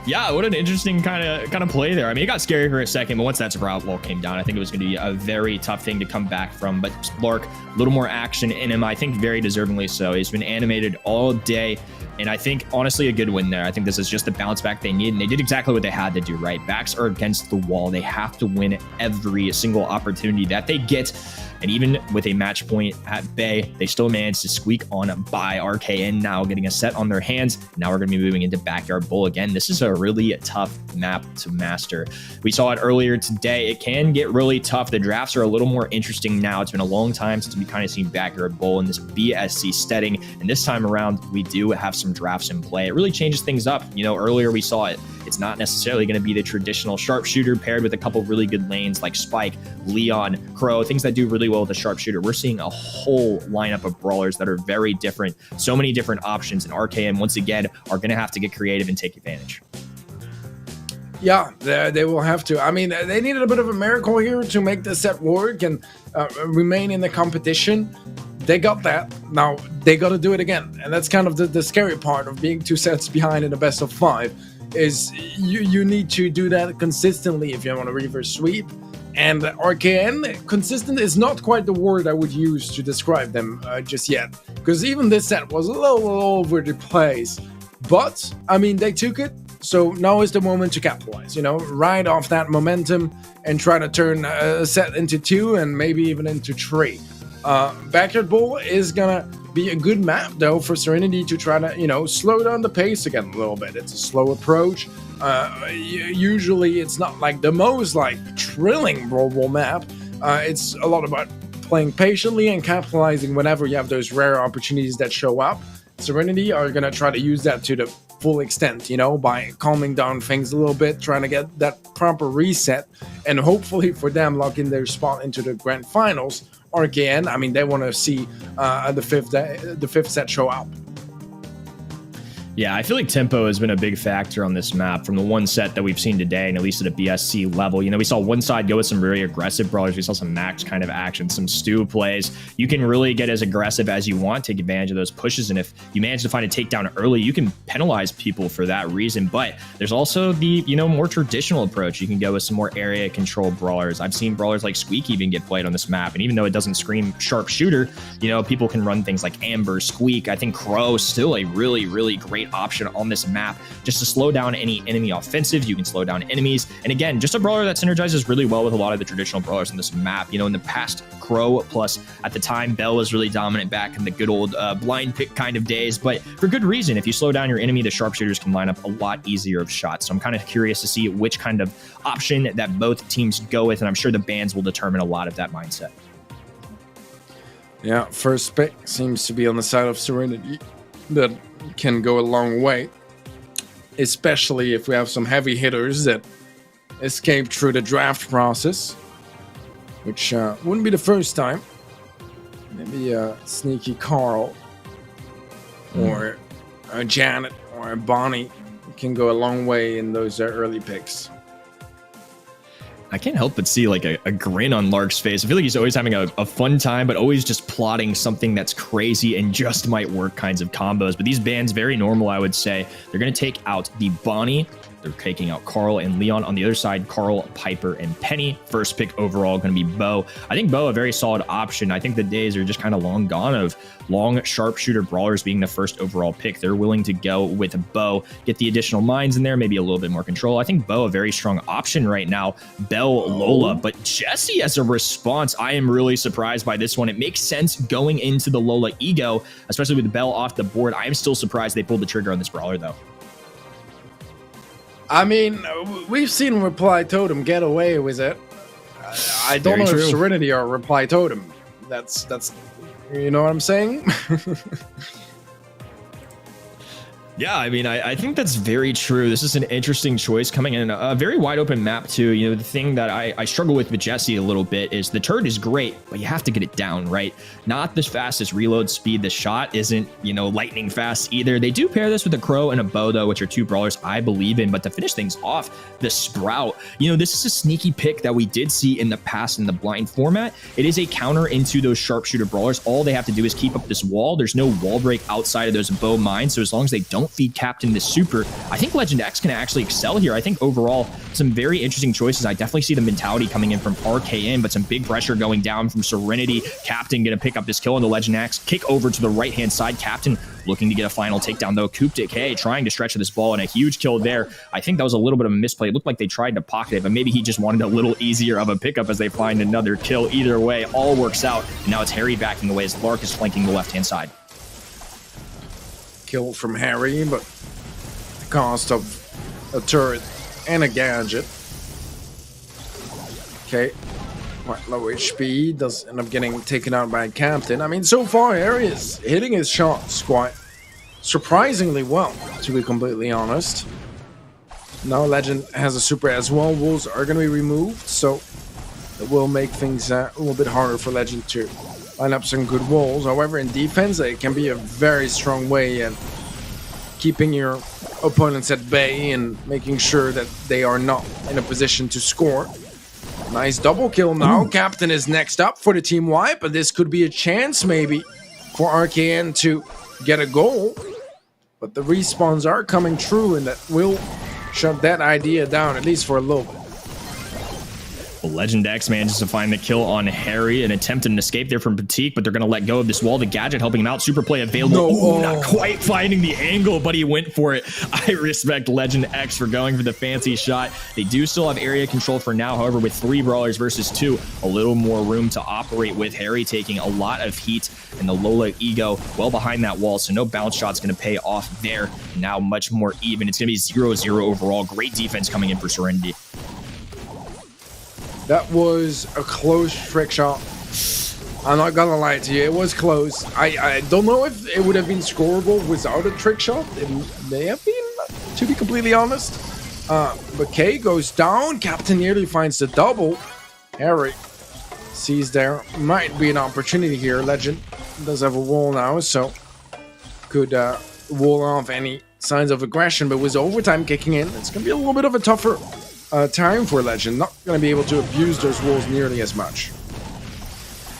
C: Yeah, what an interesting kind of play there. I mean, it got scary for a second, but once that Sprout wall came down, I think it was going to be a very tough thing to come back from. But Lark, a little more action in him, I think very deservingly so. He's been animated all day, and I think, honestly, a good win there. I think this is just the bounce back they need, and they did exactly what they had to do, right? Backs are against the wall. They have to win every single opportunity that they get. And even with a match point at bay, they still managed to squeak on by RKN now getting a set on their hands. Now we're going to be moving into Backyard Bowl again. This is a really tough map to master. We saw it earlier today. It can get really tough. The drafts are a little more interesting now. It's been a long time since we kind of seen Backyard Bowl in this BSC setting. And this time around, we do have some drafts in play. It really changes things up. You know, earlier we saw it. It's not necessarily going to be the traditional sharpshooter paired with a couple really good lanes like Spike, Leon, Crow, things that do really well with the sharpshooter. We're seeing a whole lineup of brawlers that are very different. So many different options, and RKN once again are going to have to get creative and take advantage.
D: Yeah, they will have to. I mean, they needed a bit of a miracle here to make the set work and remain in the competition. They got that. Now they got to do it again, and that's kind of the scary part of being 2 sets behind in a best of 5. Is you need to do that consistently if you want to reverse sweep. And RKN, consistent is not quite the word I would use to describe them just yet. Because even this set was a little all over the place. But, I mean, they took it. So now is the moment to capitalize, you know, ride off that momentum and try to turn a set into 2 and maybe even into 3. Backyard Bowl is gonna be a good map though for Serinity to try to, you know, slow down the pace again a little bit. It's a slow approach. Usually it's not like the most like thrilling Brawl map. It's a lot about playing patiently and capitalizing whenever you have those rare opportunities that show up. Serinity are gonna try to use that to the full extent, you know, by calming down things a little bit, trying to get that proper reset, and hopefully for them lock in their spot into the grand finals. RKN, I mean, they want to see the fifth set show up.
C: Yeah, I feel like tempo has been a big factor on this map from the one set that we've seen today, and at least at a BSC level. You know, we saw one side go with some very aggressive brawlers. We saw some max kind of action, some stew plays. You can really get as aggressive as you want, take advantage of those pushes, and if you manage to find a takedown early, you can penalize people for that reason. But there's also the, you know, more traditional approach. You can go with some more area control brawlers. I've seen brawlers like Squeak even get played on this map, and even though it doesn't scream sharpshooter, you know, people can run things like Amber, Squeak. I think Crow is still a really, really great option on this map just to slow down any enemy offensives. You can slow down enemies, and again, just a brawler that synergizes really well with a lot of the traditional brawlers on this map. You know, in the past, Crow plus at the time Bell was really dominant back in the good old blind pick kind of days, but for good reason. If you slow down your enemy, the sharpshooters can line up a lot easier of shots. So I'm kind of curious to see which kind of option that both teams go with, and I'm sure the bans will determine a lot of that mindset.
D: Yeah, first pick seems to be on the side of Serinity. That can go a long way, especially if we have some heavy hitters that escape through the draft process, which wouldn't be the first time. Maybe a sneaky Carl or a Janet or a Bonnie can go a long way in those early picks.
C: I can't help but see like a grin on Lark's face. I feel like he's always having a fun time, but always just plotting something that's crazy and just might work kinds of combos. But these bans, very normal, I would say. They're going to take out the Bonnie. They're taking out Carl and Leon. On the other side, Carl, Piper, and Penny. First pick overall going to be Bo. I think Bo a very solid option. I think the days are just kind of long gone of long sharpshooter brawlers being the first overall pick. They're willing to go with Bo, get the additional mines in there, maybe a little bit more control. I think Bo a very strong option right now. Bell, Lola, but Jesse as a response, I am really surprised by this one. It makes sense going into the Lola ego, especially with Bell off the board. I am still surprised they pulled the trigger on this brawler though.
D: I mean, we've seen Reply Totem get away with it. I don't know if Serinity or Reply Totem. That's you know what I'm saying?
C: Yeah, I mean, I think that's very true. This is an interesting choice coming in a very wide open map too. You know, the thing that I struggle with Jesse a little bit is the turret is great, but you have to get it down, right? Not the fastest reload speed. The shot isn't, you know, lightning fast either. They do pair this with a Crow and a Bo though, which are two brawlers I believe in, but to finish things off, the Sprout, you know, this is a sneaky pick that we did see in the past in the blind format. It is a counter into those sharpshooter brawlers. All they have to do is keep up this wall. There's no wall break outside of those Bo mines, so as long as they don't feed Captain this super, I think Legend X can actually excel here. I think overall, some very interesting choices. I definitely see the mentality coming in from RKN, but some big pressure going down from Serinity. Captain going to pick up this kill on the Legend X. Kick over to the right-hand side. Captain looking to get a final takedown, though. Kuptik, hey, trying to stretch this ball, and a huge kill there. I think that was a little bit of a misplay. It looked like they tried to pocket it, but maybe he just wanted a little easier of a pickup as they find another kill. Either way, all works out, and now it's Harry backing away as Lark is flanking the left-hand side.
D: Kill from Harry, but the cost of a turret and a gadget. Okay, quite low HP, does end up getting taken out by a Captain. I mean, so far Harry is hitting his shots quite surprisingly well, to be completely honest. Now Legend has a super as well. Wolves are going to be removed, so it will make things a little bit harder for Legend to line up some good walls. However, in defense, it can be a very strong way in keeping your opponents at bay and making sure that they are not in a position to score. Nice double kill now. Captain is next up for the team wipe, but this could be a chance maybe for RKN to get a goal. But the respawns are coming true, and that will shut that idea down, at least for a little bit.
C: Well, Legend X manages to find the kill on Harry, an attempt at an escape there from Petite, but they're going to let go of this wall. The gadget helping him out. Super play available. Ooh, not quite finding the angle, but he went for it. I respect Legend X for going for the fancy shot. They do still have area control for now. However, with 3 brawlers versus 2, a little more room to operate with. Harry taking a lot of heat, and the Lola ego well behind that wall, so no bounce shot's going to pay off there. Now much more even. It's going to be 0-0 overall. Great defense coming in for Serinity.
D: That was a close trick shot. I'm not gonna lie to you, it was close. I don't know if it would have been scoreable without a trick shot. It may have been, to be completely honest. But K goes down. Captain nearly finds the double. Harry sees there might be an opportunity here. Legend does have a wall now, so could wall off any signs of aggression, but with overtime kicking in, it's going to be a little bit of a tougher time for Legend. Not going to be able to abuse those walls nearly as much.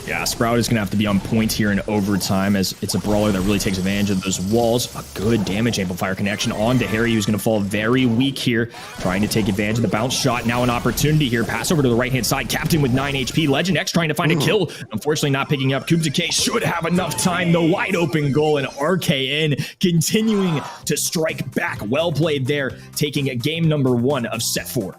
C: Yeah, Sprout is going to have to be on point here in overtime as it's a brawler that really takes advantage of those walls. A good damage amplifier connection on to Harry, who's going to fall very weak here, trying to take advantage of the bounce shot. Now an opportunity here. Pass over to the right-hand side. Captain with 9 HP. Legend X trying to find a kill. Unfortunately, not picking up. Kubzake should have enough time. The wide open goal, and RKN continuing to strike back. Well played there, taking game number 1 of set 4.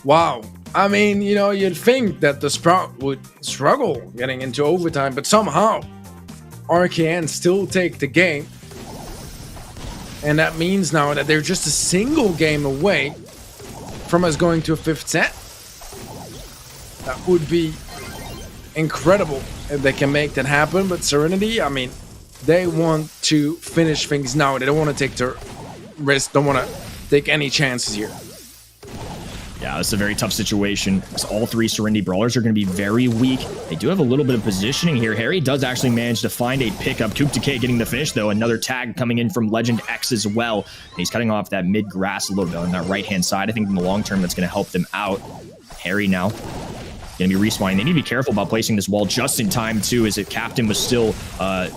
D: Wow. I mean, you know, you'd think that the Sprout would struggle getting into overtime, but somehow RKN still take the game. And that means now that they're just a single game away from us going to a 5th set. That would be incredible if they can make that happen. But Serinity, I mean, they want to finish things now. They don't want to take the risk, don't want to take any chances here.
C: Yeah, this is a very tough situation because all 3 Serinity brawlers are going to be very weak. They do have a little bit of positioning here. Harry does actually manage to find a pickup. Kubzake getting the finish, though. Another tag coming in from Legend X as well. And he's cutting off that mid-grass a little bit on that right-hand side. I think in the long term, that's going to help them out. Harry now going to be respawning. They need to be careful about placing this wall just in time, too, as if Captain was still,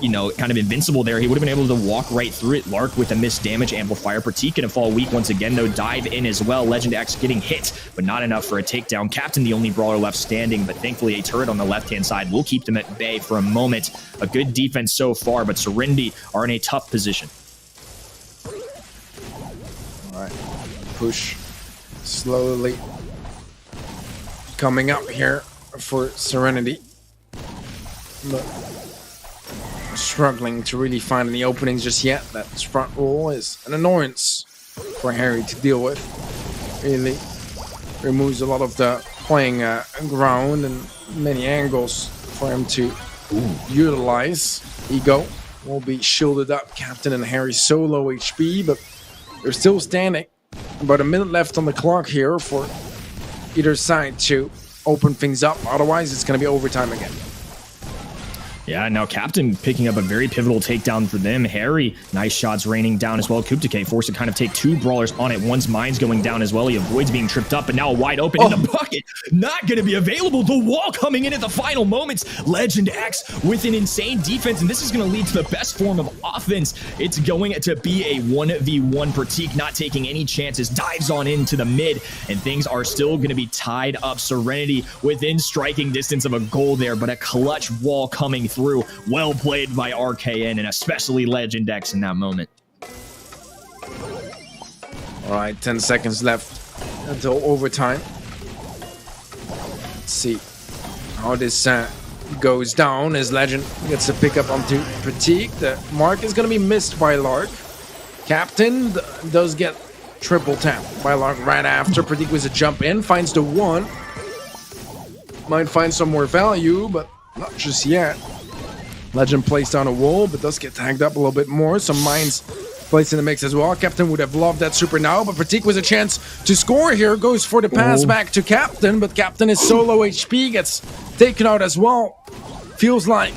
C: you know, kind of invincible there. He would have been able to walk right through it. Lark with a missed damage amplifier. Pratik going to fall weak once again, though. Dive in as well. Legend X getting hit, but not enough for a takedown. Captain, the only brawler left standing, but thankfully a turret on the left-hand side will keep them at bay for a moment. A good defense so far, but Serinity are in a tough position.
D: All right. Push slowly coming up here for Serinity, but struggling to really find any openings just yet. That front roll is an annoyance for Harry to deal with. Really removes a lot of the playing ground and many angles for him to utilize. Ego will be shielded up. Captain and Harry so low HP, but they're still standing. About a minute left on the clock here for either side to open things up. Otherwise, it's going to be overtime again.
C: Yeah, now Captain picking up a very pivotal takedown for them. Harry, nice shots raining down as well. Kubzake forced to kind of take 2 brawlers on it. One's mine's going down as well. He avoids being tripped up, but now a wide open in the bucket. Not going to be available. The wall coming in at the final moments. Legend X with an insane defense, and this is going to lead to the best form of offense. It's going to be a 1v1. Pratik not taking any chances. Dives on into the mid, and things are still going to be tied up. Serinity within striking distance of a goal there, but a clutch wall coming through. Well played by RKN and especially Legend X in that moment.
D: All right, 10 seconds left until overtime. Let's see how this goes down as Legend gets a pick up onto Pratik. The mark is going to be missed by Lark. Captain does get triple tap by Lark right after. Pratik was a jump in, finds the 1. Might find some more value, but not just yet. Legend placed down a wall, but does get tagged up a little bit more. Some mines placed in the mix as well. Captain would have loved that super now, but Pratik was a chance to score here. Goes for the pass back to Captain, but Captain is so low HP, gets taken out as well. Feels like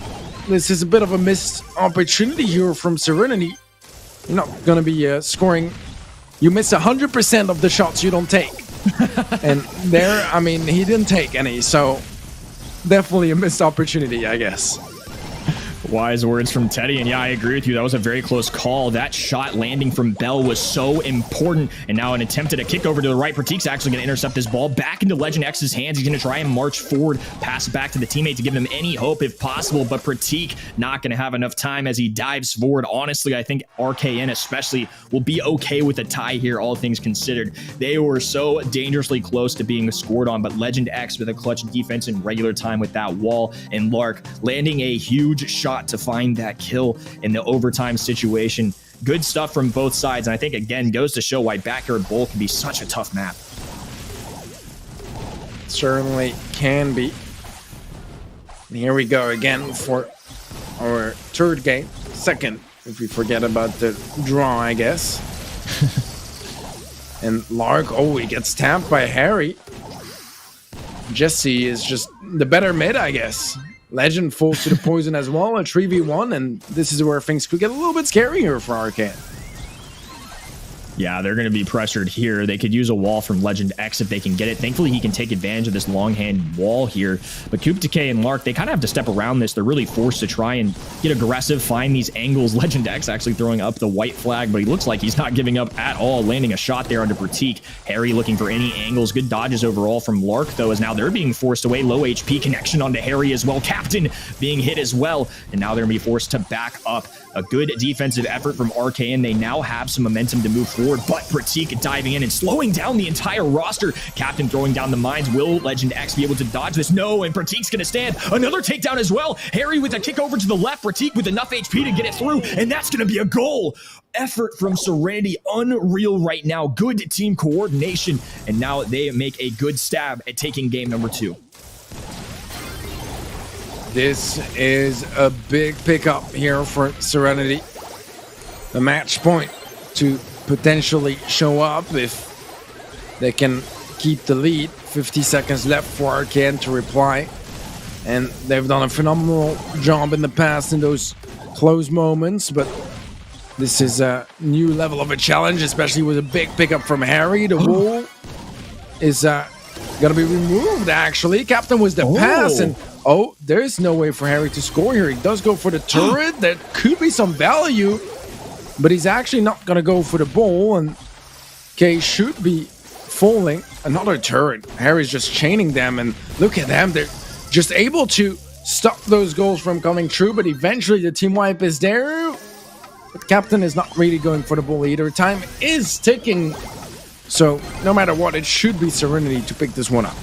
D: this is a bit of a missed opportunity here from Serinity. You're not going to be scoring. You miss 100% of the shots you don't take. And there, I mean, he didn't take any, so definitely a missed opportunity, I guess.
C: Wise words from Teddy, and yeah, I agree with you. That was a very close call. That shot landing from Bell was so important, and now an attempt at a kick over to the right. Pratik's actually going to intercept this ball back into Legend X's hands. He's going to try and march forward, pass it back to the teammate to give him any hope if possible, but Pratik not going to have enough time as he dives forward. Honestly, I think RKN especially will be okay with a tie here, all things considered. They were so dangerously close to being scored on, but Legend X with a clutch defense in regular time with that wall, and Lark landing a huge shot to find that kill in the overtime situation. Good stuff from both sides, and I think again goes to show why Backyard Bowl can be such a tough map.
D: Certainly can be. And here we go again for our 3rd game. 2nd, if we forget about the draw, I guess. And Lark, he gets tapped by Harry. Jesse is just the better mid, I guess. Legend falls to the poison as well, a 3v1, and this is where things could get a little bit scarier for Arcane.
C: Yeah, they're going to be pressured here. They could use a wall from Legend X if they can get it. Thankfully, he can take advantage of this longhand wall here. But Coop Decay and Lark, they kind of have to step around this. They're really forced to try and get aggressive, find these angles. Legend X actually throwing up the white flag, but he looks like he's not giving up at all, landing a shot there onto Pratik. Harry looking for any angles. Good dodges overall from Lark, though, as now they're being forced away. Low HP connection onto Harry as well. Captain being hit as well, and now they're going to be forced to back up. A good defensive effort from Arcane. They now have some momentum to move forward, but Pratik diving in and slowing down the entire roster. Captain throwing down the mines. Will Legend X be able to dodge this? No, and Pratik's going to stand. Another takedown as well. Harry with a kick over to the left. Pratik with enough HP to get it through, and that's going to be a goal. Effort from Serinity, unreal right now. Good team coordination, and now they make a good stab at taking game number 2.
D: This is a big pickup here for Serinity. The match point to potentially show up if they can keep the lead. 50 seconds left for Arcane to reply. And they've done a phenomenal job in the past in those close moments, but this is a new level of a challenge, especially with a big pickup from Harry. The wall is gonna be removed, actually. Captain was the pass, and there's no way for Harry to score here. He does go for the turret. There could be some value, but he's actually not going to go for the ball, and K should be falling. Another turret. Harry's just chaining them, and look at them. They're just able to stop those goals from coming true, but eventually the team wipe is there. But Captain is not really going for the ball either. Time is ticking, so no matter what, it should be Serinity to pick this one up.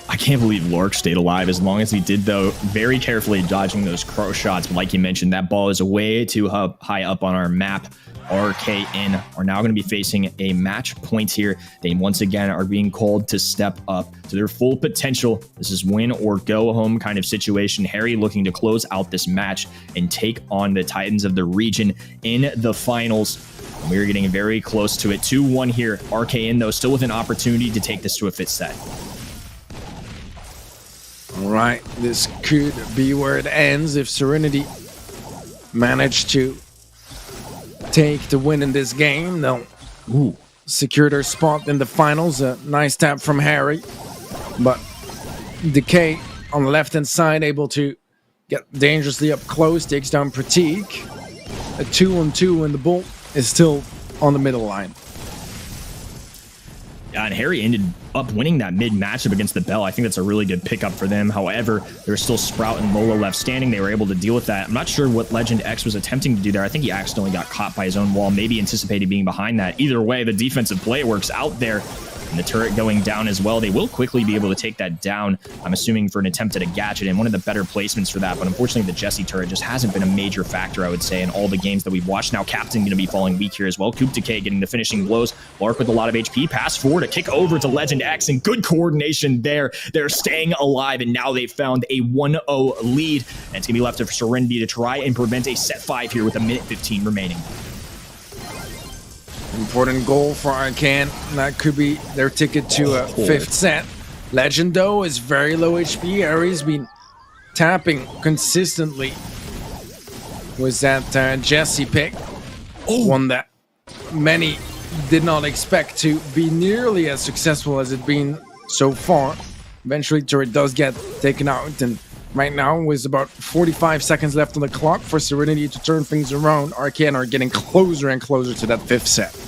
C: I can't believe Lark stayed alive as long as he did, though, very carefully dodging those crow shots. But like you mentioned, that ball is way too high up on our map. RKN are now going to be facing a match point here. They once again are being called to step up to their full potential. This is win or go home kind of situation. Harry looking to close out this match and take on the Titans of the region in the finals. We're getting very close to it. 2-1 here. RKN, though, still with an opportunity to take this to a 5th set.
D: All right, this could be where it ends if Serinity manage to take the win in this game. They'll secure their spot in the finals. A nice tap from Harry, but Decay on the left-hand side able to get dangerously up close, takes down Pratik. A 2-on-2, and the ball is still on the middle line.
C: Yeah, and Harry ended up winning that mid matchup against the Bell. I think that's a really good pickup for them. However, there's still Sprout and Lola left standing. They were able to deal with that. I'm not sure what Legend X was attempting to do there. I think he accidentally got caught by his own wall, maybe anticipated being behind that. Either way, the defensive play works out there. And the turret going down as well. They will quickly be able to take that down, I'm assuming, for an attempt at a gadget, and one of the better placements for that. But unfortunately, the Jesse turret just hasn't been a major factor, I would say, in all the games that we've watched. Now, Captain going to be falling weak here as well. Coop Decay getting the finishing blows. Lark with a lot of HP. Pass forward, a kick over to Legend X, and good coordination there. They're staying alive, and now they've found a 1-0 lead. And it's going to be left to Serinity to try and prevent a set 5 here with a minute 15 remaining.
D: Important goal for Arcane. That could be their ticket to a 5th set. Legend, though, is very low HP. Harry's been tapping consistently. Was that Jesse pick? One that many did not expect to be nearly as successful as it's been so far. Eventually, turret does get taken out, and right now, with about 45 seconds left on the clock for Serinity to turn things around, Arcane are getting closer and closer to that 5th set.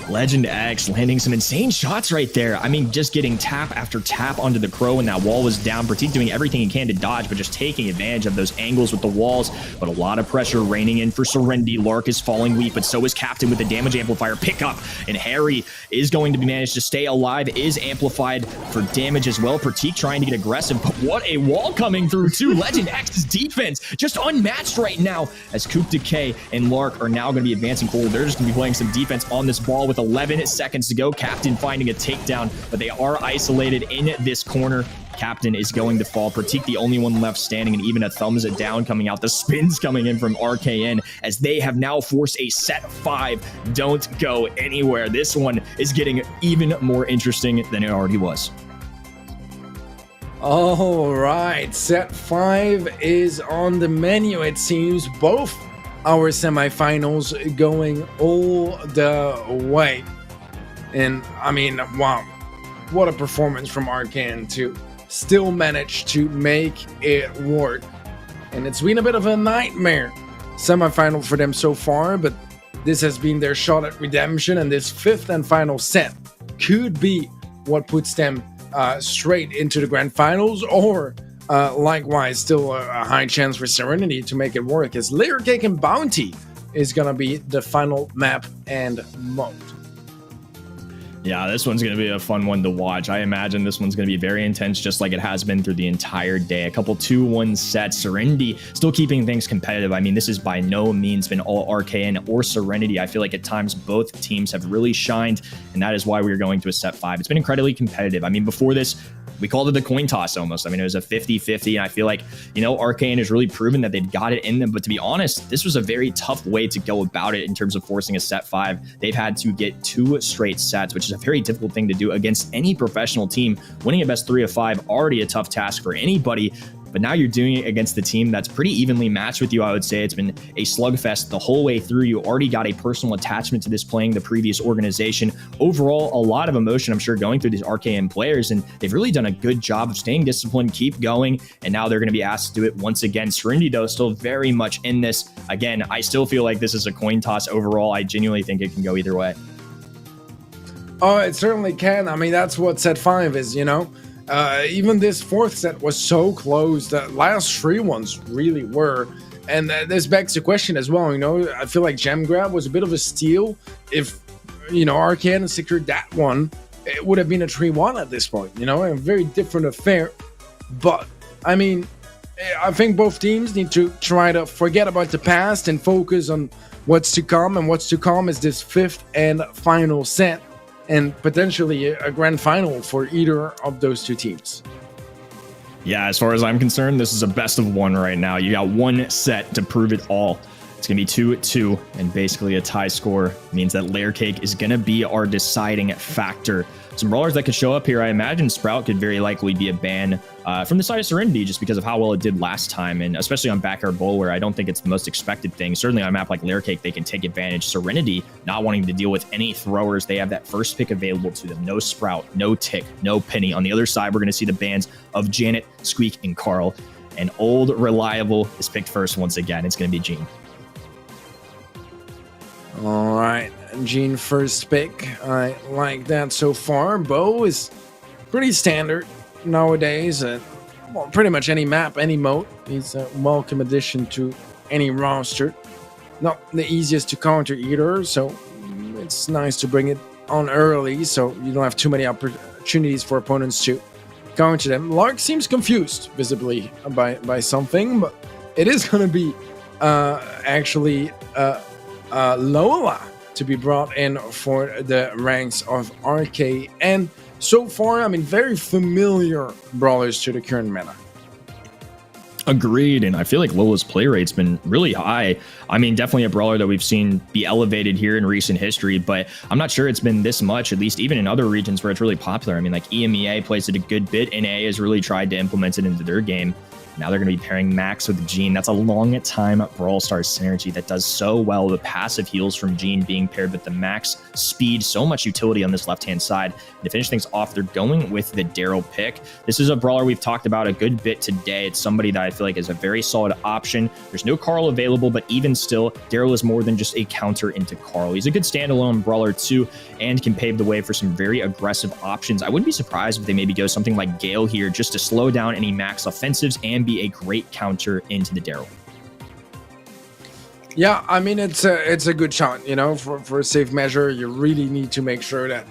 C: Legend X landing some insane shots right there. I mean, just getting tap after tap onto the crow, and that wall was down. Pratik doing everything he can to dodge, but just taking advantage of those angles with the walls. But a lot of pressure raining in for Serinity. Lark is falling weak, but so is Captain with the damage amplifier pickup. And Harry is going to be managed to stay alive, is amplified for damage as well. Pratik trying to get aggressive, but what a wall coming through too. Legend X's defense just unmatched right now, as Coop Decay and Lark are now going to be advancing forward. They're just going to be playing some defense on this ball with 11 seconds to go. Captain finding a takedown, but they are isolated in this corner. Captain is going to fall. Pratik the only one left standing, and even a thumbs down coming out. The spins coming in from RKN as they have now forced a set 5. Don't go anywhere. This one is getting even more interesting than it already was.
D: All right, set 5 is on the menu. It seems both our semifinals going all the way. And I mean, wow, what a performance from Arcane to still manage to make it work. And it's been a bit of a nightmare semifinal for them so far, but this has been their shot at redemption, and this 5th and final set could be what puts them straight into the grand finals, or likewise still a high chance for Serinity to make it work, as Layer Cake and Bounty is gonna be the final map and mode.
C: Yeah, this one's going to be a fun one to watch. I imagine this one's going to be very intense, just like it has been through the entire day. A couple 2-1 sets. Serenity still keeping things competitive. I mean, this is by no means been all Arcane or Serenity. I feel like at times both teams have really shined, and that is why we're going to a set 5. It's been incredibly competitive. I mean, before this, we called it the coin toss almost. I mean, it was a 50-50, and I feel like, you know, Arcane has really proven that they've got it in them. But to be honest, this was a very tough way to go about it in terms of forcing a set 5. They've had to get 2 straight sets, which is a very difficult thing to do against any professional team. Winning a best 3 of 5, already a tough task for anybody. But now you're doing it against the team that's pretty evenly matched with you. I would say it's been a slugfest the whole way through. You already got a personal attachment to this playing the previous organization. Overall, a lot of emotion, I'm sure, going through these Arcane players, and they've really done a good job of staying disciplined, keep going, and now they're going to be asked to do it once again. Serenity, though, still very much in this. Again, I still feel like this is a coin toss overall. I genuinely think it can go either way.
D: Oh, it certainly can. I mean, that's what set 5 is, you know? Even this 4th set was so close. The last 3 ones really were. And this begs the question as well, you know, I feel like Gem Grab was a bit of a steal. If, you know, Arcane secured that one, it would have been a 3-1 at this point, you know, a very different affair. But, I mean, I think both teams need to try to forget about the past and focus on what's to come. And what's to come is this 5th and final set, and potentially a grand final for either of those 2 teams.
C: Yeah, as far as I'm concerned, this is a best of 1 right now. You got 1 set to prove it all. It's going to be 2-2, and basically a tie score means that Layer Cake is going to be our deciding factor. Some brawlers that could show up here, I imagine Sprout could very likely be a ban from the side of Serenity, just because of how well it did last time, and especially on Backyard Bowl, where I don't think it's the most expected thing. Certainly on a map like Layer Cake, they can take advantage. Serenity not wanting to deal with any throwers. They have that first pick available to them. No Sprout, no Tick, no Penny. On the other side, we're going to see the bans of Janet, Squeak, and Carl. And old Reliable is picked first once again. It's going to be Gene.
D: All right, Gene first pick. I like that so far. Bo is pretty standard nowadays. Well, pretty much any map, any mode. He's a welcome addition to any roster. Not the easiest to counter either, so it's nice to bring it on early so you don't have too many opportunities for opponents to counter them. Lark seems confused, visibly, by something, but it is going to be actually Lola to be brought in for the ranks of RK. And so far, I mean, very familiar brawlers to the current meta.
C: Agreed, and I feel like Lola's play rate's been really high. I mean, definitely a brawler that we've seen be elevated here in recent history, but I'm not sure it's been this much, at least even in other regions where it's really popular. I mean, like EMEA plays it a good bit. NA has really tried to implement it into their game. Now they're going to be pairing Max with Gene. That's a long time Brawl Stars synergy that does so well. The passive heals from Gene being paired with the Max speed. So much utility on this left-hand side. And to finish things off, they're going with the Daryl pick. This is a brawler we've talked about a good bit today. It's somebody that I feel like is a very solid option. There's no Carl available, but even still, Daryl is more than just a counter into Carl. He's a good standalone brawler too, and can pave the way for some very aggressive options. I wouldn't be surprised if they maybe go something like Gale here, just to slow down any Max offensives and be a great counter into the Daryl.
D: Yeah, I mean, it's a good shot, you know, for a safe measure. You really need to make sure that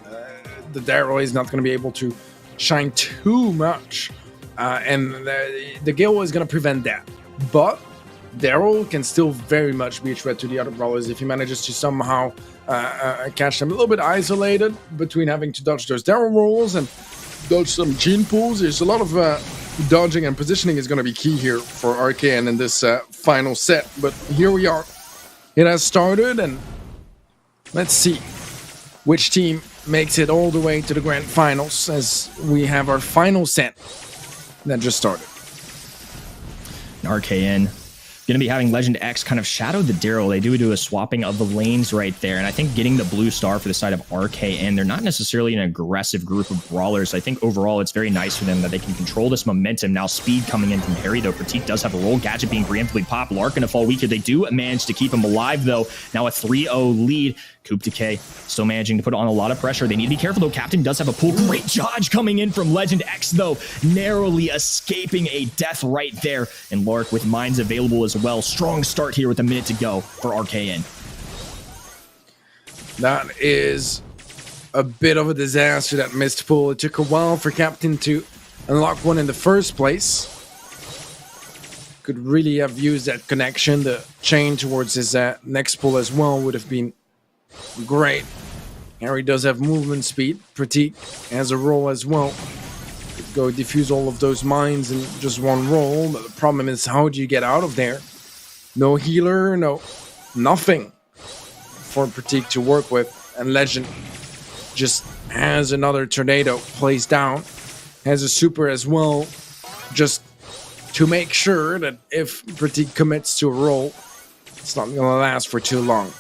D: the Daryl is not going to be able to shine too much, and the Gale is going to prevent that. But Daryl can still very much be a threat to the other brawlers if he manages to somehow catch them a little bit isolated between having to dodge those Daryl rolls and dodge some Gene pulls. There's a lot of dodging and positioning is going to be key here for Arcane in this final set. But here we are. It has started, and let's see which team makes it all the way to the grand finals as we have our final set that just started.
C: RKN going to be having Legend X kind of shadow the Daryl. They do a swapping of the lanes right there. And I think getting the blue star for the side of RKN, they're not necessarily an aggressive group of brawlers. I think overall it's very nice for them that they can control this momentum. Now speed coming in from Harry, though. Pratik does have a role. Gadget being preemptively popped. Lark going to fall weaker. They do manage to keep him alive, though. Now a 3-0 lead. Coup Decay still managing to put on a lot of pressure. They need to be careful, though. Captain does have a pull. Great dodge coming in from Legend X, though. Narrowly escaping a death right there. And Lark with mines available as well. Strong start here with a minute to go for RKN.
D: That is a bit of a disaster, that missed pull. It took a while for Captain to unlock one in the first place. Could really have used that connection. The chain towards his next pull as well would have been great. Harry does have movement speed. Pratik has a roll as well. Could go defuse all of those mines in just one roll. But the problem is, how do you get out of there? No healer, nothing for Pratik to work with. And Legend just has another tornado placed down. Has a super as well, just to make sure that if Pratik commits to a roll, it's not going to last for too long.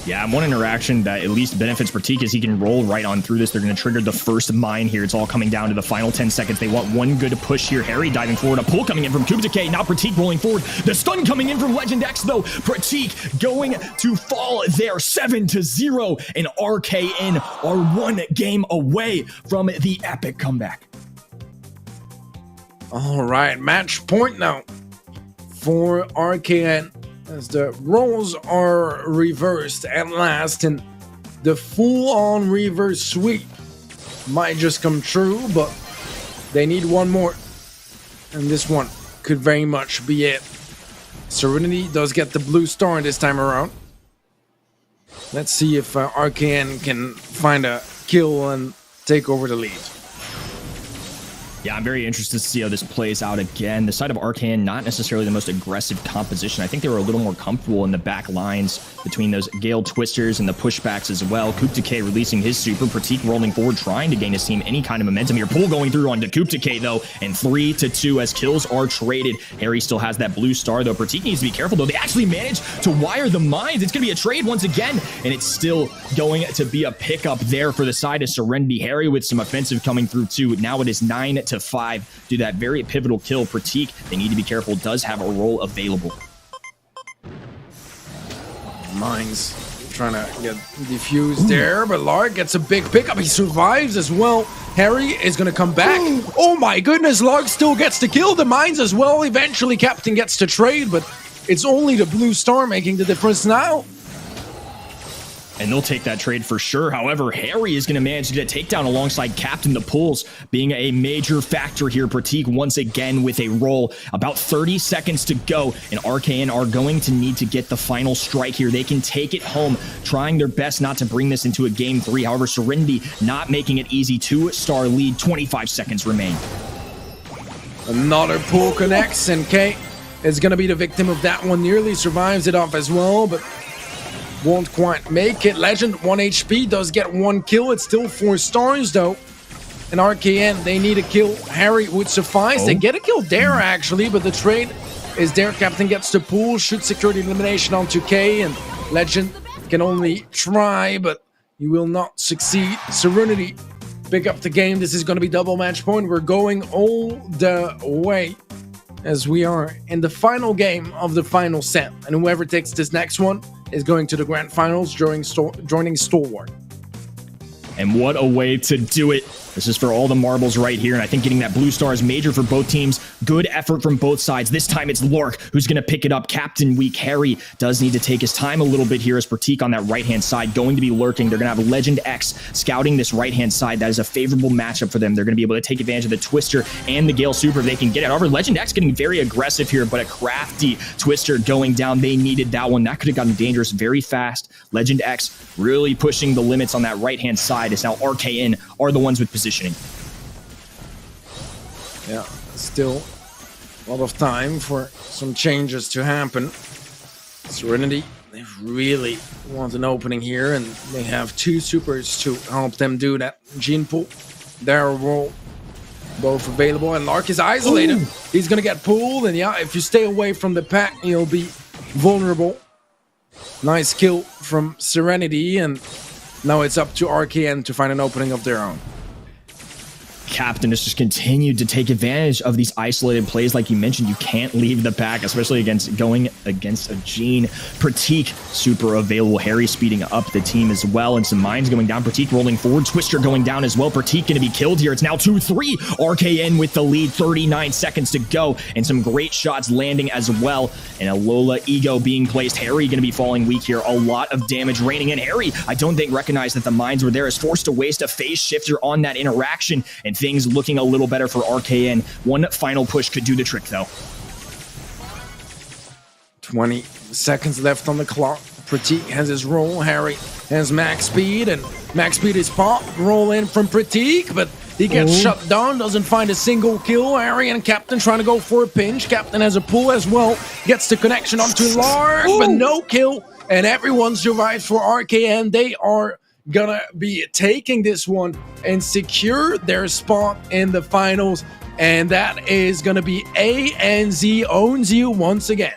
C: Yeah, one interaction that at least benefits Pratik is he can roll right on through this. They're going to trigger the first mine here. It's all coming down to the final 10 seconds. They want one good push here. Harry diving forward. A pull coming in from Coup Decay. Now Pratik rolling forward. The stun coming in from Legend X, though. Pratik going to fall there 7-0. And RKN are one game away from the epic comeback.
D: All right, match point now for RKN. As the roles are reversed at last, and the full-on reverse sweep might just come true, but they need one more, and this one could very much be it. Serinity does get the blue star this time around. Let's see if RKN can find a kill and take over the lead.
C: Yeah, I'm very interested to see how this plays out again. The side of Arcane, not necessarily the most aggressive composition. I think they were a little more comfortable in the back lines between those Gale Twisters and the pushbacks as well. Coup Decay releasing his super. Pratik rolling forward, trying to gain his team any kind of momentum here. Pull going through onto Coup Decay, though, and 3-2 as kills are traded. Harry still has that blue star, though. Pratik needs to be careful, though. They actually managed to wire the mines. It's going to be a trade once again, and it's still going to be a pickup there for the side of Serinity. Harry with some offensive coming through, too. Now it is 9-5. Do that very pivotal kill. Pratik, they need to be careful, does have a role available.
D: Mines trying to get diffused there, but Lark gets a big pickup. He survives as well. Harry is going to come back. Oh my goodness, Lark still gets to kill the mines as well. Eventually, Captain gets to trade, but it's only the blue star making the difference now.
C: And they'll take that trade for sure. However, Harry is going to manage to get a takedown alongside Captain. The pulls being a major factor here. Pratik once again with a roll. About 30 seconds to go, and RKN are going to need to get the final strike here. They can take it home, trying their best not to bring this into a game 3. However, Serinity not making it easy. 2-star lead, 25 seconds remain.
D: Another pull connects, and K is going to be the victim of that one. Nearly survives it off as well, but won't quite make it. Legend, 1 HP, does get 1 kill. It's still 4 stars, though. And RKN, they need a kill. Harry would suffice. They get a kill there, actually, but the trade is there. Captain gets the pull, should secure the elimination onto K, and Legend can only try, but he will not succeed. Serinity pick up the game. This is going to be double match point. We're going all the way as we are in the final game of the final set. And whoever takes this next one is going to the grand finals, joining Stalwart.
C: And what a way to do it. This is for all the marbles right here, and I think getting that blue star is major for both teams. Good effort from both sides. This time it's Lark who's going to pick it up. Captain weak. Harry does need to take his time a little bit here as Pratik on that right-hand side going to be lurking. They're going to have Legend X scouting this right-hand side. That is a favorable matchup for them. They're going to be able to take advantage of the Twister and the Gale Super if they can get it. However, Legend X getting very aggressive here, but a crafty Twister going down. They needed that one. That could have gotten dangerous very fast. Legend X really pushing the limits on that right-hand side as now RKN are the ones with positioning.
D: Yeah, still a lot of time for some changes to happen. Serinity, they really want an opening here, and they have 2 supers to help them do that. Gene Pool, their role, Both available, and Lark is isolated.
C: Ooh.
D: He's gonna get pulled, and yeah, if you stay away from the pack, you'll be vulnerable. Nice kill from Serinity, and now it's up to RKN to find an opening of their own.
C: Captain has just continued to take advantage of these isolated plays. Like you mentioned, you can't leave the pack, especially going against a Gene. Pratik, super available. Harry speeding up the team as well, and some mines going down. Pratik rolling forward. Twister going down as well. Pratik going to be killed here. It's now 2-3. RKN with the lead. 39 seconds to go, and some great shots landing as well. And a Lola ego being placed. Harry going to be falling weak here. A lot of damage raining in. Harry, I don't think recognized that the mines were there. Is forced to waste a phase shifter on that interaction, and things looking a little better for RKN. One final push could do the trick, though.
D: 20 seconds left on the clock. Pratik has his roll. Harry has max speed, and max speed is pop. Roll in from Pratik, but he gets shut down. Doesn't find a single kill. Harry and Captain trying to go for a pinch. Captain has a pull as well. Gets the connection onto Lark, but no kill. And everyone survives for RKN. They are gonna be taking this one and secure their spot in the finals, and that is gonna be ANZ owns you once again.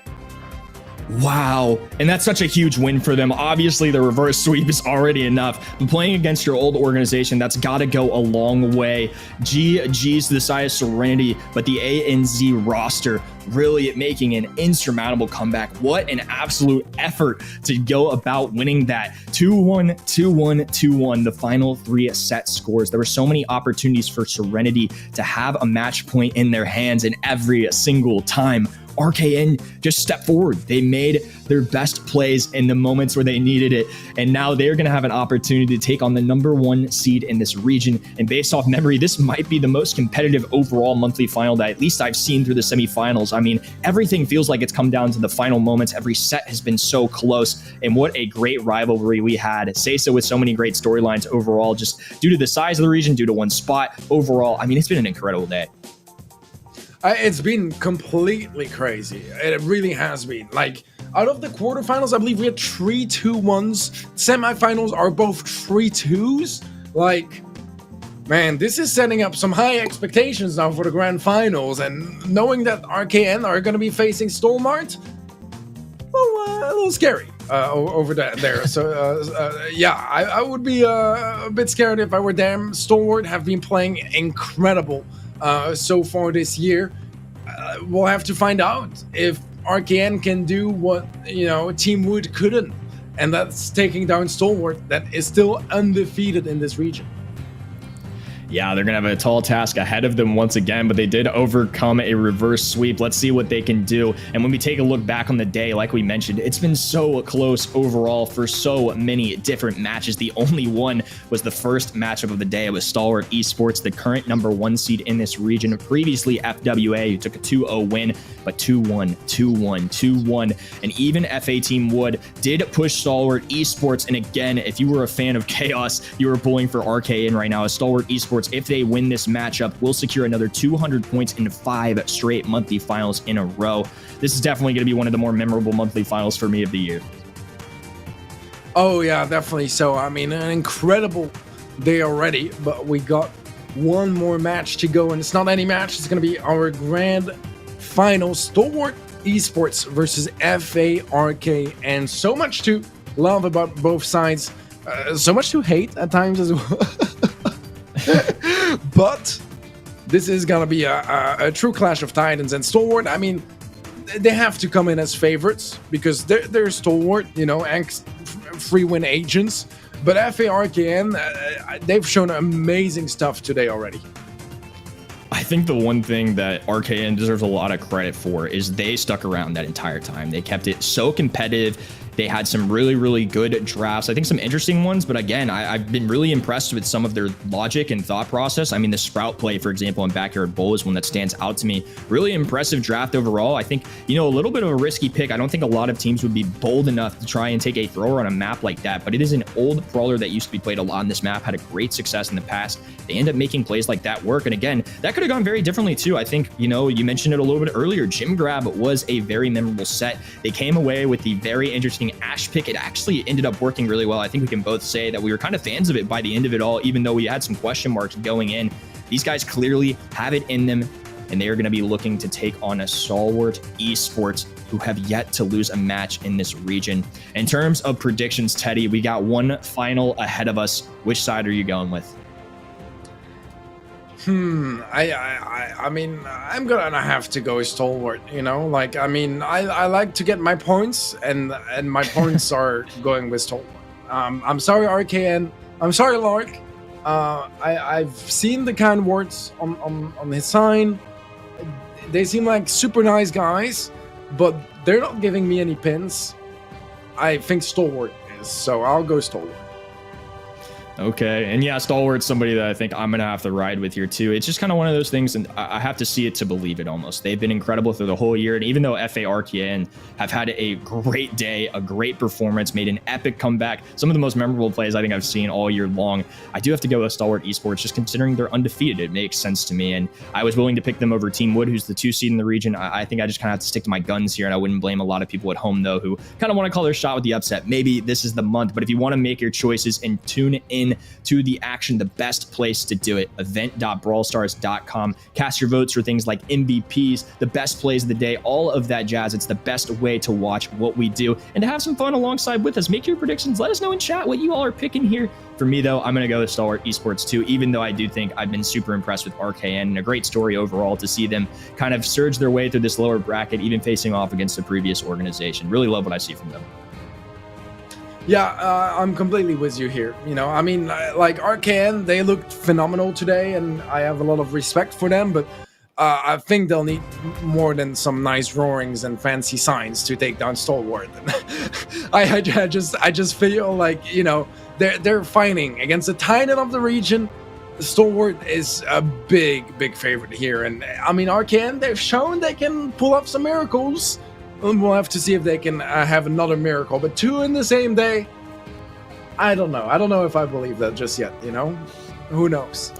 C: Wow, and that's such a huge win for them. Obviously, the reverse sweep is already enough, but playing against your old organization, that's got to go a long way. GG's to the side of Serinity, but the ANZ roster really making an insurmountable comeback. What an absolute effort to go about winning that. 2-1, 2-1, 2-1, the final 3 set scores. There were so many opportunities for Serinity to have a match point in their hands, and every single time RKN just stepped forward. They made their best plays in the moments where they needed it, and now they're going to have an opportunity to take on the #1 seed in this region. And based off memory, this might be the most competitive overall monthly final that at least I've seen through the semifinals. I mean, everything feels like it's come down to the final moments. Every set has been so close, and what a great rivalry we had. SESA with so many great storylines overall, just due to the size of the region, due to one spot. Overall, I mean, it's been an incredible day.
D: It's been completely crazy. It really has been. Like, out of the quarterfinals, I believe we had 3 2-1s. Semifinals are both 3-2s. Like, man, this is setting up some high expectations now for the grand finals. And knowing that RKN are going to be facing Stalwart, well, a little scary over there. So, yeah, I would be a bit scared if I were them. Stalwart have been playing incredible so far this year. We'll have to find out if RKN can do what, Team Wood couldn't, and that's taking down Stalwart, that is still undefeated in this region.
C: Yeah, they're going to have a tall task ahead of them once again, but they did overcome a reverse sweep. Let's see what they can do. And when we take a look back on the day, like we mentioned, it's been so close overall for so many different matches. The only one was the first matchup of the day. It was Stalwart Esports, the current #1 seed in this region. Previously, FWA, who took a 2-0 win, but 2-1, 2-1, 2-1. And even FA Team Wood did push Stalwart Esports. And again, if you were a fan of Chaos, you were pulling for RKN right now. As Stalwart Esports, if they win this matchup, will secure another 200 points in 5 straight monthly finals in a row. This is definitely going to be one of the more memorable monthly finals for me of the year.
D: Oh, yeah, definitely so. I mean, an incredible day already, but we got one more match to go, and it's not any match. It's going to be our grand final, Stalwart Esports versus FARK, and so much to love about both sides, so much to hate at times as well. But this is gonna be a true clash of titans, and Stalwart, I mean, they have to come in as favorites because they're Stalwart, free win agents. But FARKN, they've shown amazing stuff today already.
C: I think the one thing that RKN deserves a lot of credit for is they stuck around that entire time. They kept it so competitive. They had some really, really good drafts. I think some interesting ones, but again, I've been really impressed with some of their logic and thought process. I mean, the Sprout play, for example, in Backyard Bowl is one that stands out to me. Really impressive draft overall. I think, a little bit of a risky pick. I don't think a lot of teams would be bold enough to try and take a thrower on a map like that, but it is an old brawler that used to be played a lot on this map, had a great success in the past. They end up making plays like that work. And again, that could have gone very differently too. I think, you mentioned it a little bit earlier. Gym Grab was a very memorable set. They came away with the very interesting Ash pick. It actually ended up working really well. I think we can both say that we were kind of fans of it by the end of it all, even though we had some question marks going in. These guys clearly have it in them, and they are going to be looking to take on a Stalwart Esports, who have yet to lose a match in this region. In terms of predictions, Teddy, we got one final ahead of us. Which side are you going with?
D: I mean, I'm gonna have to go Stalwart, you know? Like, I mean, I like to get my points, and my points are going with Stalwart. I'm sorry, RKN. I'm sorry, Lark. I've seen the kind words on his sign. They seem like super nice guys, but they're not giving me any pins. I think Stalwart is, so I'll go Stalwart.
C: Okay, and yeah, Stalwart's somebody that I think I'm going to have to ride with here too. It's just kind of one of those things, and I have to see it to believe it almost. They've been incredible through the whole year, and even though FARKN have had a great day, a great performance, made an epic comeback, some of the most memorable plays I think I've seen all year long, I do have to go with Stalwart Esports, just considering they're undefeated. It makes sense to me, and I was willing to pick them over Team Wood, who's the 2 seed in the region. I think I just kind of have to stick to my guns here, and I wouldn't blame a lot of people at home, though, who kind of want to call their shot with the upset. Maybe this is the month, but if you want to make your choices and tune in to the action, the best place to do it, event.brawlstars.com. Cast your votes for things like MVPs, the best plays of the day, all of that jazz. It's the best way to watch what we do and to have some fun alongside with us. Make your predictions. Let us know in chat what you all are picking here. For me, though, I'm going to go with Stalwart Esports too, even though I do think I've been super impressed with RKN, and a great story overall to see them kind of surge their way through this lower bracket, even facing off against the previous organization. Really love what I see from them.
D: Yeah, I'm completely with you here. You know, I mean, like RKN, they looked phenomenal today, and I have a lot of respect for them, but I think they'll need more than some nice roarings and fancy signs to take down Stalwart. I just feel like, you know, they're fighting against the Titan of the region. Stalwart is a big favorite here, and I mean, RKN, they've shown they can pull off some miracles. We'll have to see if they can have another miracle, but 2 in the same day, I don't know. I don't know if I believe that just yet, you know? Who knows?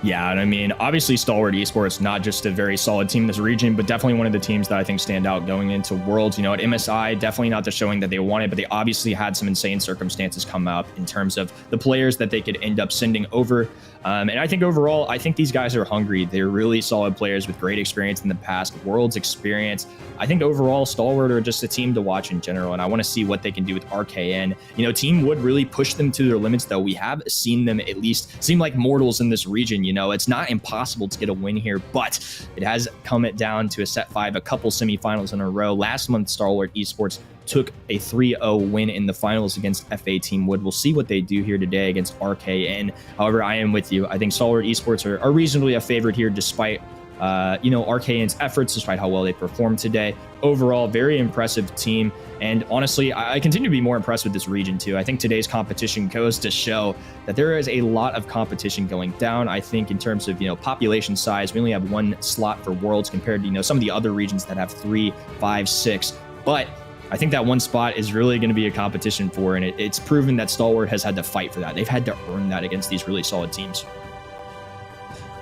C: Yeah, and I mean, obviously Stalwart Esports, not just a very solid team in this region, but definitely one of the teams that I think stand out going into Worlds. You know, at MSI, definitely not the showing that they wanted, but they obviously had some insane circumstances come up in terms of the players that they could end up sending over. And I think overall, I think these guys are hungry. They're really solid players with great experience in the past, Worlds experience. I think overall, Stalwart are just a team to watch in general, and I want to see what they can do with RKN. You know, Team Wood really pushed them to their limits, though. We have seen them at least seem like mortals in this region. You know, it's not impossible to get a win here, but it has come down to a set 5, a couple semifinals in a row. Last month, Stalwart Esports took a 3-0 win in the finals against FA Team Wood. We'll see what they do here today against RKN. However, I am with you. I think Stalwart Esports are reasonably a favorite here, despite you know, RKN's efforts, despite how well they performed today. Overall, very impressive team. And honestly, I continue to be more impressed with this region too. I think today's competition goes to show that there is a lot of competition going down. I think in terms of, you know, population size, we only have 1 slot for Worlds compared to, you know, some of the other regions that have 3, 5, 6. But I think that 1 spot is really going to be a competition for, and it's proven that Stalwart has had to fight for that. They've had to earn that against these really solid teams.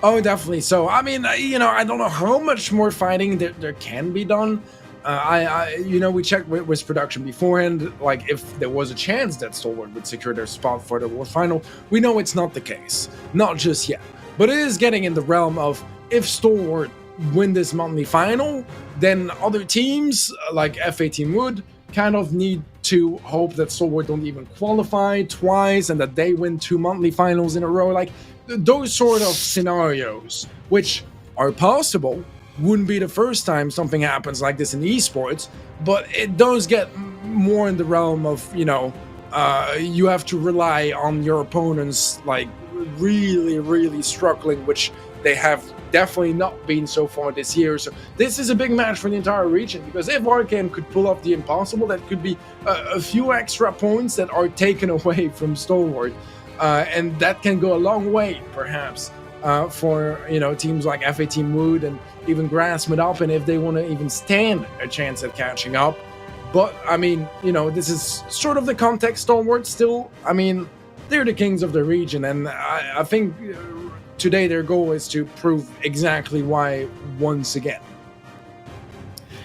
D: Oh, definitely. So, I mean, you know, I don't know how much more fighting there can be done. You know, we checked with production beforehand, like if there was a chance that Stalwart would secure their spot for the World Final. We know it's not the case, not just yet, but it is getting in the realm of if Stalwart win this monthly final, then other teams like FA Team Wood kind of need to hope that Stalwart don't even qualify twice and that they win 2 monthly finals in a row. Like those sort of scenarios, which are possible. Wouldn't be the first time something happens like this in esports, but it does get more in the realm of, you know, you have to rely on your opponents like really struggling, which they have definitely not been so far this year. So this is a big match for the entire region, because if RKN could pull off the impossible, that could be a few extra points that are taken away from Stalwart, and that can go a long way perhaps for, you know, teams like FA Team Wood and even grassmuddoppin if they want to even stand a chance at catching up. But I mean, you know, this is sort of the context. Stalwart still, I mean, they're the kings of the region, and I think today their goal is to prove exactly why once again.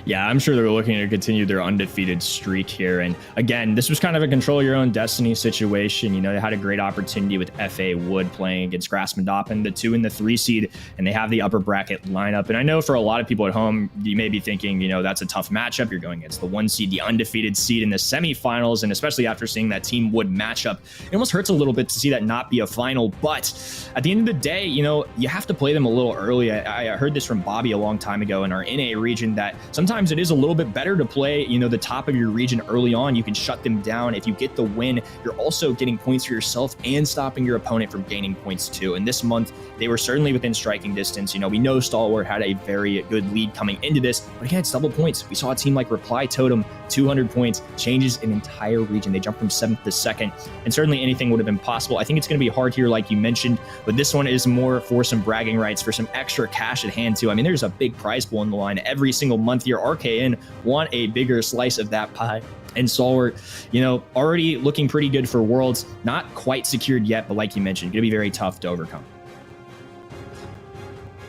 C: Yeah, I'm sure they're looking to continue their undefeated streak here. And again, this was kind of a control your own destiny situation. You know, they had a great opportunity with FA Wood playing against grassmuddoppin, the 2 and the 3 seed, and they have the upper bracket lineup. And I know for a lot of people at home, you may be thinking, you know, that's a tough matchup. You're going against the 1 seed, the undefeated seed in the semifinals. And especially after seeing that Team Wood matchup, it almost hurts a little bit to see that not be a final. But at the end of the day, you know, you have to play them a little early. I heard this from Bobby a long time ago in our NA region that sometimes it is a little bit better to play, you know, the top of your region early on. You can shut them down. If you get the win, you're also getting points for yourself and stopping your opponent from gaining points too. And this month, they were certainly within striking distance. You know, we know Stalwart had a very good lead coming into this, but again, it's double points. We saw a team like Reply Totem, 200 points, changes an entire region. They jumped from 7th to 2nd, and certainly anything would have been possible. I think it's going to be hard here, like you mentioned, but this one is more for some bragging rights, for some extra cash at hand too. I mean, there's a big prize pool on the line every single month here. RKN want a bigger slice of that pie. And Stalwart, you know, already looking pretty good for Worlds. Not quite secured yet, but like you mentioned, going to be very tough to overcome.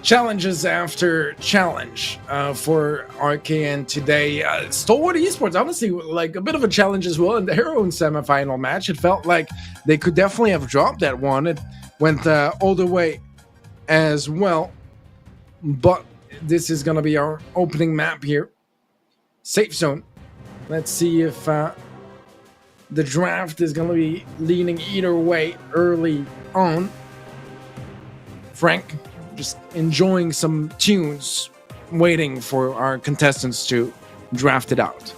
D: Challenges after challenge for RKN today. Stalwart Esports, honestly, like a bit of a challenge as well in their own semifinal match. It felt like they could definitely have dropped that one. It went all the way as well. But this is going to be our opening map here. Safe zone. Let's see if the draft is going to be leaning either way early on. Frank just enjoying some tunes, waiting for our contestants to draft it out.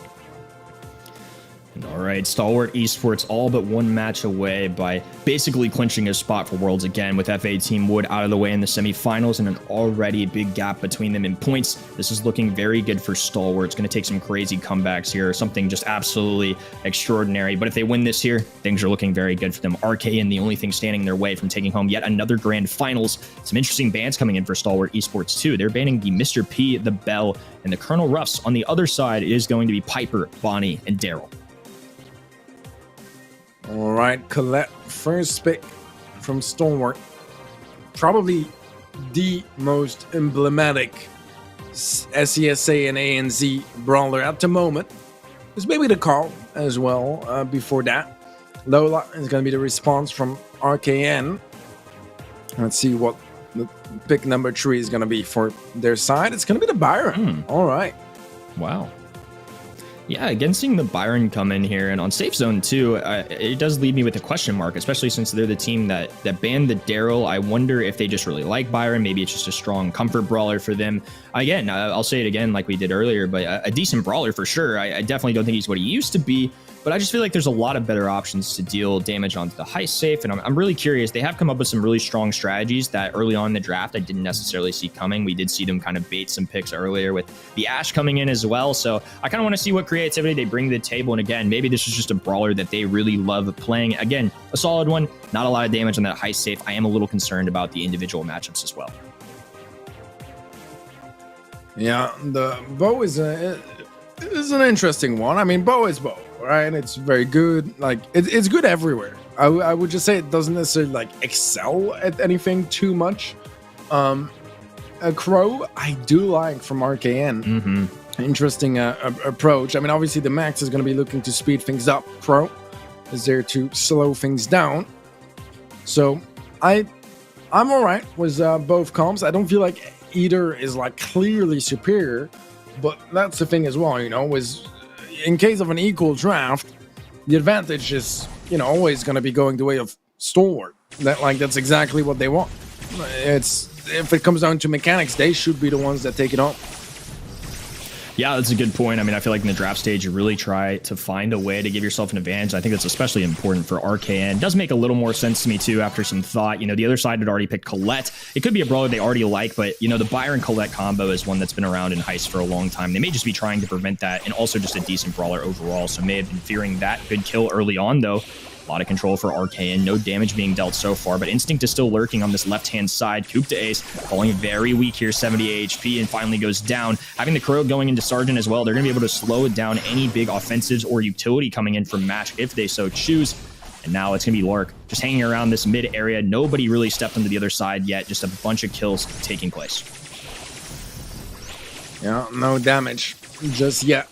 C: All right, Stalwart Esports all but one match away by basically clinching a spot for Worlds again, with FA Team Wood out of the way in the semifinals and an already big gap between them in points. This is looking very good for Stalwart. It's going to take some crazy comebacks here, something just absolutely extraordinary. But if they win this here, things are looking very good for them. RKN, the only thing standing in their way from taking home yet another grand finals. Some interesting bans coming in for Stalwart Esports too. They're banning the Mr. P, the Bell, and the Colonel Ruffs. On the other side, it is going to be Piper, Bonnie, and Daryl.
D: All right, Colette, first pick from Stalwart. Probably the most emblematic SESA and ANZ brawler at the moment. There's maybe the call as well before that. Lola is going to be the response from RKN. Let's see what the pick number 3 is going to be for their side. It's going to be the Byron. All right.
C: Wow. Yeah, again, seeing the Byron come in here and on safe zone too, it does leave me with a question mark, especially since they're the team that banned the Daryl. I wonder if they just really like Byron. Maybe it's just a strong comfort brawler for them. Again, I'll say it again like we did earlier, but a decent brawler for sure. I definitely don't think he's what he used to be, but I just feel like there's a lot of better options to deal damage onto the high safe, and I'm really curious. They have come up with some really strong strategies that early on in the draft I didn't necessarily see coming. We did see them kind of bait some picks earlier with the Ashe coming in as well, so I kind of want to see what creativity they bring to the table. And again, maybe this is just a brawler that they really love playing. Again, a solid one, not a lot of damage on that high safe. I am a little concerned about the individual matchups as well. Yeah, the bow is an interesting one. I mean, bow is bow, right? It's very good. Like it's good everywhere. I would just say it doesn't necessarily like excel at anything too much. A crow I do like from RKN. Interesting approach. I mean, obviously the max is going to be looking to speed things up. Crow is there to slow things down. So I'm all right with both comps. I don't feel like either is like clearly superior, but that's the thing as well, you know, is in case of an equal draft, the advantage is, you know, always going to be going the way of Stalwart. That's exactly what they want. It's if it comes down to mechanics, they should be the ones that take it on. Yeah, that's a good point. I mean, I feel like in the draft stage, you really try to find a way to give yourself an advantage. I think that's especially important for RKN. It does make a little more sense to me, too, after some thought. You know, the other side had already picked Colette. It could be a brawler they already like, but, you know, the Byron-Colette combo is one that's been around in Heist for a long time. They may just be trying to prevent that, and also just a decent brawler overall, so may have been fearing that. Good kill early on, though. A lot of control for RKN. No damage being dealt so far, but Instinct is still lurking on this left-hand side. Coup to Ace, falling very weak here, 70 HP, and finally goes down. Having the Crow going into Sergeant as well, they're going to be able to slow down any big offensives or utility coming in from Match if they so choose. And now it's going to be Lark just hanging around this mid area. Nobody really stepped onto the other side yet. Just a bunch of kills taking place.
D: Yeah, no damage just yet.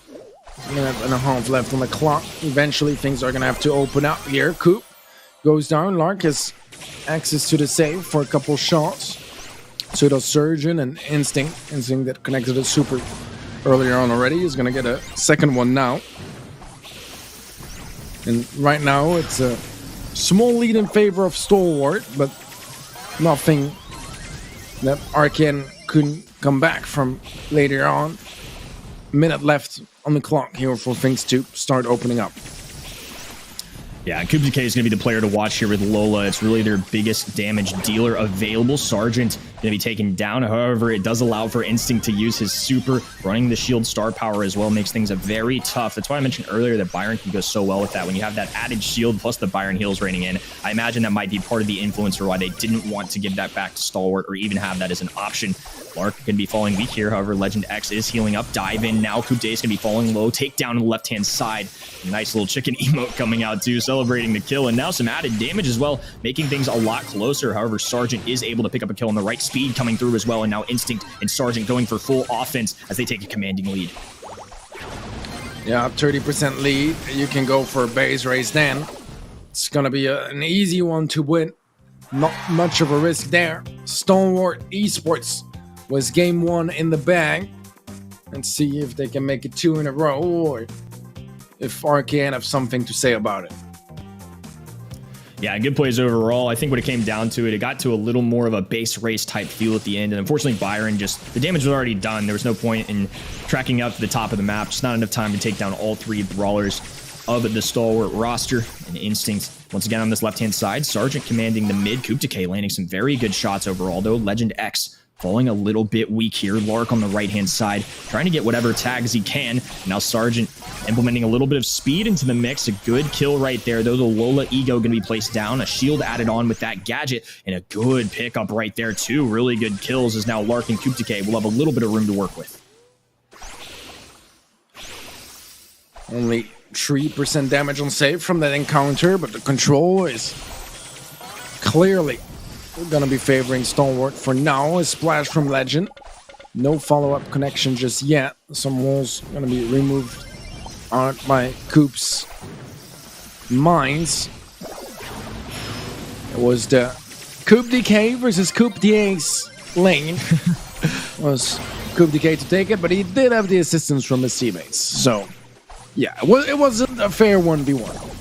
D: Minute and a half left on the clock. Eventually, things are going to have to open up here. Coop goes down. Lark has access to the save for a couple shots. So does Surgeon and Instinct. Instinct that connected a super earlier on already is going to get a second one now. And right now, it's a small lead in favor of Stalwart, but nothing that Arcane couldn't come back from later on. Minute left on the clock here for things to start opening up.
C: Yeah, Coop Decay is going to be the player to watch here with Lola. It's really their biggest damage dealer available. Sergeant going to be taken down. However, it does allow for Instinct to use his super. Running the shield star power as well makes things very tough. That's why I mentioned earlier that Byron can go so well with that. When you have that added shield plus the Byron heals raining in, I imagine that might be part of the influence for why they didn't want to give that back to Stalwart or even have that as an option. Lark going to be falling weak here. However, Legend X is healing up. Dive in now. Coop Day is going to be falling low. Take down on the left-hand side. Nice little chicken emote coming out too, celebrating the kill. And now some added damage as well, making things a lot closer. However, Sergeant is able to pick up a kill on the right. Speed coming through as well. And now Instinct and Sergeant going for full offense as they take a commanding lead.
D: Yeah, 30% lead. You can go for a base race then. It's going to be an easy one to win. Not much of a risk there. Stalwart Esports was game one in the bag. Let's see if they can make it 2 in a row or if Arcane have something to say about it.
C: Yeah, good plays overall. I think when it came down to it, it got to a little more of a base race type feel at the end. And unfortunately, Byron the damage was already done. There was no point in tracking out to the top of the map. Just not enough time to take down all 3 brawlers of the Stalwart roster. And Instinct, once again on this left-hand side, Sergeant commanding the mid. Coop Decay landing some very good shots overall, though. Legend X falling a little bit weak here. Lark on the right-hand side, trying to get whatever tags he can. Now Sergeant implementing a little bit of speed into the mix. A good kill right there, though. The Lola Ego going to be placed down. A shield added on with that gadget, and a good pickup right there, too. Really good kills as now Lark and Coop Decay will have a little bit of room to work with.
D: Only 3% damage on save from that encounter, but the control is clearly gonna be favoring Stalwart for now. A splash from Legend. No follow-up connection just yet. Some walls gonna be removed by Coop's mines. It was the Coop Decay versus Coop the Ace lane. It was Coop Decay to take it, but he did have the assistance from his teammates. So, yeah, it wasn't a fair 1v1.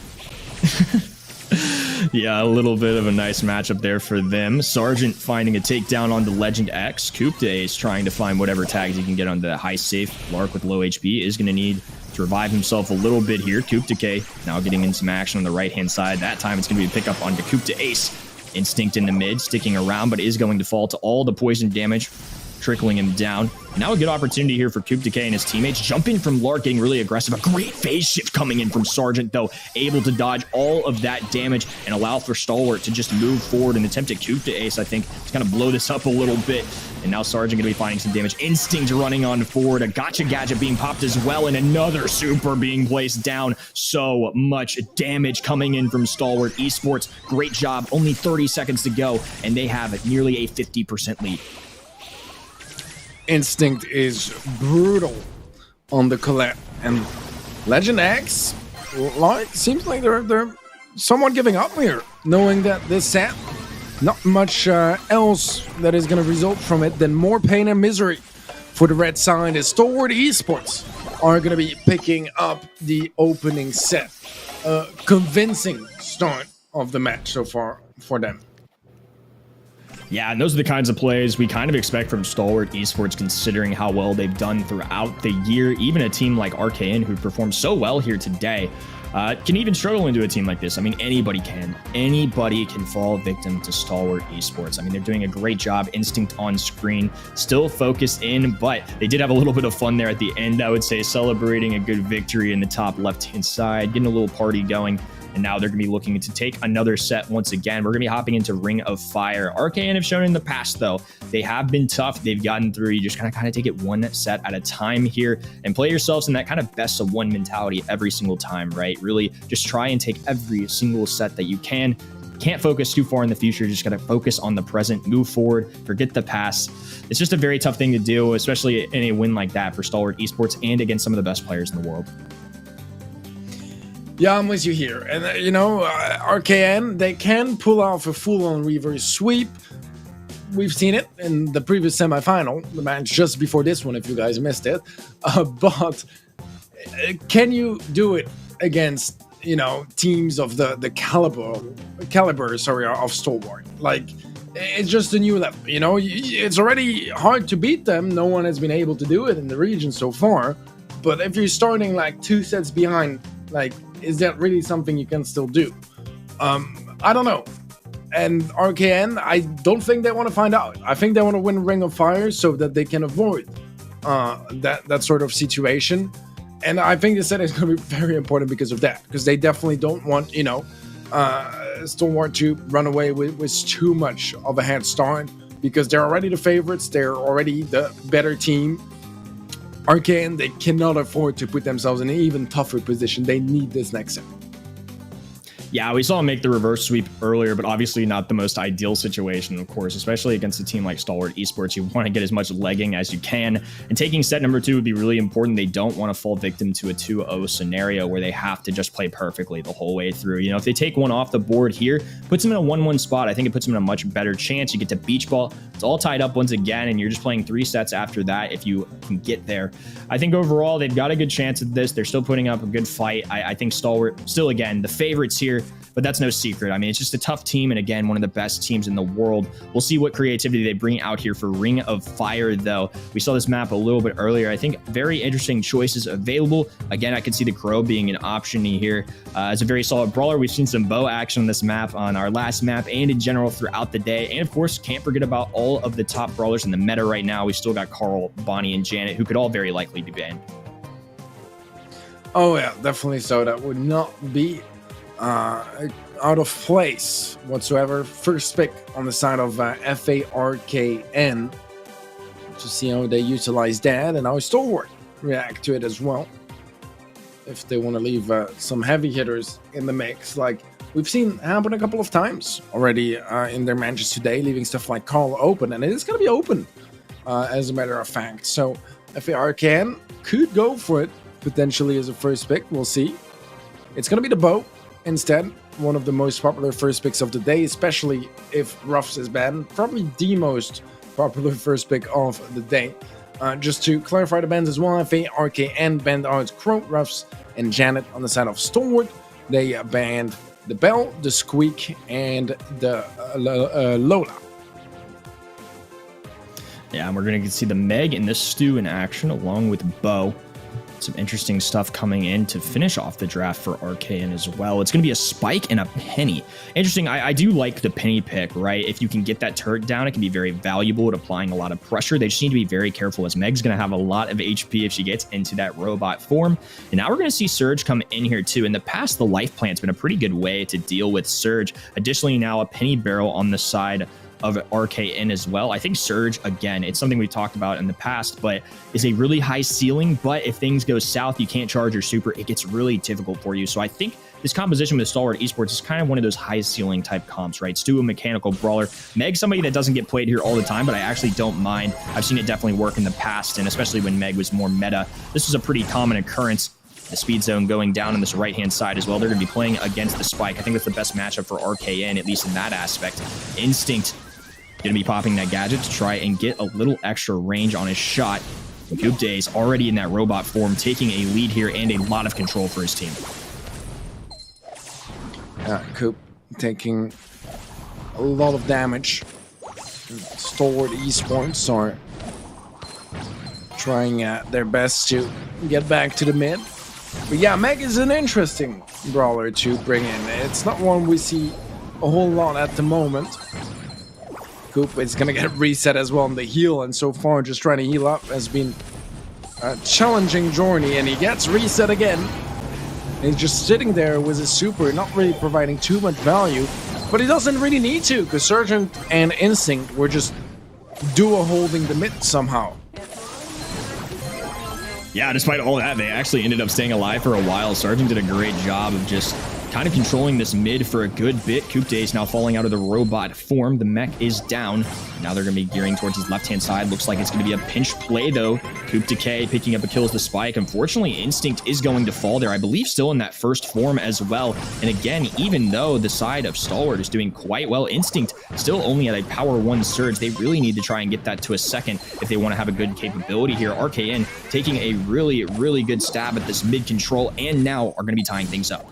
C: Yeah, a little bit of a nice matchup there for them. Sergeant finding a takedown on the Legend X. Coop Day is trying to find whatever tags he can get on the high safe. Lark with low HP is going to need to revive himself a little bit here. Coop Decay now getting in some action on the right-hand side. That time it's going to be a pickup onto Coop to Ace. Instinct in the mid, sticking around, but is going to fall to all the poison damage, trickling him down. Now a good opportunity here for Coop Decay and his teammates. Jumping from Lark, getting really aggressive. A great phase shift coming in from Sergeant, though. Able to dodge all of that damage and allow for Stalwart to just move forward and attempt to Coop to Ace, I think, to kind of blow this up a little bit. And now Sergeant going to be finding some damage. Instinct running on forward. A gotcha gadget being popped as well. And another super being placed down. So much damage coming in from Stalwart Esports. Great job. Only 30 seconds to go. And they have nearly a 50% lead.
D: Instinct is brutal on the collect, and Legend X, seems like they're somewhat giving up here, knowing that this set, not much else that is going to result from it than more pain and misery for the red side. As Stalwart Esports are going to be picking up the opening set, convincing start of the match so far for them.
C: Yeah, and those are the kinds of plays we kind of expect from Stalwart Esports, considering how well they've done throughout the year. Even a team like RKN, who performed so well here today, can even struggle into a team like this. I mean, anybody can. Anybody can fall victim to Stalwart Esports. I mean, they're doing a great job. Instinct on screen, still focused in, but they did have a little bit of fun there at the end, I would say, celebrating a good victory in the top left-hand side, getting a little party going. And now they're going to be looking to take another set once again. We're going to be hopping into Ring of Fire. RKN have shown in the past, though, they have been tough. They've gotten through. You just kind of take it one set at a time here and play yourselves in that kind of best of one mentality every single time, right? Really just try and take every single set that you can. can't focus too far in the future. Just got to focus on the present, move forward, forget the past. It's just a very tough thing to do, especially in a win like that for Stalwart Esports and against some of the best players in the world.
D: Yeah, I'm with you here. And, you know, RKN, they can pull off a full-on reverse sweep. We've seen it in the previous semifinal, the match just before this one, if you guys missed it. But can you do it against, you know, teams of the caliber, of Stalwart? Like, it's just a new level, you know? It's already hard to beat them. No one has been able to do it in the region so far. But if you're starting, like, 2 sets behind, like, is that really something you can still do? I don't know. And RKN, I don't think they want to find out. I think they want to win Ring of Fire so that they can avoid that sort of situation. And I think this set is going to be very important because of that. Because they definitely don't want, you know, Stalwart to run away with too much of a head start. Because they're already the favorites. They're already the better team. RKN, they cannot afford to put themselves in an even tougher position. They need this next set.
C: Yeah, we saw him make the reverse sweep earlier, but obviously not the most ideal situation, of course, especially against a team like Stalwart Esports. You want to get as much legging as you can, and taking set number 2 would be really important. They don't want to fall victim to a 2-0 scenario where they have to just play perfectly the whole way through. You know, if they take one off the board here, puts them in a 1-1 spot, I think it puts them in a much better chance. You get to beach ball. It's all tied up once again, and you're just playing 3 sets after that if you can get there. I think overall, they've got a good chance at this. They're still putting up a good fight. I think Stalwart, still, again, the favorites here, but that's no secret. I mean, it's just a tough team, and again, one of the best teams in the world. We'll see what creativity they bring out here for Ring of Fire, though. We saw this map a little bit earlier. I think very interesting choices available. Again, I could see the Crow being an option here. It's a very solid brawler. We've seen some bow action on this map, on our last map, and in general throughout the day. And of course, can't forget about all of the top brawlers in the meta right now. We still got Carl, Bonnie, and Janet, who could all very likely be banned.
D: Oh yeah, definitely so. That would not be out of place whatsoever. First pick on the side of FARKN to see how they utilize that, and how Stalwart react to it as well. If they want to leave some heavy hitters in the mix, like we've seen happen a couple of times already in their matches today, leaving stuff like Carl open, and it is going to be open as a matter of fact. So FARKN could go for it potentially as a first pick. We'll see. It's going to be the bow instead, one of the most popular first picks of the day, especially if Ruffs is banned. Probably the most popular first pick of the day. Just to clarify the bans as well, FARKN banned out Crow, Ruffs, and Janet on the side of Stalwart. They banned the Bell, the Squeak, and the Lola.
C: Yeah, and we're going to see the Meg and the Stu in action along with Bo. Some interesting stuff coming in to finish off the draft for RKN as well. It's going to be a Spike and a Penny. Interesting. I do like the Penny pick, right? If you can get that turret down, it can be very valuable at applying a lot of pressure. They just need to be very careful, as Meg's going to have a lot of HP if she gets into that robot form. And now we're going to see Surge come in here too. In the past, the life plant's been a pretty good way to deal with Surge. Additionally, now a Penny barrel on the side of RKN as well. I think Surge, again, it's something we talked about in the past, but is a really high ceiling. But if things go south, you can't charge your super, it gets really difficult for you. So I think this composition with Stalwart Esports is kind of one of those high ceiling type comps, right? Stu, a mechanical brawler. Meg, somebody that doesn't get played here all the time, but I actually don't mind. I've seen it definitely work in the past, and especially when Meg was more meta. This was a pretty common occurrence. The speed zone going down on this right-hand side as well. They're going to be playing against the Spike. I think that's the best matchup for RKN, at least in that aspect. Instinct going to be popping that gadget to try and get a little extra range on his shot. Coop Day's already in that robot form, taking a lead here and a lot of control for his team.
D: Coop taking a lot of damage. Stalwart Esports are trying their best to get back to the mid. But yeah, Meg is an interesting brawler to bring in. It's not one we see a whole lot at the moment. Coop is going to get reset as well on the heal, and so far just trying to heal up has been a challenging journey, and he gets reset again. He's just sitting there with his super, not really providing too much value, but he doesn't really need to, because Sergeant and Instinct were just duo holding the mid somehow.
C: Yeah, despite all that, they actually ended up staying alive for a while. Sergeant did a great job of just kind of controlling this mid for a good bit. Coupe de is now falling out of the robot form. The mech is down. Now they're going to be gearing towards his left-hand side. Looks like it's going to be a pinch play, though. Coupe de picking up a kill as the spike. Unfortunately, Instinct is going to fall there. I believe still in that first form as well. And again, even though the side of Stalwart is doing quite well, Instinct still only at a power 1 surge. They really need to try and get that to a second if they want to have a good capability here. RKN taking a really, really good stab at this mid control, and now are going to be tying things up.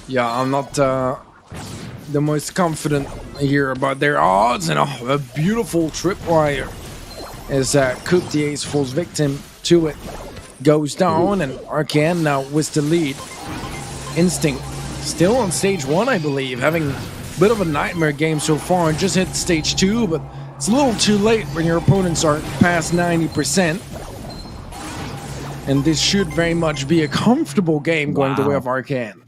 D: Yeah, I'm not the most confident here about their odds, and a beautiful tripwire as Coupe de falls victim to it, goes down, and RKN now with the lead. Instinct still on stage 1, I believe, having a bit of a nightmare game so far, and just hit stage 2, but it's a little too late when your opponents are past 90%. And this should very much be a comfortable game going the way of RKN.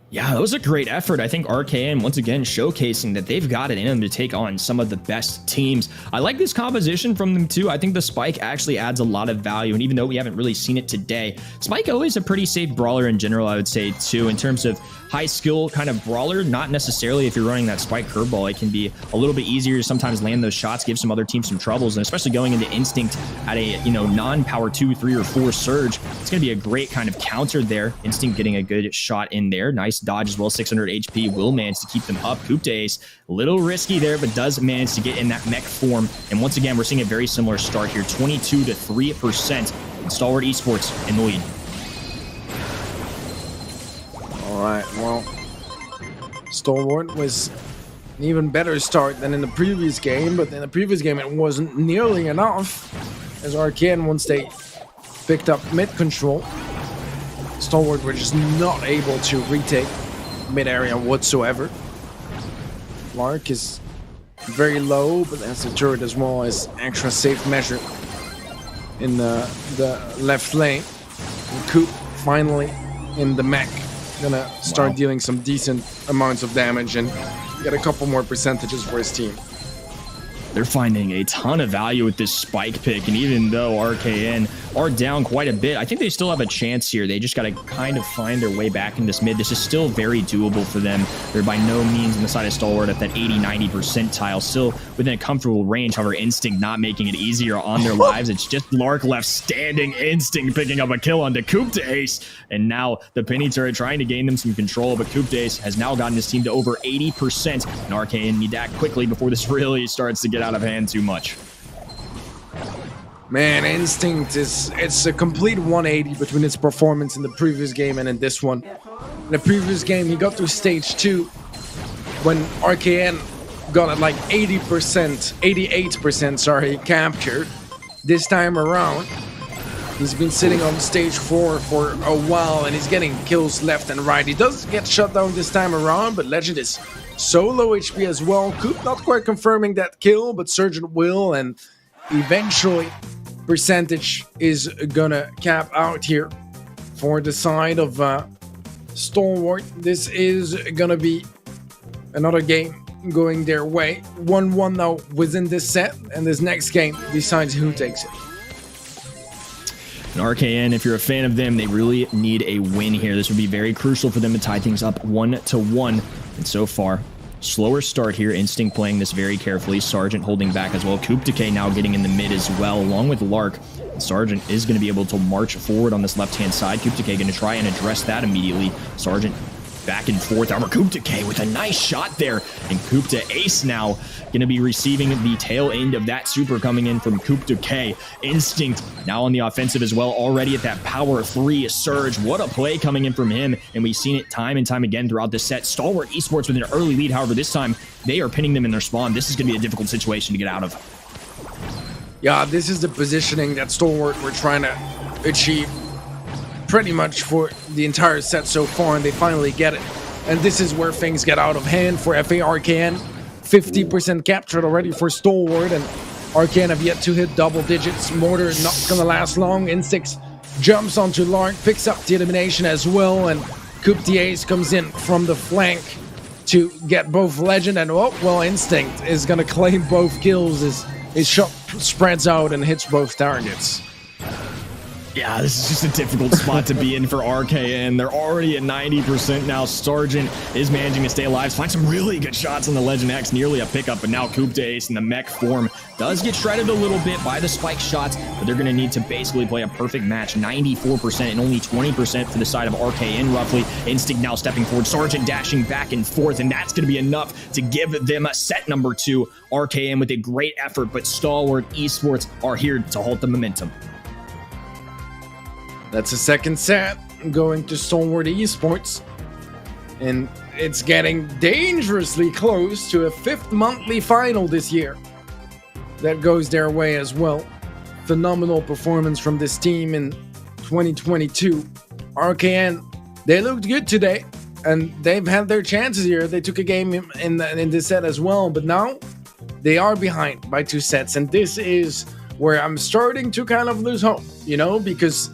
C: Yeah, that was a great effort. I think RKN, once again, showcasing that they've got it in them to take on some of the best teams. I like this composition from them, too. I think the Spike actually adds a lot of value, and even though we haven't really seen it today, Spike always a pretty safe brawler in general, I would say, too, in terms of high skill kind of brawler. Not necessarily if you're running that Spike curveball. It can be a little bit easier to sometimes land those shots, give some other teams some troubles, and especially going into Instinct at a, non-power 2, 3, or 4 surge. It's going to be a great kind of counter there. Instinct getting a good shot in there. Nice dodge as well. 600 HP will manage to keep them up. Coupe de Ace, a little risky there, but does manage to get in that mech form. And once again, we're seeing a very similar start here, 22 to 3%. And Stalwart Esports in the lead.
D: All right, well, Stalwart was an even better start than in the previous game, but in the previous game it wasn't nearly enough, as RKN, once they picked up mid control, Stalwart were just not able to retake mid area whatsoever. Lark is very low, but has a turret as well as extra safe measure in the left lane. And Coupe finally in the mech, gonna start dealing some decent amounts of damage and get a couple more percentages for his team.
C: They're finding a ton of value with this Spike pick, and even though RKN are down quite a bit, I think they still have a chance here. They just got to kind of find their way back in this mid. This is still very doable for them. They're by no means on the side of Stalwart at that 80-90 percentile, still within a comfortable range. However, Instinct not making it easier on their lives. It's just Lark left standing. Instinct picking up a kill onto Coupe de Ace, and now the Penny Turret trying to gain them some control, but Coupe de Ace has now gotten his team to over 80%, and RKN need to act quickly before this really starts to get out of hand too much.
D: Man, Instinct it's a complete 180 between its performance in the previous game and in this one. In the previous game, he got to stage 2 when RKN got at like 88%, sorry, captured. This time around, he's been sitting on stage 4 for a while, and he's getting kills left and right. He does get shut down this time around, but Legend is so low HP as well. Coupe not quite confirming that kill, but Surgeon will, and eventually percentage is gonna cap out here for the side of Stalwart. This is gonna be another game going their way. 1-1 now within this set, and this next game decides who takes it.
C: And RKN, if you're a fan of them, they really need a win here. This would be very crucial for them to tie things up 1-1. And so far, slower start here. Instinct playing this very carefully. Sergeant holding back as well. Coupe de now getting in the mid as well, along with Lark. Sergeant is going to be able to march forward on this left-hand side. Coupe de going to try and address that immediately. Sergeant back and forth. However, Coupe de with a nice shot there. And Coupe de Ace now going to be receiving the tail end of that super coming in from Coupe de Instinct now on the offensive as well, already at that power 3 surge. What a play coming in from him. And we've seen it time and time again throughout this set. Stalwart Esports with an early lead. However, this time they are pinning them in their spawn. This is going to be a difficult situation to get out of.
D: Yeah, this is the positioning that Stalwart were trying to achieve pretty much for the entire set so far, and they finally get it. And this is where things get out of hand for FA RKN. 50% captured already for Stalwart, and RKN have yet to hit double digits. Mortar not gonna last long. Instinct jumps onto Lark, picks up the elimination as well, and Coupe de Ace comes in from the flank to get both Legend and, oh, well, Instinct is gonna claim both kills. His shot spreads out and hits both targets.
C: Yeah, this is just a difficult spot to be in for RKN. They're already at 90% now. Sargent is managing to stay alive. Find some really good shots on the Legend X, nearly a pickup, but now Coup d'Ace in the mech form does get shredded a little bit by the spike shots, but they're going to need to basically play a perfect match. 94% and only 20% for the side of RKN, roughly. Instinct now stepping forward. Sargent dashing back and forth, and that's going to be enough to give them a set number 2. RKN with a great effort, but Stalwart Esports are here to halt the momentum.
D: That's a second set going to Stalwart Esports. And it's getting dangerously close to a 5th monthly final this year. That goes their way as well. Phenomenal performance from this team in 2022. RKN, they looked good today. And they've had their chances here. They took a game in this set as well. But now they are behind by 2 sets. And this is where I'm starting to kind of lose hope, you know, because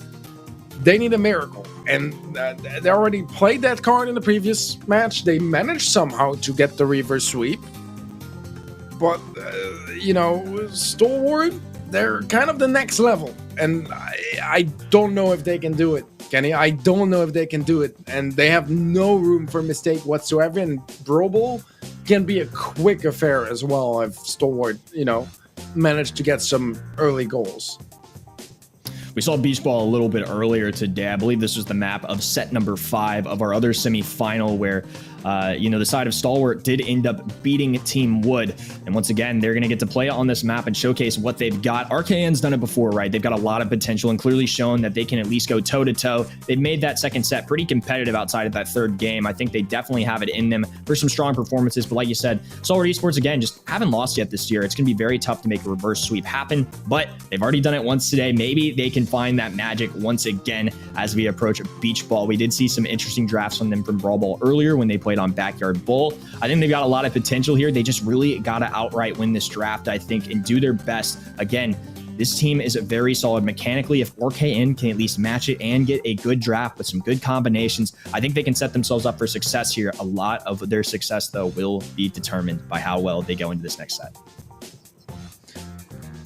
D: they need a miracle, and they already played that card in the previous match. They managed somehow to get the reverse sweep, but you know, Stalwart, they're kind of the next level, and I don't know if they can do it, Kenny. I don't know if they can do it, and they have no room for mistake whatsoever. And Brawl can be a quick affair as well if Stalwart, you know, managed to get some early goals.
C: We saw beach ball a little bit earlier today. I believe this was the map of set number 5 of our other semifinal where, you know, the side of Stalwart did end up beating Team Wood. And once again, they're going to get to play on this map and showcase what they've got. RKN's done it before, right? They've got a lot of potential and clearly shown that they can at least go toe-to-toe. They've made that second set pretty competitive outside of that 3rd game. I think they definitely have it in them for some strong performances. But like you said, Stalwart Esports, again, just haven't lost yet this year. It's going to be very tough to make a reverse sweep happen, but they've already done it once today. Maybe they can find that magic once again as we approach beach ball. We did see some interesting drafts from them from Brawl Ball earlier when they played on Backyard Bowl. I think they've got a lot of potential here. They just really got to outright win this draft, I think, and do their best. Again, this team is very solid mechanically. If RKN can at least match it and get a good draft with some good combinations, I think they can set themselves up for success here. A lot of their success, though, will be determined by how well they go into this next set.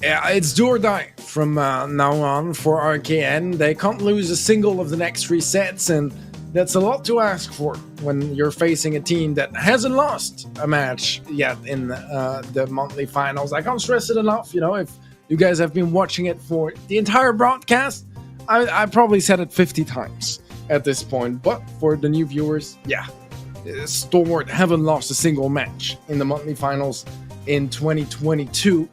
D: Yeah, it's do or die from now on for RKN. They can't lose a single of the next 3 sets, and that's a lot to ask for when you're facing a team that hasn't lost a match yet in the monthly finals. I can't stress it enough. You know, if you guys have been watching it for the entire broadcast, I probably said it 50 times at this point. But for the new viewers, yeah, Stalwart haven't lost a single match in the monthly finals in 2022.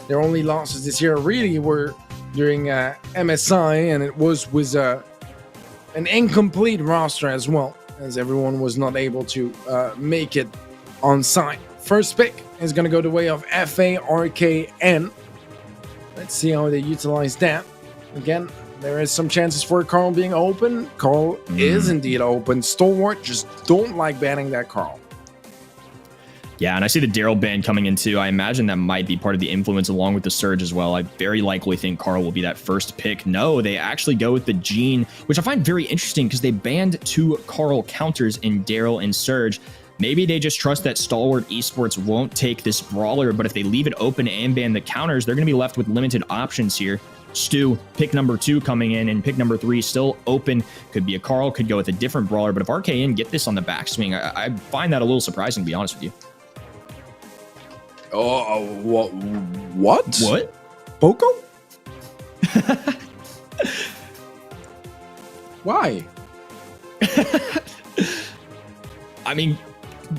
D: Their only losses this year really were during MSI, and it was an incomplete roster as well, as everyone was not able to make it on site. First pick is going to go the way of FARKN. Let's see how they utilize that. Again, there is some chances for Carl being open. Carl is indeed open. Stalwart just don't like banning that Carl.
C: Yeah, and I see the Daryl ban coming in too. I imagine that might be part of the influence along with the Surge as well. I very likely think Carl will be that first pick. No, they actually go with the Gene, which I find very interesting because they banned 2 Carl counters in Daryl and Surge. Maybe they just trust that Stalwart Esports won't take this brawler, but if they leave it open and ban the counters, they're going to be left with limited options here. Stu, pick number 2 coming in, and pick number 3 still open. Could be a Carl, could go with a different brawler, but if RKN get this on the backswing, I find that a little surprising, to be honest with you.
D: Oh, what?
C: What?
D: Poco? Why?
C: I mean,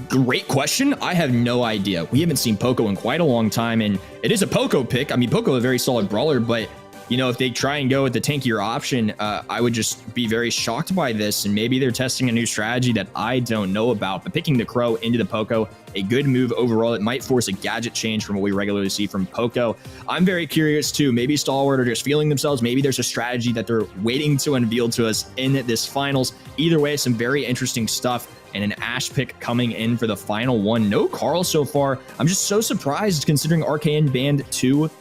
C: great question. I have no idea. We haven't seen Poco in quite a long time, and it is a Poco pick. I mean, Poco is a very solid brawler, but you know, if they try and go with the tankier option, I would just be very shocked by this, and maybe they're testing a new strategy that I don't know about. But picking the Crow into the Poco, a good move overall. It might force a gadget change from what we regularly see from Poco. I'm very curious too. Maybe Stalwart are just feeling themselves. Maybe there's a strategy that they're waiting to unveil to us in this finals. Either way, some very interesting stuff. And an Ash pick coming in for the final one. No Carl so far. I'm just so surprised considering RKN banned 2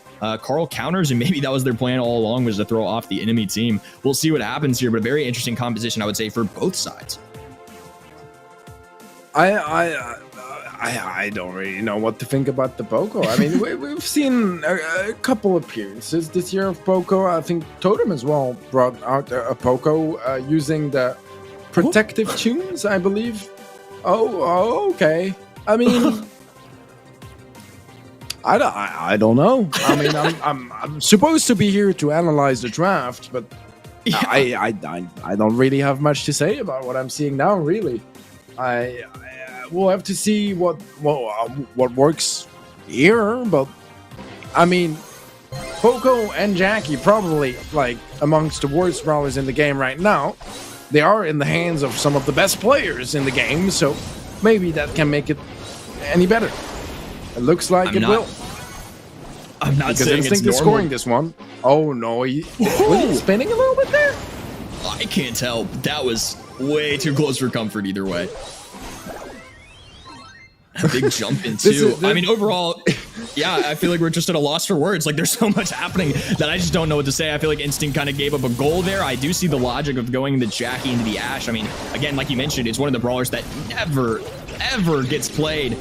C: Carl counters, and maybe that was their plan all along, was to throw off the enemy team. We'll see what happens here, but a very interesting composition, I would say, for both sides.
D: I don't really know what to think about the Poco. I mean, we've seen a couple appearances this year of Poco. I think Totem as well brought out a Poco using the protective tunes, I believe. Oh, okay. I mean, I don't know. I mean, I'm supposed to be here to analyze the draft, but yeah. I don't really have much to say about what I'm seeing now. Really, we'll have to see what works here. But I mean, Poco and Jackie probably like amongst the worst brawlers in the game right now. They are in the hands of some of the best players in the game, so maybe that can make it any better. It looks like it will.
C: I'm not
D: because
C: saying
D: Instinct
C: it's
D: is
C: normal.
D: scoring this one. Oh no, was he spinning a little bit there?
C: I can't tell. That was way too close for comfort either way. A big jump in too. I mean, overall, yeah, I feel like we're just at a loss for words. Like, there's so much happening that I just don't know what to say. I feel like Instinct kind of gave up a goal there. I do see the logic of going the Jackie into the Ashe. I mean, again, like you mentioned, it's one of the brawlers that never, ever gets played.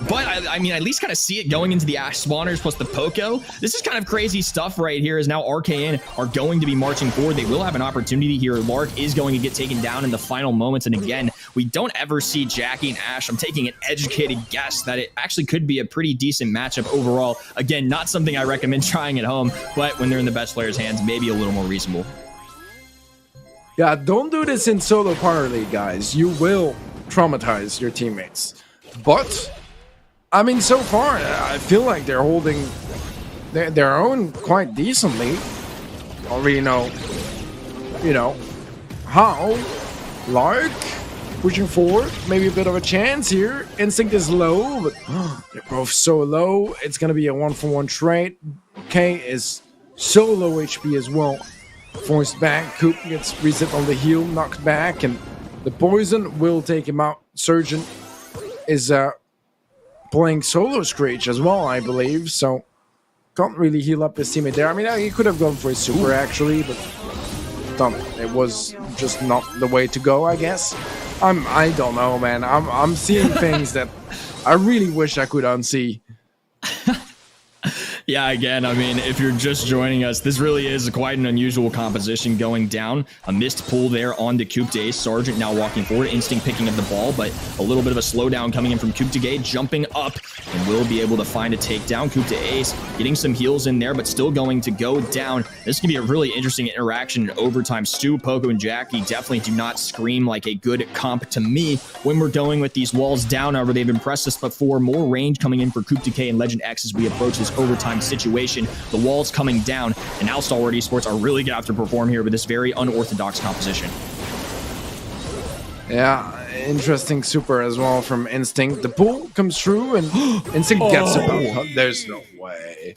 C: But I mean, I at least kind of see it going into the Ashe spawners plus the Poco. This is kind of crazy stuff right here, as now RKN are going to be marching forward. They will have an opportunity here. Lark is going to get taken down in the final moments. And again, we don't ever see Jackie and Ashe. I'm taking an educated guess that it actually could be a pretty decent matchup overall. Again, not something I recommend trying at home, but when they're in the best player's hands, maybe a little more reasonable.
D: Yeah, don't do this in solo power league, guys. You will traumatize your teammates. But I mean, so far, I feel like they're holding their own quite decently. Don't really know, how. Lark pushing forward, maybe a bit of a chance here. Instinct is low, but they're both so low. It's gonna be a 1-for-1 trade. K is so low HP as well. Forced back, Coop gets reset on the heel, knocked back, and the poison will take him out. Surgeon is playing solo Screech as well, I believe, so can't really heal up his teammate there. I mean, he could have gone for a super actually, but it was just not the way to go, I guess. I don't know, man. I'm seeing things that I really wish I could unsee.
C: Yeah, again, I mean, if you're just joining us, this really is quite an unusual composition going down. A missed pull there on the Coup de Ace. Sergeant now walking forward. Instinct picking up the ball, but a little bit of a slowdown coming in from Coup de Gay, jumping up, and will be able to find a takedown. Coup de Ace getting some heals in there, but still going to go down. This can be a really interesting interaction in overtime. Stu, Poco, and Jackie definitely do not scream like a good comp to me when we're going with these walls down. However, they've impressed us before. More range coming in for Coup de K and Legend X as we approach this overtime situation. The walls coming down, and now Stalwart Esports are really going to have to perform here with this very unorthodox composition.
D: Yeah, interesting super as well from Instinct. The pull comes through, and Instinct gets it. There's no way.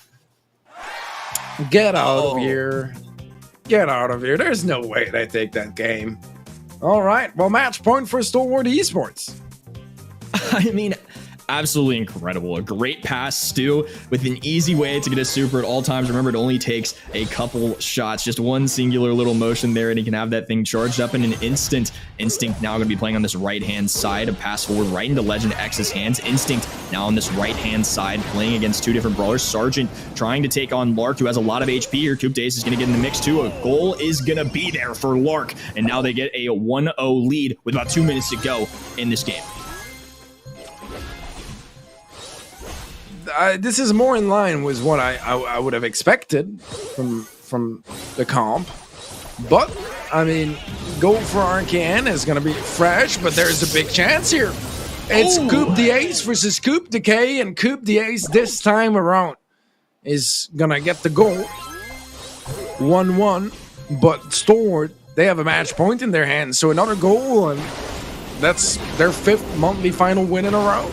D: Get out of here. Get out of here. There's no way they take that game. All right, well, match point for Stalwart Esports.
C: I mean, absolutely incredible. A great pass, Stu, with an easy way to get a super at all times. Remember, it only takes a couple shots, just one singular little motion there, and he can have that thing charged up in an instant. Instinct now going to be playing on this right-hand side. A pass forward right into Legend X's hands. Instinct now on this right-hand side, playing against two different brawlers. Sergeant trying to take on Lark, who has a lot of HP here. Coup Dace is going to get in the mix, too. A goal is going to be there for Lark, and now they get a 1-0 lead with about 2 minutes to go in this game.
D: This is more in line with what I would have expected from the comp, but I mean, goal for RKN is going to be fresh, but there's a big chance here. It's Coup de Ace versus Coup de K, and Coup de Ace this time around is going to get the goal. 1-1, but Stalwart, they have a match point in their hands, so another goal, and that's their 5th monthly final win in a row.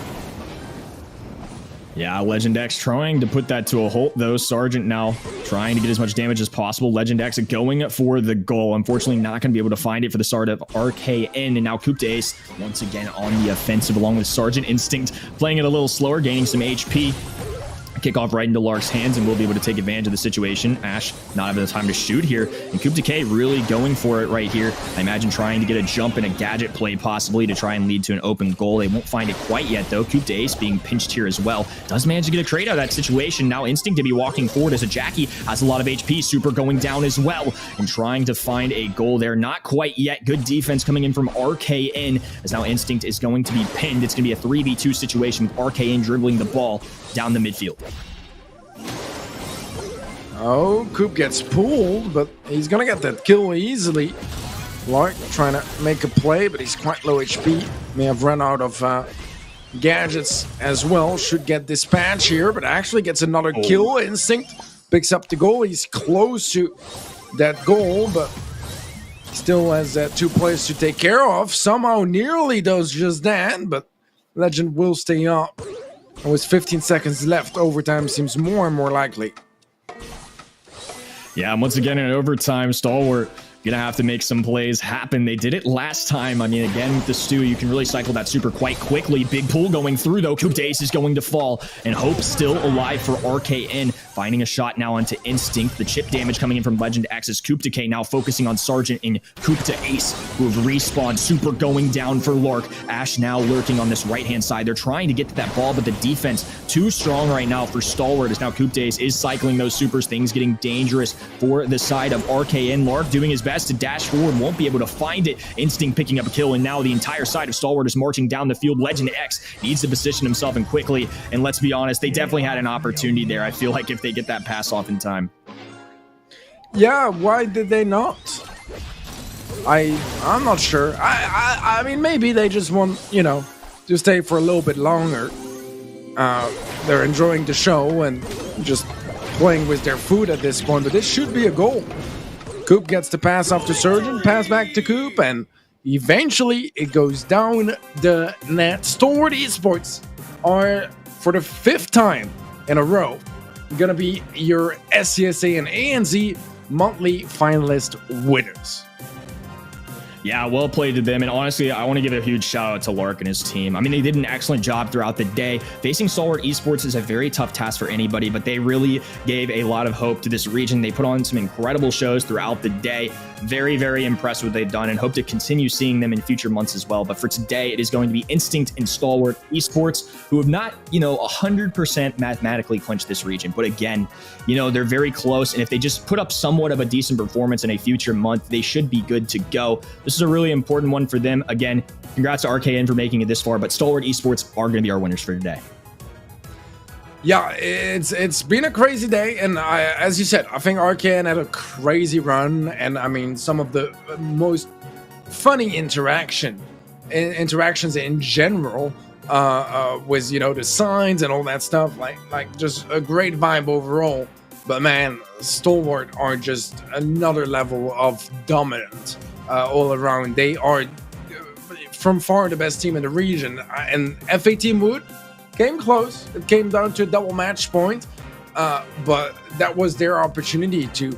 C: Yeah, Legend X trying to put that to a halt, though. Sergeant now trying to get as much damage as possible. Legend X going for the goal. Unfortunately, not going to be able to find it for the start of RKN. And now Coup de Ace once again on the offensive, along with Sergeant. Instinct playing it a little slower, gaining some HP. kickoff right into Lark's hands, and we'll be able to take advantage of the situation. Ash not having the time to shoot here, and Coup Decay really going for it right here. I imagine trying to get a jump and a gadget play possibly to try and lead to an open goal. They won't find it quite yet though. Coup de Ace being pinched here as well. Does manage to get a trade out of that situation. Now Instinct to be walking forward as a Jackie has a lot of HP. Super going down as well and trying to find a goal there. Not quite yet. Good defense coming in from RKN as now Instinct is going to be pinned. It's going to be a 3v2 situation with RKN dribbling the ball down the midfield.
D: Oh, Coop gets pulled, but he's gonna get that kill easily. Lark trying to make a play, but he's quite low HP. May have run out of gadgets as well. Should get dispatch here, but actually gets another kill. Instinct picks up the goal. He's close to that goal, but still has 2 players to take care of. Somehow nearly does just that, but Legend will stay up. With 15 seconds left, overtime seems more and more likely.
C: Yeah, and once again in overtime, Stalwart gonna have to make some plays happen. They did it last time. I mean, again, with the Stew, you can really cycle that super quite quickly. Big pull going through, though. Coup d'Ace is going to fall, and Hope still alive for RKN. Finding a shot now onto Instinct. The chip damage coming in from Legend X's Coup Decay now focusing on Sergeant and Coup d'Ace, who have respawned. Super going down for Lark. Ash now lurking on this right-hand side. They're trying to get to that ball, but the defense too strong right now for Stalwart, as now Coup d'Ace is cycling those supers. Things getting dangerous for the side of RKN. Lark doing his best to dash forward, won't be able to find it. Instinct picking up a kill, and now the entire side of Stalwart is marching down the field. Legend X needs to position himself and quickly, and let's be honest, they definitely had an opportunity there. I feel like if they get that pass off in time.
D: Yeah, why did they not? I'm not sure. I mean, maybe they just want, you know, to stay for a little bit longer. They're enjoying the show and just playing with their food at this point, but this should be a goal. Coop gets the pass off to Surgeon, pass back to Coop, and eventually it goes down the net. Stalwart Esports are, for the 5th time in a row, gonna be your SESA and ANZ monthly finalist winners.
C: Yeah, well played to them. And honestly, I want to give a huge shout out to Lark and his team. I mean, they did an excellent job throughout the day. Facing Stalwart Esports is a very tough task for anybody, but they really gave a lot of hope to this region. They put on some incredible shows throughout the day. Very, very impressed with what they've done and hope to continue seeing them in future months as well. But for today, it is going to be Instinct and Stalwart Esports, who have not, 100% mathematically clinched this region. But again, they're very close. And if they just put up somewhat of a decent performance in a future month, they should be good to go. This is a really important one for them. Again, congrats to RKN for making it this far, but Stalwart Esports are going to be our winners for today.
D: Yeah, it's been a crazy day, and as you said, I think RKN had a crazy run, and I mean some of the most funny interactions in general with the signs and all that stuff, like just a great vibe overall. But man, Stalwart are just another level of dominant all around. They are from far the best team in the region, and FA Team Wood came close. It came down to a double match point, but that was their opportunity to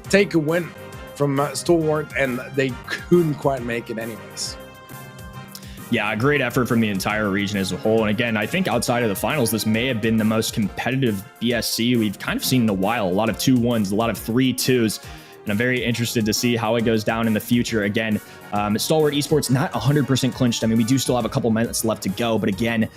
D: take a win from Stalwart, and they couldn't quite make it anyways.
C: Yeah, a great effort from the entire region as a whole. And again, I think outside of the finals, this may have been the most competitive BSC we've kind of seen in a while. A lot of 2-1s, a lot of 3-2s. And I'm very interested to see how it goes down in the future. Again, Stalwart Esports not 100% clinched. I mean, we do still have a couple minutes left to go, but again,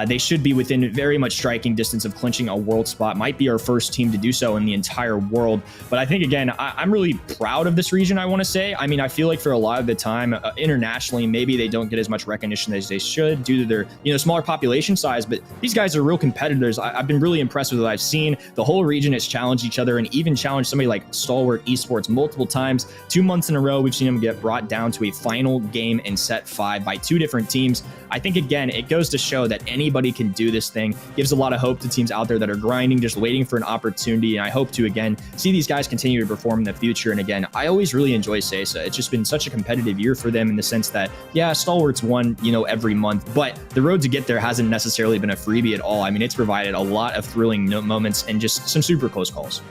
C: they should be within very much striking distance of clinching a world spot. Might be our first team to do so in the entire world. But I think, again, I'm really proud of this region, I want to say. I mean, I feel like for a lot of the time, internationally, maybe they don't get as much recognition as they should due to their smaller population size, but these guys are real competitors. I've been really impressed with what I've seen. The whole region has challenged each other and even challenged somebody like Stalwart Esports multiple times. 2 months in a row, we've seen them get brought down to a final game in set 5 by 2 different teams. I think, again, it goes to show that anybody can do this thing. Gives a lot of hope to teams out there that are grinding, just waiting for an opportunity. And I hope to, again, see these guys continue to perform in the future. And again, I always really enjoy SESA. It's just been such a competitive year for them in the sense that, yeah, Stalwart's won, every month, but the road to get there hasn't necessarily been a freebie at all. I mean, it's provided a lot of thrilling moments and just some super close calls.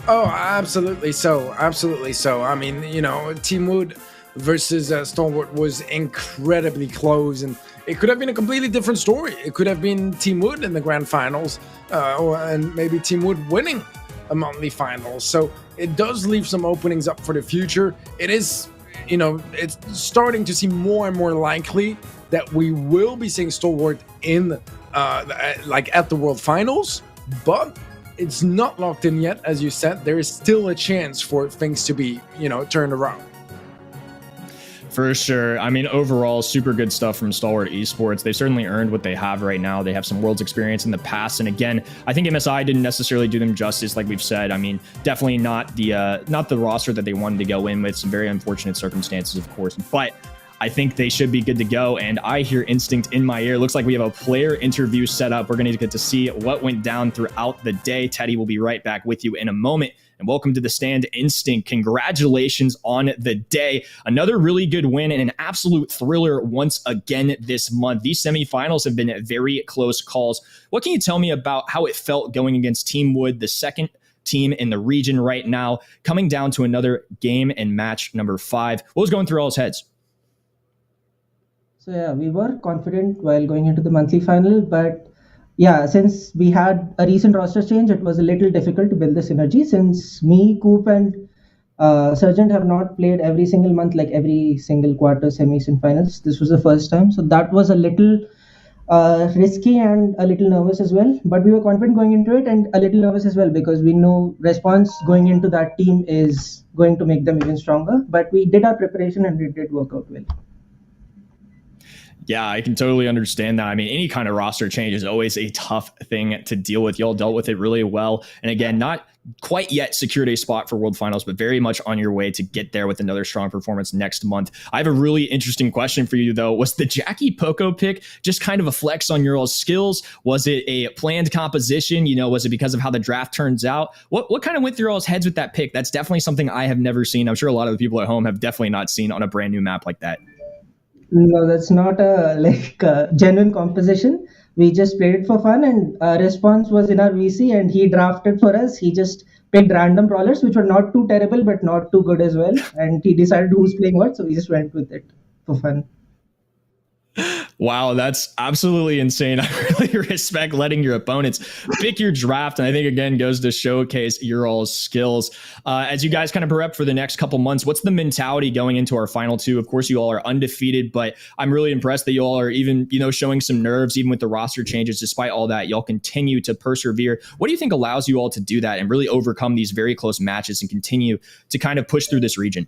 D: Oh, absolutely so. Absolutely so. I mean, Team Wood versus Stalwart was incredibly close, and it could have been a completely different story. It could have been Team Wood in the grand finals, and maybe Team Wood winning a monthly finals. So it does leave some openings up for the future. It is, it's starting to seem more and more likely that we will be seeing Stalwart in at the World Finals, but it's not locked in yet. As you said, there is still a chance for things to be, turned around.
C: For sure. I mean, overall, super good stuff from Stalwart Esports. They've certainly earned what they have right now. They have some Worlds experience in the past. And again, I think MSI didn't necessarily do them justice, like we've said. I mean, definitely not the roster that they wanted to go in with. Some very unfortunate circumstances, of course. But I think they should be good to go. And I hear Instinct in my ear. Looks like we have a player interview set up. We're going to get to see what went down throughout the day. Teddy will be right back with you in a moment. And welcome to the stand, Instinct. Congratulations on the day. Another really good win and an absolute thriller once again this month. These semifinals have been very close calls. What can you tell me about how it felt going against Team Wood, the second team in the region right now, coming down to another game and match number 5? What was going through all his heads?
J: So yeah, we were confident while going into the monthly final, but yeah, since we had a recent roster change, it was a little difficult to build the synergy since me, Coop, and Sergeant have not played every single month, like every single quarter, semis and finals. This was the first time. So that was a little risky and a little nervous as well. But we were confident going into it and a little nervous as well because we know response going into that team is going to make them even stronger. But we did our preparation and it did work out well.
C: Yeah, I can totally understand that. I mean, any kind of roster change is always a tough thing to deal with. Y'all dealt with it really well. And again, not quite yet secured a spot for World Finals, but very much on your way to get there with another strong performance next month. I have a really interesting question for you, though. Was the Jackie Poco pick just kind of a flex on your all's skills? Was it a planned composition? Was it because of how the draft turns out? What kind of went through all's heads with that pick? That's definitely something I have never seen. I'm sure a lot of the people at home have definitely not seen on a brand new map like that.
J: No, that's not a genuine composition. We just played it for fun, and Response was in our VC, and he drafted for us. He just picked random brawlers, which were not too terrible, but not too good as well. And he decided who's playing what, so we just went with it for fun.
C: Wow, that's absolutely insane. I really respect letting your opponents pick your draft. And I think, again, goes to showcase your all's skills. As you guys kind of prep for the next couple months, what's the mentality going into our final 2? Of course, you all are undefeated, but I'm really impressed that you all are even, showing some nerves, even with the roster changes. Despite all that, y'all continue to persevere. What do you think allows you all to do that and really overcome these very close matches and continue to kind of push through this region?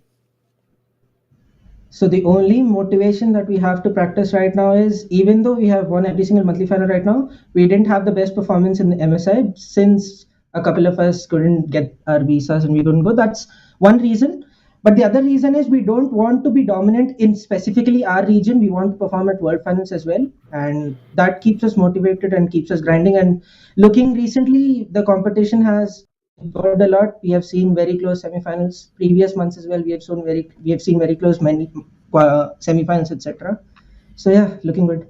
J: So the only motivation that we have to practice right now is, even though we have won every single monthly final right now, we didn't have the best performance in the MSI since a couple of us couldn't get our visas and we couldn't go. That's one reason. But the other reason is we don't want to be dominant in specifically our region. We want to perform at World Finals as well. And that keeps us motivated and keeps us grinding. And looking recently, the competition has improved a lot. We have seen very close semifinals. Previous months as well, we have seen very close many semifinals, etc. So yeah, looking good.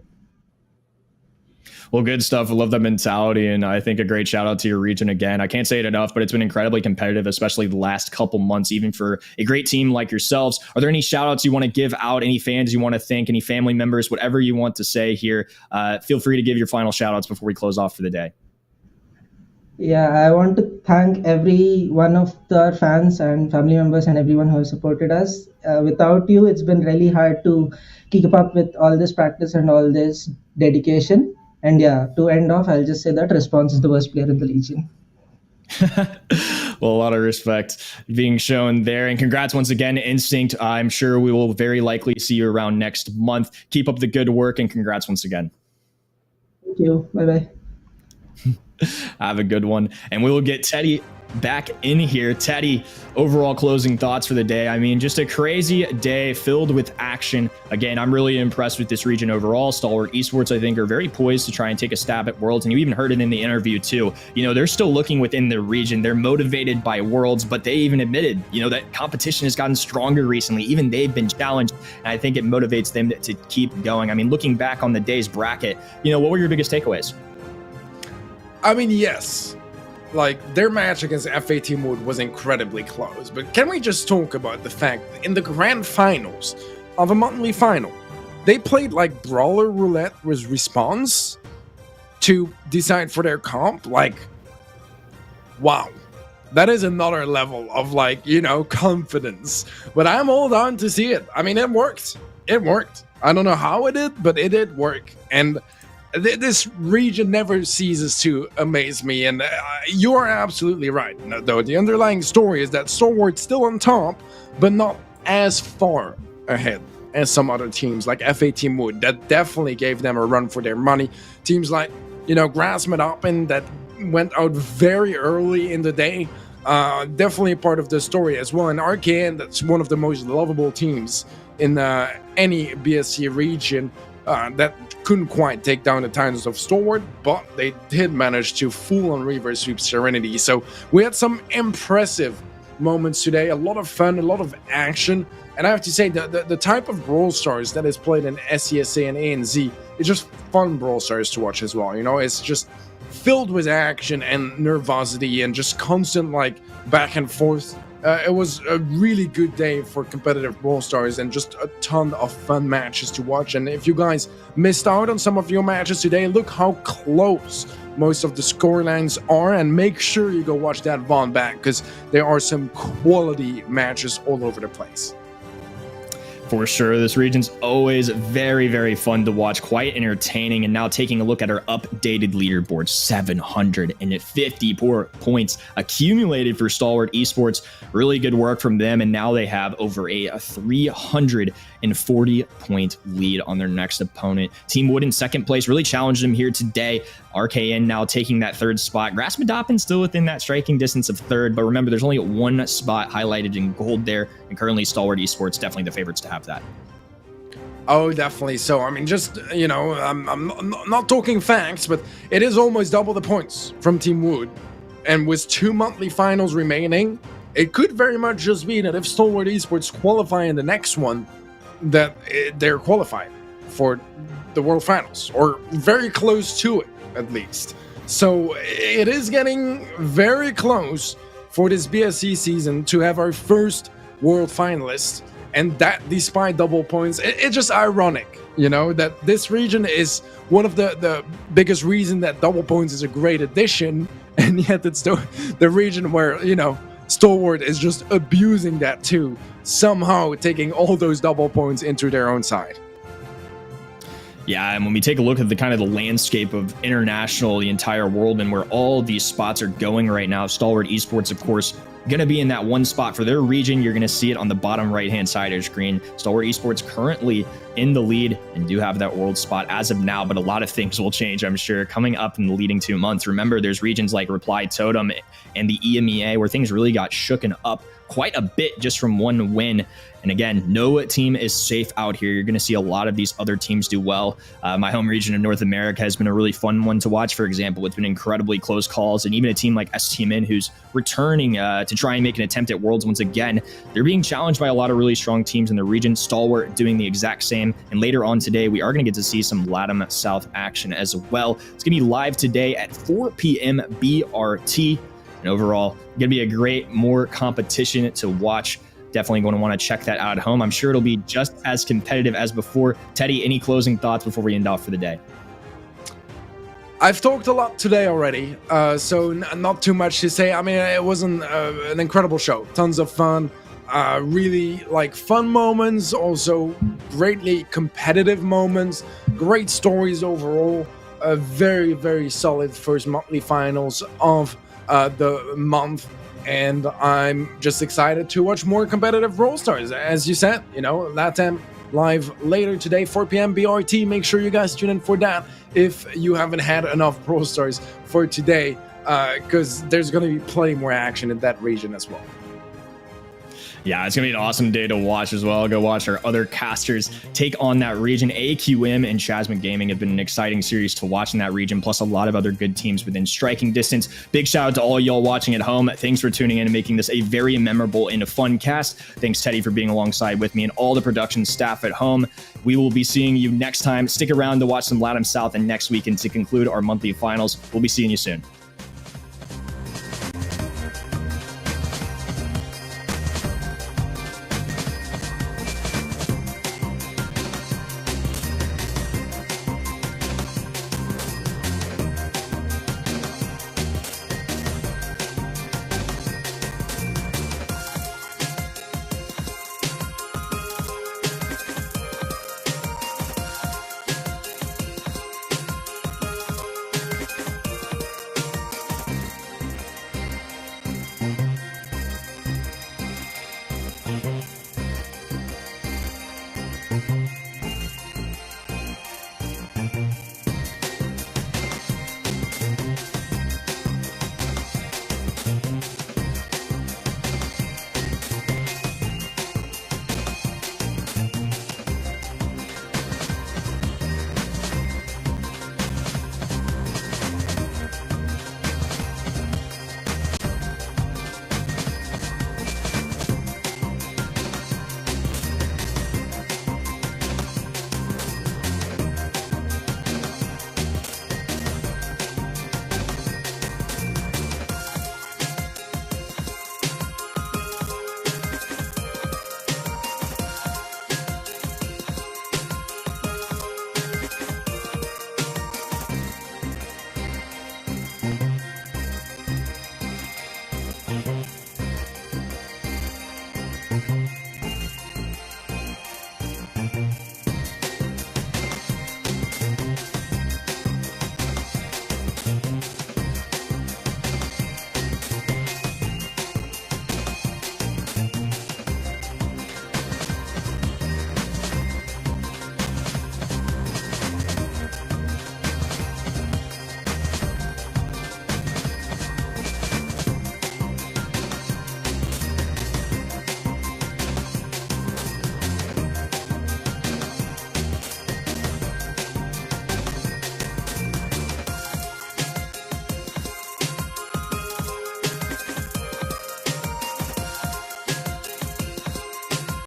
C: Well, good stuff. I love that mentality. And I think a great shout out to your region again. I can't say it enough, but it's been incredibly competitive, especially the last couple months, even for a great team like yourselves. Are there any shout outs you want to give out? Any fans you want to thank? Any family members? Whatever you want to say here. Feel free to give your final shout outs before we close off for the day.
J: Yeah, I want to thank every one of our fans and family members and everyone who has supported us. Without you, it's been really hard to keep up with all this practice and all this dedication. And yeah, to end off, I'll just say that Response is the worst player in the Legion.
C: Well, a lot of respect being shown there. And congrats once again, Instinct. I'm sure we will very likely see you around next month. Keep up the good work and congrats once again.
J: Thank you. Bye-bye.
C: Have a good one. And we will get Teddy back in here. Teddy, overall closing thoughts for the day. I mean, just a crazy day filled with action. Again, I'm really impressed with this region overall. Stalwart Esports, I think, are very poised to try and take a stab at Worlds. And you even heard it in the interview too. They're still looking within their region. They're motivated by Worlds, but they even admitted, that competition has gotten stronger recently. Even they've been challenged. And I think it motivates them to keep going. I mean, looking back on the day's bracket, what were your biggest takeaways?
D: I mean, yes, their match against FA Team Wood was incredibly close, but can we just talk about the fact that in the grand finals of a monthly final, they played like Brawler Roulette with Response to decide for their comp. Like, wow. That is another level of, like, you know, confidence. But I'm all down to see it. I mean, it worked. It worked. I don't know how it did, but it did work. And this region never ceases to amaze me. And you are absolutely right. Though the underlying story is that Stalwart's still on top, but not as far ahead as some other teams like FA Team Wood. That definitely gave them a run for their money. Teams like, you know, grassmuddoppin that went out very early in the day, definitely a part of the story as well. And RKN, that's one of the most lovable teams in any BSC region, that couldn't quite take down the Titans of Stalwart, but they did manage to full-on reverse sweep Serinity. So we had some impressive moments today, a lot of fun, a lot of action. And I have to say, the type of Brawl Stars that is played in SESA and ANZ is just fun Brawl Stars to watch as well. You know, it's just filled with action and nervosity and just constant, like, back and forth. It was a really good day for competitive Brawl Stars and just a ton of fun matches to watch. And if you guys missed out on some of your matches today, look how close most of the scorelines are, and make sure you go watch that VOD back, because there are some quality matches all over the place.
C: For sure, this region's always very, very fun to watch, quite entertaining. And now taking a look at our updated leaderboard, 754 points accumulated for Stalwart Esports. Really good work from them, and now they have over a 340-point lead on their next opponent. Team Wood in second place, really challenged them here today. RKN now taking that third spot. grassmuddoppin still within that striking distance of third, but remember, there's only one spot highlighted in gold there, and currently Stalwart Esports definitely the favorites to have that.
D: Oh, definitely. So, I mean, just, you know, I'm not talking facts, but it is almost double the points from Team Wood. And with 2 monthly finals remaining, it could very much just be that if Stalwart Esports qualify in the next one, that they're qualified for the World Finals, or very close to it, at least. So it is getting very close for this BSC season to have our first World Finalist, and that despite double points. It's just ironic, you know, that this region is one of the biggest reason that double points is a great addition, and yet it's the region where, you know, Stalwart is just abusing that too, somehow taking all those double points into their own side.
C: Yeah, and when we take a look at the kind of the landscape of international, the entire world, and where all these spots are going right now, Stalwart Esports, of course, going to be in that one spot for their region. You're going to see it on the bottom right-hand side of your screen. Stalwart Esports currently in the lead and do have that world spot as of now, but a lot of things will change, I'm sure, coming up in the leading 2 months. Remember, there's regions like Reply Totem and the EMEA where things really got shooken up quite a bit just from one win. And again, no team is safe out here. You're going to see a lot of these other teams do well. My home region of North America has been a really fun one to watch. For example, it's been incredibly close calls, and even a team like STMN, who's returning to try and make an attempt at Worlds once again, they're being challenged by a lot of really strong teams in the region. Stalwart doing the exact same. And later on today, we are going to get to see some LATAM South action as well. It's going to be live today at 4 p.m. BRT. And overall, going to be a great, more competition to watch. Definitely going to want to check that out at home. I'm sure it'll be just as competitive as before. Teddy, any closing thoughts before we end off for the day?
D: I've talked a lot today already, so not too much to say. I mean, it was an incredible show. Tons of fun, really like fun moments, also greatly competitive moments, great stories overall. A very, very solid first monthly finals of the month. And I'm just excited to watch more competitive Brawl Stars. As you said, you know, LATAM live later today, 4 p.m. BRT. Make sure you guys tune in for that if you haven't had enough Brawl Stars for today, because there's going to be plenty more action in that region as well.
C: Yeah, it's going to be an awesome day to watch as well. Go watch our other casters take on that region. AQM and Chasma Gaming have been an exciting series to watch in that region, plus a lot of other good teams within striking distance. Big shout out to all y'all watching at home. Thanks for tuning in and making this a very memorable and a fun cast. Thanks, Teddy, for being alongside with me and all the production staff at home. We will be seeing you next time. Stick around to watch some LATAM South and next weekend to conclude our monthly finals. We'll be seeing you soon.